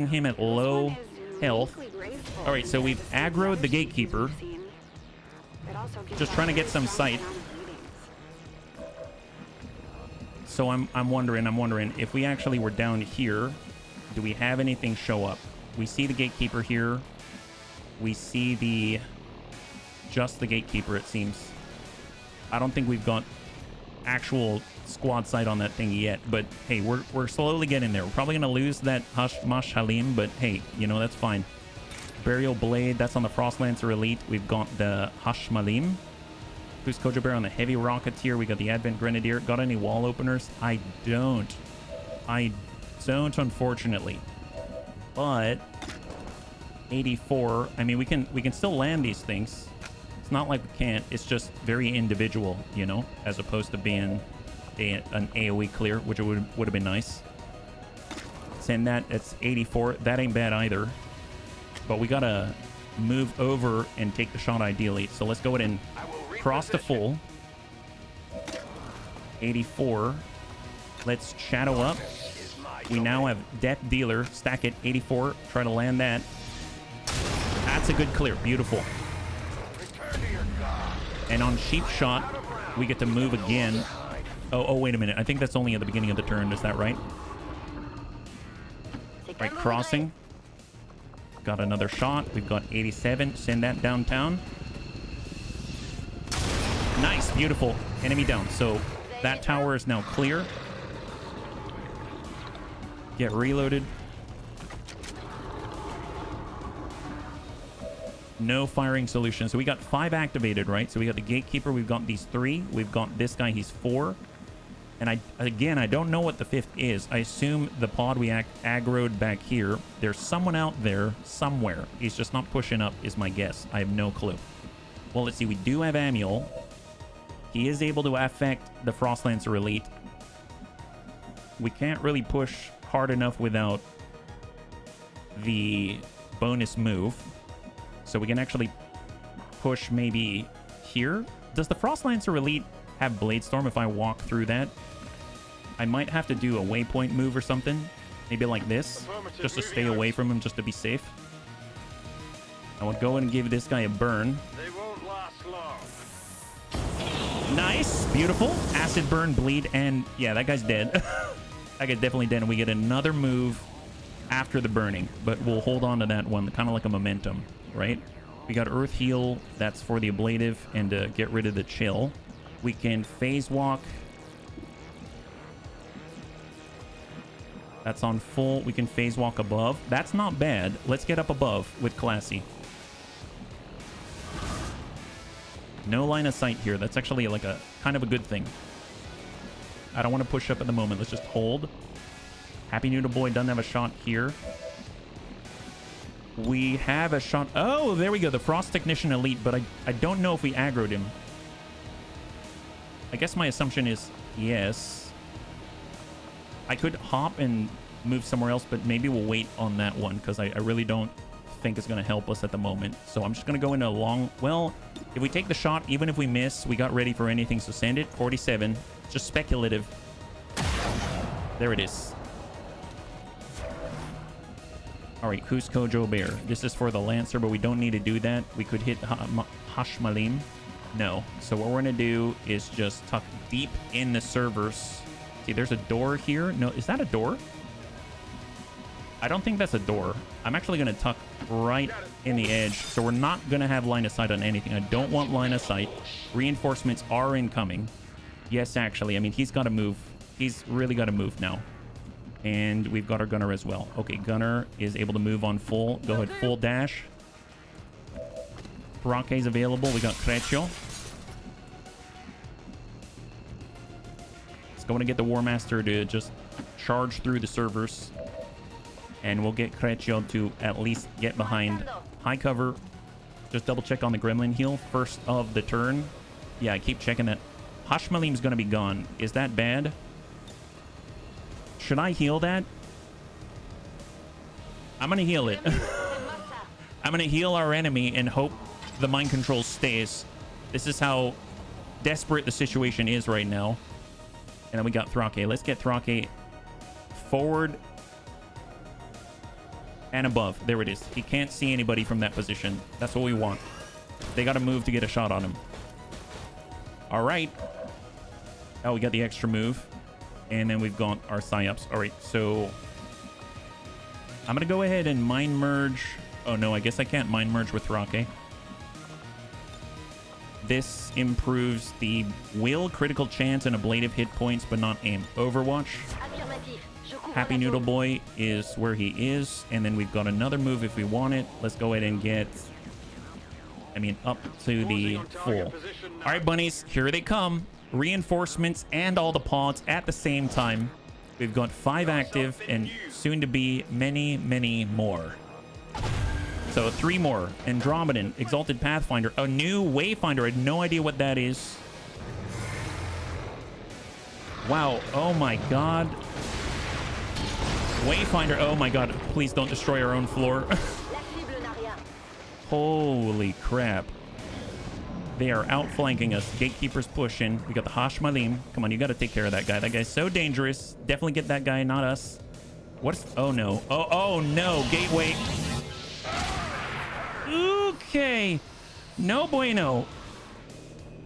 him at low health. All right, so we've aggroed the gatekeeper. Just trying to get some sight. So I'm wondering if we actually were down here, do we have anything show up? We see the gatekeeper here. We see just the gatekeeper, it seems. I don't think we've got actual squad sight on that thing yet, but hey, we're slowly getting there. We're probably gonna lose that Mash Halim, but hey, you know, that's fine. Burial Blade, that's on the Frostlancer Elite. We've got the Hashmalim. Who's Kojo Bear on the Heavy Rocketeer? We got the Advent Grenadier. Got any wall openers? I don't, unfortunately. But 84. I mean, we can still land these things. It's not like we can't. It's just very individual, you know, as opposed to being an AoE clear, which would have been nice. Send that. It's 84. That ain't bad either. But we gotta move over and take the shot ideally. So let's go ahead and cross to full. 84. Let's shadow up. We now have Death Dealer. Stack it. 84. Try to land that. That's a good clear. Beautiful. And on Sheep Shot, we get to move again. Oh, wait a minute. I think that's only at the beginning of the turn. Is that right? Right, crossing. Got another shot. We've got 87. Send that downtown. Nice. Beautiful. Enemy down. So that tower is now clear. Get reloaded. No firing solution. So we got 5 activated, right? So we got the gatekeeper. We've got these 3. We've got this guy. He's 4. And I don't know what the 5th is. I assume the pod we aggroed back here. There's someone out there somewhere. He's just not pushing up is my guess. I have no clue. Well, let's see. We do have Amiel. He is able to affect the Frostlancer Elite. We can't really push hard enough without the bonus move. So we can actually push maybe here. Does the Frostlancer Elite have Bladestorm if I walk through that? I might have to do a waypoint move or something. Maybe like this. Just to stay away from him, just to be safe. I would go and give this guy a burn. They won't last long. Nice. Beautiful. Acid burn, bleed, and yeah, that guy's dead. That guy's definitely dead. And we get another move after the burning. But we'll hold on to that one. Kind of like a momentum, right? We got Earth Heal. That's for the ablative and to get rid of the chill. We can phase walk. That's on full. We can phase walk above. That's not bad. Let's get up above with Classy. No line of sight here. That's actually like a kind of a good thing. I don't want to push up at the moment. Let's just hold. Happy Noodle Boy doesn't have a shot here. We have a shot. Oh, there we go. The Frost Technician Elite, but I don't know if we aggroed him. I guess my assumption is yes. I could hop and move somewhere else, but maybe we'll wait on that one because I really don't think it's going to help us at the moment. So I'm just going to go into a long... Well, if we take the shot, even if we miss, we got ready for anything, so send it. 47. Just speculative. There it is. All right, who's Kojo Bear? This is for the Lancer, but we don't need to do that. We could hit Hashmalim. No. So what we're going to do is just tuck deep in the servers. See, there's a door here. No, is that a door? I don't think that's a door. I'm actually going to tuck right in the edge. So we're not going to have line of sight on anything. I don't want line of sight. Reinforcements are incoming. Yes, actually. I mean, he's got to move. He's really got to move now. And we've got our gunner as well. Okay, gunner is able to move on full. Go ahead, full dash. Roque is available. We got Creccio. Let's go and get the War Master to just charge through the servers. And we'll get Creccio to at least get behind high cover. Just double check on the Gremlin heal. First of the turn. Yeah, I keep checking that. Hashmalim's going to be gone. Is that bad? Should I heal that? I'm going to heal it. I'm going to heal our enemy and hope the mind control stays. This is how desperate the situation is right now. And then we got Thrake. Let's get Thrake forward and above. There it is. He can't see anybody from that position. That's what we want. They got to move to get a shot on him. All right. Oh, we got the extra move. And then we've got our psyops. All right, so I'm going to go ahead and mind merge. Oh, no, I guess I can't mind merge with Roque. This improves the will, critical chance, and ablative hit points, but not aim. Overwatch. Happy Noodle Boy is where he is. And then we've got another move if we want it. Let's go ahead and get, up to the full. All right, bunnies, here they come. Reinforcements and all the pods at the same time. We've got 5 active and soon to be many, many more. So 3 more. Andromedan, Exalted Pathfinder, a new Wayfinder. I had no idea what that is. Wow. Oh my god. Wayfinder. Oh my god. Please don't destroy our own floor. Holy crap. They are outflanking us. Gatekeepers pushing. We got the Hashmalim. Come on, you got to take care of that guy. That guy's so dangerous. Definitely get that guy, not us. What's... Oh, no. Oh, no. Gateway. Okay. No bueno.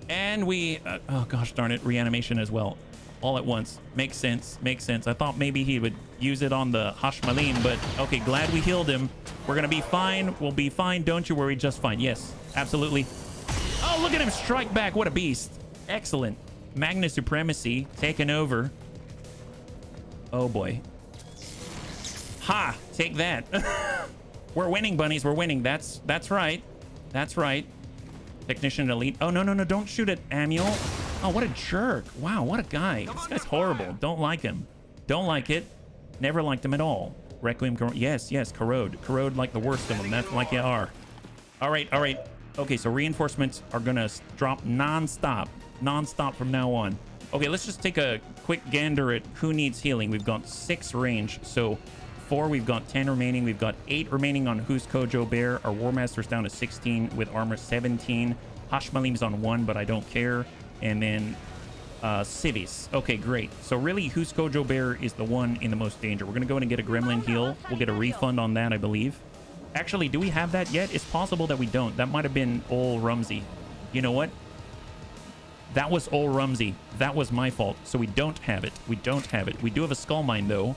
And we... oh, gosh darn it. Reanimation as well. All at once. Makes sense. Makes sense. I thought maybe he would use it on the Hashmalim, but okay, glad we healed him. We're going to be fine. We'll be fine. Don't you worry. Just fine. Yes, absolutely. Oh, look at him strike back. What a beast. Excellent. Magnus Supremacy taken over. Oh, boy. Ha! Take that. We're winning, bunnies. We're winning. That's right. That's right. Technician Elite. Oh, no, no, no. Don't shoot at Amiel. Oh, what a jerk. Wow, what a guy. This guy's horrible. Don't like him. Don't like it. Never liked him at all. Requiem. Yes, yes. Corrode. Corrode like the worst of them. That's like you are. All right, all right. Okay, so reinforcements are going to drop non-stop. Non-stop from now on. Okay, let's just take a quick gander at who needs healing. We've got 6 range, so 4. We've got 10 remaining. We've got 8 remaining on Who's Kojo Bear. Our War Master's down to 16 with armor 17. Hashmalim's on 1, but I don't care. And then Civis. Okay, great. So really, Who's Kojo Bear is the one in the most danger. We're going to go in and get a Gremlin heal. We'll get a refund on that, I believe. Actually, do we have that yet? It's possible that we don't. That might have been Ol Rumsey. You know what? That was Ol Rumsey. That was my fault. So we don't have it. We don't have it. We do have a Skull Mine, though.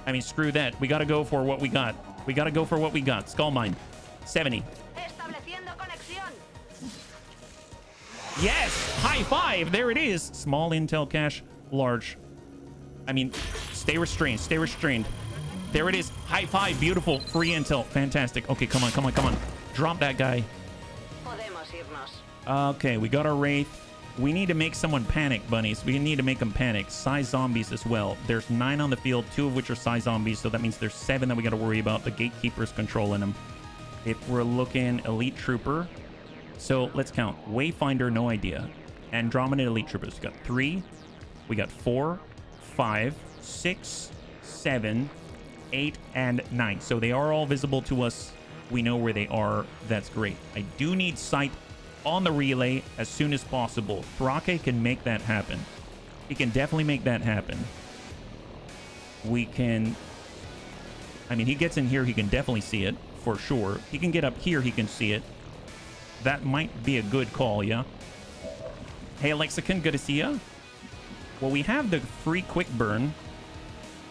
I mean, screw that. We got to go for what we got. We got to go for what we got. Skull Mine. 70. Yes! High five! There it is. Small intel cache. Large. I mean, stay restrained. Stay restrained. There it is. High five. Beautiful. Free intel. Fantastic. Okay, come on, come on, come on. Drop that guy. Okay, we got our Wraith. We need to make someone panic, bunnies. We need to make them panic. Psy zombies as well. There's 9 on the field, 2 of which are Psy zombies, so that means there's 7 that we got to worry about. The Gatekeepers controlling them. If we're looking Elite Trooper, so let's count. Wayfinder, no idea. Andromeda Elite Troopers. We got 3. We got 4, 5, 6, 7, 8, and 9. So they are all visible to us. We know where they are. That's great. I do need sight on the relay as soon as possible. Thrake can make that happen. He can definitely make that happen. We can... I mean, he gets in here, he can definitely see it, for sure. He can get up here, he can see it. That might be a good call, yeah? Hey, Lexicon, good to see ya. Well, we have the free quick burn.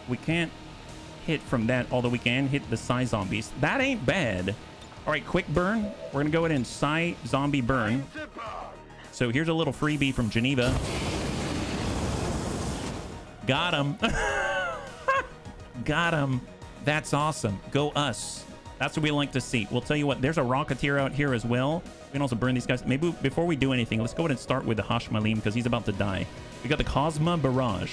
We can't hit from that, although we can hit the Psy zombies. That ain't bad. All right, quick burn. We're gonna go ahead and Psy zombie burn. So here's a little freebie from Geneva. Got him. Got him. That's awesome. Go us. That's what we like to see. We'll tell you what, there's a Rocketeer out here as well. We can also burn these guys. Maybe before we do anything, let's go ahead and start with the Hashmalim because he's about to die. We got the Cosma Barrage.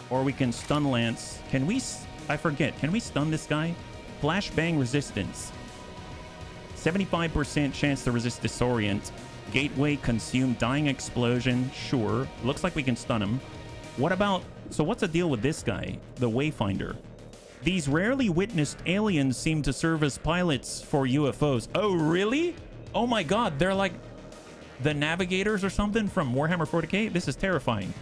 Or we can stun Lance. Can we... I forget. Can we stun this guy? Flashbang resistance. 75% chance to resist disorient. Gateway consume dying explosion. Sure. Looks like we can stun him. What about... So what's the deal with this guy? The Wayfinder. These rarely witnessed aliens seem to serve as pilots for UFOs. Oh, really? Oh my god, they're like the navigators or something from Warhammer 40k? This is terrifying.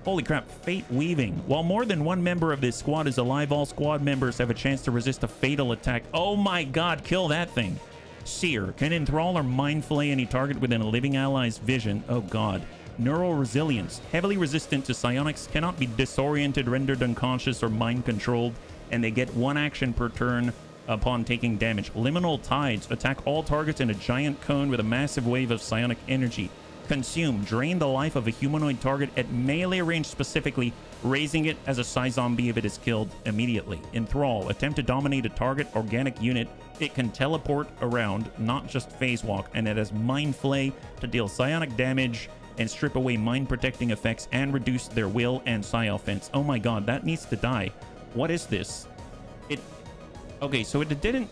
Holy crap, Fate Weaving. While more than one member of this squad is alive, all squad members have a chance to resist a fatal attack. Oh my god, kill that thing. Seer. Can enthrall or mind flay any target within a living ally's vision. Oh god. Neural Resilience. Heavily resistant to psionics, cannot be disoriented, rendered unconscious, or mind controlled, and they get 1 action per turn upon taking damage. Liminal Tides. Attack all targets in a giant cone with a massive wave of psionic energy. Consume. Drain the life of a humanoid target at melee range specifically, raising it as a psi zombie if it is killed immediately. Enthrall. Attempt to dominate a target organic unit. It can teleport around, not just phase walk, and it has mind flay to deal psionic damage and strip away mind protecting effects and reduce their will and psi offense. Oh my god, that needs to die. What is this? Okay, so it didn't...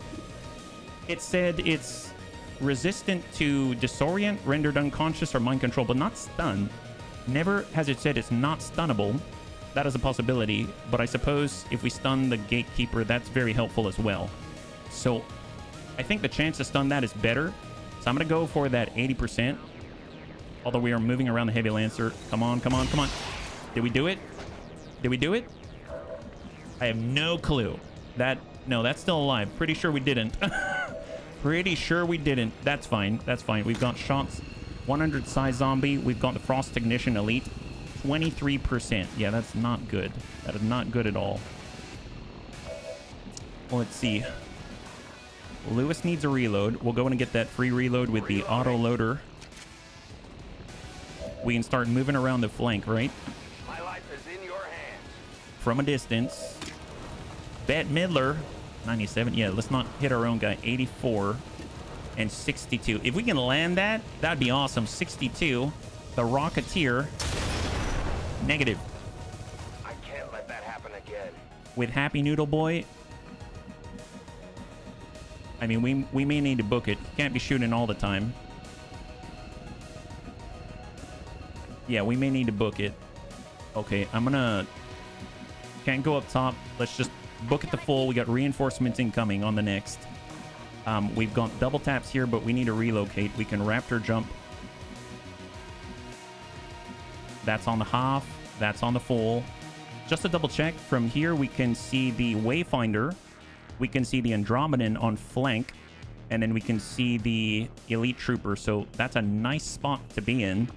It said it's resistant to disorient, rendered unconscious, or mind control, but not stun. Never has it said it's not stunnable. That is a possibility, but I suppose if we stun the Gatekeeper, that's very helpful as well. So I think the chance to stun that is better. So I'm going to go for that 80%. Although we are moving around the Heavy Lancer. Come on, come on, come on. Did we do it? Did we do it? I have no clue. No, that's still alive. Pretty sure we didn't. Pretty sure we didn't. That's fine. That's fine. We've got shots. 100 psi zombie. We've got the Frost Ignition Elite. 23%. Yeah, that's not good. That is not good at all. Well, let's see. Lewis needs a reload. We'll go in and get that free reload with the auto loader. We can start moving around the flank, right? My life is in your hands. From a distance. Bette Midler. 97. Yeah, let's not hit our own guy. 84 and 62. If we can land that, that'd be awesome. 62. The Rocketeer. Negative. I can't let that happen again. With Happy Noodle Boy. I mean, we may need to book it. Can't be shooting all the time. Yeah, we may need to book it. Okay, I'm gonna... Can't go up top. Let's just book it to full. We got reinforcements incoming on the next. We've got double taps here, but we need to relocate. We can Raptor jump. That's on the half. That's on the full. Just to double check, from here we can see the Wayfinder. We can see the Andromedan on flank. And then we can see the Elite Trooper. So that's a nice spot to be in.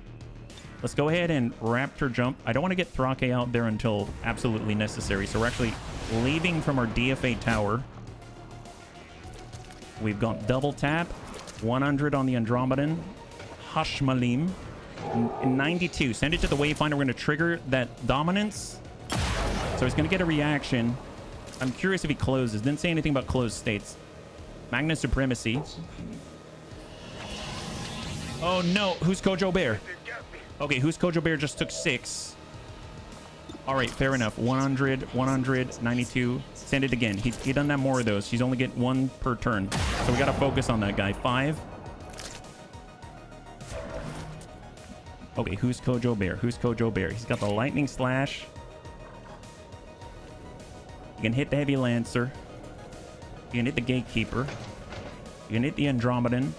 Let's go ahead and Raptor jump. I don't want to get Thrake out there until absolutely necessary. So we're actually leaving from our DFA tower. We've got double tap. 100 on the Andromedan. Hashmalim. 92. Send it to the Wayfinder. We're going to trigger that dominance. So he's going to get a reaction. I'm curious if he closes. Didn't say anything about closed states. Magna Supremacy. Oh no. Who's Kojo Bear? Okay, who's Kojo Bear just took 6. All right, fair enough. 100, 100, 92. Send it again. He done that more of those. He's only getting 1 per turn. So we got to focus on that guy. 5. Okay, who's Kojo Bear? Who's Kojo Bear? He's got the Lightning Slash. You can hit the Heavy Lancer. You can hit the Gatekeeper. You can hit the Andromedan.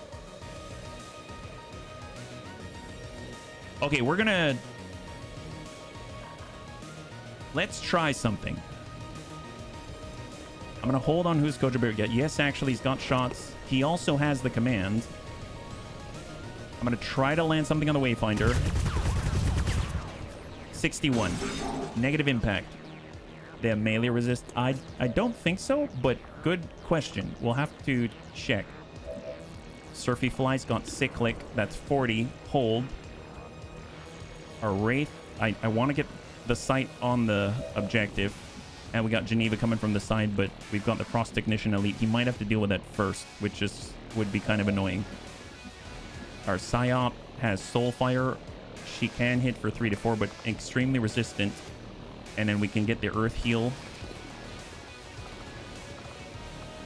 Okay, we're gonna... Let's try something. I'm gonna hold on who's Kojo Bear. Yes, actually, he's got shots. He also has the command. I'm gonna try to land something on the Wayfinder. 61. Negative impact. They have melee resist. I don't think so, but good question. We'll have to check. Surfy Fly's got Cyclic. That's 40. Hold. Our Wraith. I want to get the sight on the objective. And we got Geneva coming from the side, but we've got the Frost Ignition Elite. He might have to deal with that first, which would be kind of annoying. Our Psyop has Soulfire. She can hit for 3 to 4, but extremely resistant. And then we can get the Earth Heal.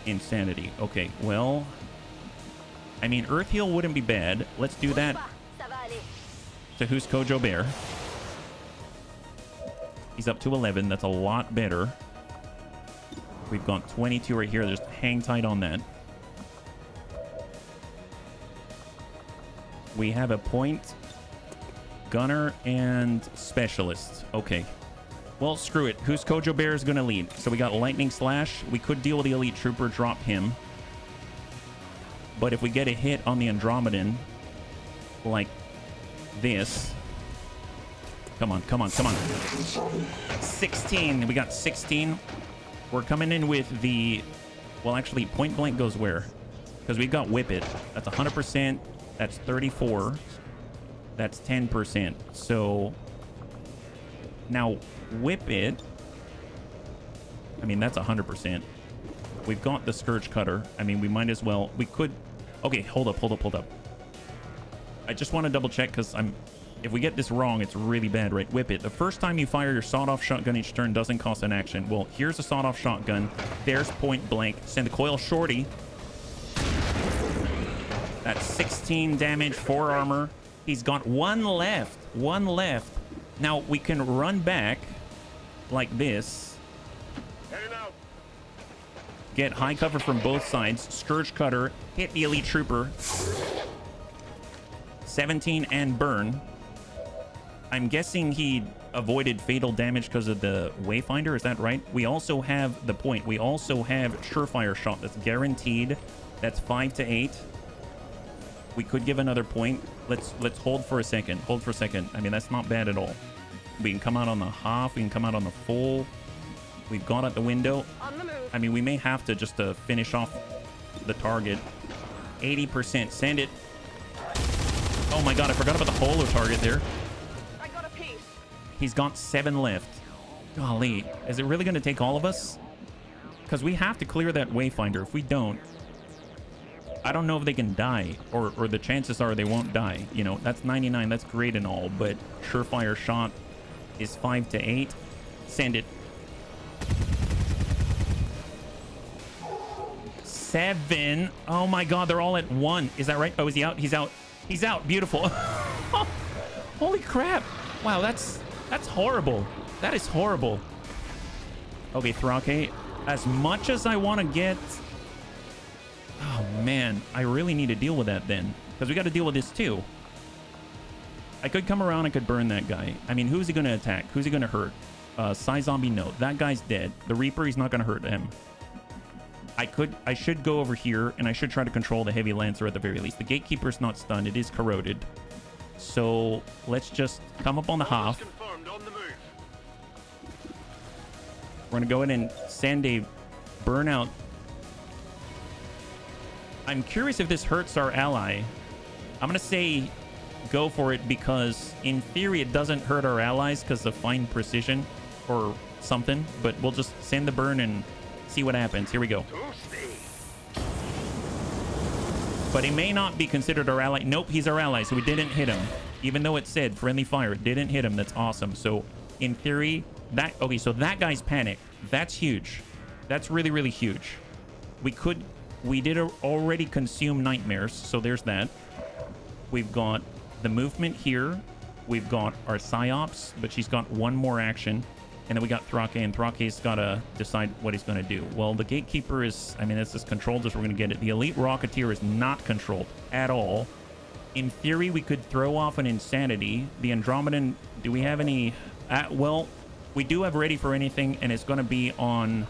Insanity. Okay, well... I mean, Earth Heal wouldn't be bad. Let's do that. So who's Kojo Bear? He's up to 11. That's a lot better. We've got 22 right here. Just hang tight on that. We have a point gunner and specialist. Okay. Well, screw it. Who's Kojo Bear is going to lead? So we got Lightning Slash. We could deal with the Elite Trooper, drop him. But if we get a hit on the Andromedan, like this... Come on, come on, come on. 16. We got 16. We're coming in with the... Well, actually, point blank goes where? Because we've got Whip It. That's 100%. That's 34. That's 10%. So... Now, Whip It... I mean, that's 100%. We've got the Scourge Cutter. I mean, we might as well... We could... Okay, hold up, hold up, hold up. I just want to double check because if we get this wrong, it's really bad, right? Whip It. The first time you fire your sawed-off shotgun each turn doesn't cost an action. Well, here's a sawed-off shotgun. There's point blank. Send the coil shorty. That's 16 damage, 4 armor. He's got 1 left. 1 left. Now, we can run back like this. Get high cover from both sides. Scourge Cutter. Hit the Elite Trooper. 17 and burn. I'm guessing he avoided fatal damage because of the Wayfinder. Is that right? We also have the point. We also have Surefire Shot. That's guaranteed. That's 5 to 8. We could give another point. Let's hold for a second. Hold for a second. I mean, that's not bad at all. We can come out on the half. We can come out on the full. We've gone out the window. On the move. I mean, we may have to just finish off the target. 80%. Send it. Oh my god, I forgot about the holo target there. I got a piece. He's got 7 left. Golly, is it really going to take all of us? Because we have to clear that Wayfinder. If we don't, I don't know if they can die, or the chances are they won't die. You know, that's 99. That's great and all, but Surefire Shot is 5 to 8. Send it. 7. Oh my god, they're all at 1. Is that right? Oh, is he out? He's out. He's out. Beautiful. Holy crap. Wow, that's horrible. That is horrible. Okay, Thrake. As much as I want to get... Oh, man. I really need to deal with that then. Because we got to deal with this too. I could come around. I could burn that guy. I mean, who's he going to attack? Who's he going to hurt? Psy Zombie, no. That guy's dead. The Reaper, he's not going to hurt him. I should go over here, and I should try to control the Heavy Lancer at the very least. The Gatekeeper's not stunned. It is corroded. So let's just come up on the half. We're going to go in and send a burnout. I'm curious if this hurts our ally. I'm going to say go for it because in theory it doesn't hurt our allies because of fine precision or something. But we'll just send the burn and see what happens. Here we go. But he may not be considered our ally. Nope, he's our ally, so we didn't hit him. Even though it said friendly fire, it didn't hit him. That's awesome. So in theory, that... Okay, so that guy's panic. That's huge. That's really, really huge. We did already consume nightmares, so there's that. We've got the movement here. We've got our psyops, but she's got 1 more action. And then we got Thrake, and Thrake's got to decide what he's going to do. Well, the Gatekeeper is... I mean, it's as controlled as we're going to get it. The Elite Rocketeer is not controlled at all. In theory, we could throw off an Insanity. The Andromedan... Do we have any... well, we do have Ready for Anything, and it's going to be on...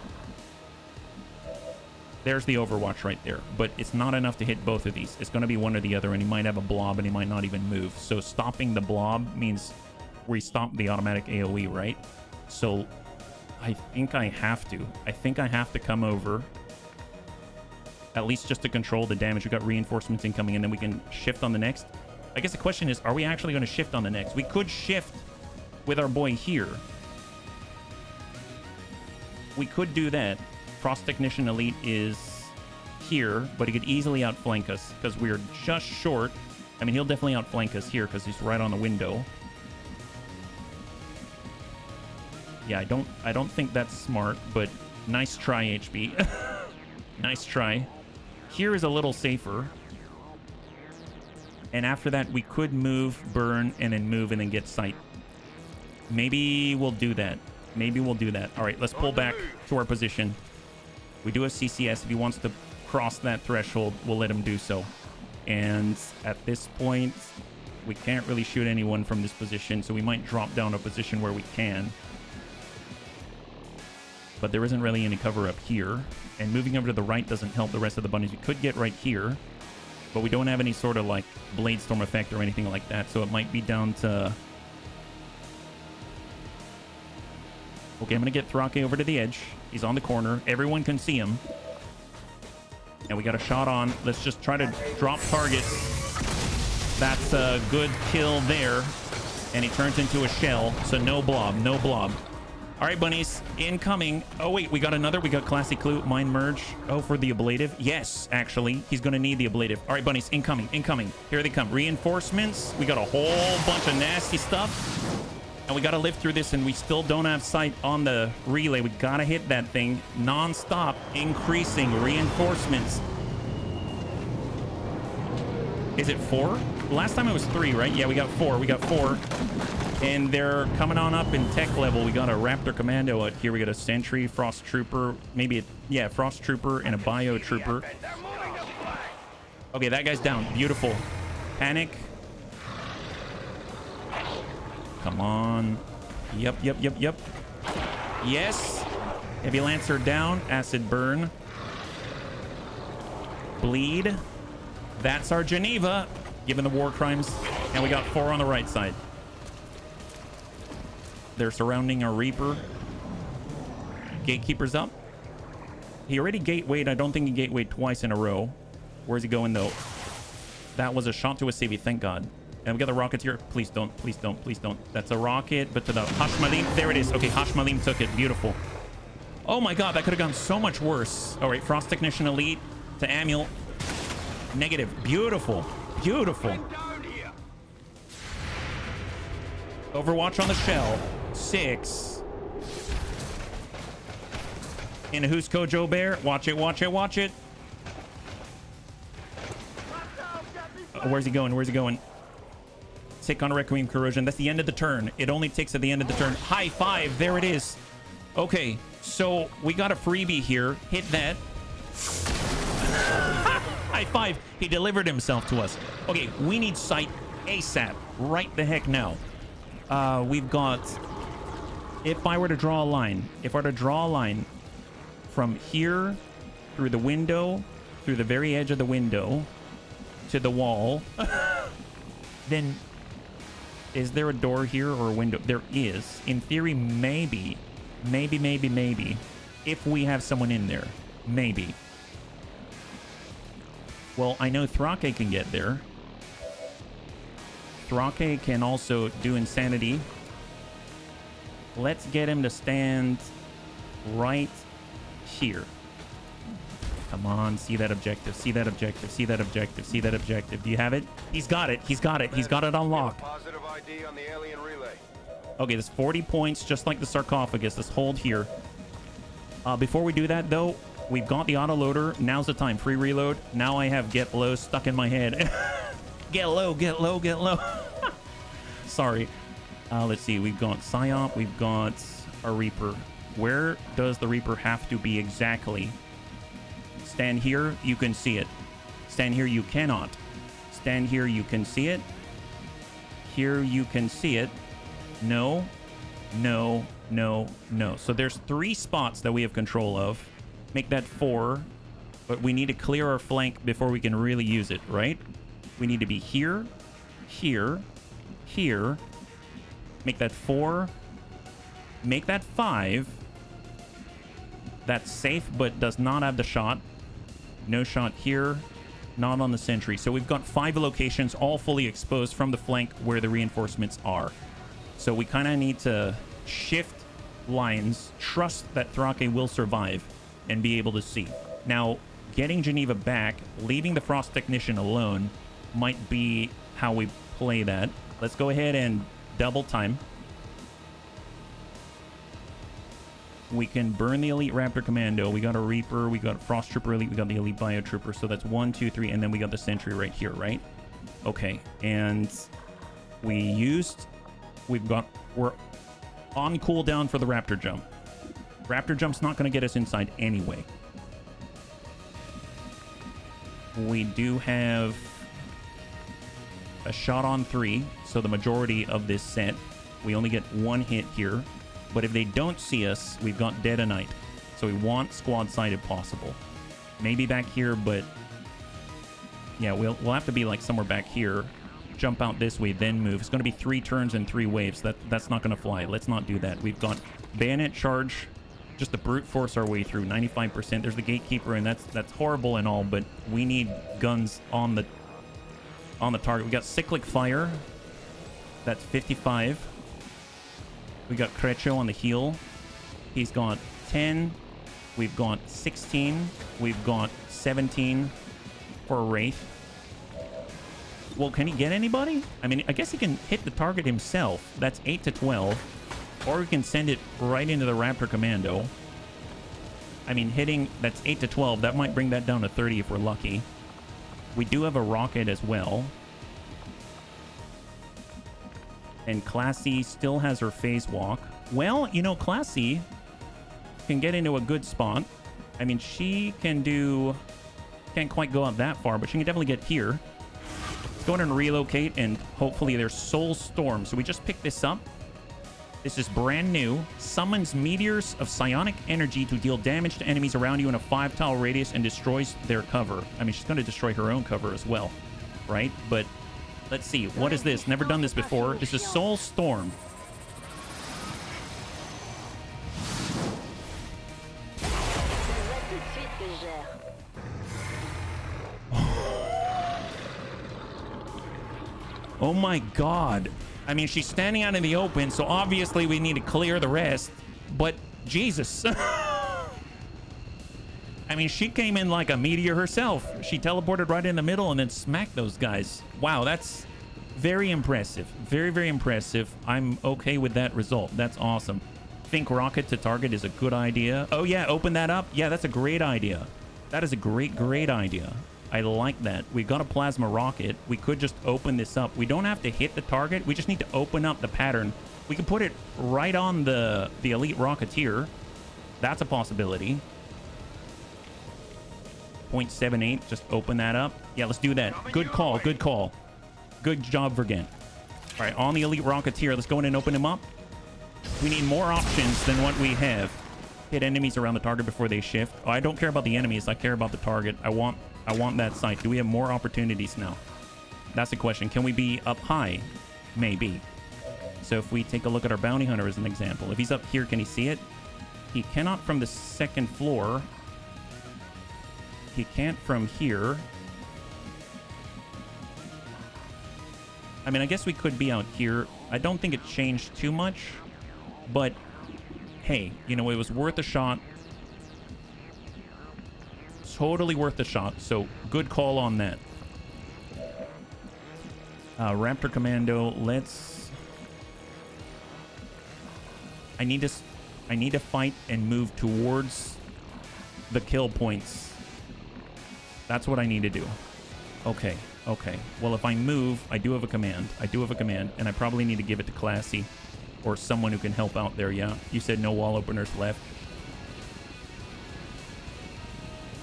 There's the Overwatch right there. But it's not enough to hit both of these. It's going to be one or the other, and he might have a blob, and he might not even move. So stopping the blob means we stop the automatic AoE, right? So I think I have to. I think I have to come over. At least just to control the damage. We've got reinforcements incoming, and then we can shift on the next. I guess the question is, are we actually going to shift on the next? We could shift with our boy here. We could do that. Frost Technician Elite is here, but he could easily outflank us because we're just short. I mean, he'll definitely outflank us here because he's right on the window. Yeah, I don't think that's smart, but nice try, HB. Nice try. Here is a little safer. And after that, we could move, burn, and then move, and then get sight. Maybe we'll do that. Maybe we'll do that. All right, let's pull back to our position. We do have CCS. If he wants to cross that threshold, we'll let him do so. And at this point, We can't really shoot anyone from this position, so we might drop down a position where we can. But there isn't really any cover up here. And moving over to the right doesn't help the rest of the bunnies. We could get right here, but we don't have any sort of like blade storm effect or anything like that, so it might be down to... Okay, I'm gonna get Thrake over to the edge. He's on the corner. Everyone can see him. And we got a shot on. Let's just try to drop targets. That's a good kill there. And he turns into a shell. So no blob, no blob. All right, bunnies, incoming. Oh, wait, we got another. We got Classy Clue, Mind Merge. Oh, for the ablative. Yes, actually, he's going to need the ablative. All right, bunnies, incoming, incoming. Here they come. Reinforcements. We got a whole bunch of nasty stuff. And we got to live through this, and we still don't have sight on the relay. We got to hit that thing non-stop, increasing reinforcements. Is it 4? Last time it was 3, right? Yeah, we got 4. We got 4. And they're coming on up in tech level. We got a Raptor Commando out here. We got a Sentry, Frost Trooper, maybe a Frost Trooper and a Bio Trooper. Okay, that guy's down. Beautiful. Panic. Come on. Yep. Yes. Heavy Lancer down. Acid Burn. Bleed. That's our Geneva, given the war crimes. And we got 4 on the right side. They're surrounding our Reaper. Gatekeeper's up. He already gatewayed. I don't think he gatewayed twice in a row. Where's he going, though? That was a shot to a CV, thank God. And we got the rockets here. Please don't, please don't, please don't. That's a rocket, but to the Hashmalim. There it is. Okay, Hashmalim took it. Beautiful. Oh my God, that could have gone so much worse. All right, Frost Technician Elite to Amul. Negative. Beautiful. Beautiful. Overwatch on the shell. 6. In a Who's Kojo Bear. Watch it, watch it, watch it. Where's he going? Where's he going? Take on a Requiem Corrosion. That's the end of the turn. It only takes at the end of the turn. High 5. There it is. Okay, so we got a freebie here. Hit that. High 5. He delivered himself to us. Okay, we need sight ASAP. Right the heck now. We've got... If I were to draw a line, from here through the window, through the very edge of the window to the wall, then is there a door here or a window? There is. In theory, maybe, if we have someone in there, maybe. Well, I know Thrake can get there. Thrake can also do Insanity. Let's get him to stand right here. Come on, see that objective, see that objective, see that objective, see that objective. Do you have it? He's got it, he's got it, he's got it on lock. Positive ID on the alien relay. Okay, there's 40 points, just like the sarcophagus. Let's hold here. Before we do that, though, we've got the autoloader. Now's the time. Free reload. Now I have get low stuck in my head. Get low, get low, get low. Sorry. Let's see. We've got Psyop. We've got a Reaper. Where does the Reaper have to be exactly? Stand here. You can see it. Stand here. You cannot. Stand here. You can see it. Here you can see it. No. No. No. No. So there's 3 spots that we have control of. Make that 4. But we need to clear our flank before we can really use it, right? We need to be here, here, here. Make that 4. Make that 5. That's safe, but does not have the shot. No shot here. Not on the sentry. So we've got 5 locations, all fully exposed from the flank where the reinforcements are. So we kind of need to shift lines, trust that Thrake will survive, and be able to see. Now, getting Geneva back, leaving the Frost Technician alone, might be how we play that. Let's go ahead and double time. We can burn the Elite Raptor Commando. We got a Reaper. We got Frost Trooper Elite. We got the Elite Bio Trooper. So that's 1, 2, 3. And then we got the Sentry right here, right? Okay. And we're on cooldown for the Raptor Jump. Raptor Jump's not going to get us inside anyway. We do have a shot on 3, so the majority of this set. We only get 1 hit here. But if they don't see us, we've got Dead of Night. So we want squad sight if possible. Maybe back here, but yeah, we'll have to be like somewhere back here. Jump out this way, then move. It's going to be 3 turns and 3 waves. That's not going to fly. Let's not do that. We've got bayonet charge, just to brute force our way through. 95%. There's the gatekeeper, and that's horrible and all, but we need guns on the target. We got cyclic fire. That's 55. We got Crecho on the heel. He's got 10. We've got 16. We've got 17 for a Wraith. Well, can he get anybody? I mean, I guess he can hit the target himself. That's 8 to 12. Or we can send it right into the Raptor Commando. I mean, hitting, that's 8 to 12. That might bring that down to 30 if we're lucky. We do have a rocket as well. And Classy still has her phase walk. Well, you know, Classy can get into a good spot. I mean, she can do... Can't quite go up that far, but she can definitely get here. Let's go ahead and relocate, and hopefully there's Soul Storm. So we just picked this up. This is brand new. Summons meteors of psionic energy to deal damage to enemies around you in a 5-tile radius and destroys their cover. I mean, she's going to destroy her own cover as well, right? But let's see. What is this? Never done this before. This is Soul Storm. Oh my god. I mean, she's standing out in the open, so obviously we need to clear the rest. But Jesus. I mean, she came in like a meteor herself. She teleported right in the middle and then smacked those guys. Wow, that's very impressive. Very, very impressive. I'm okay with that result. That's awesome. Think rocket to target is a good idea. Oh yeah, open that up. Yeah, that's a great idea. That is a great, great idea. I like that. We've got a plasma rocket. We could just open this up. We don't have to hit the target. We just need to open up the pattern. We can put it right on the elite rocketeer. That's a possibility. 0.78. Just open that up. Yeah, let's do that. Good call. Good call. Good job, Vergent. All right, on the elite rocketeer. Let's go in and open him up. We need more options than what we have. Hit enemies around the target before they shift. Oh, I don't care about the enemies. I care about the target. I want that sight. Do we have more opportunities now? That's the question. Can we be up high? Maybe. So if we take a look at our bounty hunter as an example, if he's up here, can he see it? He cannot from the 2nd floor. He can't from here. I mean, I guess we could be out here. I don't think it changed too much, but hey, you know, it was worth a shot. Totally worth the shot, so good call on that. Raptor Commando, let's... I need to fight and move towards the kill points. That's what I need to do. Okay, okay. Well, if I move, I do have a command. And I probably need to give it to Classy or someone who can help out there, yeah. You said no wall openers left.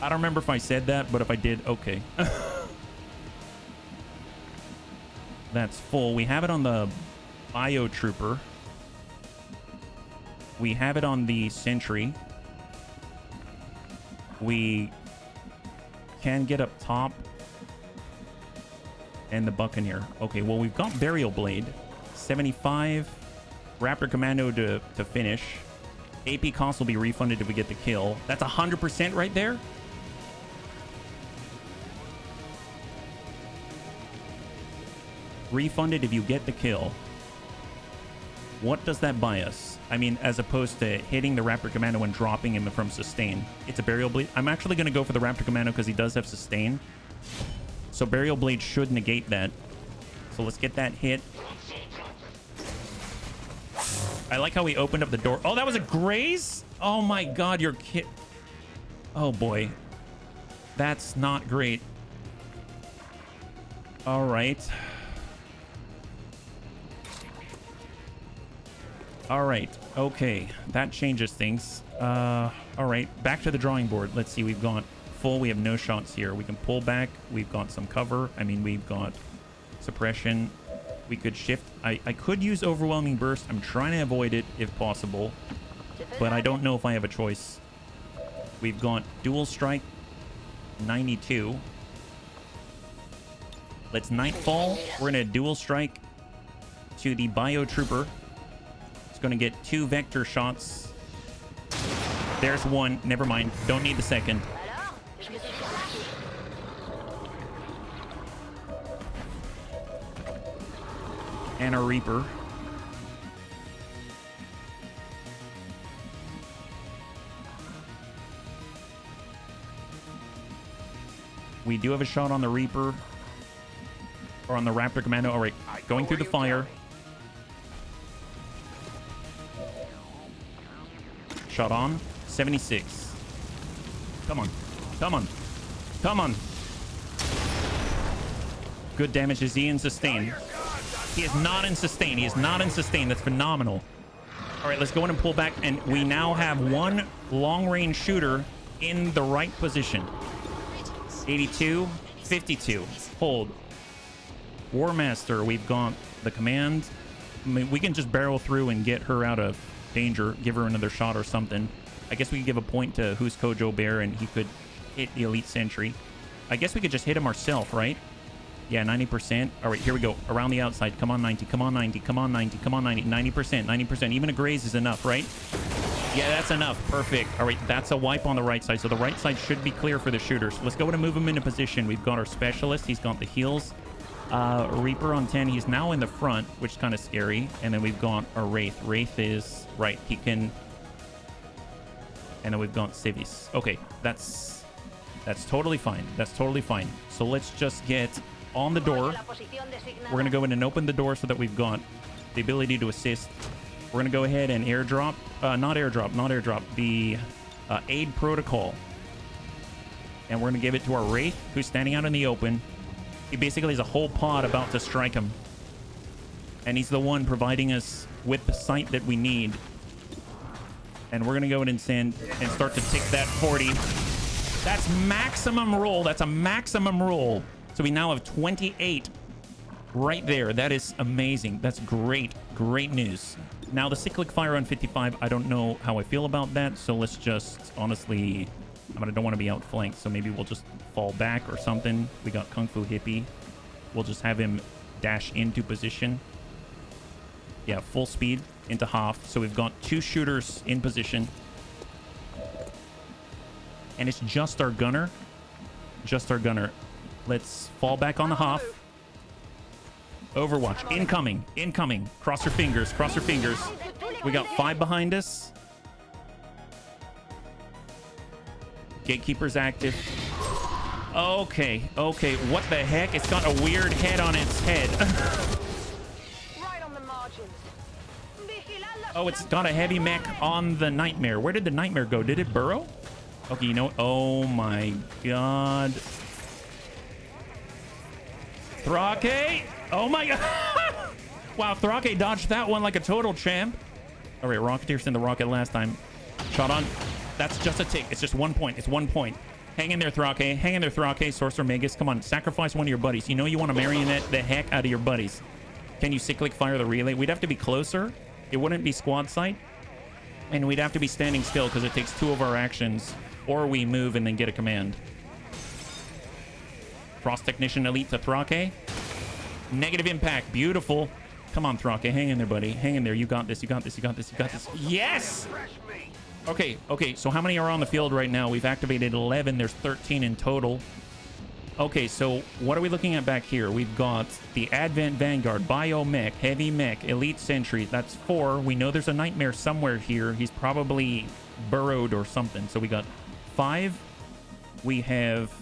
I don't remember if I said that, but if I did, okay. That's full. We have it on the Bio Trooper. We have it on the Sentry. We can get up top. And the Buccaneer. Okay, well, we've got Burial Blade. 75. Raptor Commando to finish. AP cost will be refunded if we get the kill. That's 100% right there. Refunded if you get the kill. What does that buy us? I mean, as opposed to hitting the Raptor Commando and dropping him from sustain. It's a Burial Blade. I'm actually going to go for the Raptor Commando because he does have sustain. So Burial Blade should negate that. So let's get that hit. I like how we opened up the door. Oh, that was a graze? Oh my god, you're kid. Oh boy. That's not great. All right. All right. Okay. That changes things. All right. Back to the drawing board. Let's see. We've got full. We have no shots here. We can pull back. We've got some cover. I mean, we've got suppression. We could shift. I could use overwhelming burst. I'm trying to avoid it if possible, but I don't know if I have a choice. We've got dual strike 92. Let's nightfall. We're gonna dual strike to the bio trooper. It's gonna get 2 vector shots. There's one. Never mind. Don't need the second. And a Reaper. We do have a shot on the Reaper. Or on the Raptor Commando. All right, going through the fire. Shot on. 76. Come on. Come on. Come on. Good damage. Is he in sustain? He is not in sustain. He is not in sustain. That's phenomenal. All right, let's go in and pull back. And we now have one long-range shooter in the right position. 82, 52. Hold. War Master, we've got the command. I mean, we can just barrel through and get her out of danger. Give her another shot or something. I guess we could give a point to who's Kojo Bear and he could hit the Elite Sentry. I guess we could just hit him ourselves, right? Yeah, 90%. All right, here we go. Around the outside. Come on, 90. Come on, 90. Come on, 90. Come on, 90. 90%. 90%. Even a graze is enough, right? Yeah, that's enough. Perfect. All right, that's a wipe on the right side. So the right side should be clear for the shooters. Let's go and move him into position. We've got our specialist. He's got the heals. Reaper on 10. He's now in the front, which is kind of scary. And then we've got our Wraith. Wraith is... Right, he can... And then we've got Civis. Okay, that's totally fine. That's totally fine. So let's just get... on the door. We're going to go in and open the door so that we've got the ability to assist. We're going to go ahead and airdrop. Not airdrop. The aid protocol. And we're going to give it to our Wraith, who's standing out in the open. He basically has a whole pod about to strike him. And he's the one providing us with the sight that we need. And we're going to go in and send and start to tick that 40. That's maximum roll. That's a maximum roll. So we now have 28 right there. That is amazing. That's great. Great news. Now, the cyclic fire on 55, I don't know how I feel about that. So let's just, honestly, I don't want to be outflanked. So maybe we'll just fall back or something. We got Kung Fu Hippie. We'll just have him dash into position. Yeah, full speed into half. So we've got 2 shooters in position. And it's just our gunner. Just our gunner. Let's fall back on the half. Overwatch. Incoming. Incoming. Cross your fingers. Cross your fingers. We got 5 behind us. Gatekeeper's active. Okay. Okay. What the heck? It's got a weird head on its head. Right on the margins. Oh, it's got a heavy mech on the Nightmare. Where did the Nightmare go? Did it burrow? Okay, you know what? Oh my god. Thrake! Oh my god! Wow, Thrake dodged that one like a total champ. All right, Rocketeer sent the rocket last time. Shot on. That's just a tick. It's just 1 point. It's 1 point. Hang in there, Thrake. Hang in there, Thrake. Sorcerer Magus. Come on, sacrifice one of your buddies. You know you want to marionette the heck out of your buddies. Can you cyclic fire the relay? We'd have to be closer. It wouldn't be squad sight. And we'd have to be standing still because it takes 2 of our actions. Or we move and then get a command. Frost Technician Elite to Thrake. Negative impact. Beautiful. Come on, Thrake. Hang in there, buddy. Hang in there. You got this. You got this. You got this. You got this. Yes! Okay. Okay. So how many are on the field right now? We've activated 11. There's 13 in total. Okay. So what are we looking at back here? We've got the Advent Vanguard, Bio Mech, Heavy Mech, Elite Sentry. That's 4. We know there's a Nightmare somewhere here. He's probably burrowed or something. So we got 5. We have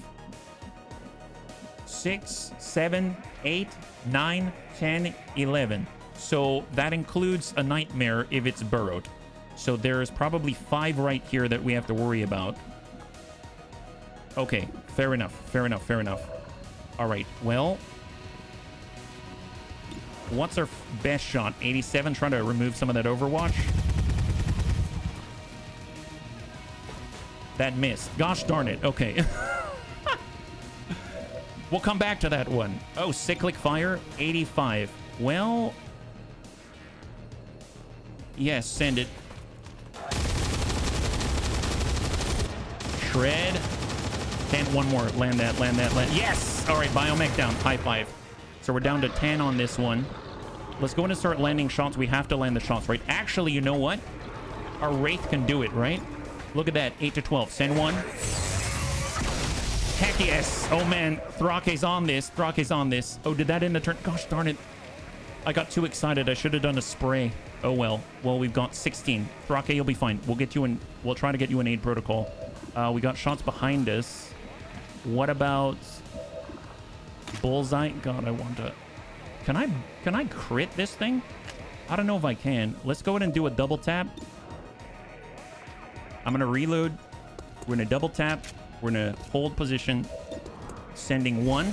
6, 7, 8, 9, 10, 11. So that includes a Nightmare if it's burrowed. So there's probably 5 right here that we have to worry about. Okay, fair enough. Fair enough. Fair enough. All right, well, what's our best shot? 87, trying to remove some of that Overwatch. That missed. Gosh darn it. Okay. We'll come back to that one. Oh, cyclic fire, 85. Well, yes, send it. Shred. 10, one more. Land that. Yes! All right, biomech down. High five. So we're down to 10 on this one. Let's go in and start landing shots. We have to land the shots, right? Actually, you know what? Our Wraith can do it, right? Look at that. 8 to 12. Send one. Heck yes. Oh, man. Thrake's on this. Oh, did that end the turn? Gosh darn it. I got too excited. I should have done a spray. Oh, well. Well, we've got 16. Thrake, you'll be fine. We'll get you in. We'll try to get you an aid protocol. We got shots behind us. What about Bullseye? God, I want to... Can I crit this thing? I don't know if I can. Let's go ahead and do a double tap. I'm going to reload. We're going to double tap. We're going to hold position. Sending 1.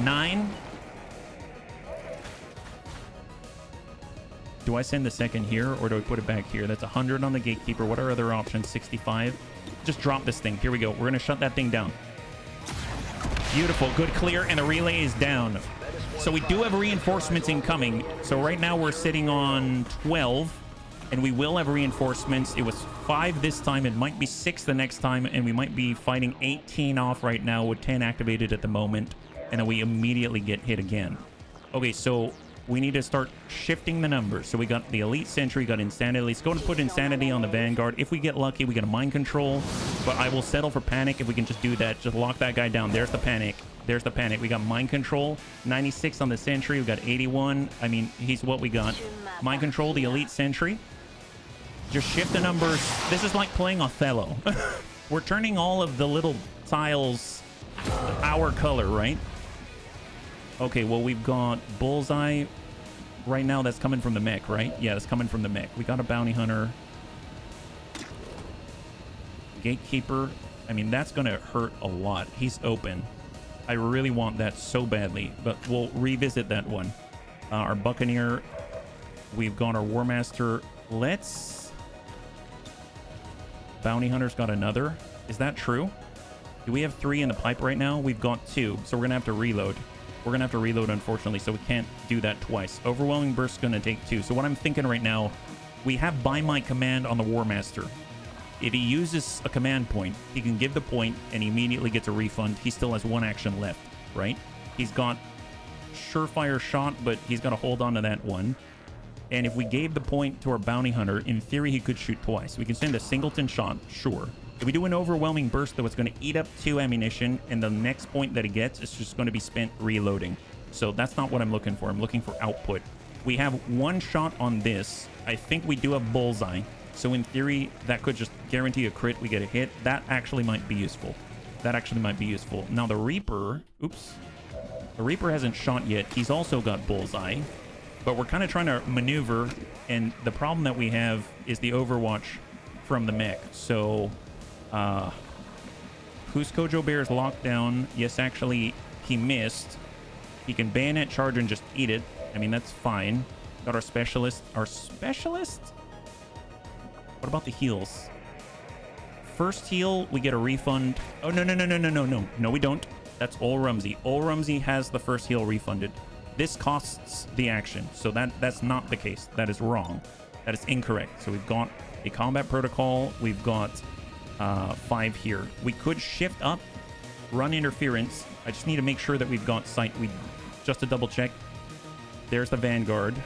9. Do I send the second here or do I put it back here? That's 100 on the gatekeeper. What are other options? 65. Just drop this thing. Here we go. We're going to shut that thing down. Beautiful. Good clear. And the relay is down. So we do have reinforcements incoming. So right now we're sitting on 12 and we will have reinforcements. It was 5 this time. It might be 6 the next time. And we might be fighting 18 off right now with 10 activated at the moment. And then we immediately get hit again. Okay, so we need to start shifting the numbers. So we got the Elite Sentry, got Insanity. Let's go and put Insanity on the Vanguard. If we get lucky, we get a Mind Control. But I will settle for Panic if we can just do that. Just lock that guy down. There's the Panic. There's the Panic. We got Mind Control. 96 on the Sentry. We got 81. I mean, he's what we got. Mind Control, the Elite Sentry. Just shift the numbers. This is like playing Othello. We're turning all of the little tiles our color, right? Okay, well, we've got Bullseye. Right now, that's coming from the mech, right? Yeah, that's coming from the mech. We got a Bounty Hunter. Gatekeeper. I mean, that's going to hurt a lot. He's open. I really want that so badly, but we'll revisit that one. Our Buccaneer. We've got our War Master. Let's... Bounty Hunter's got another. Is that true? Do we have 3 in the pipe right now? We've got 2, so we're going to have to reload. We're going to have to reload, unfortunately, so we can't do that twice. Overwhelming Burst's going to take 2. So what I'm thinking right now, we have By My Command on the War Master. If he uses a command point, he can give the point and he immediately gets a refund. He still has 1 action left, right? He's got Surefire Shot, but he's got to hold on to that one. And if we gave the point to our Bounty Hunter, in theory, he could shoot twice. We can send a singleton shot, sure. If we do an Overwhelming Burst, though, it's going to eat up 2 ammunition, and the next point that he gets is just going to be spent reloading. So that's not what I'm looking for. I'm looking for output. We have 1 shot on this. I think we do have Bullseye. So in theory, that could just guarantee a crit. We get a hit. That actually might be useful. Now the Reaper... Oops. The Reaper hasn't shot yet. He's also got Bullseye. But we're kind of trying to maneuver, and the problem that we have is the Overwatch from the mech. So... who's Kojo Bear's locked down? Yes, actually, he missed. He can bayonet charge and just eat it. I mean, that's fine. Got our specialist. Our specialist? What about the heals? First heal, we get a refund. Oh, no. No, we don't. That's Ol Rumsey. Ol Rumsey has the first heal refunded. This costs the action. So that's not the case. That is wrong. That is incorrect. So we've got a combat protocol. We've got... 5 here. We could shift up, run interference. I just need to make sure that we've got sight. Just to double check. There's the Vanguard.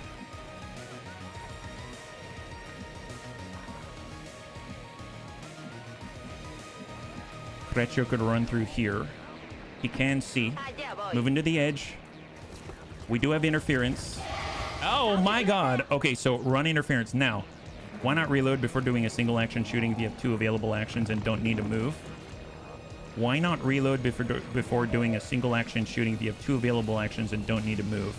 Creccio could run through here. He can see. Moving to the edge. We do have interference. Oh my god. Okay, so run interference now. Why not reload before doing a single action shooting if you have 2 available actions and don't need to move? Why not reload before doing a single action shooting if you have 2 available actions and don't need to move?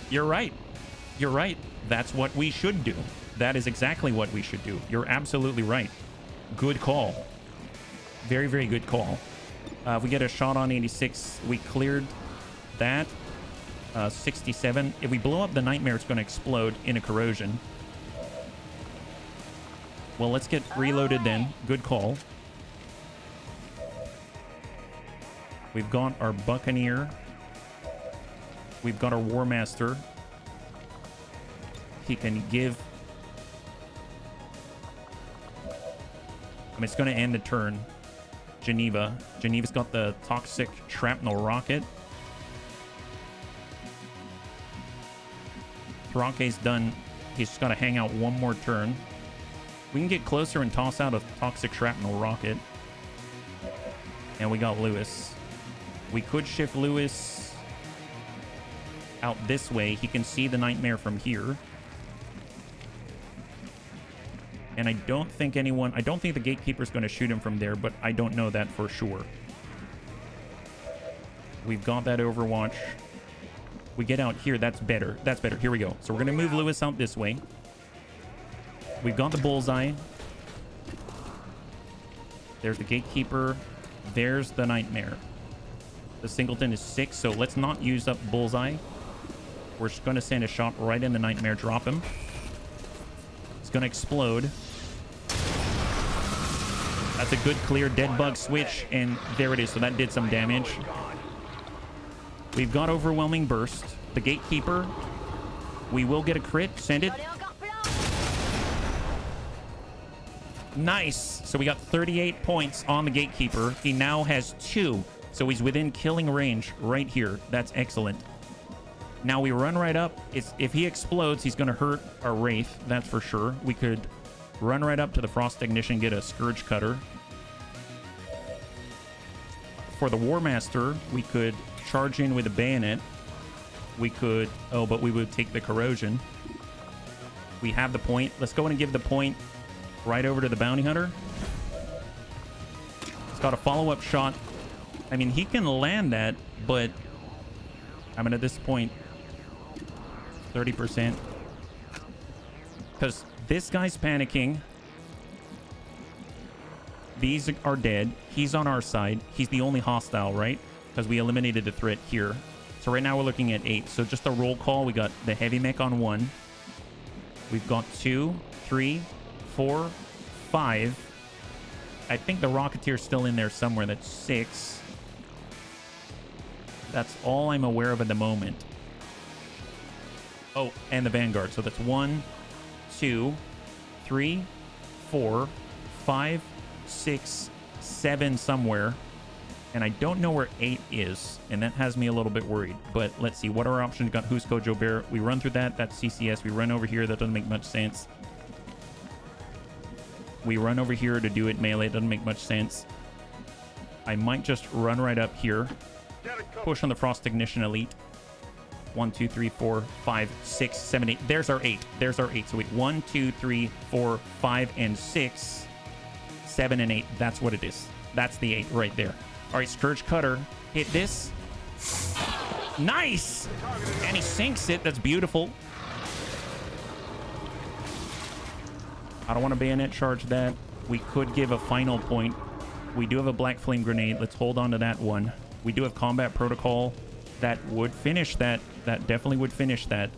You're right. You're right. That's what we should do. That is exactly what we should do. You're absolutely right. Good call. Very, very good call. If we get a shot on 86, we cleared that. 67. If we blow up the Nightmare, it's going to explode in a corrosion. Well, let's get reloaded then. Good call. We've got our Buccaneer. We've got our War Master. He can give... I mean, it's going to end the turn. Geneva. Geneva's got the toxic shrapnel rocket. Thrake's done. He's just got to hang out one more turn. We can get closer and toss out a toxic shrapnel rocket. And we got Lewis. We could shift Lewis out this way. He can see the Nightmare from here. And I don't think the Gatekeeper's going to shoot him from there, but I don't know that for sure. We've got that Overwatch. We get out here. That's better. That's better. Here we go. So we're going to move Lewis out this way. We've got the Bullseye. There's the Gatekeeper. There's the Nightmare. The Singleton is 6, so let's not use up Bullseye. We're just going to send a shot right in the Nightmare. Drop him. It's going to explode. That's a good clear dead bug switch, and there it is. So that did some damage. We've got Overwhelming Burst. The Gatekeeper. We will get a crit. Send it. Nice. So we got 38 points on the Gatekeeper. He now has 2. So he's within killing range right here. That's excellent. Now we run right up. If he explodes, he's going to hurt our Wraith. That's for sure. We could run right up to the Frost Technician, get a Scourge Cutter. For the War Master, we could charge in with a Bayonet. We could... Oh, but we would take the Corrosion. We have the point. Let's go in and give the point right over to the Bounty Hunter. It's got a follow-up shot. I mean, he can land that, but... I mean, at this point... 30%. Because this guy's panicking. These are dead. He's on our side. He's the only hostile, right? Because we eliminated the threat here. So right now we're looking at 8. So just a roll call. We got the heavy mech on 1. We've got 2, 3, 4, 5. I think the Rocketeer's still in there somewhere. That's 6. That's all I'm aware of at the moment. Oh, and the Vanguard. So that's 1, 2, 3, 4, 5, 6, 7 somewhere. And I don't know where 8 is. And that has me a little bit worried. But let's see. What are our options? Got Husko, Joe Bear. We run through that. That's CCS. We run over here. That doesn't make much sense. We run over here to do it melee. It doesn't make much sense. I might just run right up here. Push on the Frost Ignition Elite. 1, 2, 3, 4, 5, 6, 7, 8. There's our 8. There's our 8. So wait, 1, 2, 3, 4, 5, and 6. 7 and 8. That's what it is. That's the 8 right there. All right, Scourge Cutter. Hit this. Nice! And he sinks it. That's beautiful. I don't want to bayonet charge that. We could give a final point. We do have a Black Flame Grenade. Let's hold on to that one. We do have Combat Protocol. That would finish that. That definitely would finish that.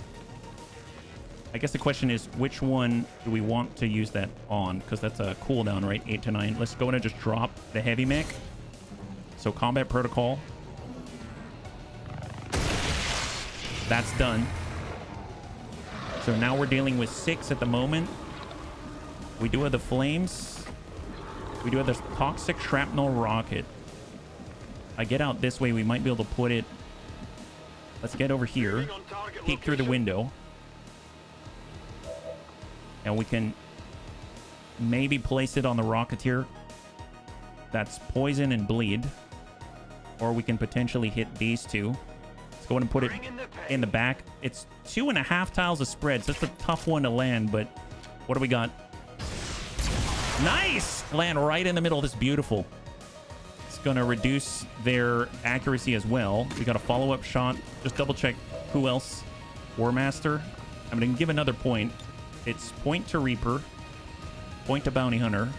I guess the question is, which one do we want to use that on? Because that's a cooldown, right? 8 to 9. Let's go in and just drop the heavy mech. So Combat Protocol. That's done. So now we're dealing with 6 at the moment. We do have the Flames. We do have this Toxic Shrapnel Rocket. I get out this way, we might be able to put it... Let's get over here. Peek through the window. And we can maybe place it on the Rocketeer. That's Poison and Bleed. Or we can potentially hit these two. Let's go ahead and put it in the back. It's 2.5 tiles of spread, so it's a tough one to land, but what do we got? Nice! Land right in the middle. This is beautiful. It's going to reduce their accuracy as well. We got a follow-up shot. Just double check who else. War Master. I'm going to give another point. It's point to Reaper, point to Bounty Hunter,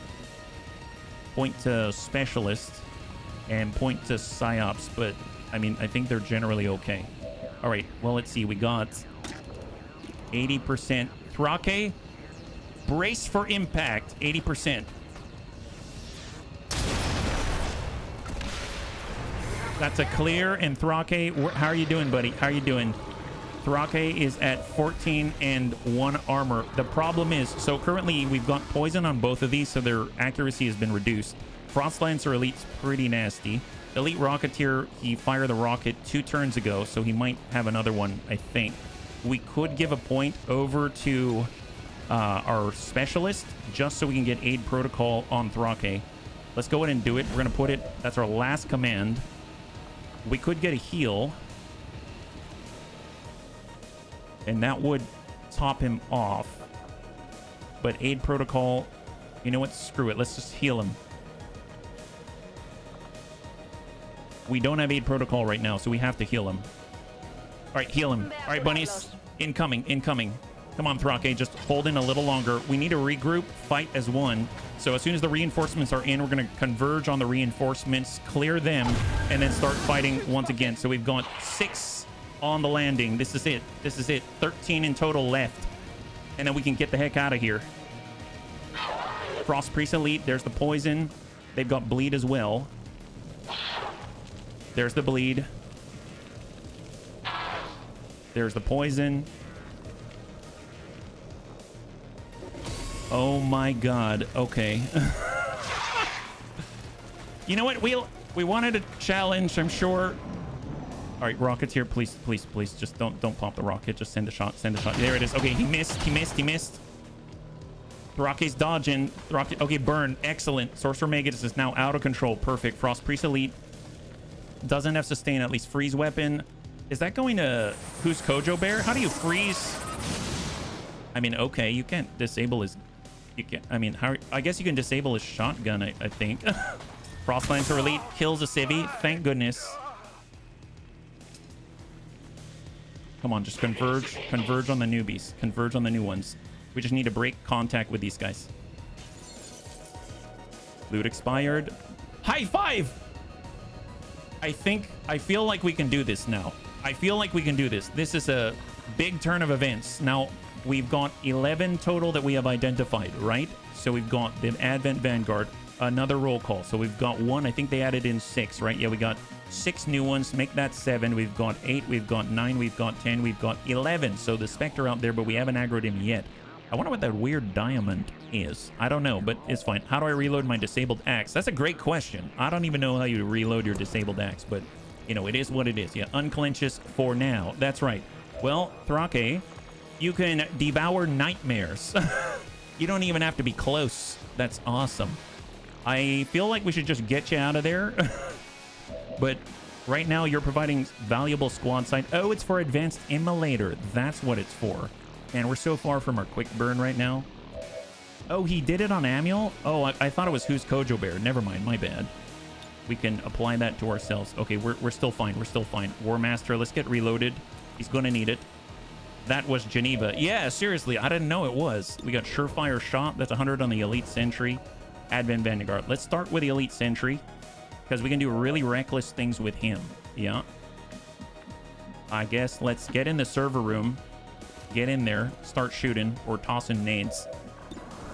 point to Specialist, and point to Psyops. But, I mean, I think they're generally okay. All right, well, let's see. We got 80% Thrake. Brace for impact, 80%. That's a clear. And Thrake, how are you doing, buddy? How are you doing? Thrake is at 14 and 1 armor. The problem is, so currently we've got poison on both of these, so their accuracy has been reduced. Frost Lancer Elite's pretty nasty. Elite Rocketeer, he fired the rocket 2 turns ago, so he might have another one, I think. We could give a point over to our Specialist, just so we can get aid protocol on Thrake. Let's go ahead and do it. We're going to put it, that's our last command. We could get a heal. And that would top him off. But aid protocol, you know what? Screw it. Let's just heal him. We don't have aid protocol right now, so we have to heal him. All right, heal him. All right, bunnies. Incoming, incoming. Come on, Thrake, just hold in a little longer. We need to regroup, fight as one. So as soon as the reinforcements are in, we're going to converge on the reinforcements, clear them, and then start fighting once again. So we've got 6 on the landing. This is it. This is it. 13 in total left. And then we can get the heck out of here. Frost Priest Elite. There's the poison. They've got bleed as well. There's the bleed. There's the poison. Oh my god. Okay. You know what? We wanted a challenge, I'm sure. All right, Rocketeer, please, please, please, just don't pop the rocket. Just send a shot. Send a shot. There it is. Okay, he missed. He missed. He missed. Thrake's dodging. Thrake. Okay, burn. Excellent. Sorcerer Magus is now out of control. Perfect. Frost Priest Elite doesn't have sustain. At least freeze weapon. Is that going to who's Kojo Bear? How do you freeze? I mean, okay, you can't disable his. You can. I mean, how? I guess you can disable his shotgun. I think. Frost Lancer Elite kills a civvy. Thank goodness. Come on, just converge. Converge on the newbies. Converge on the new ones. We just need to break contact with these guys. Loot expired. High five! I feel like we can do this now. I feel like we can do this. This is a big turn of events. Now, we've got 11 total that we have identified, right? So we've got the Advent Vanguard, another roll call. So we've got 1. I think they added in 6, right? Yeah, we got 6 new ones. Make that 7. We've got 8. We've got 9. We've got 10. We've got 11. So the Spectre out there, but we haven't aggroed him yet. I wonder what that weird diamond is. I don't know, but it's fine. How do I reload my disabled axe? That's a great question. I don't even know how you reload your disabled axe, but, you know, it is what it is. Yeah, unclenches for now. That's right. Well, Thrake, you can devour nightmares. You don't even have to be close. That's awesome. I feel like we should just get you out of there. But right now, you're providing valuable squad sight. Oh, it's for advanced immolator. That's what it's for. And we're so far from our quick burn right now. Oh, he did it on Amiel? Oh, I thought it was who's Kojo Bear. Never mind, my bad. We can apply that to ourselves. Okay, we're still fine. We're still fine. War Master, let's get reloaded. He's going to need it. That was Geneva. Yeah, seriously, I didn't know it was. We got Surefire Shot. That's 100 on the Elite Sentry. Advent Vanguard. Let's start with the Elite Sentry, because we can do really reckless things with him. Yeah. I guess let's get in the server room. Get in there. Start shooting or tossing nades.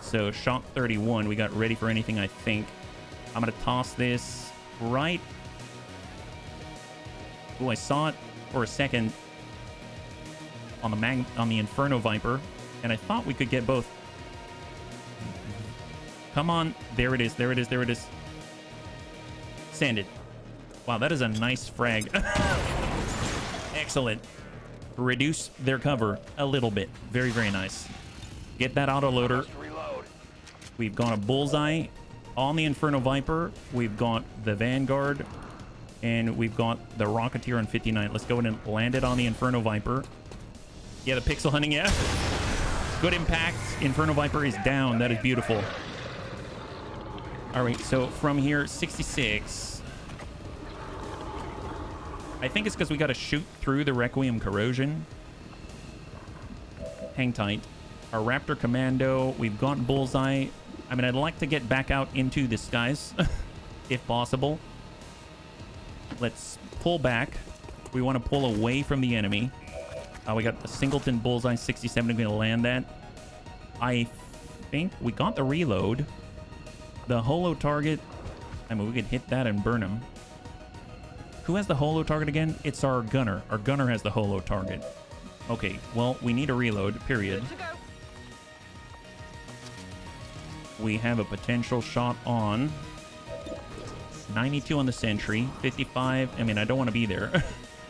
So, shot 31. We got ready for anything, I think. I'm going to toss this right. Oh, I saw it for a second on the Inferno Viper, and I thought we could get both. Come on. There it is. There it is. There it is. Send it. Wow, that is a nice frag. Excellent. Reduce their cover a little bit. Very, very nice. Get that autoloader. We've got a bullseye on the Inferno Viper. We've got the Vanguard. And we've got the Rocketeer on 59. Let's go in and land it on the Inferno Viper. Yeah, the pixel hunting, yeah. Good impact. Inferno Viper is down. That is beautiful. All right, so from here, 66. I think it's because we got to shoot through the Requiem Corrosion. Hang tight. Our Raptor Commando. We've got Bullseye. I mean, I'd like to get back out into the skies, if possible. Let's pull back. We want to pull away from the enemy. We got the Singleton Bullseye 67. I'm going to land that. I think we got the reload. The holo target, I mean, we could hit that and burn him. Who has the holo target again? It's our gunner. Our gunner has the holo target. Okay, well, we need a reload, period. Good to go. We have a potential shot on 92 on the sentry, 55. I mean, I don't want to be there.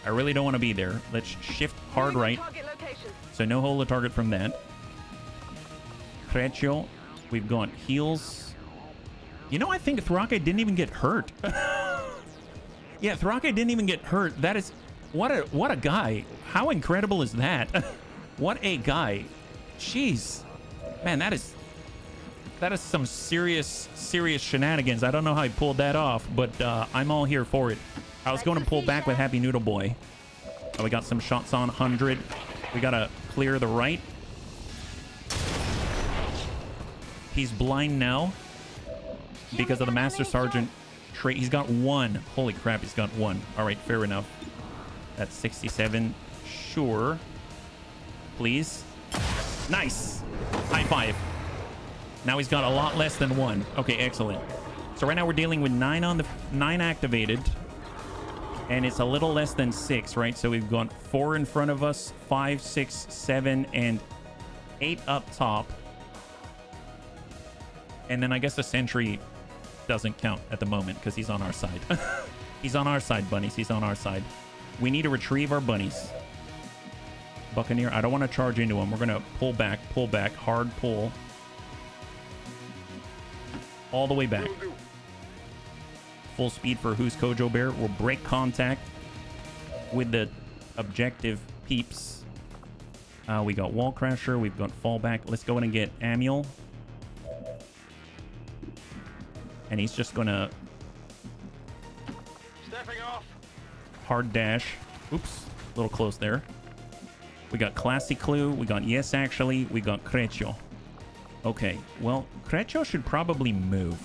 I really don't want to be there. Let's shift hard right. Target location. So no holo target from that. Creccio, we've got heals. You know, I think Thrake didn't even get hurt. Yeah, Thrake didn't even get hurt. That is, what a guy. How incredible is that? What a guy. Jeez. Man, that is some serious shenanigans. I don't know how he pulled that off, but I'm all here for it. I was going to pull back with Happy Noodle Boy. Oh, we got some shots on 100. We got to clear the right. He's blind now because of the Master Sergeant trait. He's got one. Holy crap, he's got one. All right, fair enough. That's 67. Sure. Please. Nice. High five. Now he's got a lot less than one. Okay, excellent. So right now we're dealing with 9 activated. And it's a little less than 6, right? So we've got 4 in front of us, 5, 6, 7, and 8 up top. And then I guess the sentry doesn't count at the moment because he's on our side. He's on our side, bunnies. He's on our side. We need to retrieve our bunnies. Buccaneer, I don't want to charge into him. We're going to pull back, hard pull. All the way back. Full speed for Who's Kojo Bear. We'll break contact with the objective peeps. We got Wall Crasher. We've got Fallback. Let's go in and get Amiel. And he's just going to Stepping off. hard dash. Oops. A little close there. We got Classy Clue. We got Yes Actually. We got Creccio. Okay. Well, Creccio should probably move.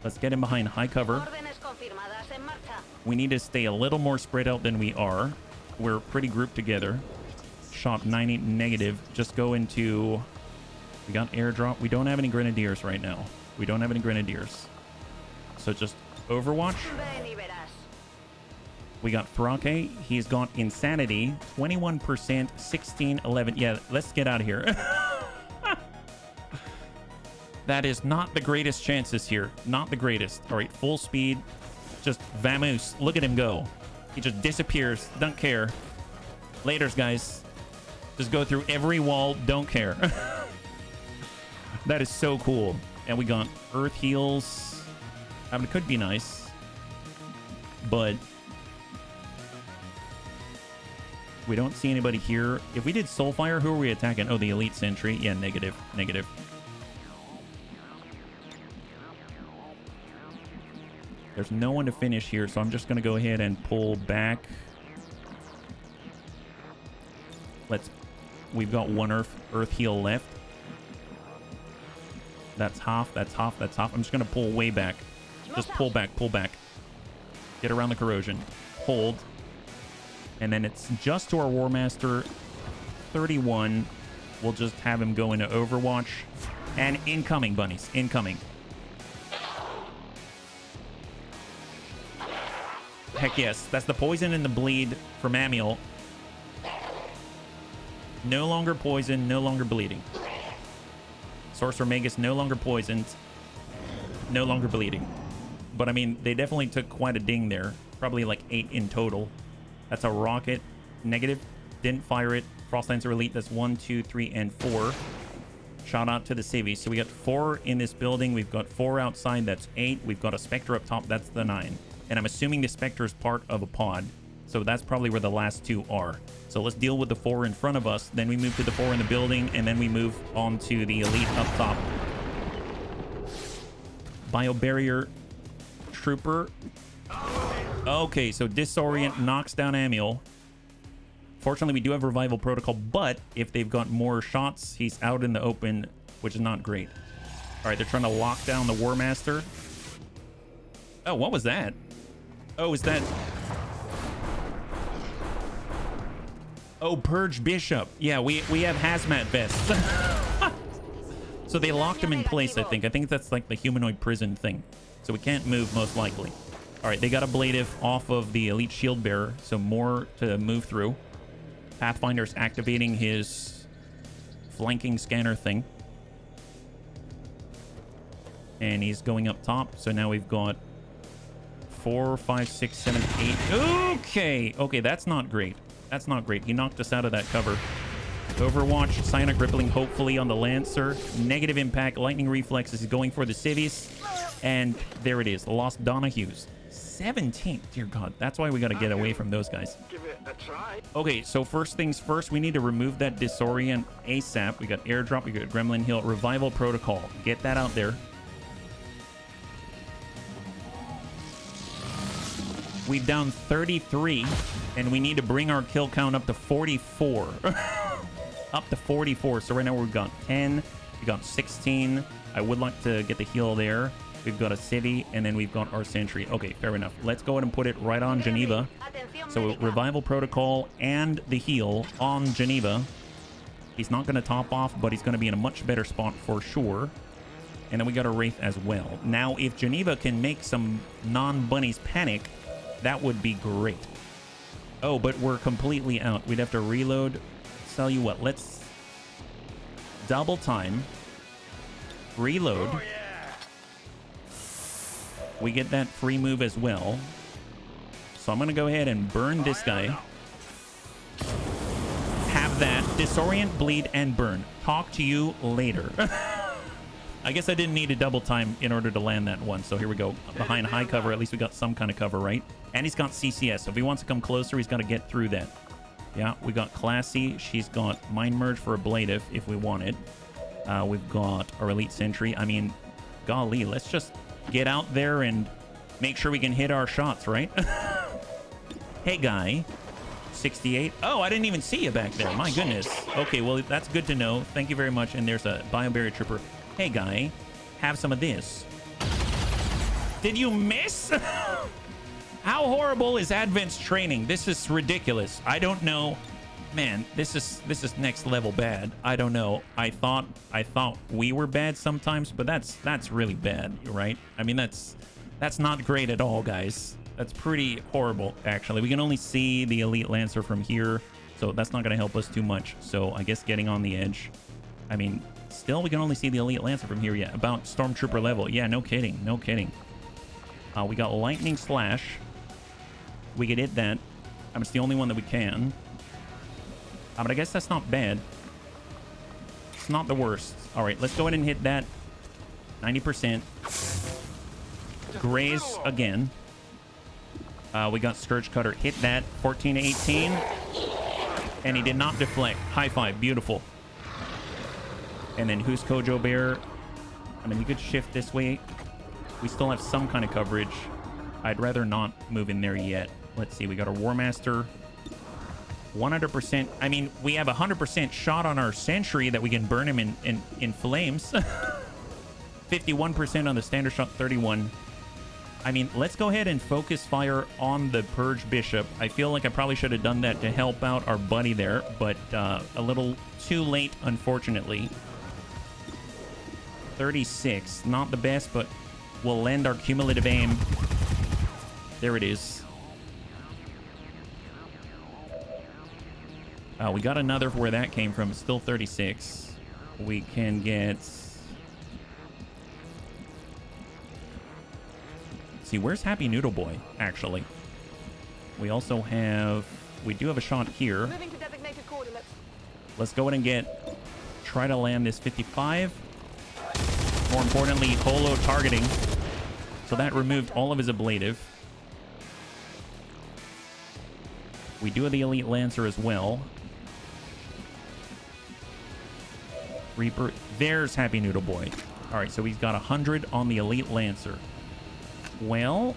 Let's get him behind high cover. We need to stay a little more spread out than we are. We're pretty grouped together. Shop 90 negative. Just go into... We got airdrop. We don't have any grenadiers right now. We don't have any grenadiers. So just Overwatch. We got Thrake. He's got Insanity. 21%. 16, 11. Yeah, let's get out of here. That is not the greatest chances here. Not the greatest. All right, full speed. Just vamoose. Look at him go. He just disappears. Don't care. Laters, guys. Just go through every wall. Don't care. That is so cool. And we got Earth Heals. I mean, it could be nice. But we don't see anybody here. If we did Soulfire, who are we attacking? Oh, the Elite Sentry. Yeah, negative. Negative. There's no one to finish here, so I'm just going to go ahead and pull back. We've got one Earth Heal left. That's half, that's half, that's half. I'm just going to pull way back. Just pull back, pull back. Get around the corrosion. Hold. And then it's just to our War Master. 31. We'll just have him go into Overwatch. And incoming, bunnies. Incoming. Heck yes. That's the poison and the bleed from Amiel. No longer poisoned, no longer bleeding. Sorcerer Magus no longer poisoned, no longer bleeding. But I mean, they definitely took quite a ding there. Probably like 8 in total. That's a rocket. Negative. Didn't fire it. Frost Lancer Elite. That's 1, 2, 3, and 4. Shout out to the civvies. So we got 4 in this building. We've got 4 outside. That's 8. We've got a Spectre up top. That's the 9. And I'm assuming the Spectre is part of a pod. So that's probably where the last 2 are. So let's deal with the 4 in front of us. Then we move to the 4 in the building. And then we move on to the Elite up top. Biobarrier Trooper. Okay, so Disorient knocks down Amiel. Fortunately, we do have Revival Protocol. But if they've got more shots, he's out in the open, which is not great. All right, they're trying to lock down the War Master. Oh, what was that? Oh, is that... Oh, Purge Bishop. Yeah, we have hazmat vests. So they locked him in place, I think. I think that's like the humanoid prison thing. So we can't move, most likely. All right, they got ablative off of the elite shield bearer, so more to move through. Pathfinder's activating his flanking scanner thing. And he's going up top, so now we've got 4, 5, 6, 7, 8. Okay, that's not great. That's not great. He knocked us out of that cover. Overwatch, Psionic Rippling, hopefully on the Lancer. Negative impact, Lightning Reflexes. He's going for the Civies. And there it is, the Lost Donahues. 17. Dear God, that's why we got to get away from those guys. Give it a try. Okay, so first things first, we need to remove that Disorient ASAP. We got Airdrop, we got Gremlin Hill, Revival Protocol. Get that out there. We've down 33, and we need to bring our kill count up to 44. Up to 44. So right now we've got 10, we got 16. I would like to get the heal there. We've got a city, and then we've got our sentry. Okay, fair enough. Let's go ahead and put it right on Geneva. So Revival Protocol and the heal on Geneva. He's not going to top off, but he's going to be in a much better spot for sure. And then we got a Wraith as well. Now, if Geneva can make some non-bunnies panic, that would be great. Oh, but we're completely out. We'd have to reload. Tell you what, let's double time. Reload. Oh, yeah. We get that free move as well. So I'm going to go ahead and burn this guy. Have that. Disorient, bleed, and burn. Talk to you later. I guess I didn't need a double time in order to land that one. So here we go. Behind high cover. At least we got some kind of cover, right? And he's got CCS. So if he wants to come closer, he's got to get through that. Yeah, we got Classy. She's got Mind Merge for Ablative if we want it. We've got our Elite Sentry. I mean, golly, let's just get out there and make sure we can hit our shots, right? Hey, guy. 68. Oh, I didn't even see you back there. My goodness. Okay, well, that's good to know. Thank you very much. And there's a Biobarrier Trooper. Hey, guy. Have some of this. Did you miss? How horrible is Advent's training? This is ridiculous. I don't know. Man, this is next level bad. I don't know. I thought we were bad sometimes, but that's really bad, right? I mean, that's not great at all, guys. That's pretty horrible, actually. We can only see the Elite Lancer from here, so that's not going to help us too much. So I guess getting on the edge. I mean, still, we can only see the Elite Lancer from here. Yeah, about Stormtrooper level. Yeah, no kidding. No kidding. We got Lightning Slash. We could hit that. It's the only one that we can. But I guess that's not bad. It's not the worst. All right, let's go ahead and hit that. 90%. Graze again. We got Scourge Cutter. Hit that. 14 to 18. And he did not deflect. High five. Beautiful. And then who's Kojo Bear? I mean, you could shift this way. We still have some kind of coverage. I'd rather not move in there yet. Let's see. We got our War Master. 100%. I mean, we have 100% shot on our Sentry that we can burn him in flames. 51% on the standard shot, 31. I mean, let's go ahead and focus fire on the Purge Bishop. I feel like I probably should have done that to help out our buddy there, but a little too late, unfortunately. 36. Not the best, but we'll lend our cumulative aim. There it is. We got another where that came from. Still 36. We can get... Let's see, where's Happy Noodle Boy, actually? We also have... We do have a shot here. Moving to designated coordinates. Let's go ahead and get... Try to land this 55. More importantly, holo targeting. So that removed all of his ablative. We do have the Elite Lancer as well. Reaper. There's Happy Noodle Boy. All right, so he's got 100 on the Elite Lancer. Well,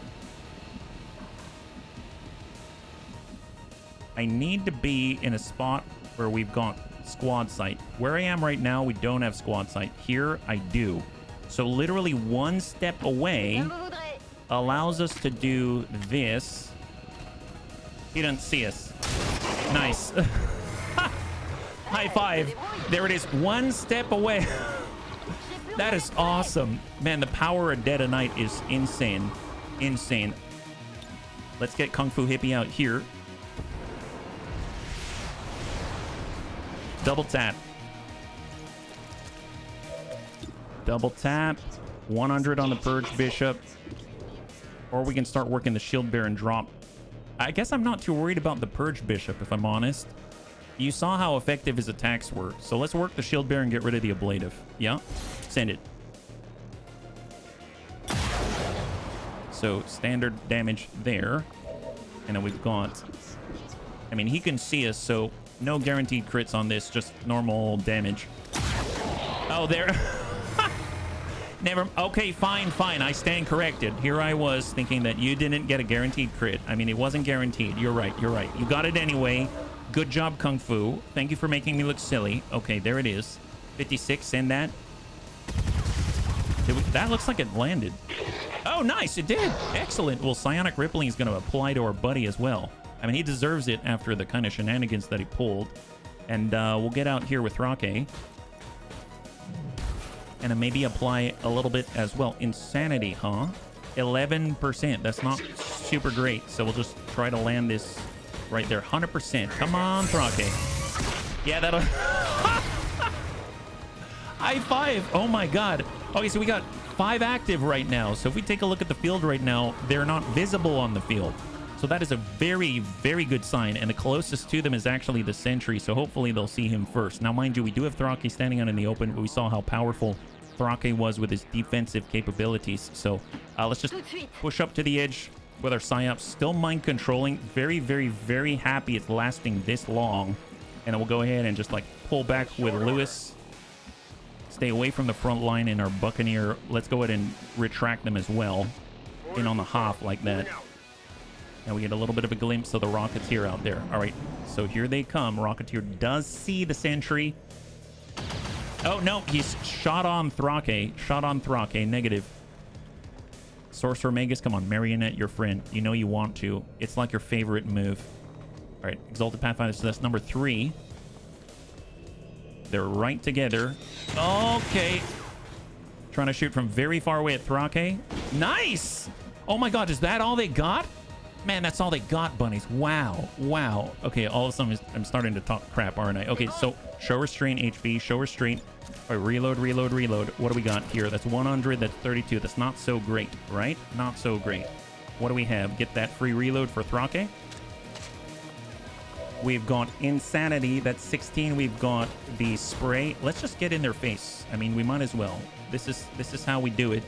I need to be in a spot where we've got squad sight. Where I am right now, we don't have squad sight. Here, I do. So literally one step away allows us to do this. He doesn't see us. Nice. High five. There it is. One step away. That is awesome. Man, the power of Dead of Night is insane. Insane. Let's get Kung Fu Hippie out here. Double tap. Double tap. 100 on the Purge Bishop. Or we can start working the Shield Bear and drop. I guess I'm not too worried about the Purge Bishop, if I'm honest. You saw how effective his attacks were. So let's work the Shield Bear and get rid of the Ablative. Yeah? Send it. So standard damage there. And then we've got... I mean, he can see us, so no guaranteed crits on this. Just normal damage. Oh, there... Never. Okay, fine. I stand corrected. Here I was thinking that you didn't get a guaranteed crit. I mean, it wasn't guaranteed. You're right. You got it anyway. Good job, Kung Fu. Thank you for making me look silly. Okay, there it is. 56, send that. That looks like it landed. Oh, nice. It did. Excellent. Well, Psionic Rippling is going to apply to our buddy as well. I mean, he deserves it after the kind of shenanigans that he pulled. And we'll get out here with Roque. And then maybe apply a little bit as well. Insanity, huh? 11%. That's not super great. So we'll just try to land this right there. 100%. Come on, Roque. Yeah, that'll... High five. Oh, my God. Okay, so we got 5 active right now. So if we take a look at the field right now, they're not visible on the field. So that is a very, very good sign. And the closest to them is actually the Sentry. So hopefully they'll see him first. Now, mind you, we do have Thraki standing out in the open. But we saw how powerful Thraki was with his defensive capabilities. So let's just push up to the edge with our Psyops. Still mind controlling. Very, very, very happy it's lasting this long. And then we'll go ahead and just like pull back with Lewis. Stay away from the front line in our Buccaneer. Let's go ahead and retract them as well. In on the hop like that. Now we get a little bit of a glimpse of the Rocketeer out there. All right, so here they come. Rocketeer does see the Sentry. Oh, no, he's shot on Thrake. Shot on Thrake, negative. Sorcerer Magus, come on, Marionette, your friend. You know you want to. It's like your favorite move. All right, Exalted Pathfinder, so that's number 3. They're right together. Okay. Trying to shoot from very far away at Thrake. Nice! Oh my God, is that all they got? Man, that's all they got, bunnies. Wow. Wow. Okay, all of a sudden I'm starting to talk crap, aren't I? Okay, so show restraint HP, show restraint. All right, reload. What do we got here? That's 100, that's 32. That's not so great, right? Not so great. What do we have? Get that free reload for Thrake. We've got Insanity, that's 16. We've got the spray. Let's just get in their face. I mean, we might as well. This is how we do it.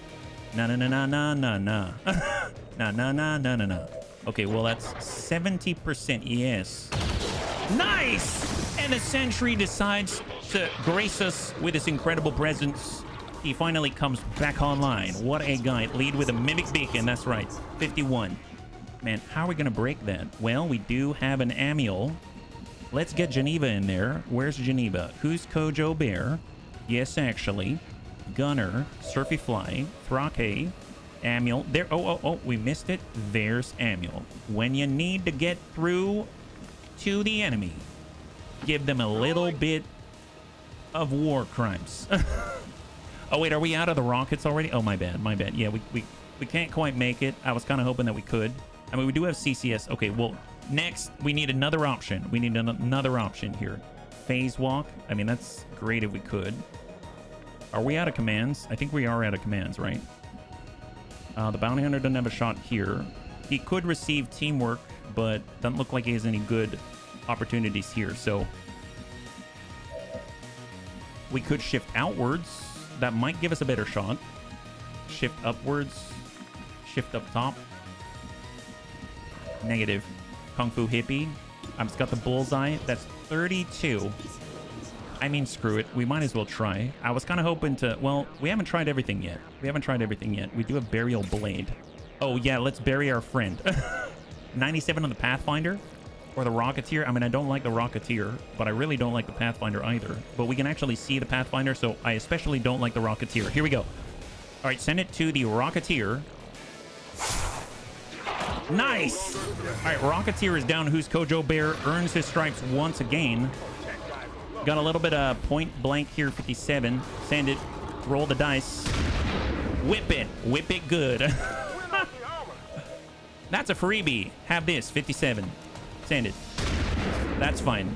Na. Na. Okay, well, that's 70%, yes. Nice! And the Sentry decides to grace us with his incredible presence. He finally comes back online. What a guy. Lead with a Mimic Beacon, that's right. 51. Man, how are we going to break that? Well, we do have an Amiel. Let's get Geneva in there. Where's Geneva? Who's Kojo Bear? Yes, actually. Gunner, Surfy Fly, Thrake, Amiel. There. Oh, we missed it. There's Amiel. When you need to get through to the enemy, give them a little bit of war crimes. Oh, wait, are we out of the rockets already? Oh, my bad. Yeah, we can't quite make it. I was kind of hoping that we could. I mean, we do have CCS. Okay, well, next, we need another option. We need another option here. Phase Walk. I mean, that's great if we could. Are we out of commands? I think we are out of commands, right? The Bounty Hunter doesn't have a shot here. He could receive Teamwork, but doesn't look like he has any good opportunities here. So we could shift outwards. That might give us a better shot. Shift upwards. Shift up top. Negative. Kung Fu Hippie. I've just got the bullseye. That's 32. I mean, screw it. We might as well try. I was kind of hoping to... Well, we haven't tried everything yet. We do have Burial Blade. Oh, yeah, let's bury our friend. 97 on the Pathfinder. Or the Rocketeer. I mean, I don't like the Rocketeer, but I really don't like the Pathfinder either. But we can actually see the Pathfinder, so I especially don't like the Rocketeer. Here we go. All right, send it to the Rocketeer. Nice! All right, Rocketeer is down. Who's Kojo Bear earns his stripes once again. Got a little bit of point blank here, 57. Send it. Roll the dice. Whip it. Whip it good. That's a freebie. Have this, 57. Send it. That's fine.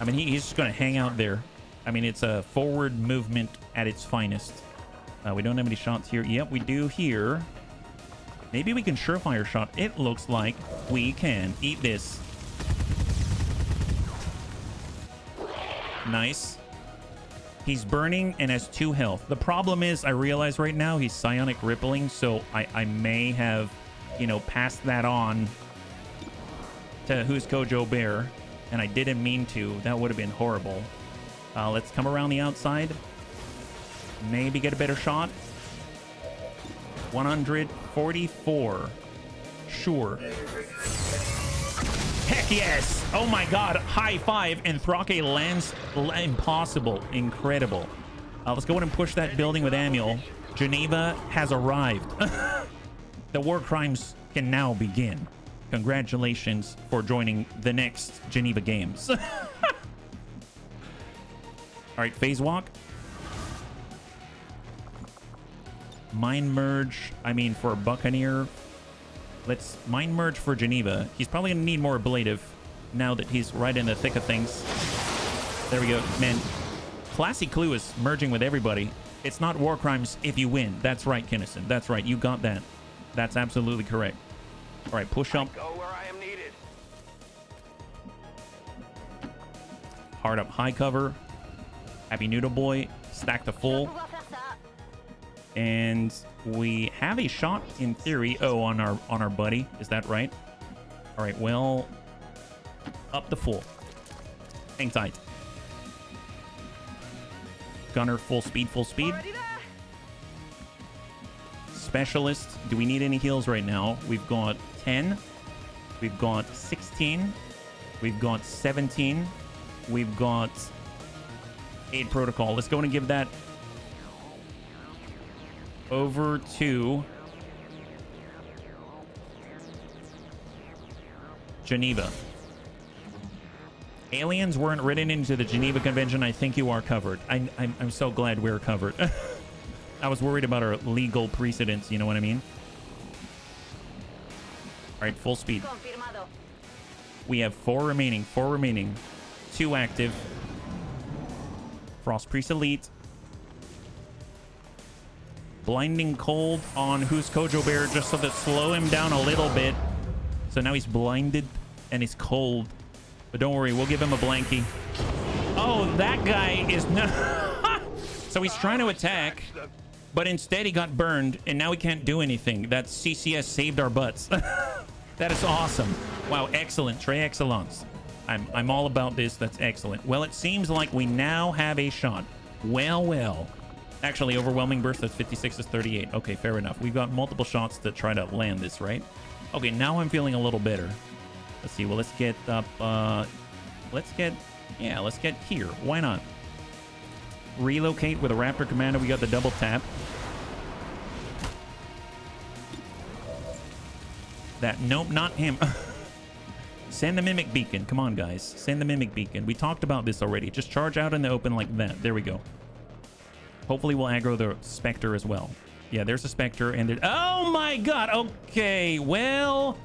I mean, he's just going to hang out there. I mean, it's a forward movement at its finest. We don't have any shots here. Yep, we do here. Maybe we can surefire shot. It looks like we can. Eat this. Nice. He's burning and has 2 health. The problem is, I realize right now he's psionic rippling, so I may have, you know, passed that on to Who's Kojo Bear, and I didn't mean to. That would have been horrible. Let's come around the outside. Maybe get a better shot. 144. Sure. Heck yes! Oh my god, high five, and Thrake lands impossible. Incredible. Let's go ahead and push that building with Amiel. Geneva has arrived. The war crimes can now begin. Congratulations for joining the next Geneva Games. Alright, phase walk. Mind merge, I mean, for Buccaneer. Let's mind merge for Geneva. He's probably going to need more ablative now that he's right in the thick of things. There we go. Man, Classy Clue is merging with everybody. It's not war crimes if you win. That's right, Kinnison. That's right. You got that. That's absolutely correct. All right, push up. Go where I am needed. Hard up high cover. Happy Noodle Boy. Stack to full. And we have a shot in theory. Oh, on our buddy. Is that right? All right, well, up the full. Hang tight. Gunner full speed, full speed. Specialist. Do we need any heals right now? We've got 10. We've got 16. We've got 17. We've got 8 protocol. Let's go and give that over to Geneva. Aliens weren't written into the Geneva Convention. I think you are covered. I'm so glad we're covered. I was worried about our legal precedents, you know what I mean? All right, full speed. We have 4 remaining. 4 remaining. 2 active. Frost Priest Elite. Blinding Cold on Who's Kojo Bear just so to slow him down a little bit. So now he's blinded and he's cold. But don't worry, we'll give him a blankie. Oh, that guy is not... So he's trying to attack, but instead he got burned, and now he can't do anything. That CCS saved our butts. That is awesome. Wow, excellent. Très excellence. I'm all about this. That's excellent. Well, it seems like we now have a shot. Well. Actually, overwhelming burst, that's 56 is 38. Okay, fair enough. We've got multiple shots to try to land this, right? Okay, now I'm feeling a little better. Let's see. Well, let's get up. Let's get here. Why not? Relocate with a Raptor Commander. We got the double tap. Nope, not him. Send the Mimic Beacon. Come on, guys. Send the Mimic Beacon. We talked about this already. Just charge out in the open like that. There we go. Hopefully we'll aggro the Spectre as well. Yeah, there's a Spectre and there... Oh my god! Okay, well...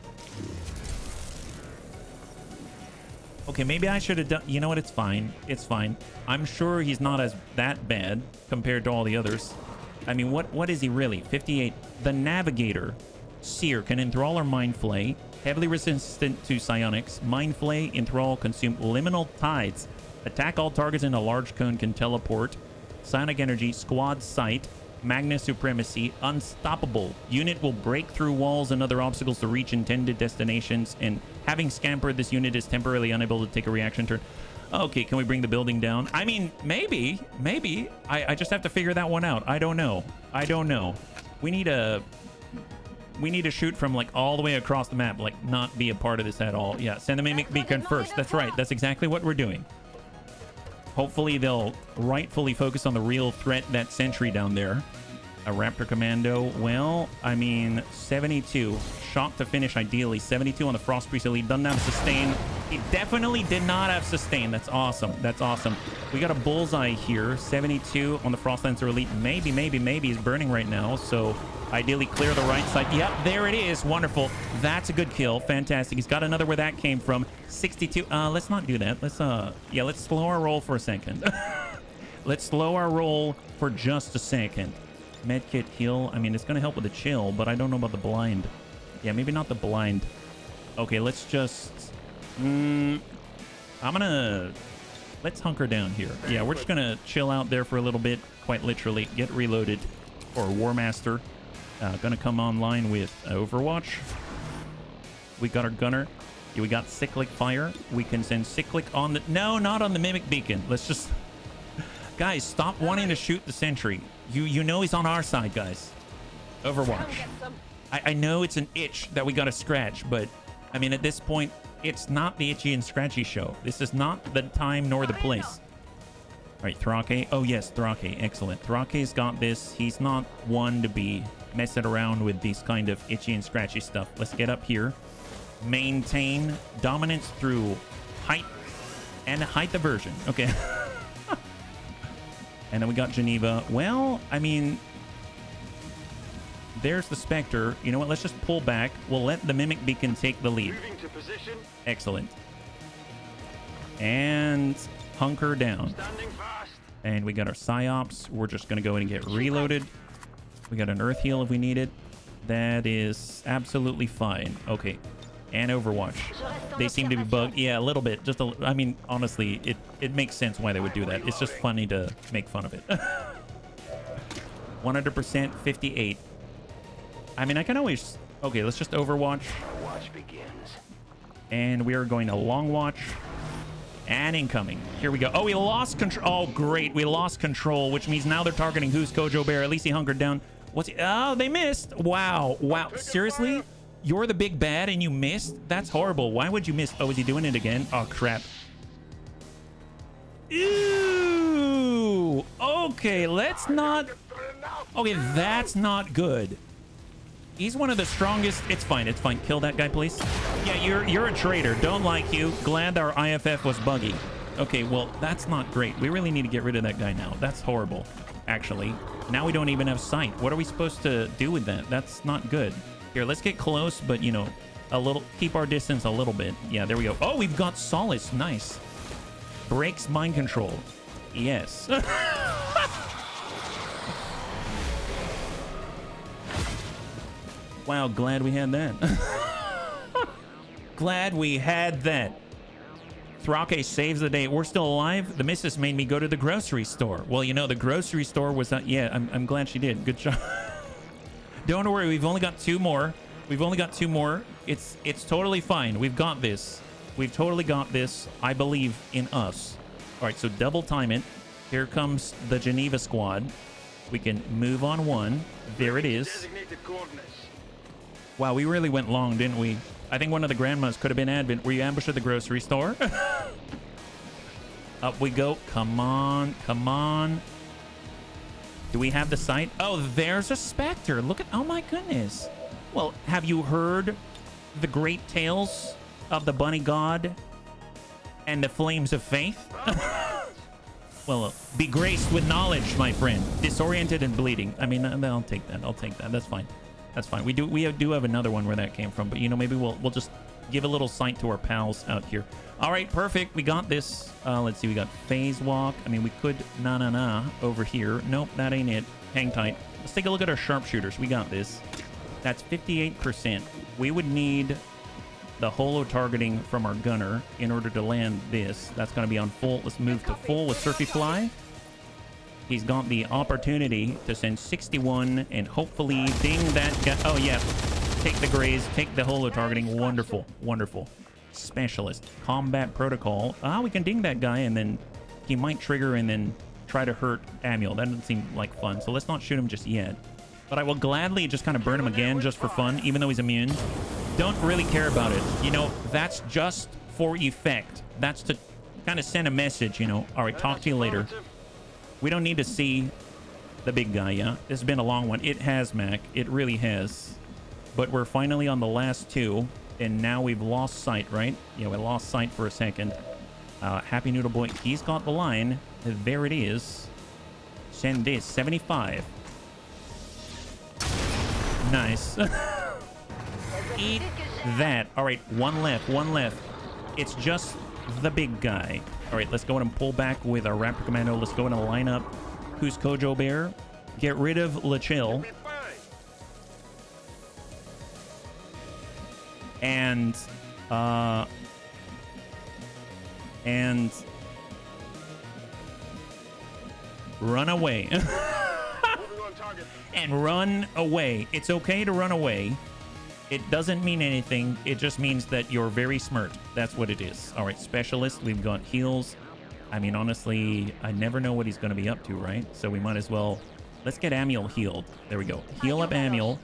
Okay, maybe I should have done... You know what? It's fine. It's fine. I'm sure he's not that bad compared to all the others. I mean, what is he really? 58. The Navigator. Seer can enthrall or Mind Flay. Heavily resistant to psionics. Mind Flay, enthrall, consume liminal tides. Attack all targets in a large cone, can teleport. Psionic energy, squad sight, Magna supremacy, unstoppable. Unit will break through walls and other obstacles to reach intended destinations, and having scampered, this unit is temporarily unable to take a reaction turn. Okay, can we bring the building down? I mean, maybe. I just have to figure that one out. I don't know. We need to shoot from like all the way across the map, like not be a part of this at all. Yeah, send the Mimic Beacon first. That's right. That's exactly what we're doing. Hopefully they'll rightfully focus on the real threat, that sentry down there. A Raptor Commando. Well, I mean, 72. Shot to finish, ideally. 72 on the Frost Priest Elite. Doesn't have sustain. He definitely did not have sustain. That's awesome. That's awesome. We got a bullseye here. 72 on the Frost Lancer Elite. Maybe he's burning right now. So ideally clear the right side. Yep, there it is. Wonderful. That's a good kill. Fantastic. He's got another where that came from. 62. Let's not do that. Let's slow our roll for a second. Let's slow our roll for just a second. Medkit heal. I mean, it's going to help with the chill, but I don't know about the blind. Yeah, maybe not the blind. Okay, let's just... let's hunker down here. Yeah, we're just going to chill out there for a little bit, quite literally. Get reloaded. Or War Master. Going to come online with Overwatch. We got our gunner. Yeah, we got Cyclic Fire. We can send Cyclic on the... No, not on the Mimic Beacon. Let's just... Guys, stop wanting to shoot the sentry. You know he's on our side, guys. Overwatch. I know it's an itch that we gotta scratch, but I mean, at this point, it's not the itchy and scratchy show. This is not the time nor the place. All right, Thrake. Oh yes, Thrake. Excellent. Thrake's got this. He's not one to be messing around with these kind of itchy and scratchy stuff. Let's get up here. Maintain dominance through height and height aversion. Okay. And then we got Geneva. Well, I mean, there's the Spectre. You know what? Let's just pull back. We'll let the Mimic Beacon take the lead. Moving to position. Excellent. And hunker down. Standing fast. And we got our Psyops. We're just going to go in and get reloaded. We got an Earth Heal if we need it. That is absolutely fine. Okay. And Overwatch. They seem to be bugged. Yeah, a little bit. Just a, I mean, honestly, it makes sense why they would do that. It's just funny to make fun of it. 100%, 58. I mean, I can always... Okay, let's just Overwatch. Watch begins. And we are going to Long Watch. And incoming. Here we go. Oh, we lost control. Oh, great. We lost control, which means now they're targeting who's Kojo Bear. At least he hunkered down. What's he? Oh, they missed. Wow. Wow. Seriously? You're the big bad and you missed? That's horrible. Why would you miss? Oh, is he doing it again? Oh, crap. Ew. Okay, let's not... Okay, that's not good. He's one of the strongest. It's fine. It's fine. Kill that guy, please. Yeah, you're a traitor. Don't like you. Glad our IFF was buggy. Okay, well, that's not great. We really need to get rid of that guy now. That's horrible, actually. Now we don't even have sight. What are we supposed to do with that? That's not good. Here, let's get close, but, you know, a little... Keep our distance a little bit. Yeah, there we go. Oh, we've got Solace. Nice. Breaks mind control. Yes. Wow, glad we had that. Glad we had that. Thrake saves the day. We're still alive. The missus made me go to the grocery store. Well, you know, the grocery store was... yeah, I'm glad she did. Good job. Don't worry, we've only got 2 more. We've only got 2 more. It's totally fine. We've got this. We've totally got this. I believe in us. All right, so double time it. Here comes the Geneva squad. We can move on 1. There it is. Designated coordinates. Wow, we really went long, didn't we? I think one of the grandmas could have been Advent. Were you ambushed at the grocery store? Up we go. Come on. Come on. Do we have the sight? Oh, there's a Spectre. Look at... Oh, my goodness. Well, have you heard the great tales of the Bunny God and the Flames of Faith? Well, be graced with knowledge, my friend. Disoriented and bleeding. I mean, I'll take that. I'll take that. That's fine. That's fine. We do have another one where that came from, but, you know, maybe we'll just give a little sight to our pals out here. All right, perfect. We got this. Let's see. We got Phase Walk. I mean, we could na over here. Nope, that ain't it. Hang tight. Let's take a look at our sharpshooters. We got this. That's 58%. We would need the holo targeting from our gunner in order to land this. That's going to be on full. Let's move to full with Surfy Fly. He's got the opportunity to send 61 and hopefully ding that guy. Oh, yeah. Take the graze. Take the holo targeting. Wonderful. Wonderful. Specialist. Combat protocol. We can ding that guy and then he might trigger and then try to hurt Amiel. That doesn't seem like fun. So let's not shoot him just yet. But I will gladly just kind of burn him again just for fun, even though he's immune. Don't really care about it. You know, that's just for effect. That's to kind of send a message, you know. All right, talk to you later. We don't need to see The big guy, yeah. It's been a long one. It has, Mac. It really has. But we're finally on the last two, and now we've lost sight, right? Yeah, we lost sight for a second. Happy Noodle Boy, he's got the line. There it is. Send this, 75. Nice. Eat that. All right, one left, one left. It's just the big guy. All right, let's go ahead and pull back with our Raptor Commando. Let's go ahead and line up who's Kojo Bear. Get rid of LaChill. And run away. And run away. It's okay to run away. It doesn't mean anything. It just means that you're very smart. That's what it is. All right, specialist. We've got heals. I mean, honestly, I never know what he's going to be up to, right? So we might as well... Let's get Amiel healed. There we go. Heal up Amiel.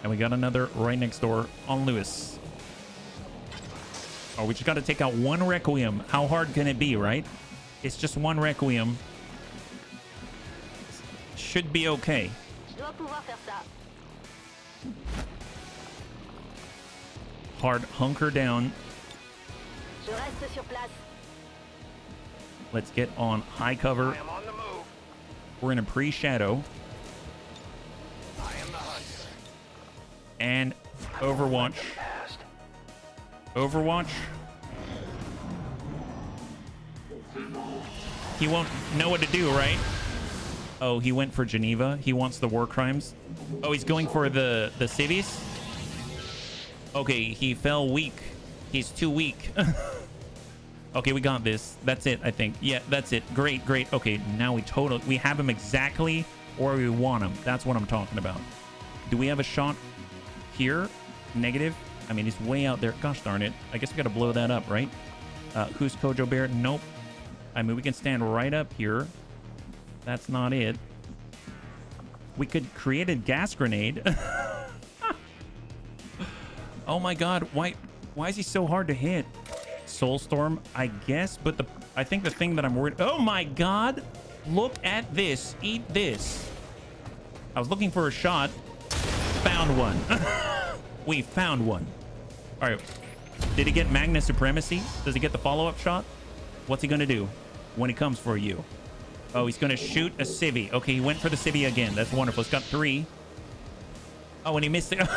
And we got another right next door on Lewis. Oh, we just got to take out one Requiem. How hard can it be, right? It's just one Requiem. Should be okay. Hard hunker down. Let's get on high cover. We're in a pre-shadow. And Overwatch. Overwatch. He won't know what to do, right? Oh, he went for Geneva. He wants the war crimes. Oh, he's going for the cities. Okay, he fell weak. He's too weak. Okay, we got this. That's it, I think. Yeah, that's it. Great, great. Okay, now we have him exactly where we want him. That's what I'm talking about. Do we have a shot here? Negative. I mean, he's way out there. Gosh darn it. I guess we got to blow that up, right? Who's Kojo Bear? Nope. I mean, we can stand right up here. That's not it. We could create a gas grenade. Oh my god, why is he so hard to hit? Soulstorm, I guess, but I think the thing that I'm worried... Oh my god! Look at this. Eat this. I was looking for a shot. Found one. We found one. All right. Did he get Magna Supremacy? Does he get the follow-up shot? What's he gonna do when he comes for you? Oh, he's gonna shoot a civvy. Okay, he went for the civvy again. That's wonderful. He's got 3. Oh, and he missed it.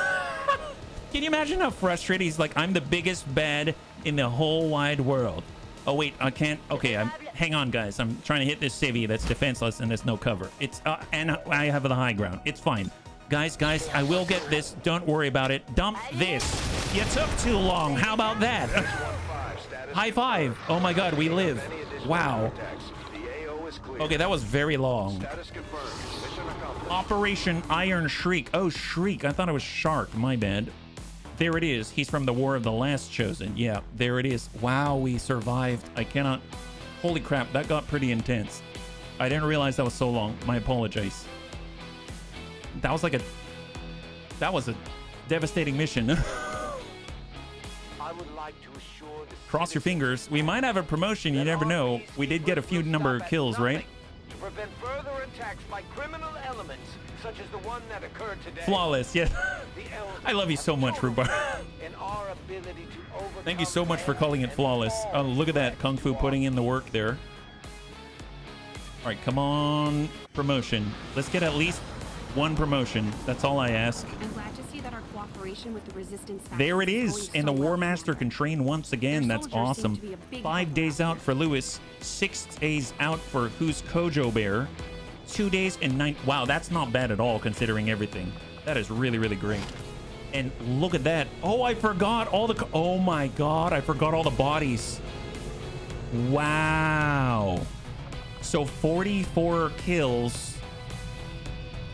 Can you imagine how frustrated he's like, I'm the biggest bad in the whole wide world. Oh, wait, I can't. Okay, hang on, guys. I'm trying to hit this civvy that's defenseless and there's no cover. It's and I have the high ground. It's fine. Guys, I will get this. Don't worry about it. Dump this. You took too long. How about that? High five. Oh my god, we live. Wow. Okay, that was very long. Operation Iron Shriek. Oh, Shriek. I thought it was Shark. My bad. There it is. He's from the War of the Last Chosen. Yeah, there it is. Wow, we survived. I cannot... Holy crap, that got pretty intense. I didn't realize that was so long. My apologies. That was like a... That was a devastating mission. I would like to assure the Cross your fingers. We might have a promotion. You never know. We did get a few number of kills, right? To prevent further attacks by criminal elements, such as the one that occurred today. Flawless, yeah. I love you so much, Rubar. Thank you so much for calling it flawless. Oh, look at that. Kung Fu putting in the work there. All right, come on. Promotion. Let's get at least one promotion. That's all I ask. I'm glad to see that our cooperation with the resistance. There it is. And the War Master can train once again. That's awesome. 5 days out for Lewis. 6 days out for Who's Kojo Bear. 2 days and 9. Wow, that's not bad at all considering everything. That is really, really great. And look at that. Oh, I forgot all the... Oh my god, I forgot all the bodies. Wow. So 44 kills.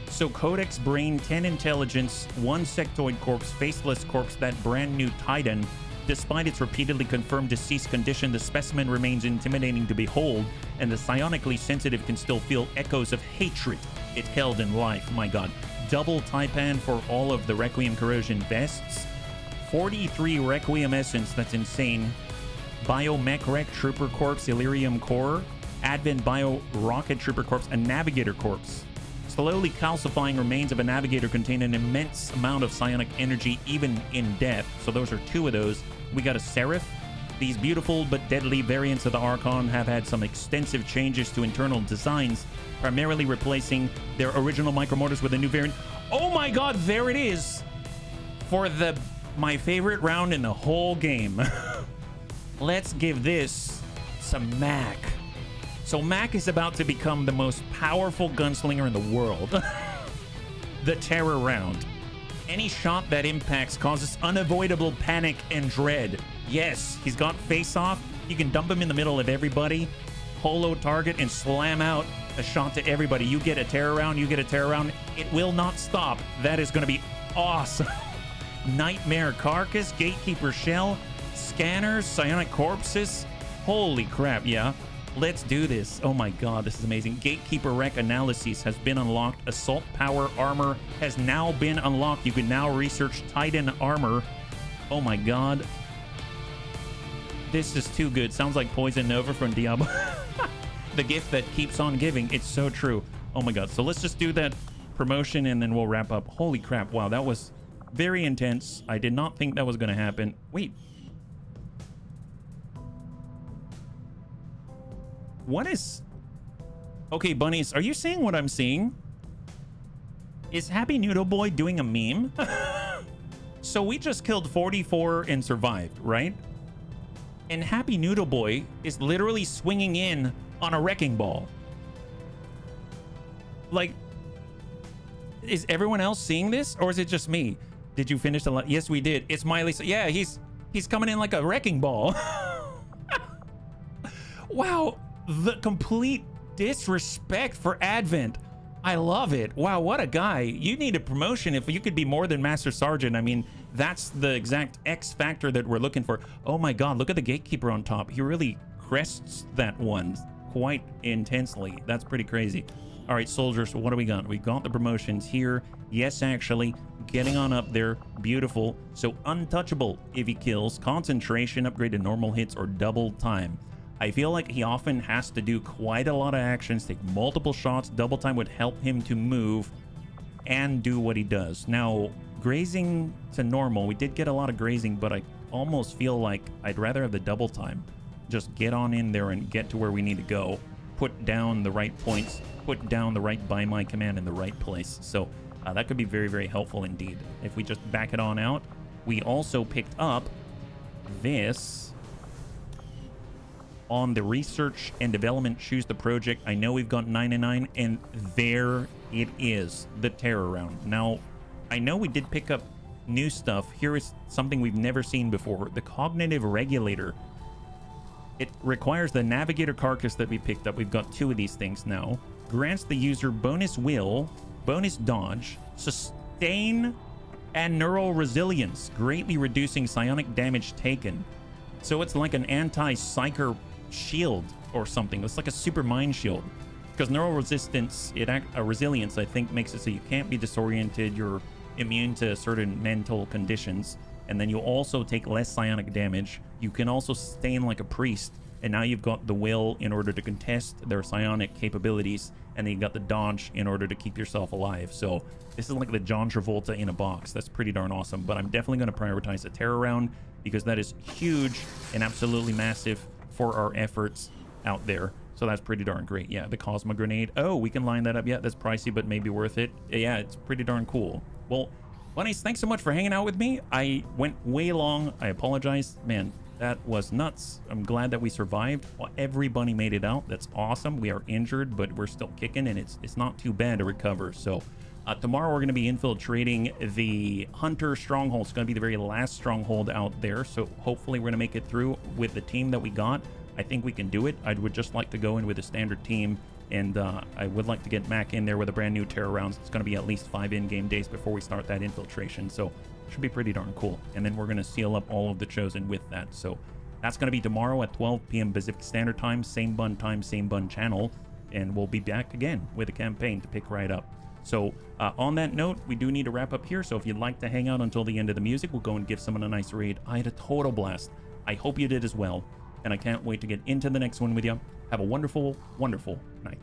So Codex Brain, 10 Intelligence, 1 Sectoid Corpse, Faceless Corpse, that brand new Titan. Despite its repeatedly confirmed deceased condition, the specimen remains intimidating to behold, and the psionically sensitive can still feel echoes of hatred it held in life. My god. Double Taipan for all of the Requiem Corrosion vests. 43 Requiem Essence, that's insane. Bio-Mech Wreck Trooper Corps Illyrium Corps, Advent Bio Rocket Trooper Corps, and Navigator Corps. Slowly calcifying remains of a Navigator contain an immense amount of psionic energy even in death. So those are 2 of those. We got a Seraph. These beautiful but deadly variants of the Archon have had some extensive changes to internal designs, primarily replacing their original micromotors with a new variant. Oh my god, there it is! For my favorite round in the whole game. Let's give this some Mac. So Mac is about to become the most powerful gunslinger in the world. The Terror Round. Any shot that impacts causes unavoidable panic and dread. Yes, he's got face off. You can dump him in the middle of everybody, holo target, and slam out a shot to everybody. You get a Terror Round, you get a Terror Round. It will not stop. That is going to be awesome. Nightmare Carcass, Gatekeeper Shell, Scanners, Psionic Corpses. Holy crap, yeah. Let's do this. Oh my god, this is amazing. Gatekeeper Wreck Analysis has been unlocked. Assault Power Armor has now been unlocked. You can now research Titan Armor. Oh my god. This is too good. Sounds like Poison Nova from Diablo. The gift that keeps on giving. It's so true. Oh my god. So let's just do that promotion and then we'll wrap up. Holy crap. Wow, that was very intense. I did not think that was going to happen. Wait. What is... Okay, bunnies, are you seeing what I'm seeing? Is Happy Noodle Boy doing a meme? So we just killed 44 and survived, right? And Happy Noodle Boy is literally swinging in on a wrecking ball. Like, is everyone else seeing this? Or is it just me? Did you finish the... Yes, we did. It's Miley. Yeah, he's coming in like a wrecking ball. Wow. The complete disrespect for Advent. I love it. Wow, what a guy. You need a promotion if you could be more than Master Sergeant. I mean, that's the exact X factor that we're looking for. Oh my god, look at the Gatekeeper on top. He really crests that one quite intensely. That's pretty crazy. All right, soldiers, what do we got? We got the promotions here. Yes, actually, getting on up there. Beautiful. So untouchable if he kills. Concentration, upgrade to normal hits, or double time. I feel like he often has to do quite a lot of actions, take multiple shots. Double time would help him to move and do what he does. Now, grazing to normal, we did get a lot of grazing, but I almost feel like I'd rather have the double time. Just get on in there and get to where we need to go. Put down the right points, put down the right by my command in the right place. So that could be very, very helpful indeed. If we just back it on out. We also picked up this on the research and development. Choose the project. I know we've got 99, and there it is, the Terror Round. Now, I know we did pick up new stuff. Here is something we've never seen before. The Cognitive Regulator. It requires the Navigator Carcass that we picked up. We've got 2 of these things now. Grants the user bonus will, bonus dodge, sustain, and neural resilience, greatly reducing psionic damage taken. So it's like an anti-psyker shield or something. It's like a super mind shield, because neural resistance, resilience, I think, makes it so you can't be disoriented. You're immune to certain mental conditions, and then you also take less psionic damage. You can also sustain like a priest, and now you've got the will in order to contest their psionic capabilities, and then you got the dodge in order to keep yourself alive. So this is like the John Travolta in a box. That's pretty darn awesome. But I'm definitely going to prioritize the Terror Round, because that is huge and absolutely massive for our efforts out there. So that's pretty darn great. Yeah, the Cosmo Grenade. Oh, we can line that up. Yeah, that's pricey, but maybe worth it. Yeah, it's pretty darn cool. Well, bunnies, thanks so much for hanging out with me. I went way long. I apologize. Man, that was nuts. I'm glad that we survived. Well, every bunny made it out. That's awesome. We are injured, but we're still kicking, and it's not too bad to recover. So tomorrow we're going to be infiltrating the Hunter Stronghold. It's going to be the very last stronghold out there. So hopefully we're going to make it through with the team that we got. I think we can do it. I would just like to go in with a standard team, and I would like to get Mac in there with a brand new Terror Rounds. It's going to be at least 5 in-game days before we start that infiltration. So it should be pretty darn cool. And then we're going to seal up all of the Chosen with that. So that's going to be tomorrow at 12 p.m. Pacific Standard Time, same bun channel. And we'll be back again with a campaign to pick right up. So on that note, we do need to wrap up here. So if you'd like to hang out until the end of the music, we'll go and give someone a nice raid. I had a total blast. I hope you did as well. and I can't wait to get into the next one with you. Have a wonderful, wonderful night.